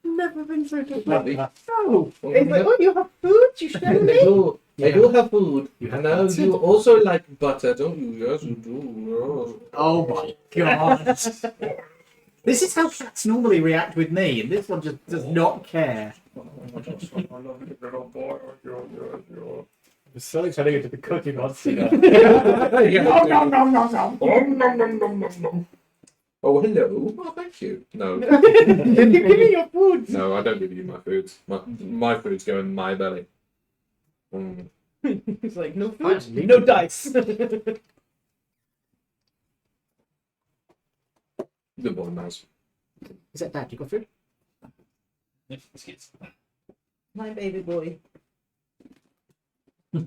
Never been so good. Bloody- No. He's like, oh, you have food? You show me? I do have food. You have Now butter. you also like butter, don't you? Yes, you do. Oh my god. This is how cats normally react with me, and this one just does not care. I'm so excited to get to the cookie monster. Oh, hello. Oh, thank you. No, Give me your food. no, I don't give you my food. My food's going in my belly. Mm. He's like, no food, no dice. Good boy, Maz. Is that Dad? You got food? My baby boy. I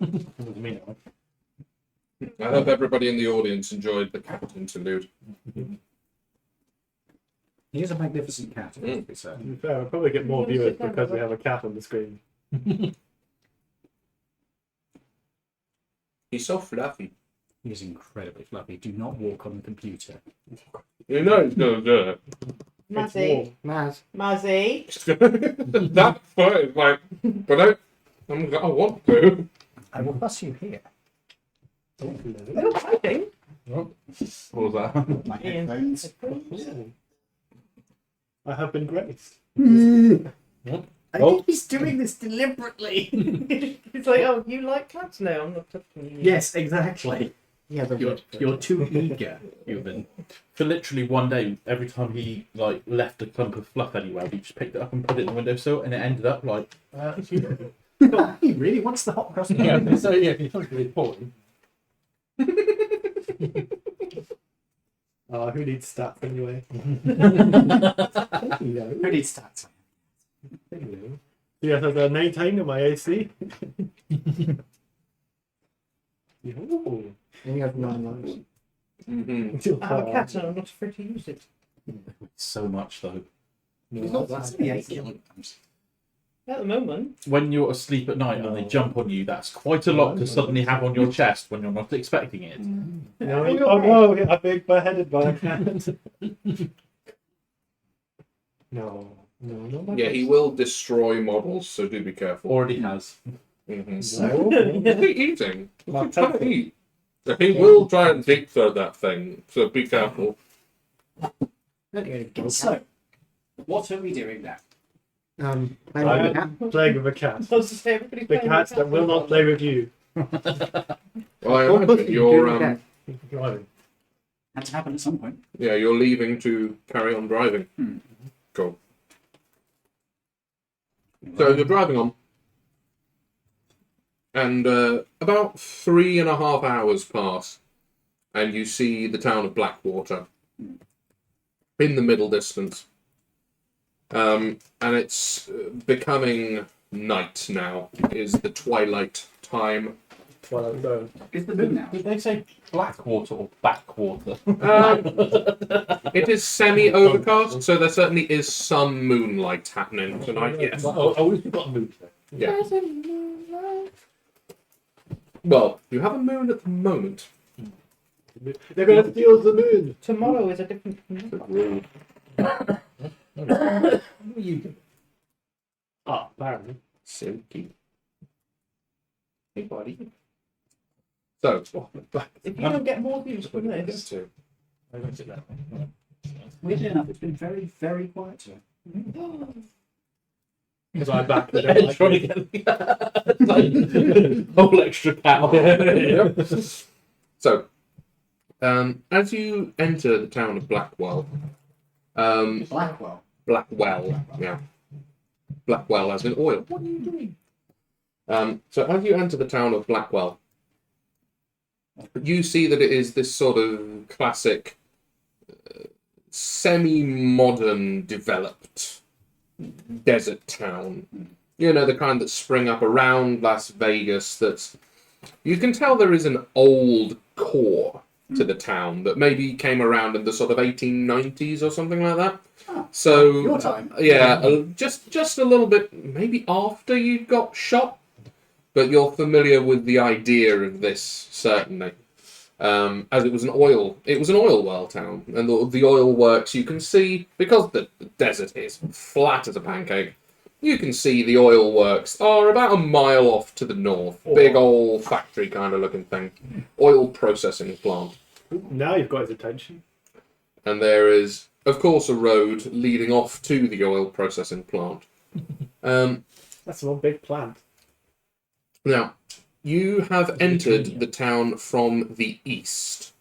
hope everybody in the audience enjoyed the cat interlude. He is a magnificent cat. it must be said. To be fair, we'll probably get more viewers because we have a cat on the screen. He's so fluffy. He is incredibly fluffy. Do not walk on the computer. You know he's gonna do it. Mazzy. Maz. Mazzy. That foot is like, but I want to. I will fuss you here. They're not fighting. What was that? My Ian. headphones. I have been graced. I think he's doing this deliberately. He's like, oh, you like cats? No, I'm not touching you. Yes, exactly. Yeah, the You're too eager, human. For literally one day, every time he like left a clump of fluff anywhere, he just picked it up and put it in the windowsill, and it ended up like. He really wants the hot cross. Yeah, so yeah, you don't really point. Oh, who needs stats anyway? Who needs stats? Yes, as a 19 on my AC. Ooh. And you have 9 lives. Mm-hmm. I have a cat and I'm not afraid to use it. So much though. It's not that's only 8 kilograms. At the moment, When you're asleep at night and they jump on you, that's quite a lot to suddenly have on your chest when you're not expecting it. No, oh no, I've been beheaded by a cat. No, not my Yeah, he will destroy models, so do be careful. Already has. Mm-hmm. So, Is he eating? What's he trying to eat? He will try and deep throat that thing, so be careful. So, what are we doing now? Playing I with the cat. am playing with a cat. I was to say everybody The cats that will not play with you. Well, I Well, imagine pussy, you're do the cat. Driving. Had to happen at some point. yeah, you're leaving to carry on driving. Cool. So you're driving on, and about 3.5 hours pass, and you see the town of Blackwater in the middle distance. And it's becoming night now. It is the twilight time. Twilight Zone. Is the moon out? Did they say Blackwater or Backwater? It is semi-overcast, so there certainly is some moonlight happening tonight. Yes. Oh, we've got a mood there. Yeah. Well, you have a moon at the moment. They're going to steal the moon. Tomorrow is a different. What are you doing? Ah, apparently. Silky. Hey, buddy. So, If you don't get more views from this, two. I went to that one. Weirdly enough, it's been very, very quiet today. Because I'm back. They Yeah, don't like trying me. to get like, whole extra cat. So, as you enter the town of Blackwell, Blackwell. Blackwell, yeah. Blackwell as in oil. What are you doing? So as you enter the town of Blackwell, you see that it is this sort of classic, semi-modern developed desert town. You know, the kind that spring up around Las Vegas that's... You can tell there is an old core to the town that maybe came around in the sort of 1890s or something like that. So Your time. yeah, just a little bit maybe after you got shot, but you're familiar with the idea of this certainly, as it was an oil well town, and the oil works. You can see because the desert is flat as a pancake. You can see the oil works are about a mile off to the north. Big old factory kind of looking thing, oil processing plant. Now you've got his attention. And there is, of course, a road leading off to the oil processing plant. That's one big plant. Now, you have entered the town from the east,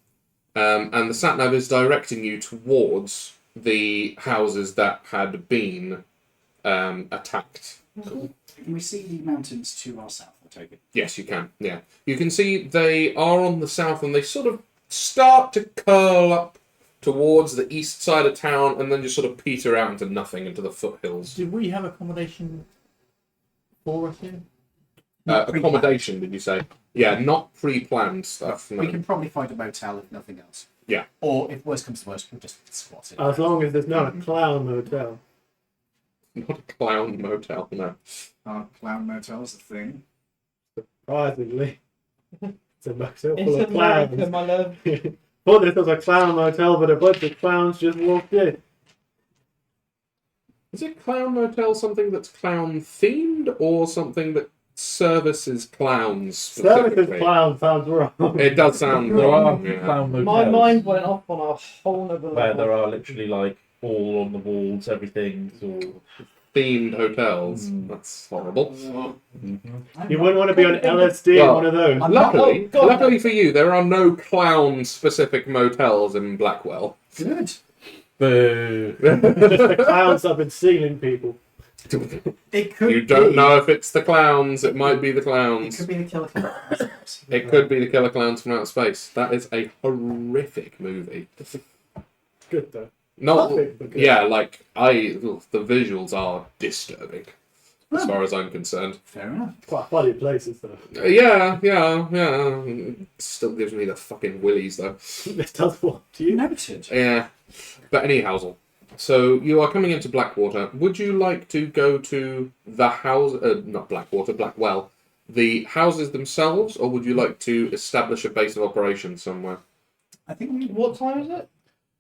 and the sat-nav is directing you towards the houses that had been attacked. Can we see the mountains to our south? I take it. Yes, you can. Yeah, you can see they are on the south, and they sort of start to curl up towards the east side of town, and then just sort of peter out into nothing, into the foothills. Did we have accommodation for us here? Accommodation, did you say? Yeah, not pre-planned stuff. No. We can probably find a motel if nothing else. Yeah. Or if worst comes to worst, we'll just squat it. As long as there's not a clown hotel. Not a clown motel, no. Clown motel's a thing. Surprisingly. It's a motel full it's of America, clowns. my love. Thought this was a clown motel, but a bunch of clowns just walked in. Is it clown motel something that's clown themed, or something that services clowns Services specifically? clown sounds wrong. It does sound wrong. Yeah. Clown motels, My mind went off on a whole nother where level. there are literally like all on the walls, everything. All... themed hotels. That's horrible. You wouldn't want to be on LSD in Well, one of those. Luckily, luckily for you, there are no clown-specific motels in Blackwell. Good. Boo. Just the clowns up and stealing people. It could You don't be, know if it's the clowns. It might be the It clowns. could be the killer clowns. It could be the killer clowns from outer space. That is a horrific movie. Good though. Not, Perfect, but good. yeah, like the visuals are disturbing, as far as I'm concerned. Fair enough. Quite funny places though. Yeah. It still gives me the fucking willies though. This does what to you? Noted. Yeah, but anyhow, so you are coming into Blackwater. Would you like to go to the house? Not Blackwater, Blackwell. The houses themselves, or would you like to establish a base of operations somewhere? I think What time is it?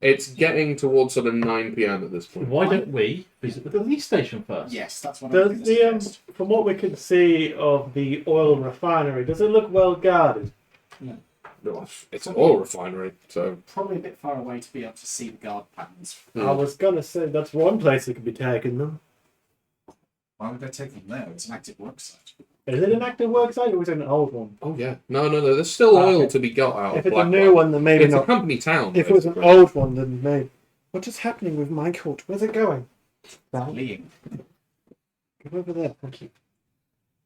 It's getting towards sort of 9 p.m. at this point. Why don't we visit the police station first? yes, that's what I'm Does going the to suggest. from what we can see of the oil refinery, does it look well guarded? Well, it's an oil refinery, so Probably a bit far away to be able to see the guard patterns. I was gonna say that's one place that could be taking them. Why would they take them there? It's an active work site. Is it an active work site or is it an old one? oh yeah, no, there's still oil Okay. to be got out If of it's a Blackwell. new one, then maybe It's a not. company town. If it was an old one, then maybe. What is happening with my coat? Where's it going? Go Fleeing. over there. Thank you.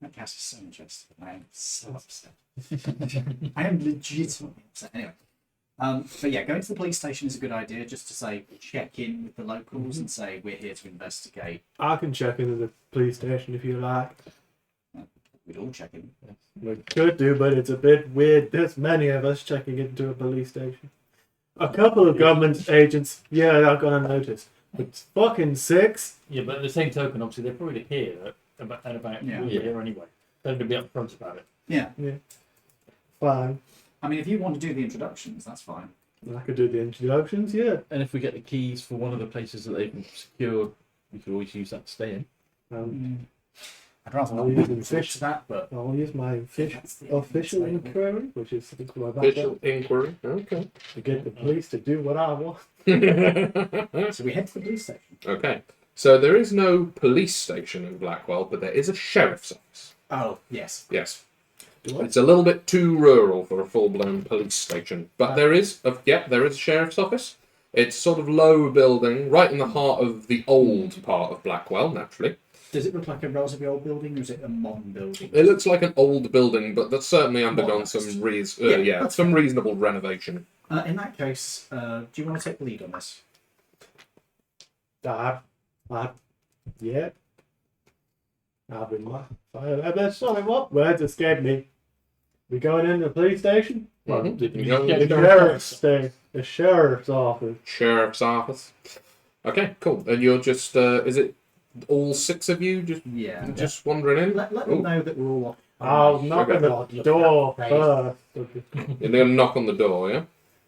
That cast is so interesting. I am so upset. I am legitimately upset. Anyway. But yeah, going to the police station is a good idea, just to say check in with the locals and say we're here to investigate. I can check into the police station if you like. We'd all check in. We could do, but it's a bit weird. There's many of us checking into a police station. A couple of government agents, yeah, are gonna notice. But fucking 6? Yeah, but at the same token, obviously, they're probably to hear about Yeah. we're here anyway. They're to be upfront about it. Yeah. Fine. I mean, if you want to do the introductions, that's fine. I could do the introductions, yeah. And if we get the keys for one of the places that they've secured, we could always use that to stay in. I'd rather I'll not use move the fish fish. to that, but I'll use my official inquiry, which is something my Official inquiry. Okay. to get the police to do what I want. so we head to the police station. Okay. So there is no police station in Blackwell, but there is a sheriff's office. Oh yes. Yes. Do I? It's a little bit too rural for a full-blown police station, but there is a sheriff's office. It's sort of low building, right in the heart of the old part of Blackwell, naturally. Does it look like a relatively old building, or is it a modern building? It looks like an old building, but that's certainly undergone Modernised. some that's some fair. reasonable renovation. In that case, do you want to take the lead on this? Yeah. I've been sorry, what? Words escaped me. We going into the police station? Mhm. Did You you go- get The sheriff's station. The sheriff's office. Sheriff's office. Okay, cool. And you're just is it all 6 of you Yeah. just wandering in? Let them Ooh. know that we're all. I'll knock on God, the look door at that first. You're gonna knock on the door, yeah?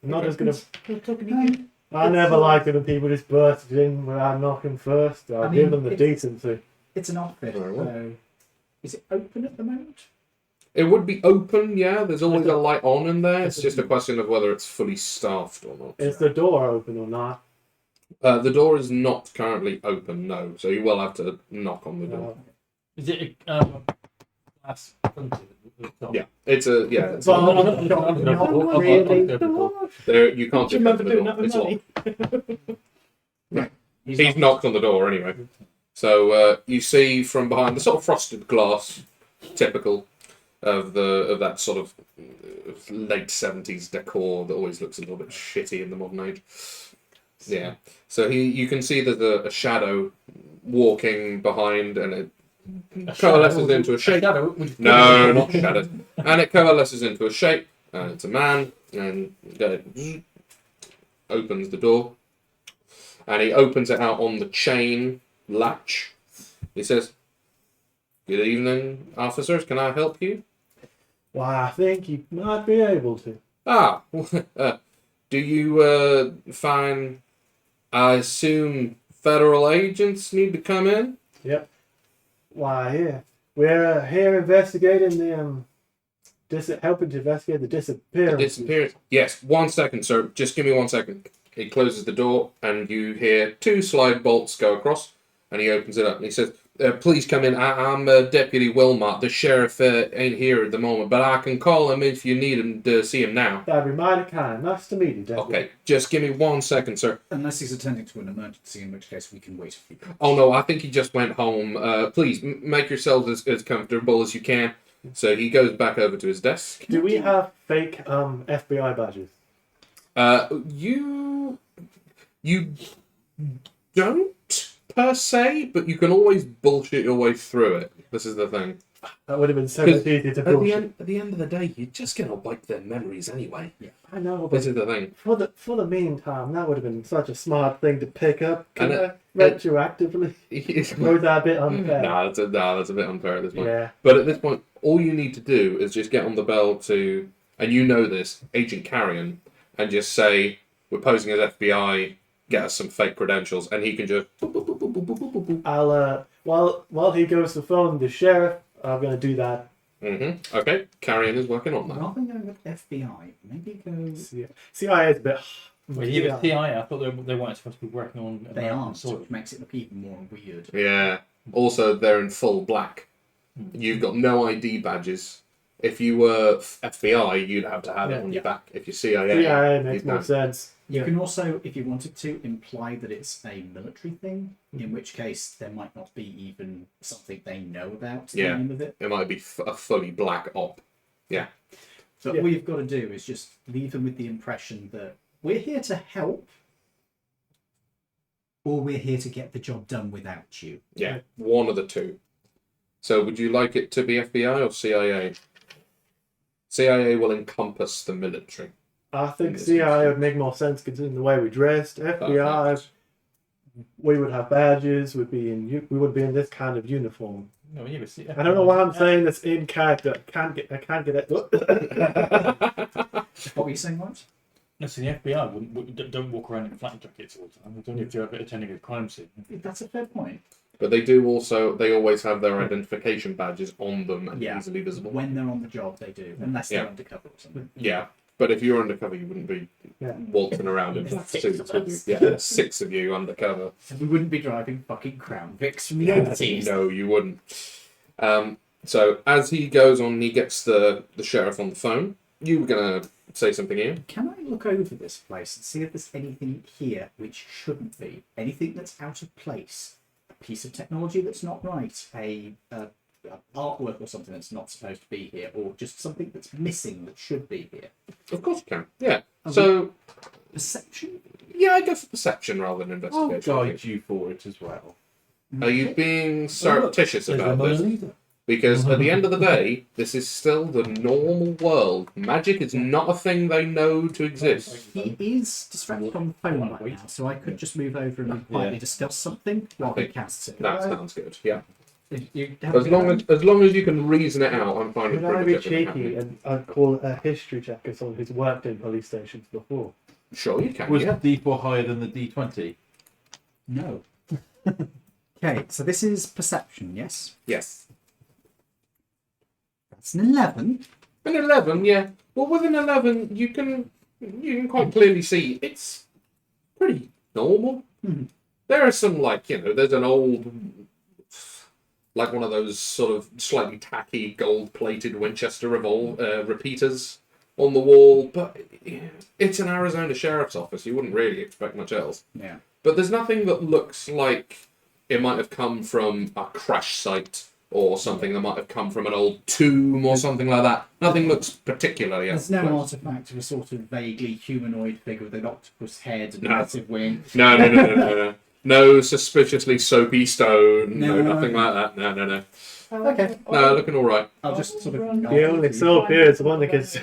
I'm not just gonna. I never like it when people just burst in without knocking first. I'll I give mean, them the it's- decency. It's an office. Very well. So is it open at the moment? It would be open, yeah. There's always a light on in there. It's just a question of whether it's fully staffed or not. Is the door open or not? The door is not currently open, no. So you will have to knock on the door. Is it glass fronted? Yeah, it's a It's But locked. not really. There, you can't Do you just open remember the doing door. that with It's money? locked. He's knocked on the door anyway. So you see from behind the sort of frosted glass, typical of that sort of late 70s decor that always looks a little bit shitty in the modern age. Yeah. So you can see there's a shadow walking behind, and it coalesces into a shape. No, not shadow. And it coalesces into a shape, and it's a man, and it opens the door. And he opens it out on the chain latch. He says, "Good evening, officers. Can I help you?" Why, I think you might be able to. Ah, do you find, I assume, federal agents need to come in? Yep. Why, yeah. We're here investigating the helping to investigate the disappearance. Disappearance. Yes, 1 second, sir. Just give me 1 second. He closes the door, and you hear 2 slide bolts go across, And he opens it up and he says, please come in. I'm Deputy Wilmot. The sheriff ain't here at the moment, but I can call him if you need him to see him now. That'd be mighty kind. Nice to meet you, Deputy. Okay, just give me 1 second, sir. Unless he's attending to an emergency, in which case we can wait a few minutes. Oh, no, I think he just went home. Please, make yourselves as comfortable as you can. So he goes back over to his desk. Do we have fake FBI badges? You don't, per se, but you can always bullshit your way through it. This is the thing. That would have been so much easier to bullshit. At the end of the day, you're just going to wipe their memories anyway. Yeah. I know, but This is the thing. for the meantime, that would have been such a smart thing to pick up. And Retroactively, was that a bit unfair? That's a bit unfair at this point. Yeah. But at this point, all you need to do is just get on the bell to, and you know this, Agent Carrion, and just say, we're posing as FBI, get us some fake credentials, and he can just... I'll while he goes to phone the sheriff, I'm gonna do that. Mm-hmm. Okay, Carrion is working on that. Rather than going with FBI, maybe go. CIA is a bit. Well, yeah, but TI, I thought they weren't supposed to be working on They American aren't, soil. which makes it look even more weird. Yeah. Also, they're in full black. You've got no ID badges. If you were FBI, you'd have to have it on your back. If you're CIA, CIA makes you more don't. sense. You can also, if you wanted to, imply that it's a military thing, in which case there might not be even something they know about the Yeah. name of it. It might be a fully black op. Yeah. So all you've got to do is just leave them with the impression that we're here to help, or we're here to get the job done without you. Yeah. One of the two. So would you like it to be FBI or CIA? CIA will encompass the military. I think CIA would make more sense considering the way we dressed. FBI, we would have badges. We would be in this kind of uniform. No, yeah, but I don't know why I'm saying this in character. I can't get it. What were you saying, Lawrence? Listen, the FBI don't walk around in flak jackets all the time. It's only if you're attending a crime scene. That's a fair point. But they always have their identification badges on them and easily visible. When they're on the job, they do, unless they're undercover or something. Yeah. But if you're undercover, you wouldn't be waltzing around in black suits, would you? Yeah, 6 of you undercover. We wouldn't be driving fucking Crown Vics from the 80s. No, you wouldn't. So as he goes on, he gets the sheriff on the phone. You were going to say something here? Can I look over this place and see if there's anything here which shouldn't be? Anything that's out of place? A piece of technology that's not right? A artwork or something that's not supposed to be here? Or just something that's missing that should be here? Of course you can. Yeah. So... Perception? Yeah, I go for perception rather than I'll investigation. guide you for it as well. Are you being surreptitious There's about the this? leader. Because at the end of the day, this is still the normal world. Magic is not a thing they know to exist. He is distracted on the phone right now, so I could just move over and quietly discuss something while he casts it. That sounds good, yeah. You As long as you can reason it out, I'm fine with Could I pretty be much everything cheeky happening. and I'd call it a history check as someone who's worked in police stations before? Sure, you can, Was yeah. D4 higher than the D20? No. Okay, so this is perception, yes? Yes. That's an 11. An 11, yeah. Well, with an 11, you can quite clearly see it's pretty normal. There are some, there's an old, like one of those sort of slightly tacky gold-plated Winchester repeaters on the wall, but it's an Arizona Sheriff's Office. You wouldn't really expect much else. Yeah. But there's nothing that looks like it might have come from a crash site or something that might have come from an old tomb or something like that. Nothing looks particularly... There's no artifact of a sort of vaguely humanoid figure with an octopus head and a No. massive wing. No. No suspiciously soapy stone. No, No. nothing like that. No. Okay. No, looking all right. I'll just sort of... The only soap here is the one that gets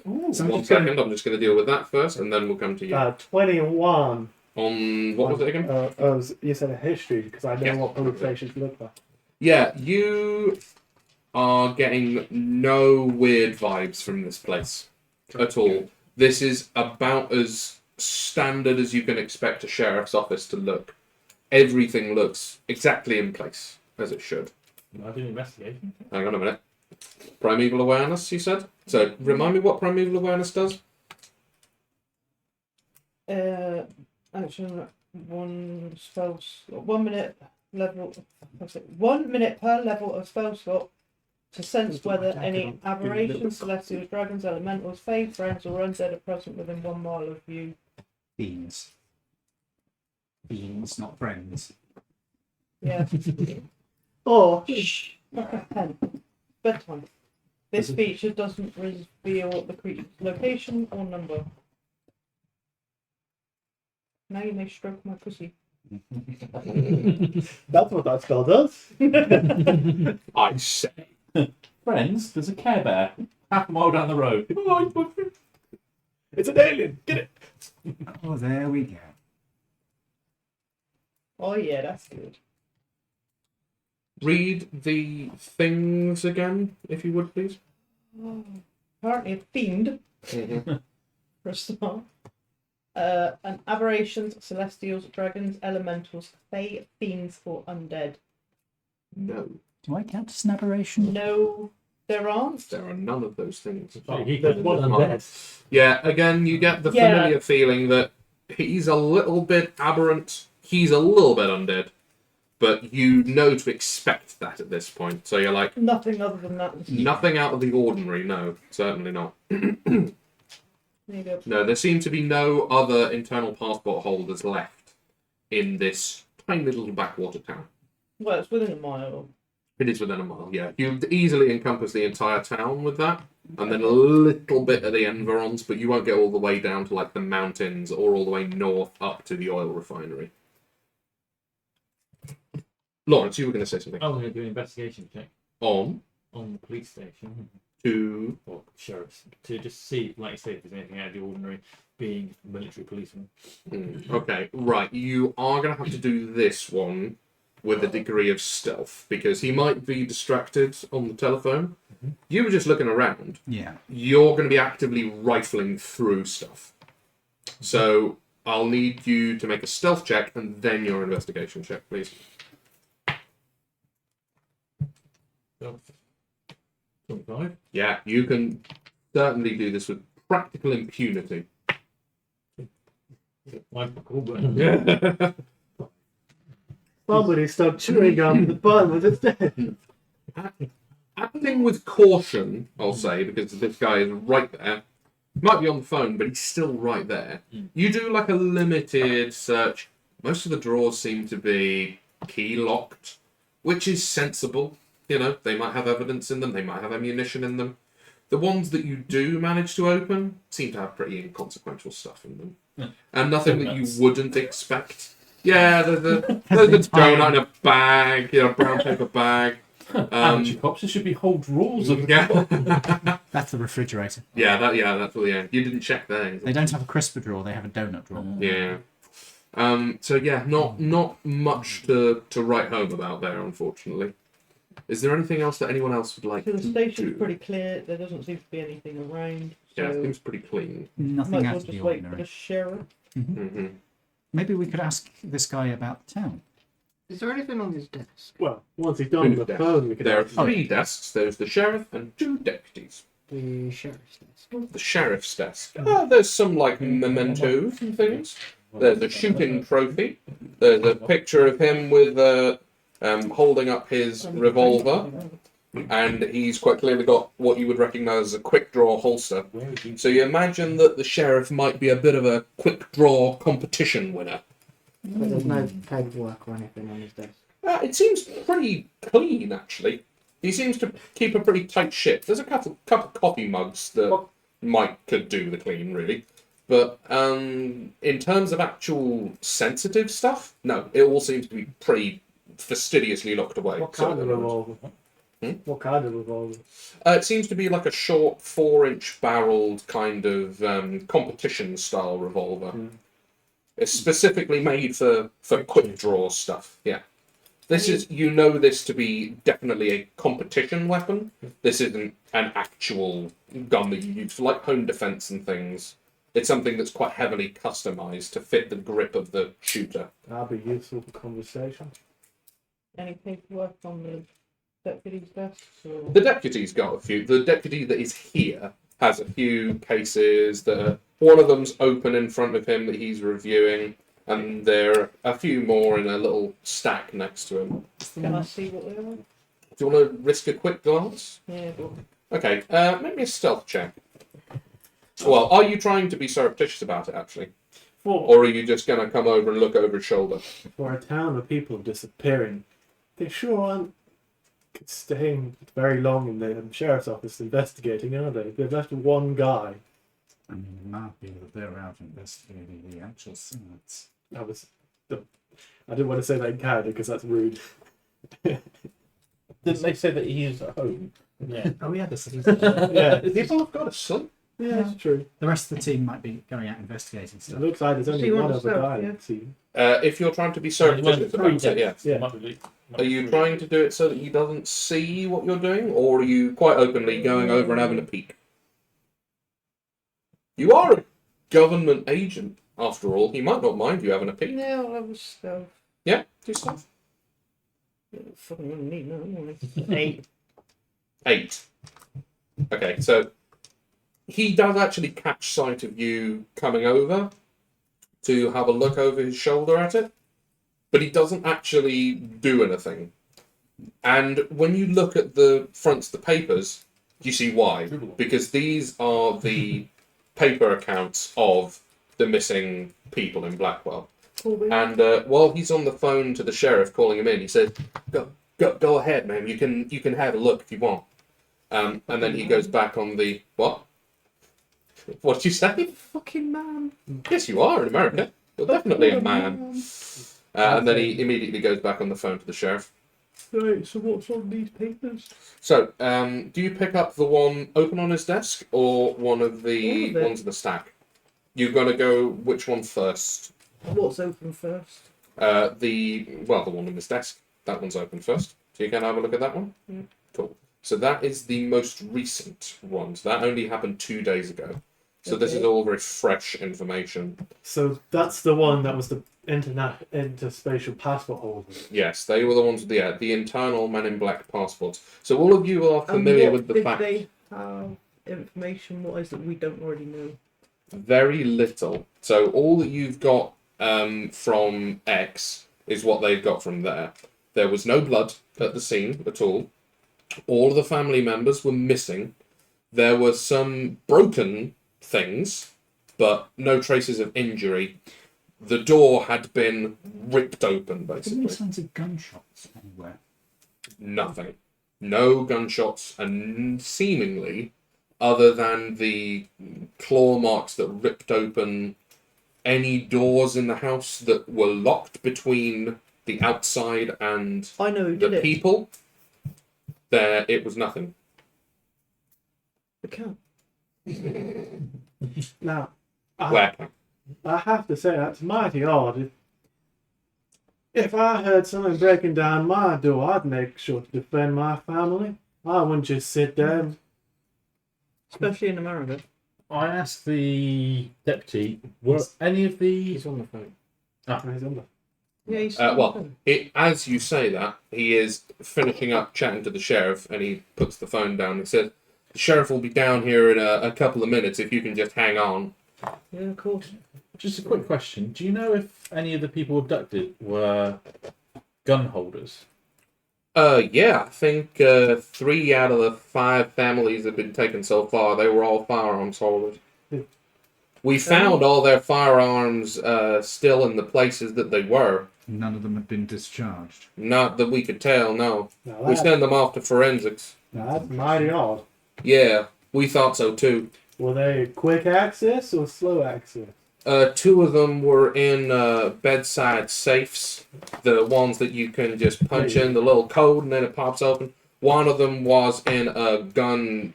One second, I'm just going to deal with that first, and then we'll come to you. 21. On what was it again? You said a history because I know what police stations look like. Yeah, you are getting no weird vibes from this place at all. This is about as standard as you can expect a sheriff's office to look. Everything looks exactly in place, as it should. I do investigation. Hang on a minute. Primeval awareness, you said? So, remind me what primeval awareness does? Action, one spells, 1 minute. level. What's it? 1 minute per level of spell slot to sense whether any aberrations, celestials, dragons, elementals, fae, friends, or undead are present within 1 mile of you. Fiends. Fiends, not friends. Yeah. Or Shh. Like a pen. Bedtime. This feature doesn't reveal the creature's location or number. Now you may stroke my pussy. that's what that spell does. I say. Friends, there's a Care Bear half a mile down the road. It's an alien. Get it. Oh, there we go. Oh yeah, that's good. Read the things again, if you would, please. Oh, apparently a fiend, for a start. And aberrations, celestials, dragons, elementals, fae, fiends, or undead. No, Do I count as an aberration? No, there aren't. there are none of those things. There's one undead. Yeah, again, you get the Yeah. familiar feeling that he's a little bit aberrant, he's a little bit undead, but you know to expect that at this point. So you're like, Nothing other than that. nothing out of the ordinary, no, certainly not. There you go. No, there seem to be no other internal passport holders left in this tiny little backwater town. Well, it's within a mile. It is within a mile, yeah. You'd easily encompass the entire town with that, and then a little bit of the environs, but you won't get all the way down to like the mountains or all the way north up to the oil refinery. Lawrence, you were going to say something. I was going to do an investigation check On on the police station to... or sheriffs to just see, like you say, if there's anything out of the ordinary. Being a military policeman. Okay, right. You are going to have to do this one with a degree of stealth, because he might be distracted on the telephone. You were just looking around. Yeah. You're going to be actively rifling through stuff. So I'll need you to make a stealth check and then your investigation check, please. 25. Yeah, you can certainly do this with practical impunity. Mine's not cool, but Somebody stuck chewing gum. The bun was its dead. Acting with caution, I'll say, because this guy is right there. Might be on the phone, but he's still right there. You do like a limited search. Most of the drawers seem to be key locked, which is sensible. You know, they might have evidence in them, they might have ammunition in them. The ones that you do manage to open seem to have pretty inconsequential stuff in them. And nothing that you wouldn't expect. Yeah, there's a donut in a bag, you know, brown paper bag. Amateur cops, there should be whole drawers of Yeah. That's the refrigerator. That's what, yeah. You didn't check there. They don't have a crisper drawer, they have a donut drawer. Yeah. So yeah, not much to write home about there, unfortunately. Is there anything else that anyone else would like So the to station's do? pretty clear. There doesn't seem to be anything around. Yeah, it So seems pretty clean. Nothing might as out well of the just wait for ordinary. the sheriff. Mm-hmm. Maybe we could ask this guy about the town. Is there anything on his desk? Well, once he's done with the phone, we can. There are 3 desks. There's the sheriff and 2 deputies. The sheriff's desk. The sheriff's desk. There's some like mementos and things. There's a shooting trophy. There's a picture of him with holding up his revolver, and he's quite clearly got what you would recognise as a quick draw holster. So you imagine that the sheriff might be a bit of a quick draw competition winner. But there's no paperwork or anything on his desk. It seems pretty clean, actually. He seems to keep a pretty tight ship. There's a couple coffee mugs that could do the clean, really. But in terms of actual sensitive stuff, no, it all seems to be pretty fastidiously locked away. What kind of revolver? Hmm? What kind of revolver? It seems to be like a short 4-inch barreled kind of competition style revolver. It's specifically made for quick draw stuff. Yeah. This is, you know this to be definitely a competition weapon. This isn't an actual gun that you use for like home defense and things. It's something that's quite heavily customized to fit the grip of the shooter. That'd be useful for conversation. Any paperwork on the deputy's desk? Or... The deputy's got a few. The deputy that is here has a few cases that are, one of them's open in front of him that he's reviewing. And there are a few more in a little stack next to him. Can I see what they are? Do you want to risk a quick glance? Yeah, go on. Okay, maybe a stealth check. Well, are you trying to be surreptitious about it, actually? Or are you just going to come over and look over his shoulder? For a town of people disappearing, they sure aren't staying very long in the sheriff's office investigating, are they? They've left one guy. I mean, it might be that they're out investigating the actual sites. I didn't want to say that in character because that's rude. Didn't they say that he's at home? Yeah. Oh yeah, this is. Yeah, People have got a son. yeah, it's true. The rest of the team might be going out investigating It stuff. looks like there's only See, one one other yourself, guy yeah. in the team. If you're trying to be surreptitious about it, yes. Yeah. Are you trying to do it so that he doesn't see what you're doing, or are you quite openly going over and having a peek? You are a government agent, after all. He might not mind you having a peek. Yeah, I'll have a stealth. Yeah, do stuff. Fucking really need no more. 8. 8. Okay, so he does actually catch sight of you coming over to have a look over his shoulder at it, but he doesn't actually do anything. And when you look at the fronts of the papers, you see why. Because these are the paper accounts of the missing people in Blackwell. And while he's on the phone to the sheriff calling him in, he says, "Go ahead, man. You can have a look if you want." And then he goes back on the what? What did you say? Fucking man. Yes, you are in America. You're definitely a man. And then he immediately goes back on the phone to the sheriff. Right, so what's on these papers? So, do you pick up the one open on his desk or one of the All of it. ones in the stack? You're going to go which one first? What's open first? The one on his desk. That one's open first. So you can have a look at that one? Yeah. Cool. So that is the most recent one. So that only happened 2 days ago. So this is Okay. all very fresh information. So that's the one that was the interspatial passport holder. Yes, they were the ones with the internal Men in Black passports. So all of you are familiar with the fact. Did they have information what is that we don't already know? Very little. So all that you've got from X is what they've got from there. There was no blood at the scene at all. All of the family members were missing. There were some broken things, but no traces of injury. The door had been ripped open, Any basically. signs of gunshots anywhere? Nothing. No gunshots, and seemingly, other than the claw marks that ripped open any doors in the house that were locked between the outside and I know who the did it. people, there it was nothing. The cat. Now, Where? I have to say that's mighty odd. If I heard someone breaking down my door, I'd make sure to defend my family. I wouldn't just sit there. Especially in America. I asked the deputy, were any of the... He's on the phone. He's on the- Yeah, he's on the Well, phone. as you say that, he is finishing up chatting to the sheriff, and he puts the phone down. He says, "The sheriff will be down here in a couple of minutes. If you can just hang on." Yeah, of course. Just a quick question. Do you know if any of the people abducted were gun holders? Yeah, I think 3 out of the 5 families that have been taken so far, they were all firearms holders. We found all their firearms still in the places that they were. None of them had been discharged. Not that we could tell, no. Now We send them off to forensics. that's mighty odd. Yeah, we thought so too. Were they quick access or slow access? 2 of them were in bedside safes, the ones that you can just punch in the little code and then it pops open. One of them was in a gun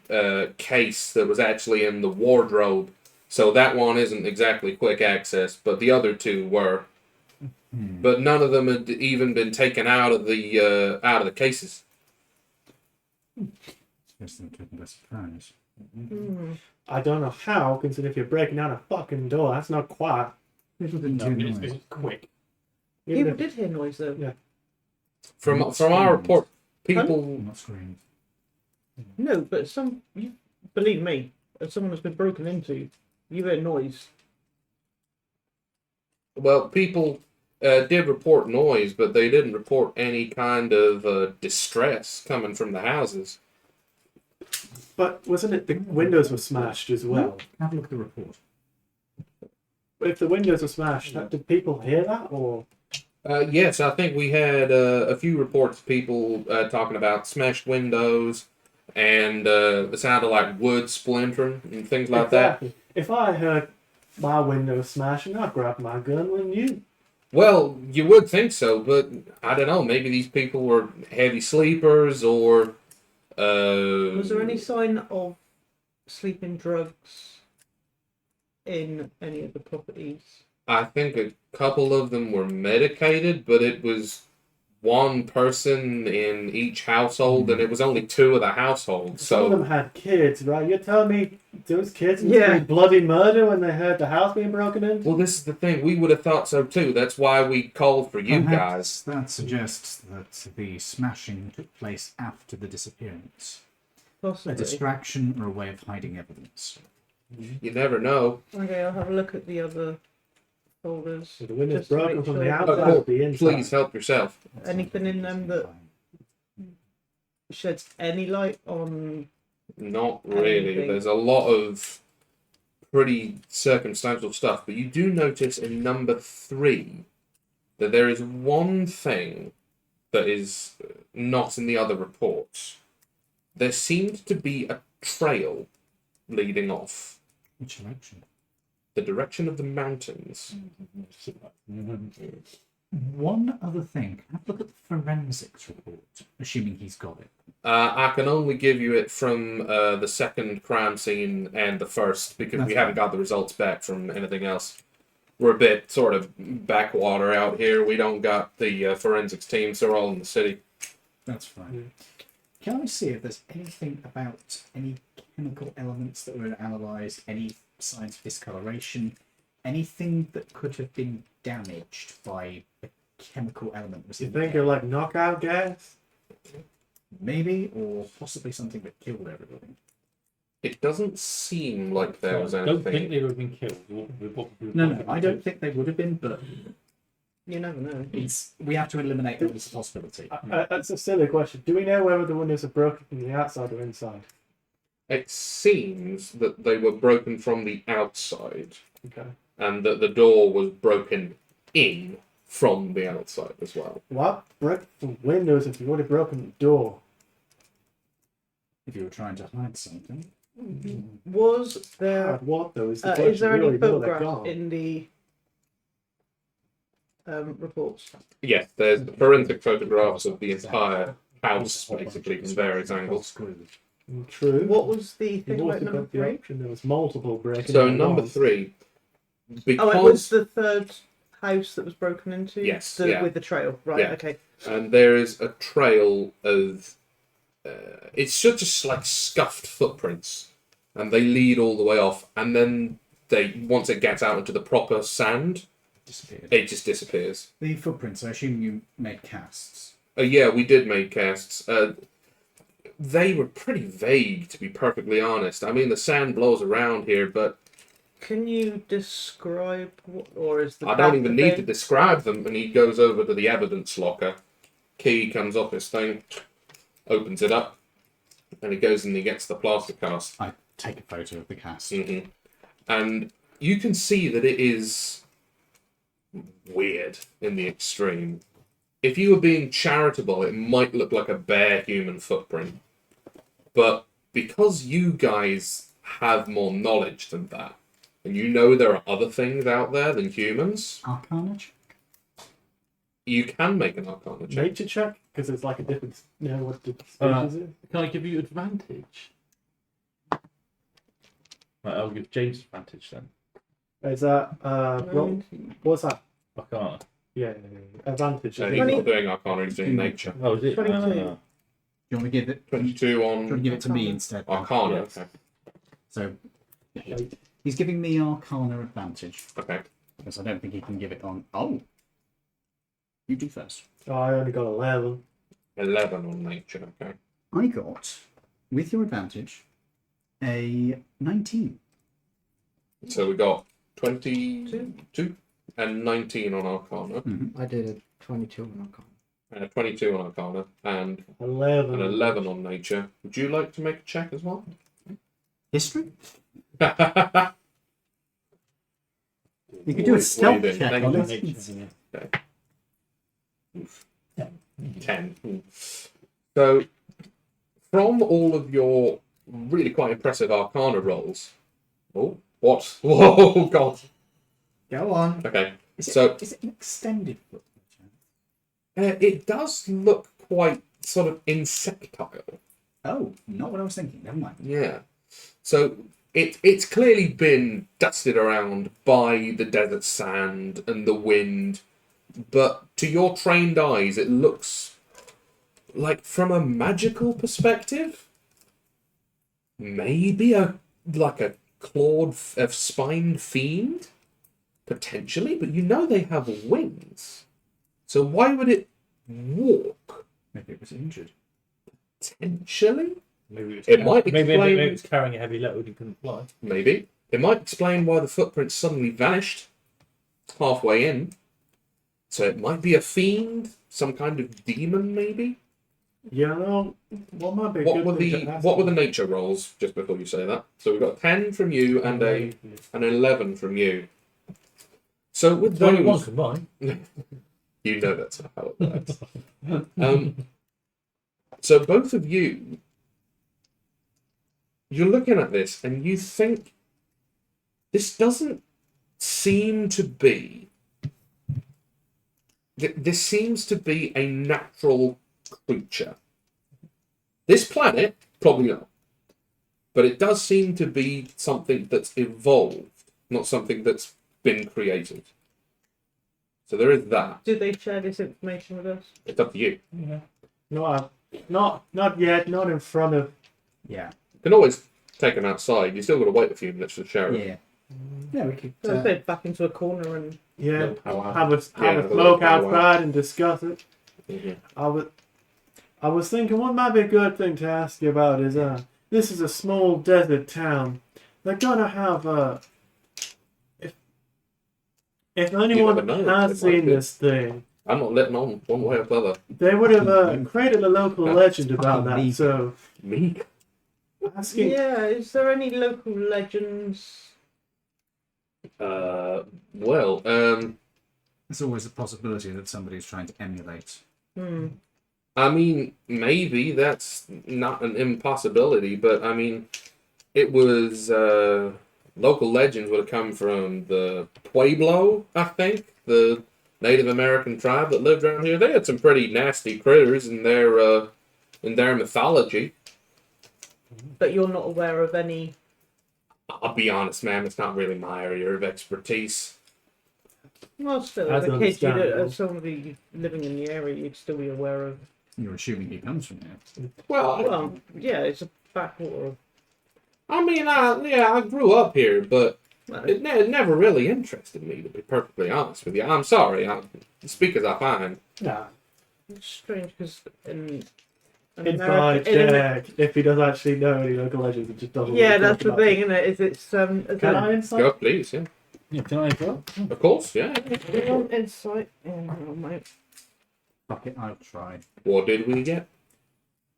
case that was actually in the wardrobe, so that one isn't exactly quick access, but the other 2 were. But none of them had even been taken out of the cases. Guess they took by surprise. Hmm. I don't know how, considering if you're breaking down a fucking door, that's not quiet. Little bit No, too it's noisy. quick. Even People if- did hear noise though. Yeah. From Not our screamed. report, people. Not screamed. No, but you believe me, if someone has been broken into, you hear noise. Well, people did report noise, but they didn't report any kind of distress coming from the houses. But wasn't it the windows were smashed as well? Have a look at the report. If the windows were smashed, did people hear that or? Yes, I think we had a few reports of people talking about smashed windows and the sound of like wood splintering and things like Exactly. If I heard my window smashing, I'd grab my gun, wouldn't you? that. Well, you would think so, but I don't know. Maybe these people were heavy sleepers or. Was there any sign of sleeping drugs in any of the properties? I think a couple of them were medicated, but it was one person in each household, and it was only two of the households. Some of So them had kids, right? You're telling me those kids must Yeah. be bloody murder when they heard the house being broken into? well, this is the thing. We would have thought so too. That's why we called for you guys. Perhaps that suggests that the smashing took place after the disappearance. A Possibly. distraction or a way of hiding evidence. You never know. Okay, I'll have a look at the other folders. So the window's just to broken make from sure. the Oh, outside cool. of the inside. Please help yourself. Anything in them that sheds any light on? Not really. Anything. There's a lot of pretty circumstantial stuff, but you do notice in number 3 that there is one thing that is not in the other reports. There seemed to be a trail leading off Which direction? the direction of the mountains. One other thing. Have a look at the forensics report, assuming he's got it. I can only give you it from the second crime scene and the first because That's we haven't got the results back from anything else. We're a bit sort of backwater out here. We don't got the forensics teams. They're all in the city. That's fine. Can I see if there's anything about any chemical elements that were analysed, any signs of discoloration, anything that could have been damaged by a chemical element? Was You in the think air? of like knockout gas? Maybe, or possibly something that killed everybody. It doesn't seem like there was I don't think anything. they would have been killed. No, I don't think they would have been, but You never know. we have to eliminate that as a possibility. That's a silly question. Do we know whether the windows are broken from the outside or inside? It seems that they were broken from the outside, Okay. and that the door was broken in from the outside as well. What? Break the windows if you've already broken the door. If you were trying to hide something. Was there? Hard what though is the question. Is there We any already know they're photographs gone. in the reports? Yes, there's forensic photographs of the entire house, basically, from various angles. True. What was the thing You've about also number got the 3? option. There was multiple breaking. So in number doors. 3, Oh, it was because the third house that was broken into. Yes, yeah. With the trail, right? Yeah. Okay. and there is a trail of it's just like scuffed footprints, and they lead all the way off, and then once it gets out into the proper sand, Disappeared. it just disappears. The footprints, I assume you made casts. Yeah, we did make casts. They were pretty vague, to be perfectly honest. I mean, the sand blows around here, but Can you describe what, or is the I don't path even that need they- to describe them. And he goes over to the evidence locker. Key comes off his thing, opens it up, and he goes and he gets the plaster cast. I take a photo of the cast. And you can see that it is weird in the extreme. If you were being charitable, it might look like a bare human footprint. But because you guys have more knowledge than that, and you know there are other things out there than humans, Arcana check? you can make an Arcana check. Nature check because it's like a different. You know what the Uh, species is? Can I give you advantage? Right, I'll give James advantage then. Is that roll? What's that? I can't. Yeah. Advantage. So isn't he's it? not doing Arcana, he's doing Nature. Oh, is it? 22. Do you want to give it? 22 Do you want to on give it to me instead? then? Arcana. Yes. Okay. So he's giving me Arcana advantage Okay. because I don't think he can give it on. Oh, you do first. Oh, I only got 11. 11 on Nature. Okay. I got, with your advantage, a 19. So we got 22. and 19 on Arcana, I did a 22 on Arcana. and a 22 on Arcana, and 11. an 11 on Nature. Would you like to make a check as well? History? Okay. You could do a stealth doing? check Thank on you. it. 10. So, from all of your really quite impressive Arcana rolls. Oh, what? Whoa, God. Go on. Okay. Is it, So- is it an extended book? It does look quite sort of insectile. Oh, not what I was thinking. Never mind. Yeah. So it's clearly been dusted around by the desert sand and the wind, but to your trained eyes, it looks like from a magical perspective, maybe a clawed of spined fiend, potentially. But you know they have wings, so why would it walk? Maybe it was injured. Potentially. Maybe It might maybe explain- it was carrying a heavy load and couldn't fly. Maybe. It might explain why the footprints suddenly vanished halfway in. So it might be a fiend, some kind of demon, maybe? You know, what might be a What good were thing the to ask what were the you? nature rolls, just before you say that? So we've got a 10 from you and an 11 from you. So with It's only one those... combined. You know that's not how it works. So both of you, you're looking at this and you think this doesn't seem to be. This seems to be a natural creature. This planet, probably not. But it does seem to be something that's evolved, not something that's been created. So there is that. Do they share this information with us? It's up to you. No, not yet. Not in front of. Yeah. You can always take them outside. You still got to wait a few minutes for the sheriff. Yeah. Yeah, we could. So I said back into a corner and Yeah, No power. have a Yeah, smoke no power. outside and discuss it. Mhm. I was thinking what might be a good thing to ask you about is this is a small desert town. They're gonna have if anyone never know, it has might seen be. this thing, I'm not letting on one way or the other. they would have created a local legend about that. Me. So Me? asking, yeah, is there any local legends? Well, There's always a possibility that somebody's trying to emulate. I mean, maybe that's not an impossibility, but I mean, it was local legends would have come from the Pueblo, I think, the Native American tribe that lived around here. They had some pretty nasty critters in their mythology. But you're not aware of any. I'll be honest, ma'am, it's not really my area of expertise. Well, still, That's as a kid, understandable. as somebody living in the area, you'd still be aware of. You're assuming he comes from here. Well, yeah, it's a backwater of. I mean, I grew up here, but Well, it never really interested me, to be perfectly honest with you. I'm sorry. I speak as I find. nah, it's strange because in inside check if he does actually know any local legends. It just doesn't. yeah, want to that's talk the about thing, it. isn't it? Is it's is Can it I insight? Go, please, yeah. Yeah, can I go? Of course, yeah. insight? Yeah, hang on, mate. Fuck it, I'll try. What did we get?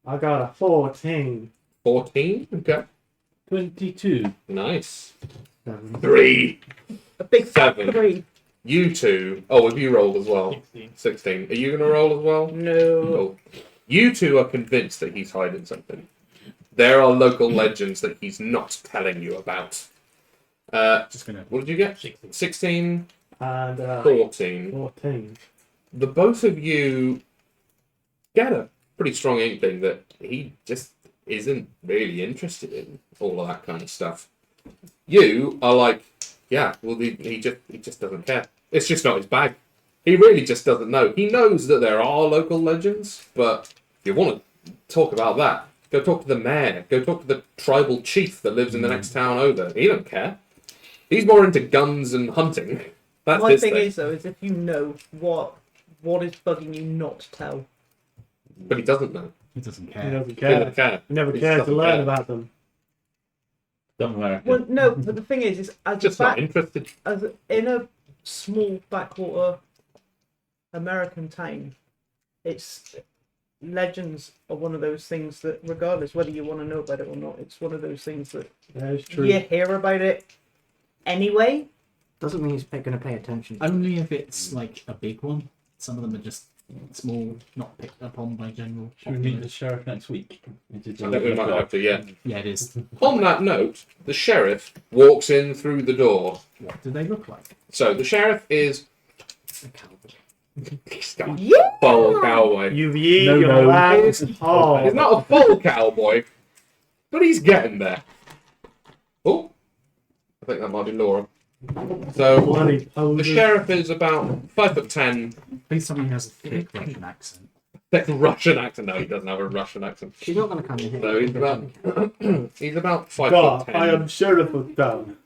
I got a 14. 14? Okay. 22. Nice. 3. A big fat 7. 3. You two. Oh, have you rolled as well? 16. 16. Are you going to roll as well? No. No. You two are convinced that he's hiding something. There are local legends that he's not telling you about. Just gonna. What did you get? 16, And 14. 14. The both of you get a pretty strong inkling that he just isn't really interested in all of that kind of stuff. You are like, yeah, well, he just doesn't care. It's just not his bag. He really just doesn't know. He knows that there are local legends, but if you want to talk about that, go talk to the mayor. Go talk to the tribal chief that lives in the next town over. He don't care. He's more into guns and hunting. That's My his thing thing. is though, is if you know what is bugging you not to tell. But he doesn't know. He doesn't He care. doesn't He care. doesn't care. He never He cared to doesn't learn care. about them. Dumb American. Well, no, but the thing is as Just a not fact, interested. as in a small backwater American town. It's legends are one of those things that, regardless whether you want to know about it or not, it's one of those things that That is true. you hear about it anyway. Doesn't mean he's going to pay attention. Only if it's like a big one. Some of them are just small, not picked up on by general. Should we meet the sheriff next week? I think we might have to, yeah. Yeah, it is. On that note, the sheriff walks in through the door. What do they look like? So the sheriff is Yeah! full cowboy. You've yeed No, your no. lambs He's hard. not a full cowboy, but he's getting there. Oh, I think that might be Laura. So Bloody the poser. sheriff is about 5'10". Please tell me he has a thick Russian accent. Thick Russian accent. No, he doesn't have a Russian accent. She's not going to come in here. So he's about he's about God, 5'10". I am Sheriff of Town.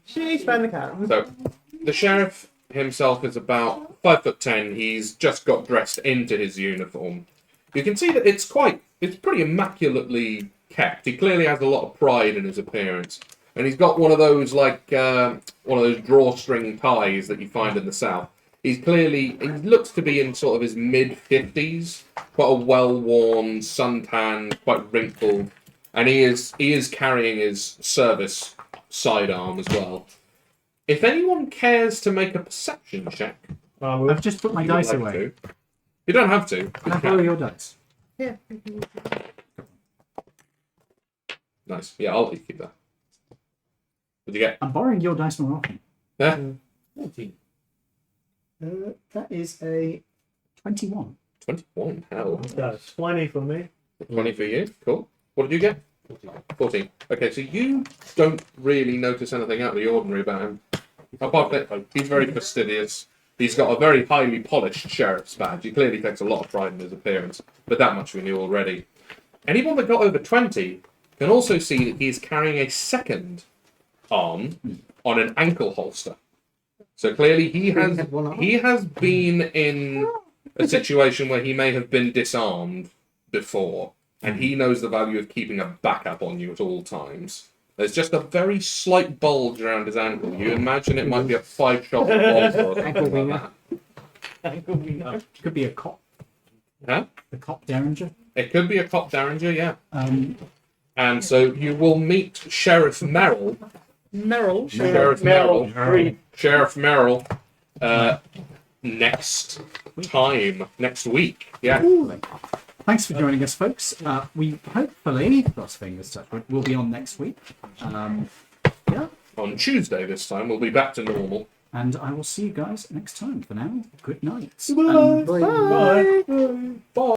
She's found the cat. So the sheriff himself is about 5'10". He's just got dressed into his uniform. You can see that it's pretty immaculately kept. He clearly has a lot of pride in his appearance, and he's got one of those drawstring ties that you find in the South. He looks to be in sort of his mid-50s, quite a well-worn, suntanned, quite wrinkled, and he is carrying his service sidearm as well. If anyone cares to make a perception check, I've just put my you don't dice have away. to. You don't have to. Can I borrow your dice? Yeah. Nice. Yeah, I'll let you keep that. What'd you get? I'm borrowing your dice more often. Yeah. 14. That is a 21. 21. Hell. That's 20 for me. 20 for you. Cool. What did you get? 14. Okay, so you don't really notice anything out of the ordinary about him. Apart from that, he's very fastidious. He's got a very highly polished sheriff's badge. He clearly takes a lot of pride in his appearance, but that much we knew already. Anyone that got over 20 can also see that he's carrying a second arm on an ankle holster. So clearly he has been in a situation where he may have been disarmed before, and he knows the value of keeping a backup on you at all times. There's just a very slight bulge around his ankle. You imagine it might be a 5-shot revolver or something like that. Could be a cop. Huh? A cop derringer. It could be a cop derringer, yeah. And so you will meet Sheriff Merrill. Sheriff Merrill. Next week. Yeah. Thanks for joining us, folks. We hopefully, cross fingers touch wood, will be on next week. Yeah. On Tuesday this time, we'll be back to normal. And I will see you guys next time. For now, good night. Bye. Bye. Bye.